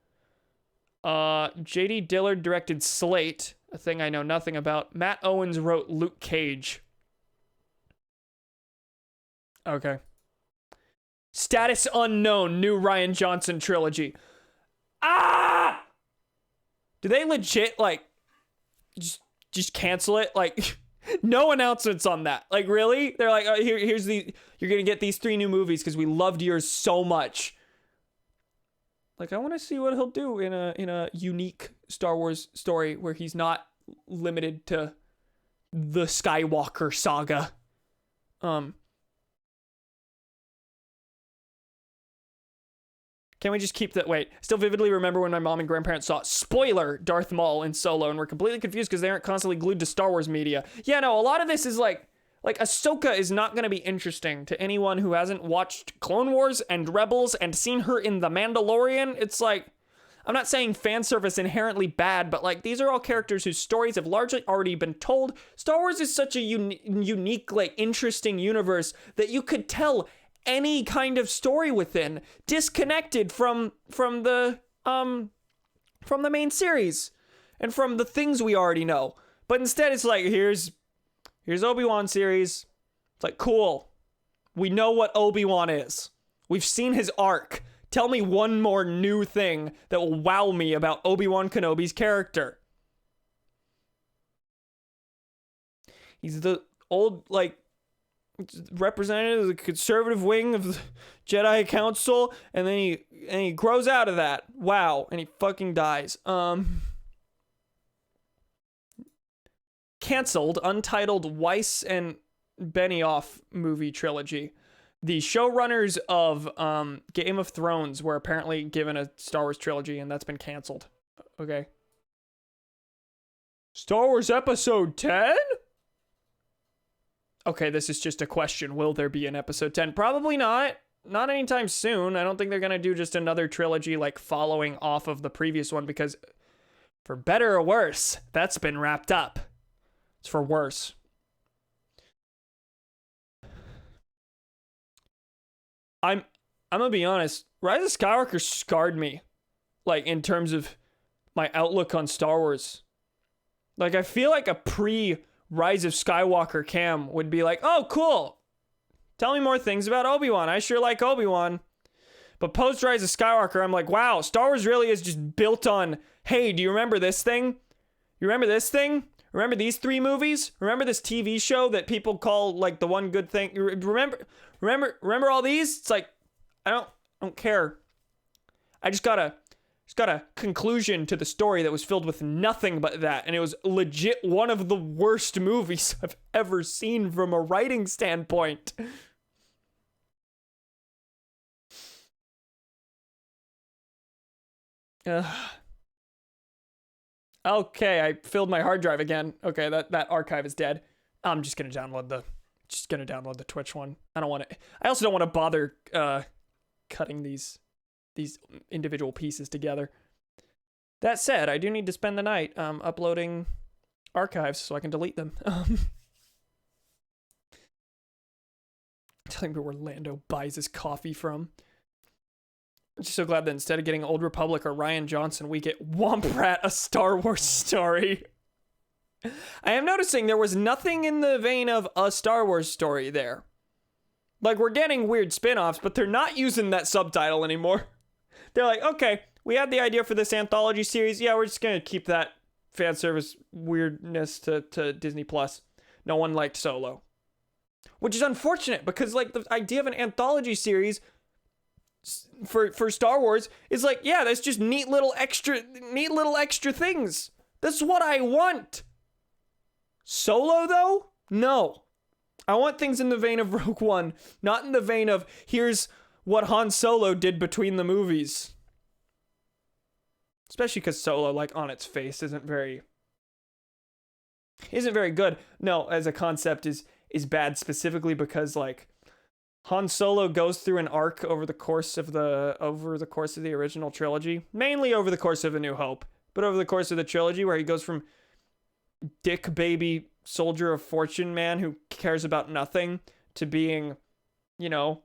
J.D. Dillard directed Slate, a thing I know nothing about. Matt Owens wrote Luke Cage. Okay. Status unknown, new Rian Johnson trilogy. Ah! Do they legit, like, just cancel it? Like, no announcements on that. Like, really? They're like, oh, here's you're gonna get these 3 new movies because we loved yours so much. Like, I want to see what he'll do in a unique Star Wars story where he's not limited to the Skywalker saga. Can we just keep that? Wait, still vividly remember when my mom and grandparents saw, spoiler, Darth Maul in Solo, and were completely confused because they aren't constantly glued to Star Wars media. Yeah, no, a lot of this is like Ahsoka is not going to be interesting to anyone who hasn't watched Clone Wars and Rebels and seen her in The Mandalorian. It's like, I'm not saying fan service inherently bad, but like, these are all characters whose stories have largely already been told. Star Wars is such a unique, like, interesting universe that you could tell any kind of story within, disconnected from the main series and from the things we already know. But instead, it's like, here's Obi-Wan series. It's like, cool. We know what Obi-Wan is. We've seen his arc. Tell me one more new thing that will wow me about Obi-Wan Kenobi's character. He's the old, like, representative of the conservative wing of the Jedi Council, and then he grows out of that. Wow. And he fucking dies. Canceled, untitled Weiss and Benioff movie trilogy. The showrunners of Game of Thrones were apparently given a Star Wars trilogy, and that's been canceled. Okay. Star Wars Episode 10? Okay, this is just a question. Will there be an Episode 10? Probably not. Not anytime soon. I don't think they're going to do just another trilogy, like, following off of the previous one, because for better or worse, that's been wrapped up. It's for worse. I'm gonna be honest. Rise of Skywalker scarred me, like, in terms of my outlook on Star Wars. Like, I feel like a pre-Rise of Skywalker Cam would be like, oh, cool. Tell me more things about Obi-Wan. I sure like Obi-Wan. But post-Rise of Skywalker, I'm like, wow, Star Wars really is just built on, hey, do you remember this thing? You remember this thing? Remember these 3 movies? Remember this TV show that people call, like, the one good thing? Remember all these? It's like, I don't care. I just got a conclusion to the story that was filled with nothing but that, and it was legit one of the worst movies I've ever seen from a writing standpoint. Okay, I filled my hard drive again. Okay, that archive is dead. I'm just gonna download the Twitch one. I also don't want to bother cutting these individual pieces together. That said, I do need to spend the night uploading archives so I can delete them. Telling me where Lando buys his coffee from. I'm just so glad that instead of getting Old Republic or Ryan Johnson, we get Womp Rat, a Star Wars story. I am noticing there was nothing in the vein of a Star Wars story there. Like, we're getting weird spin-offs, but they're not using that subtitle anymore. They're like, okay, we had the idea for this anthology series. Yeah, we're just gonna keep that fan service weirdness to Disney Plus. No one liked Solo. Which is unfortunate, because, like, the idea of an anthology series for Star Wars is like, yeah, that's just neat little extra things. That's what I want. Solo, though? No. I want things in the vein of Rogue One, not in the vein of, here's what Han Solo did between the movies. Especially because Solo, like, on its face isn't very good. No, as a concept is bad, specifically because, like, Han Solo goes through an arc over the course of the original trilogy, mainly over the course of A New Hope, but over the course of the trilogy, where he goes from dick baby soldier of fortune man who cares about nothing to being, you know,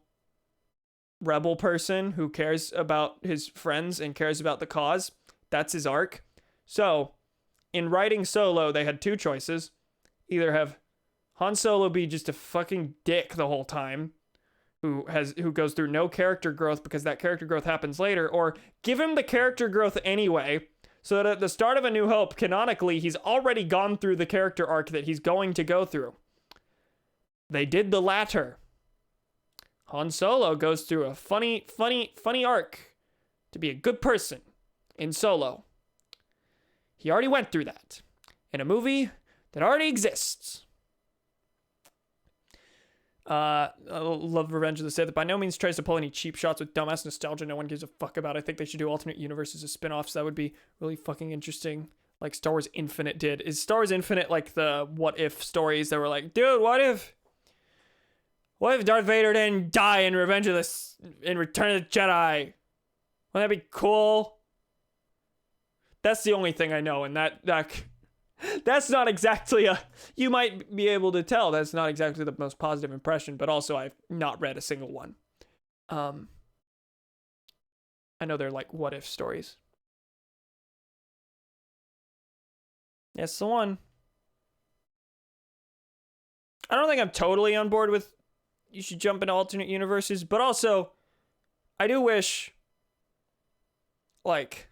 rebel person who cares about his friends and cares about the cause. That's his arc. So, in writing Solo, they had two choices. Either have Han Solo be just a fucking dick the whole time, who goes through no character growth because that character growth happens later, or give him the character growth anyway, so that at the start of A New Hope, canonically, he's already gone through the character arc that he's going to go through. They did the latter. Han Solo goes through a funny arc to be a good person in Solo. He already went through that in a movie that already exists. I love Revenge of the Sith. That by no means tries to pull any cheap shots with dumbass nostalgia no one gives a fuck about. I think they should do alternate universes as spin-offs. That would be really fucking interesting. Like Star Wars Infinite did. Is Star Wars Infinite like the what if stories that were like, dude, what if Darth Vader didn't die in Return of the Jedi? Wouldn't that be cool? That's the only thing I know, and that's not exactly you might be able to tell that's not exactly the most positive impression, but also I've not read a single one. I know they're like what if stories. That's the one. I don't think I'm totally on board with you should jump into alternate universes, but also I do wish, like,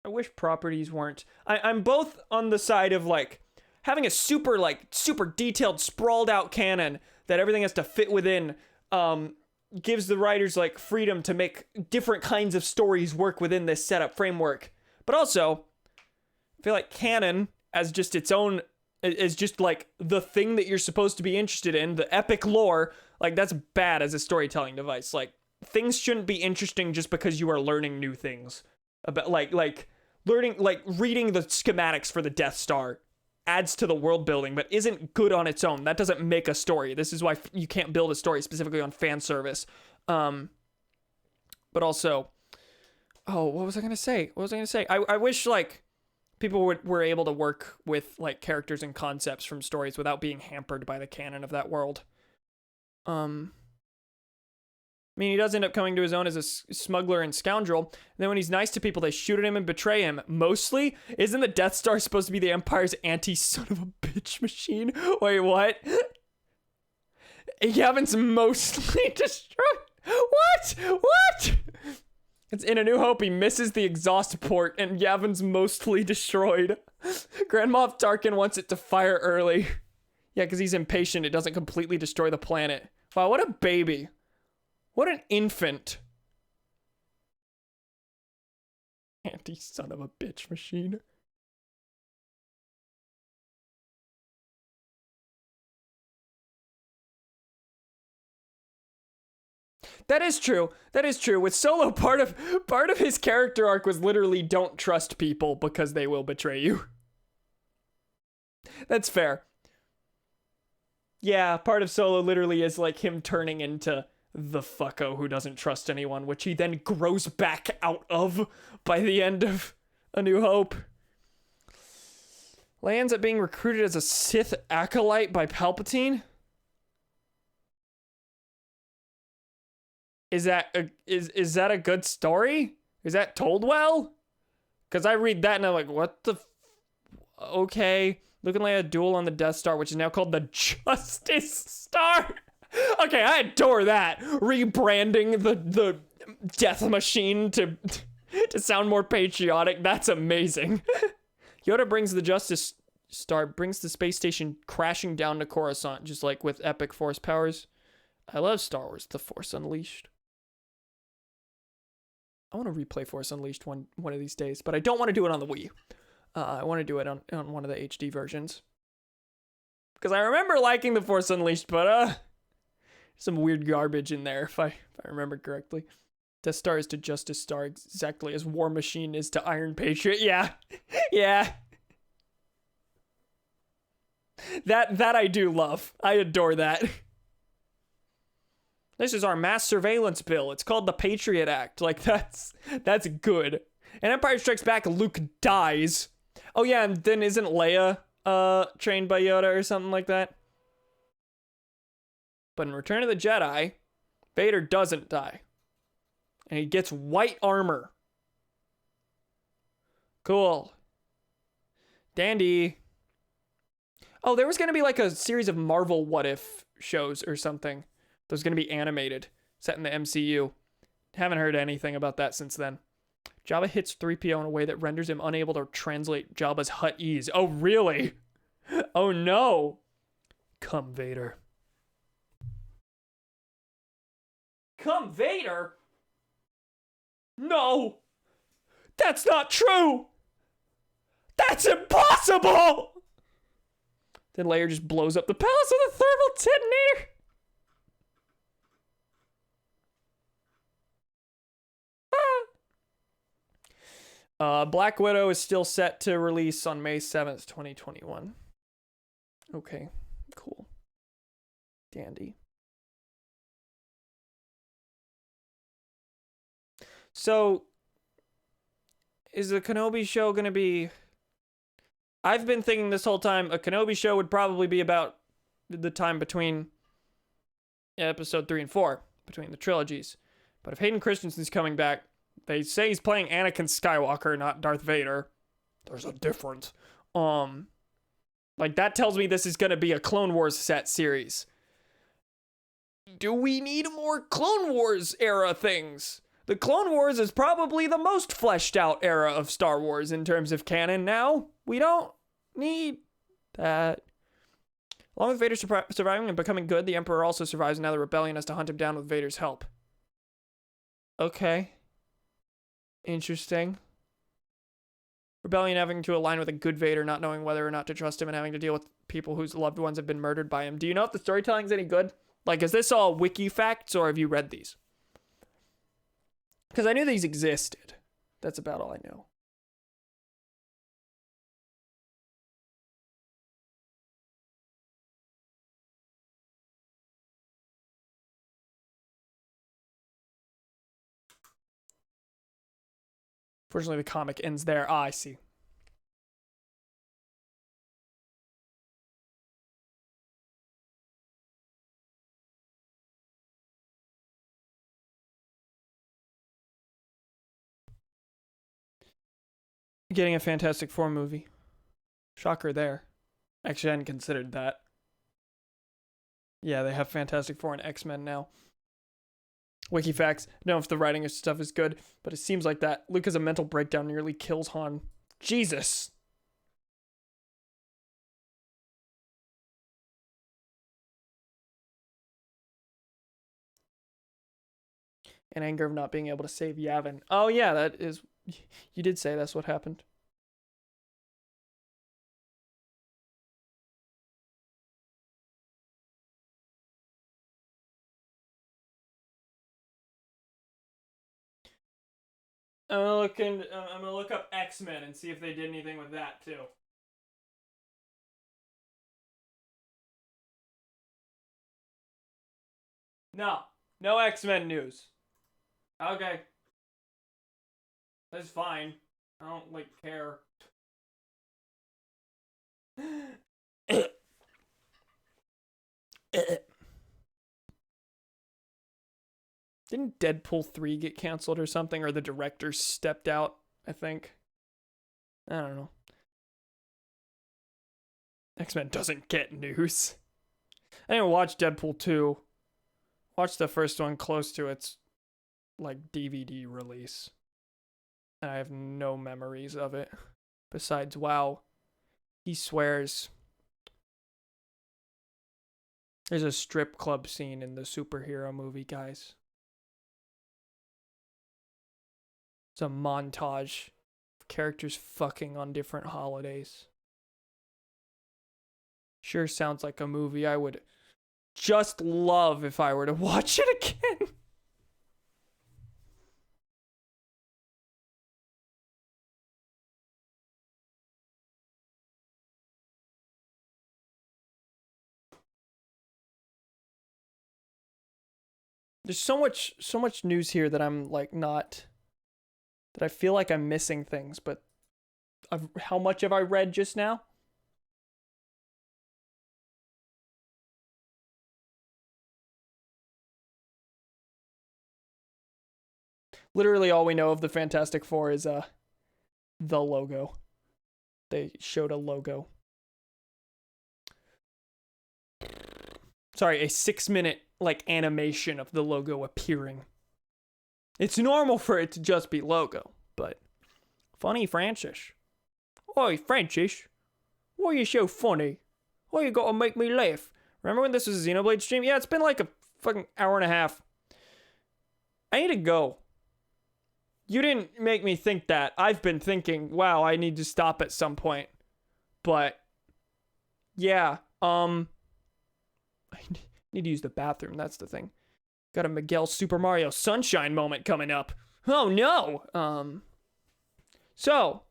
I wish properties weren't. I'm both on the side of, like, having a super detailed, sprawled out canon that everything has to fit within, gives the writers, like, freedom to make different kinds of stories work within this setup framework. But also, I feel like canon as just its own, is just, like, the thing that you're supposed to be interested in, the epic lore, like, that's bad as a storytelling device. Like, things shouldn't be interesting just because you are learning new things. About, like learning, like, reading the schematics for the Death Star adds to the world building, but isn't good on its own. That doesn't make a story. This is why you can't build a story specifically on fan service. But also, what was I gonna say? I wish, like, people were able to work with, like, characters and concepts from stories without being hampered by the canon of that world. I mean, he does end up coming to his own as a smuggler and scoundrel. And then when he's nice to people, they shoot at him and betray him. Mostly? Isn't the Death Star supposed to be the Empire's anti-son of a bitch machine? Wait, what? Yavin's mostly destroyed. What? It's in A New Hope, he misses the exhaust port, and Yavin's mostly destroyed. Grand Moff Tarkin wants it to fire early. Yeah, because he's impatient. It doesn't completely destroy the planet. Wow, what a baby. What an infant. Anti-son of a bitch machine. That is true. With Solo, part of his character arc was literally don't trust people because they will betray you. That's fair. Yeah, part of Solo literally is like him turning into the fucko who doesn't trust anyone, which he then grows back out of by the end of A New Hope. Leia ends up being recruited as a Sith acolyte by Palpatine. Is that a good story? Is that told well? Because I read that and I'm like, what the? Okay. Luke and Leia duel on the Death Star, which is now called the Justice Star. Okay, I adore that. Rebranding the Death Machine to sound more patriotic. That's amazing. Yoda brings the Justice Star, brings the space station crashing down to Coruscant, just like with epic Force powers. I love Star Wars: The Force Unleashed. I want to replay Force Unleashed one of these days, but I don't want to do it on the Wii. I want to do it on one of the HD versions. Because I remember liking The Force Unleashed, but some weird garbage in there, if I remember correctly. Death Star is to Justice Star exactly as War Machine is to Iron Patriot. Yeah. Yeah. That I do love. I adore that. This is our mass surveillance bill. It's called the Patriot Act. Like, that's good. And Empire Strikes Back, Luke dies. Oh yeah, and then isn't Leia trained by Yoda or something like that? But in Return of the Jedi, Vader doesn't die. And he gets white armor. Cool. Dandy. Oh, there was going to be like a series of Marvel What If shows or something. That was going to be animated, set in the MCU. Haven't heard anything about that since then. Jabba hits 3PO in a way that renders him unable to translate Jabba's Huttese. Oh, really? Oh, no. Come, Vader. Come, Vader? No. That's not true. That's impossible. Then Leia just blows up the palace with a thermal detonator. Black Widow is still set to release on May 7th, 2021. Okay, cool. Dandy. So, is the Kenobi show going to be... I've been thinking this whole time a Kenobi show would probably be about the time between episode 3 and 4, between the trilogies. But if Hayden Christensen's coming back, they say he's playing Anakin Skywalker, not Darth Vader. There's a difference. Like, that tells me this is going to be a Clone Wars set series. Do we need more Clone Wars era things? The Clone Wars is probably the most fleshed out era of Star Wars in terms of canon now. We don't need that. Along with Vader surviving and becoming good, the Emperor also survives, and now the rebellion has to hunt him down with Vader's help. Okay. Interesting. Rebellion having to align with a good Vader, not knowing whether or not to trust him, and having to deal with people whose loved ones have been murdered by him. Do you know if the storytelling's any good? Like, is this all wiki facts, or have you read these? Because I knew these existed. That's about all I know. Fortunately, the comic ends there. Ah, I see. Getting a Fantastic Four movie. Shocker there. Actually, I hadn't considered that. Yeah, they have Fantastic Four and X-Men now. Wikifacts. I don't know if the writing and stuff is good, but it seems like that. Luke has a mental breakdown, nearly kills Han. Jesus. In anger of not being able to save Yavin. Oh yeah, that is... You did say that's what happened. I'm gonna look up X-Men and see if they did anything with that too. No X-Men news. Okay. That's fine. I don't, care. Didn't Deadpool 3 get canceled or something? Or the director stepped out, I think. I don't know. X-Men doesn't get news. I didn't watch Deadpool 2. Watched the first one close to its, like, DVD release. And I have no memories of it. Besides, wow, he swears. There's a strip club scene in the superhero movie, guys. It's a montage of characters fucking on different holidays. Sure sounds like a movie I would just love if I were to watch it again. There's so much news here that I'm like not, that I feel like I'm missing things, but how much have I read just now? Literally all we know of the Fantastic Four is the logo. They showed a logo. Sorry, a 6-minute like animation of the logo appearing. It's normal for it to just be logo, but funny Francis. Oi, Francis, why are you so funny? Why you gotta make me laugh? Remember when this was a Xenoblade stream? Yeah, it's been like a fucking hour and a half. I need to go. You didn't make me think that. I've been thinking, wow, I need to stop at some point. But yeah, I need to use the bathroom, that's the thing. Got a Miguel Super Mario Sunshine moment coming up. Oh no! So,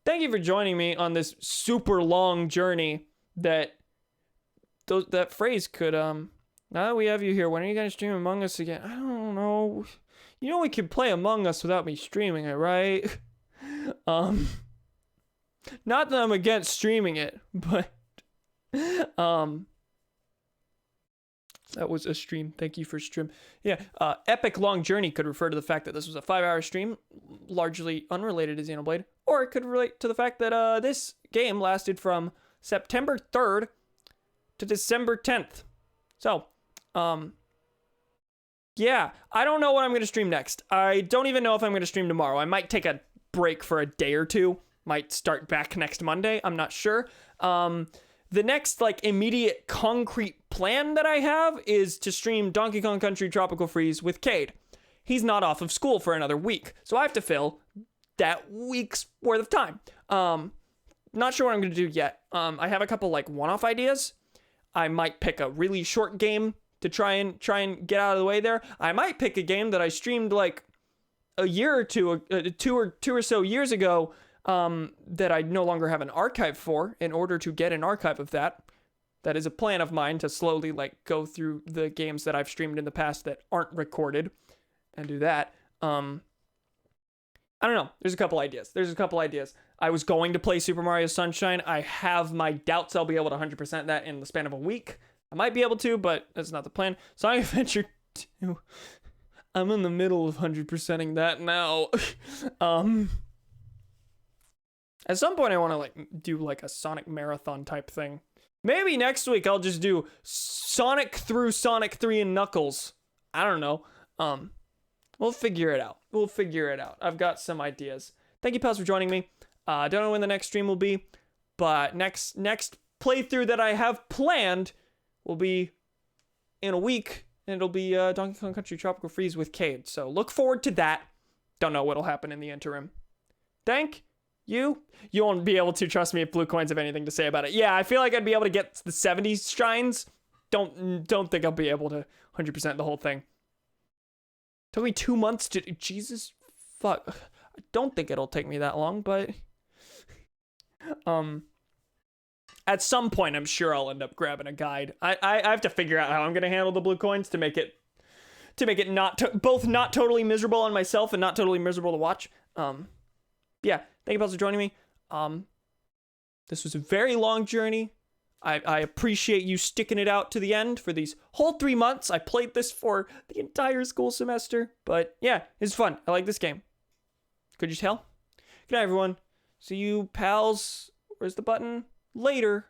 thank you for joining me on this super long journey that phrase could, now that we have you here, when are you gonna stream Among Us again? I don't know. You know we can play Among Us without me streaming it, right? Not that I'm against streaming it, but, that was a stream. Thank you for stream. Yeah, epic long journey could refer to the fact that this was a 5-hour stream, largely unrelated to Xenoblade, or it could relate to the fact that this game lasted from September 3rd to December 10th. So, yeah, I don't know what I'm going to stream next. I don't even know if I'm going to stream tomorrow. I might take a break for a day or two. Might start back next Monday. I'm not sure. The next, like, immediate concrete plan that I have is to stream Donkey Kong Country Tropical Freeze with Cade. He's not off of school for another week, so I have to fill that week's worth of time. Not sure what I'm going to do yet. I have a couple, like, one-off ideas. I might pick a really short game to try and get out of the way there. I might pick a game that I streamed, like, a year or two, two or so years ago, that I no longer have an archive for, in order to get an archive of that. That is a plan of mine, to slowly, like, go through the games that I've streamed in the past that aren't recorded and do that. I don't know. There's a couple ideas. I was going to play Super Mario Sunshine. I have my doubts I'll be able to 100% that in the span of a week. I might be able to, but that's not the plan. Sonic Adventure 2. I'm in the middle of 100%ing that now. At some point I want to, like, do, like, a Sonic marathon type thing. Maybe next week I'll just do Sonic through Sonic 3 and Knuckles. I don't know. We'll figure it out. I've got some ideas. Thank you, pals, for joining me. Don't know when the next stream will be, but next playthrough that I have planned will be in a week, and it'll be Donkey Kong Country Tropical Freeze with Cade. So look forward to that. Don't know what'll happen in the interim. Thank you. You won't be able to, trust me, if Blue Coins have anything to say about it. Yeah, I feel like I'd be able to get the 70s shrines. Don't think I'll be able to 100% the whole thing. Took me 2 months to, Jesus fuck. I don't think it'll take me that long, but at some point I'm sure I'll end up grabbing a guide. I have to figure out how I'm gonna handle the Blue Coins to make it both not totally miserable on myself and not totally miserable to watch. Yeah, thank you, pals, for joining me. This was a very long journey. I appreciate you sticking it out to the end for these whole 3 months. I played this for the entire school semester. But yeah, it's fun. I like this game. Could you tell? Good night, everyone. See you, pals. Where's the button? Later.